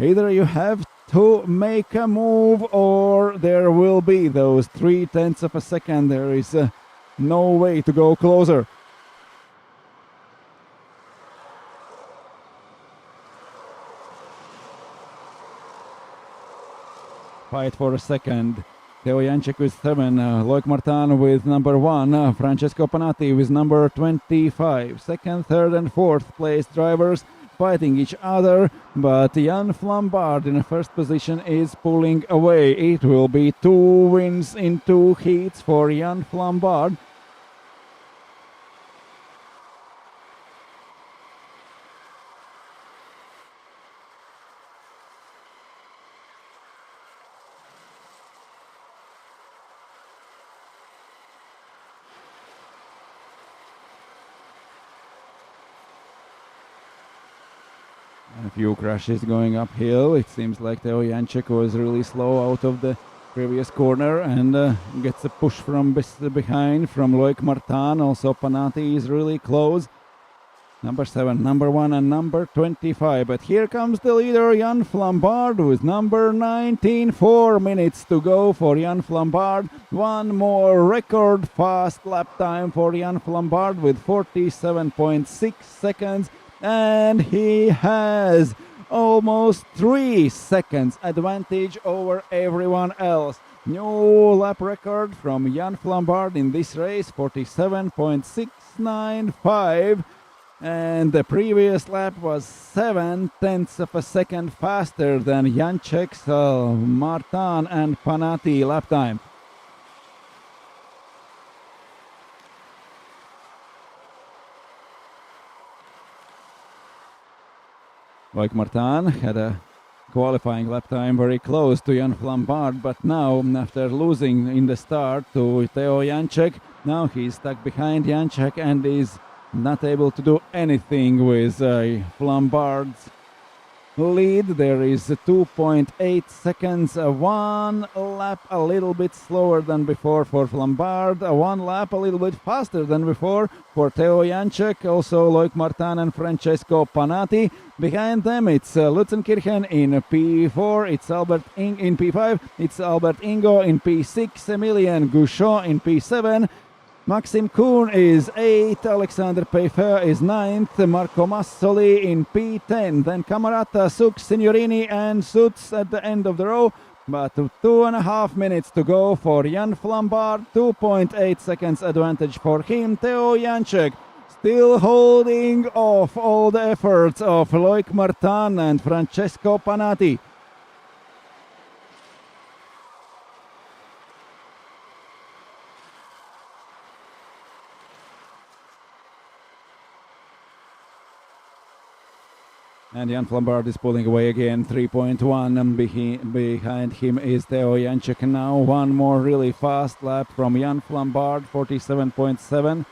Either you have to make a move or there will be those 0.3 of a second. There is no way to go closer. Fight for a second. Teo Janček with 7, Loic Martin with number 1, Francesco Panati with number 25. Second, third and fourth place drivers fighting each other, but Jan Flambard in the first position is pulling away. It will be 2 wins in 2 heats for Jan Flambard. A few crashes going uphill. It seems like Teo Janček was really slow out of the previous corner and gets a push from behind from Loic Martin. Also Panati is really close. Number 7, number 1 and number 25. But here comes the leader, Jan Flambard, with number 19. 4 minutes to go for Jan Flambard. One more record fast lap time for Jan Flambard with 47.6 seconds. And he has almost 3 seconds advantage over everyone else. New lap record from Jan Flambard in this race, 47.695. And the previous lap was 0.7 of a second faster than Janček's, Martin and Panati lap time. Loic Martin had a qualifying lap time very close to Jan Flambard, but now, after losing in the start to Teo Janček, now he's stuck behind Janček and is not able to do anything with Flambard's lead. There is 2.8 seconds, 1 lap a little bit slower than before for Flambard, 1 lap a little bit faster than before for Teo Janček, also Loic Martin and Francesco Panati. Behind them it's Lutzenkirchen in P4, it's Albert in P5, it's Albert Ingo in P6, Emilien Gouchon in P7, Maxim Kuhn is 8, Alexander Peyfer is 9th, Marco Massoli in P10, then Camarata, Suk, Signorini and Sutz at the end of the row. But 2.5 minutes to go for Jan Flambard, 2.8 seconds advantage for him. Teo Janček still holding off all the efforts of Loic Martin and Francesco Panati. And Jan Flambard is pulling away again, 3.1, and behind him is Teo Janček now. One more really fast lap from Jan Flambard, 47.7.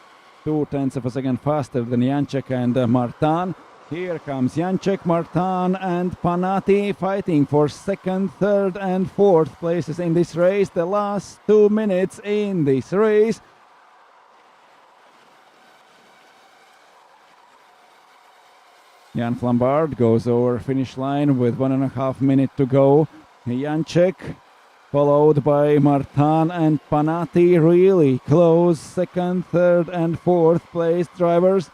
0.2 of a second faster than Janček and Martin. Here comes Janček, Martin and Panati fighting for second, third and fourth places in this race. The last 2 minutes in this race. Jan Flambard goes over finish line with 1.5 minutes to go. Janček followed by Martin and Panati, really close second, third and fourth place drivers.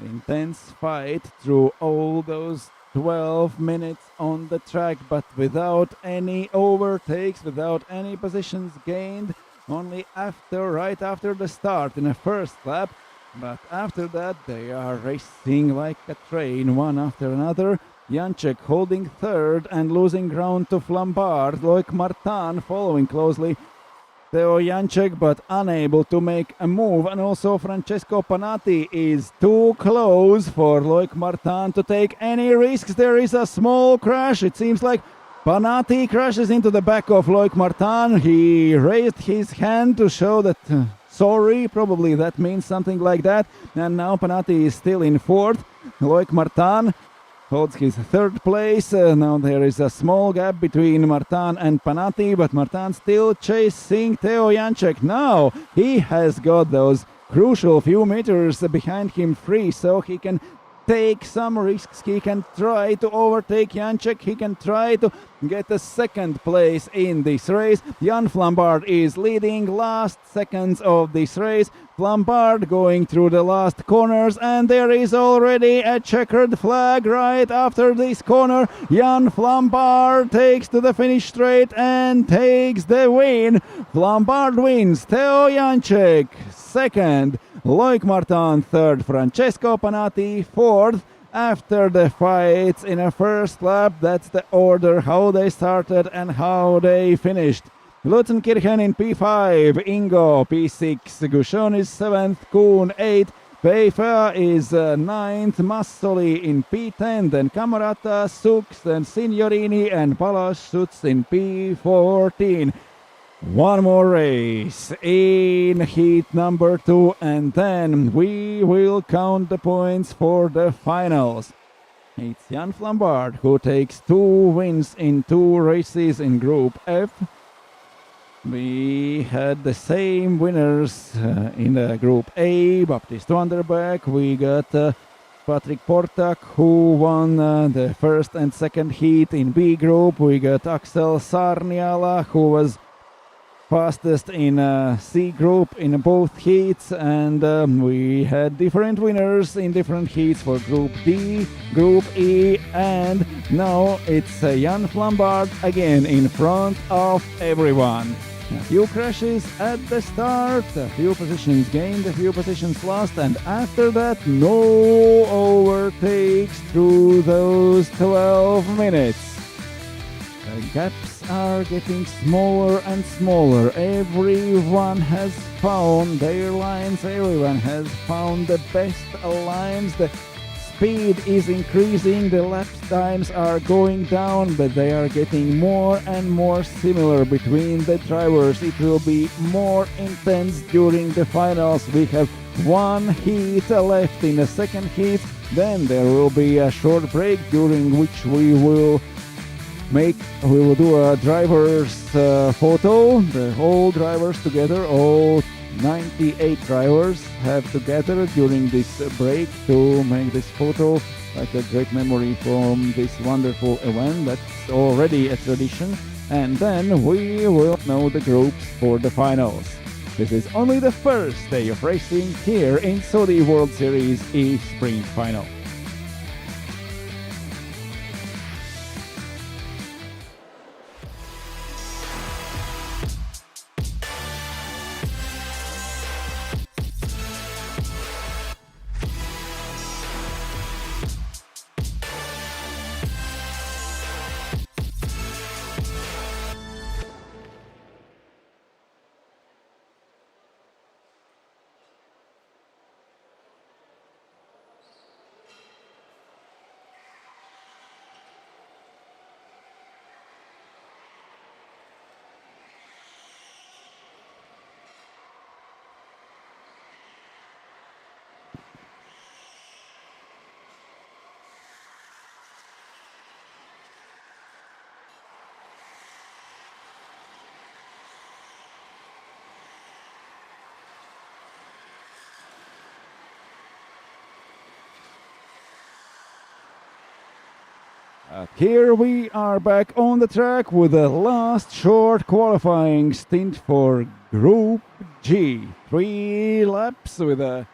Intense fight through all those 12 minutes on the track, but without any overtakes, without any positions gained, only right after the start in the first lap. But after that they are racing like a train, one after another. Janček holding third and losing ground to Flambard. Loic Martin following closely Teo Janček, but unable to make a move. And also Francesco Panati is too close for Loic Martin to take any risks. There is a small crash. It seems like Panati crashes into the back of Loic Martin. He raised his hand to show that sorry, probably that means something like that. And now Panati is still in fourth. Loic Martin holds his third place. Now there is a small gap between Martin and Panati, but Martin still chasing Teo Janček. Now he has got those crucial few meters behind him free, so he can take some risks. He can try to overtake Janček. He can try to get a second place in this race. Jan Flambard is leading last seconds of this race. Flambard going through the last corners, and there is already a checkered flag right after this corner. Jan Flambard takes to the finish straight and takes the win. Flambard wins. Teo Janček second. Loic Martin third. Francesco Panati fourth. After the fights in a first lap, that's the order how they started and how they finished. Lutzenkirchen in P5, Ingo P6, Gushon is 7th, Kuhn 8th, Peifa is 9th, Massoli in P10, then Camerata 6th, then Signorini and Palaszczuk in P14. One more race in heat number 2, and then we will count the points for the finals. It's Jan Flambard who takes 2 wins in 2 races in Group F. We had the same winners in the Group A, Baptiste Vanderbeek. We got Patrick Portak, who won the first and second heat in B Group. We got Axel Sarniala, who was fastest in C Group in both heats, and we had different winners in different heats for Group D, Group E, and now it's Jan Flambard again in front of everyone. A few crashes at the start, a few positions gained, a few positions lost, and after that no overtakes through those 12 minutes. The gaps are getting smaller and smaller. Everyone has found their lines, everyone has found the best lines. The speed is increasing, the lap times are going down, but they are getting more and more similar between the drivers. It will be more intense during the finals. We have 1 heat left in the second heat, then there will be a short break during which we will do a driver's photo. The whole drivers together, all 98 drivers have together during this break to make this photo, like a great memory from this wonderful event. That's already a tradition. And then we will know the groups for the finals. This is only the first day of racing here in Saudi World Series E-Sprint Final. Here we are back on the track with the last short qualifying stint for Group G. 3 laps with the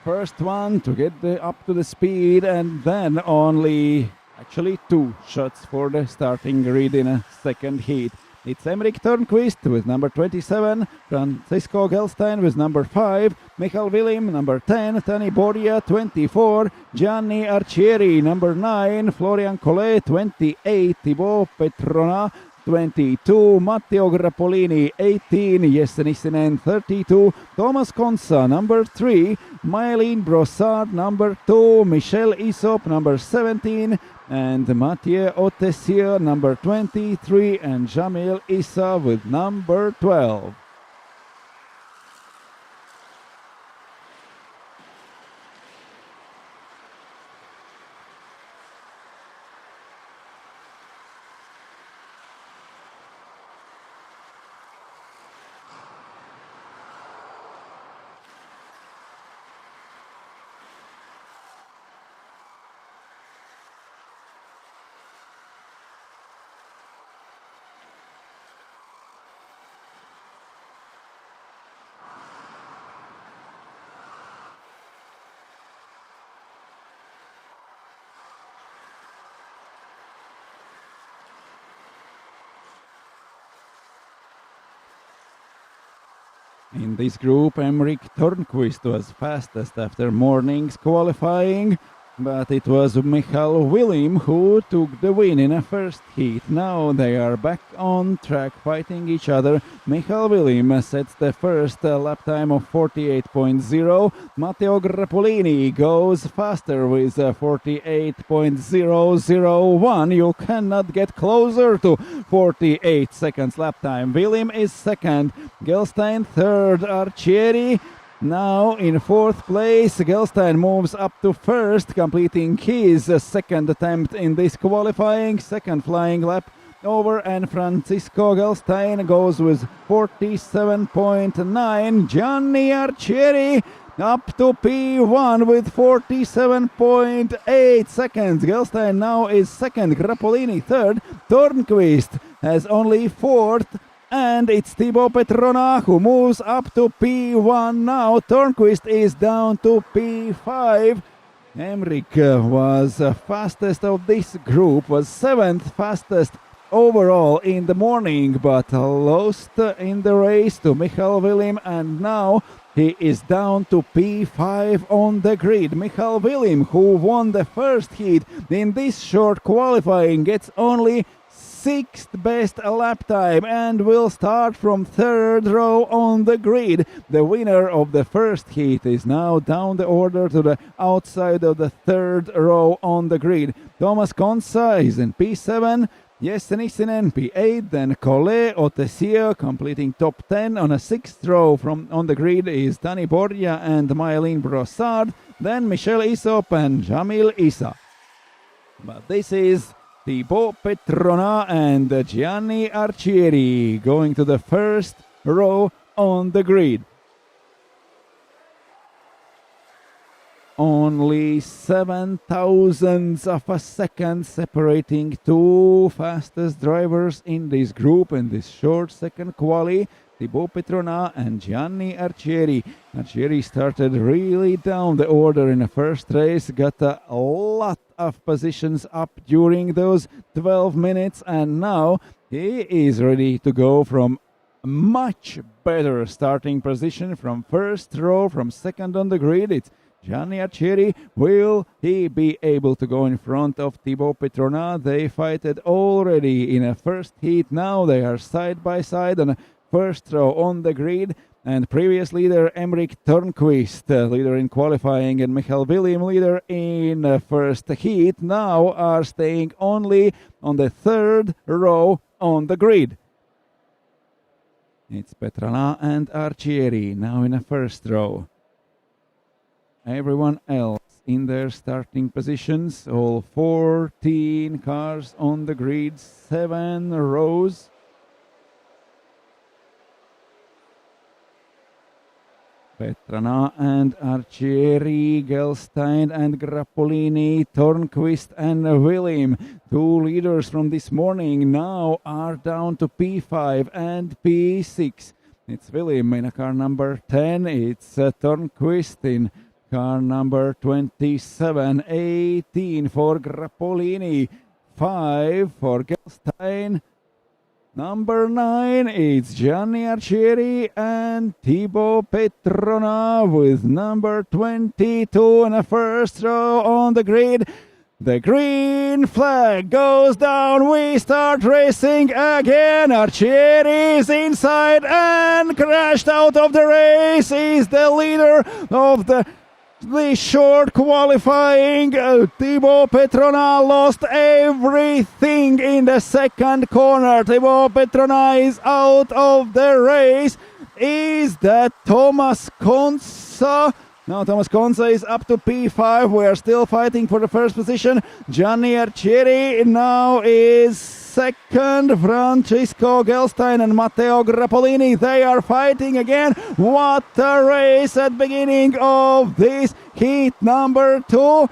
first one to get up to the speed, and then only actually 2 shots for the starting grid in a second heat. It's Emrik Törnqvist with number 27, Francisco Gelstein with number 5, Michael Willim number 10, Tani Borja 24, Gianni Arcieri number 9, Florian Collet 28, Thibaut Petrona 22, Matteo Grappolini 18, Jesse Nissinen 32, Thomas Konsa number 3, Mylene Brossard number 2, Michel Isop number 17, and Mathieu Otessier number 23, and Jamil Issa with number 12. In this group, Emrik Törnqvist was fastest after morning's qualifying, but it was Michael Willim who took the win in a first heat. Now they are back on track fighting each other. Michael Willim sets the first lap time of 48.0. Matteo Grappolini goes faster with 48.001. You cannot get closer to 48 seconds lap time. Willim is second, Gelstein third, Arcieri now in fourth place. Gelstein moves up to first, completing his second attempt in this qualifying, second flying lap over, and Francisco Gelstein goes with 47.9. Gianni Arcieri up to P1 with 47.8 seconds. Gelstein now is second, Grappolini third, Törnqvist has only fourth, and it's Thibaut Petrona who moves up to P1 now. Törnqvist is down to P5. Emrik was fastest of this group, was 7th fastest overall in the morning, but lost in the race to Michael Willim, and now he is down to P5 on the grid. Michael Willim, who won the first heat in this short qualifying, gets only 6th best lap time and will start from third row on the grid. The winner of the first heat is now down the order to the outside of the third row on the grid. Thomas Konsa is in P7, Jesse Nissinen P8, then Collet Otessier completing top 10. On a 6th row on the grid is Tani Borja and Mylene Brossard, then Michel Isop and Jamil Issa. But this is Thibaut Petrona and Gianni Arcieri going to the first row on the grid. Only 7 thousandths of a second separating 2 fastest drivers in this group in this short second quali. Thibaut Petrona and Gianni Arcieri. Arcieri started really down the order in the first race, got a lot of positions up during those 12 minutes, and now he is ready to go from much better starting position from first row, from second on the grid. It's Gianni Arcieri. Will he be able to go in front of Thibaut Petrona? They fighted already in a first heat. Now they are side by side on a first row on the grid, and previous leader Emrik Törnqvist, leader in qualifying, and Michael Willim, leader in first heat, now are staying only on the third row on the grid. It's Petrona and Arcieri now in a first row. Everyone else in their starting positions, all 14 cars on the grid, 7 rows. Petrona and Arcieri, Gelstein and Grappolini, Tornquist and Willim. Two leaders from this morning now are down to P5 and P6. It's Willim in car number 10. It's Tornquist in car number 27. 18 for Grappolini. 5 for Gelstein. Number 9, it's Gianni Arcieri and Thibaut Petrona with number 22 in the first row on the grid. The green flag goes down. We start racing again. Arcieri is inside and crashed out of the race. He's the leader of the short qualifying. Thibaut Petrona lost everything in the second corner. Thibaut Petrona is out of the race. Is that Thomas Konsa? No, Thomas Konsa is up to P5. We are still fighting for the first position. Gianni Arcieri now is second. Francisco Gelstein and Matteo Grappolini, they are fighting again. What a race at beginning of this heat number 2.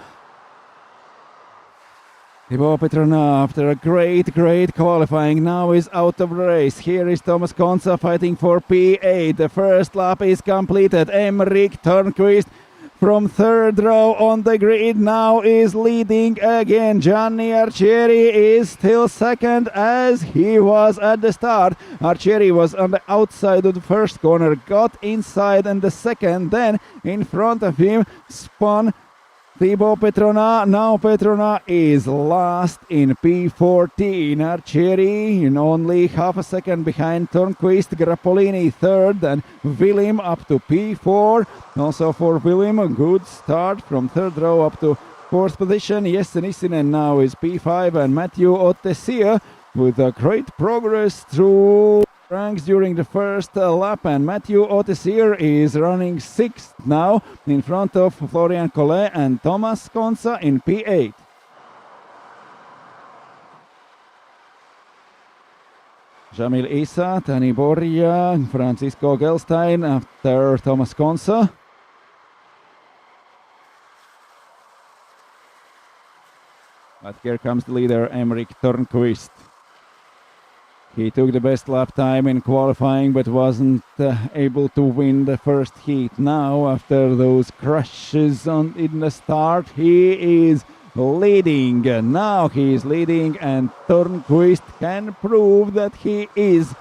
Thibaut Petrona, after a great qualifying, now is out of the race. Here is Thomas Konsa fighting for P8. The first lap is completed. Emmerich Törnqvist from third row on the grid now is leading again. Gianni Arcieri is still second as he was at the start. Arcieri was on the outside of the first corner, got inside in the second, then in front of him spun Thibaut Petrona. Now Petrona is last in P14. Arcieri in only half a second behind Törnqvist. Grappolini third, and Willim up to P4. Also for Willim, a good start from third row up to fourth position. Jesse Nissinen now is P5, and Matthew Ottesier with a great progress through ranks during the first lap, and Matthew Ottesier is running sixth now in front of Florian Collet and Thomas Konsa in P8. Jamil Issa, Tani Borja, Francisco Gelstein after Thomas Konsa. But here comes the leader, Emmerich Törnqvist. He took the best lap time in qualifying, but wasn't able to win the first heat. Now, after those crashes in the start, he is leading. Now he is leading, and Törnqvist can prove that he is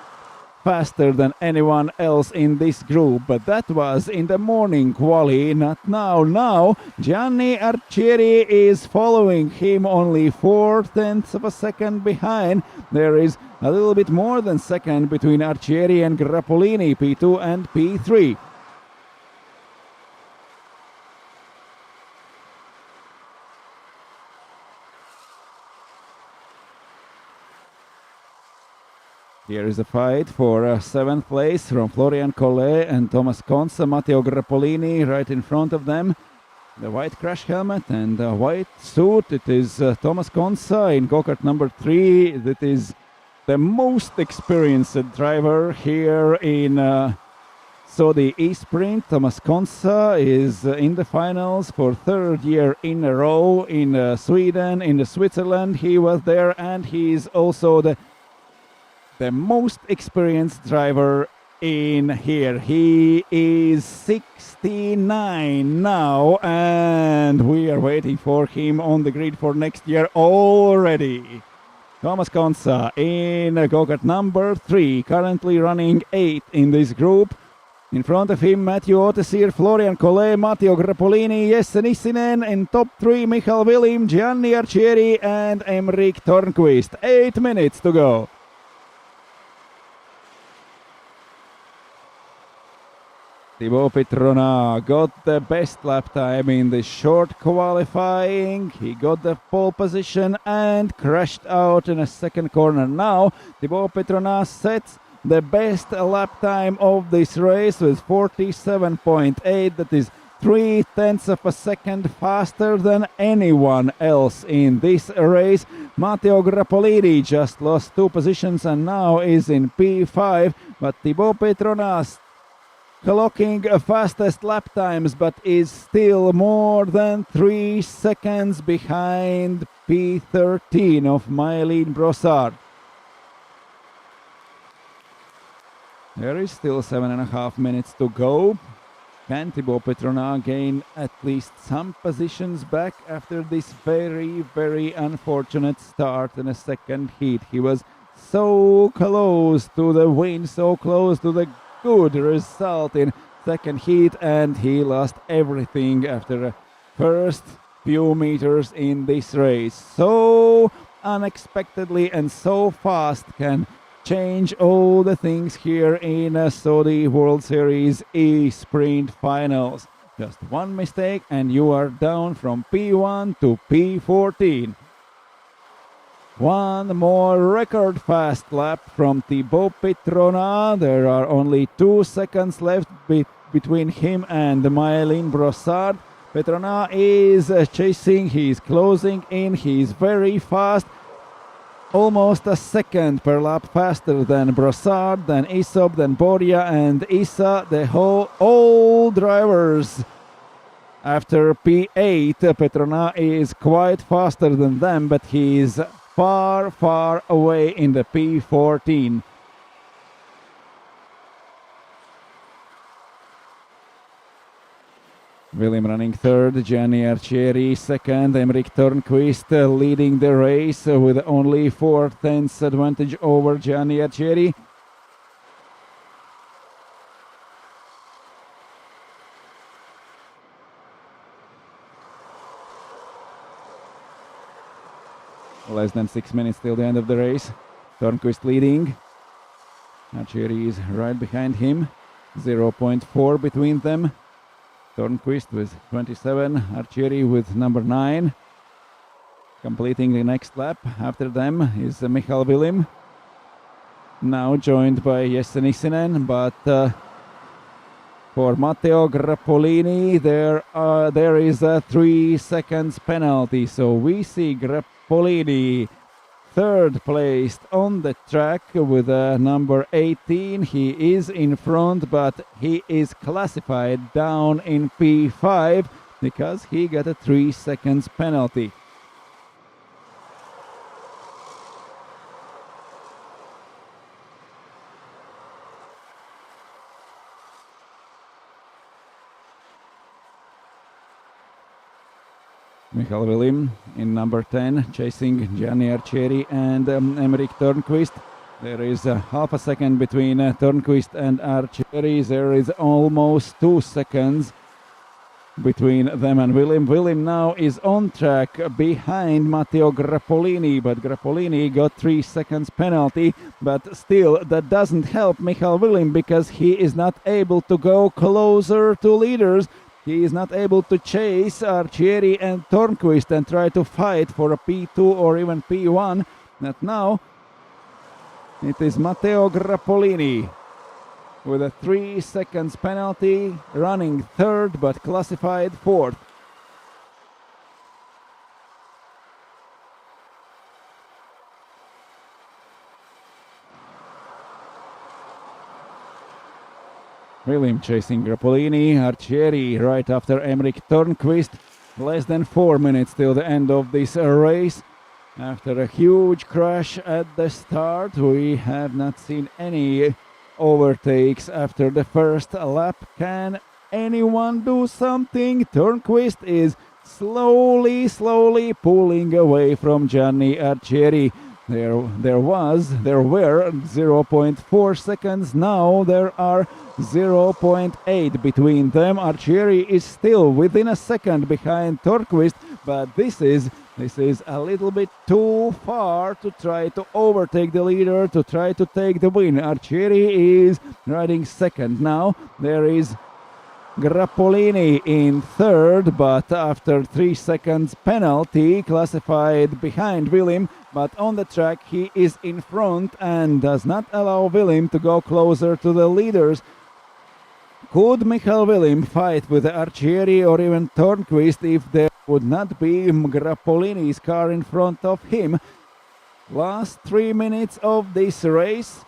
faster than anyone else in this group. But that was in the morning quali, not now. Now, Gianni Arcieri is following him only 4/10 of a second behind. There is a little bit more than second between Arcieri and Grappolini, P2 and P3. Here is a fight for 7th place from Florian Collet and Thomas Konsa. Matteo Grappolini right in front of them. The white crash helmet and the white suit. It is Thomas Konsa in go-kart number 3. That is the most experienced driver here in SWS E-Sprint. Thomas Konsa is in the finals for third year in a row in Sweden, in Switzerland. He was there, and he is also the most experienced driver in here. He is 69 now, and we are waiting for him on the grid for next year already. Thomas Konsa in go-kart number 3, currently running 8th in this group. In front of him, Matthew Ottesier, Florian Collet, Matteo Grappolini, Jesse Nissinen. In top 3, Michael Willim, Gianni Arcieri, and Emmerich Törnqvist. 8 minutes to go. Thibaut Petrona got the best lap time in the short qualifying. He got the pole position and crashed out in a second corner. Now, Thibaut Petrona sets the best lap time of this race with 47.8. That is 0.3 of a second faster than anyone else in this race. Matteo Grappolini just lost 2 positions and now is in P5. But Thibaut Petrona clocking fastest lap times, but is still more than 3 seconds behind P13 of Mylene Brossard. There is still 7.5 minutes to go. Can Thibaut Petronat gain at least some positions back after this very, very unfortunate start in the second heat? He was so close to the win, so close to the good result in second heat, and he lost everything after the first few meters in this race. So unexpectedly and so fast can change all the things here in Saudi World Series E-Sprint Finals. Just one mistake and you are down from P1 to P14. One more record fast lap from Thibaut Petronat. There are only 2 seconds left between him and Mylene Brossard. Petronat is chasing, he's closing in, he's very fast. Almost a second per lap faster than Brossard, than Isop, than Boria and Issa. All drivers after P8. Petronat is quite faster than them, but he's far, far away in the P14. William running third, Gianni Arcieri second, Emeric Törnqvist leading the race with only 4/10 advantage over Gianni Arcieri. Less than 6 minutes till the end of the race. Törnqvist leading. Arcieri is right behind him. 0.4 between them. Törnqvist with 27, Arcieri with number 9. Completing the next lap after them is Michal Vilim. Now joined by Jesse Nissinen, but for Matteo Grappolini there is a 3 seconds penalty. So we see Grappolini third placed on the track with number 18. He is in front, but he is classified down in P5 because he got a 3 seconds penalty. Michal Vilim in number 10, chasing Gianni Arcieri and Emeric Törnqvist. There is half a second between Törnqvist and Arcieri. There is almost 2 seconds between them and Vilim. Vilim now is on track behind Matteo Grappolini, but Grappolini got 3 seconds penalty. But still, that doesn't help Michal Vilim because he is not able to go closer to leaders. He is not able to chase Arcieri and Törnqvist and try to fight for a P2 or even P1. Not now. It is Matteo Grappolini with a 3 seconds penalty, running third but classified fourth. William chasing Grappolini, Arcieri right after Emeric Törnqvist. Less than 4 minutes till the end of this race. After a huge crash at the start, we have not seen any overtakes after the first lap. Can anyone do something? Törnqvist is slowly pulling away from Gianni Arcieri. There were 0.4 seconds. Now there are 0.8 between them. Arcieri is still within a second behind Törnqvist, but this is a little bit too far to try to overtake the leader, to try to take the win. Arcieri is riding second now. There is Grappolini in third, but after 3 seconds penalty, classified behind Vilim, but on the track he is in front and does not allow Vilim to go closer to the leaders. Could Michal Vilim fight with Arcieri or even Törnqvist if there would not be Grappolini's car in front of him? Last 3 minutes of this race.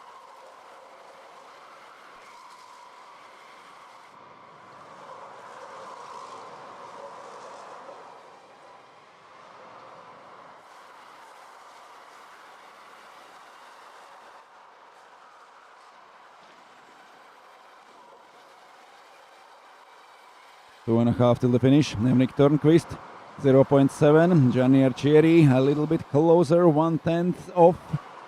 2.5 till the finish. Henrik Törnqvist 0.7. Gianni Arcieri a little bit closer, 1/10 of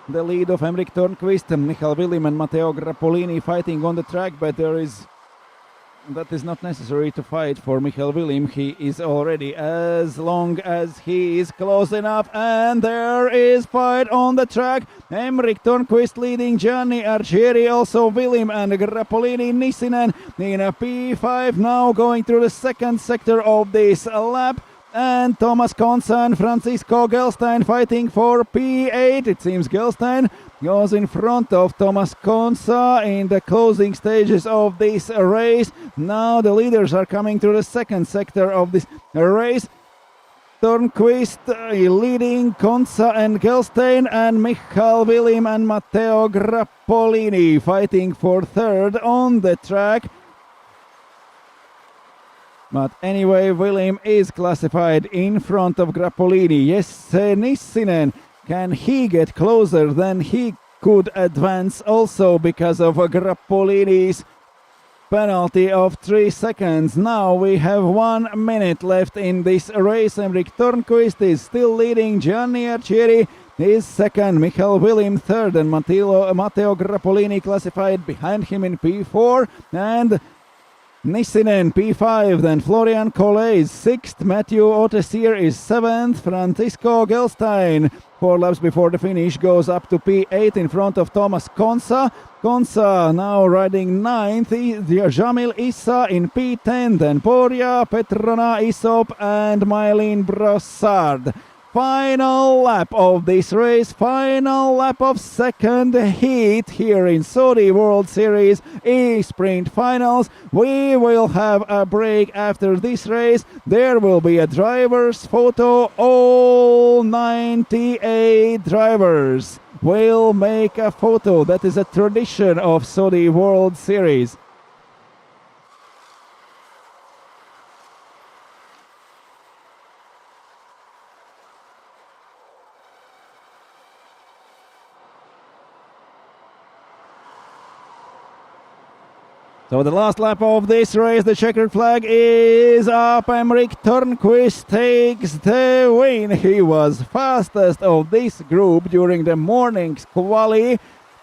the lead of Henrik Törnqvist. Michael Willim and Matteo Grappolini fighting on the track, but that is not necessary to fight for Michael Willim. He is already, as long as he is close enough, and there is fight on the track. Henrik Törnqvist leading, Gianni Arcieri, also Willim and Grappolini. Nissinen in a P5 now going through the second sector of this lap. And Thomas Konsa and Francisco Gelstein fighting for P8. It seems Gelstein goes in front of Thomas Konsa in the closing stages of this race. Now the leaders are coming through the second sector of this race. Törnqvist leading, Konsa and Gelstein, and Michael Willim and Matteo Grappolini fighting for third on the track. But anyway, Willim is classified in front of Grappolini. Yes, Nissinen, can he get closer? Then he could advance also because of Grappolini's penalty of 3 seconds. Now we have 1 minute left in this race. Henrik Törnqvist is still leading. Gianni Arcieri is second. Michael Willim third. And Matteo Grappolini classified behind him in P4. And Nissinen P5, then Florian Collet is 6th, Matthew Otessier is 7th, Francisco Gelstein 4 laps before the finish goes up to P8 in front of Thomas Konsa. Konsa now riding 9th, Jamil Issa in P10, then Poria, Petrona, Isop and Mylene Brossard. Final lap of this race, final lap of second heat here in Saudi World Series E-Sprint Finals. We will have a break after this race. There will be a driver's photo. All 98 drivers will make a photo. That is a tradition of Saudi World Series. So the last lap of this race, the checkered flag is up. Henrik Törnqvist takes the win. He was fastest of this group during the morning's quali.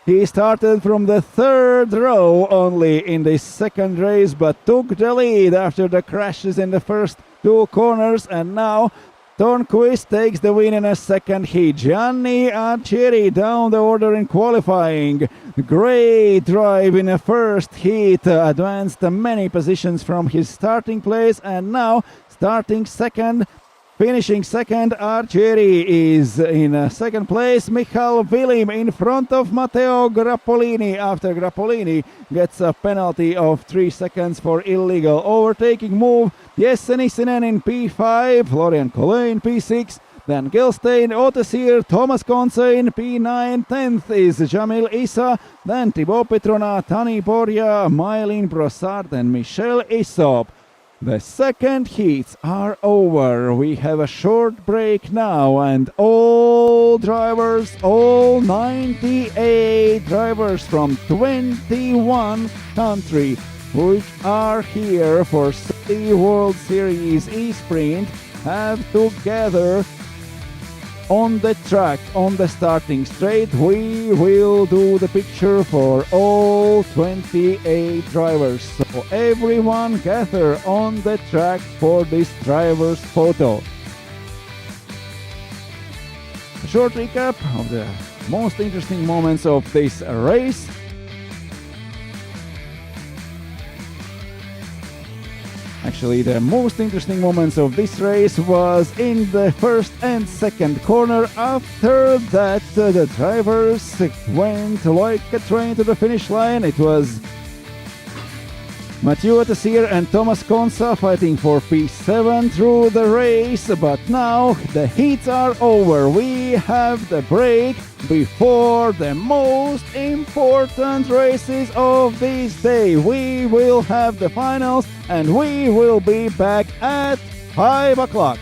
He started from the third row only in the second race, but took the lead after the crashes in the first 2 corners, and now Törnqvist takes the win in a second heat. Gianni Arcieri down the order in qualifying. Great drive in a first heat. Advanced many positions from his starting place, and now starting second. Finishing second, Arcieri is in second place. Michael Willim in front of Matteo Grappolini after Grappolini gets a penalty of 3 seconds for illegal overtaking move. Jesse Nissinen in P5, Florian Collet in P6, then Gelstein, Otessier, Thomas Konsa in P9, 10th is Jamil Issa, then Thibaut Petrona, Tani Poria, Mylene Brossard and Michel Isop. The second heats are over. We have a short break now, and all drivers, all 98 drivers from 21 countries which are here for the World Series E-Sprint have together on the track, on the starting straight. We will do the picture for all 28 drivers. So everyone gather on the track for this driver's photo. A short recap of the most interesting moments of this race. Actually, the most interesting moments of this race was in the first and second corner. After that, the drivers went like a train to the finish line. It was Mathieu Tessier and Thomas Konsa fighting for P7 through the race, but now the heats are over. We have the break before the most important races of this day. We will have the finals, and we will be back at 5 o'clock.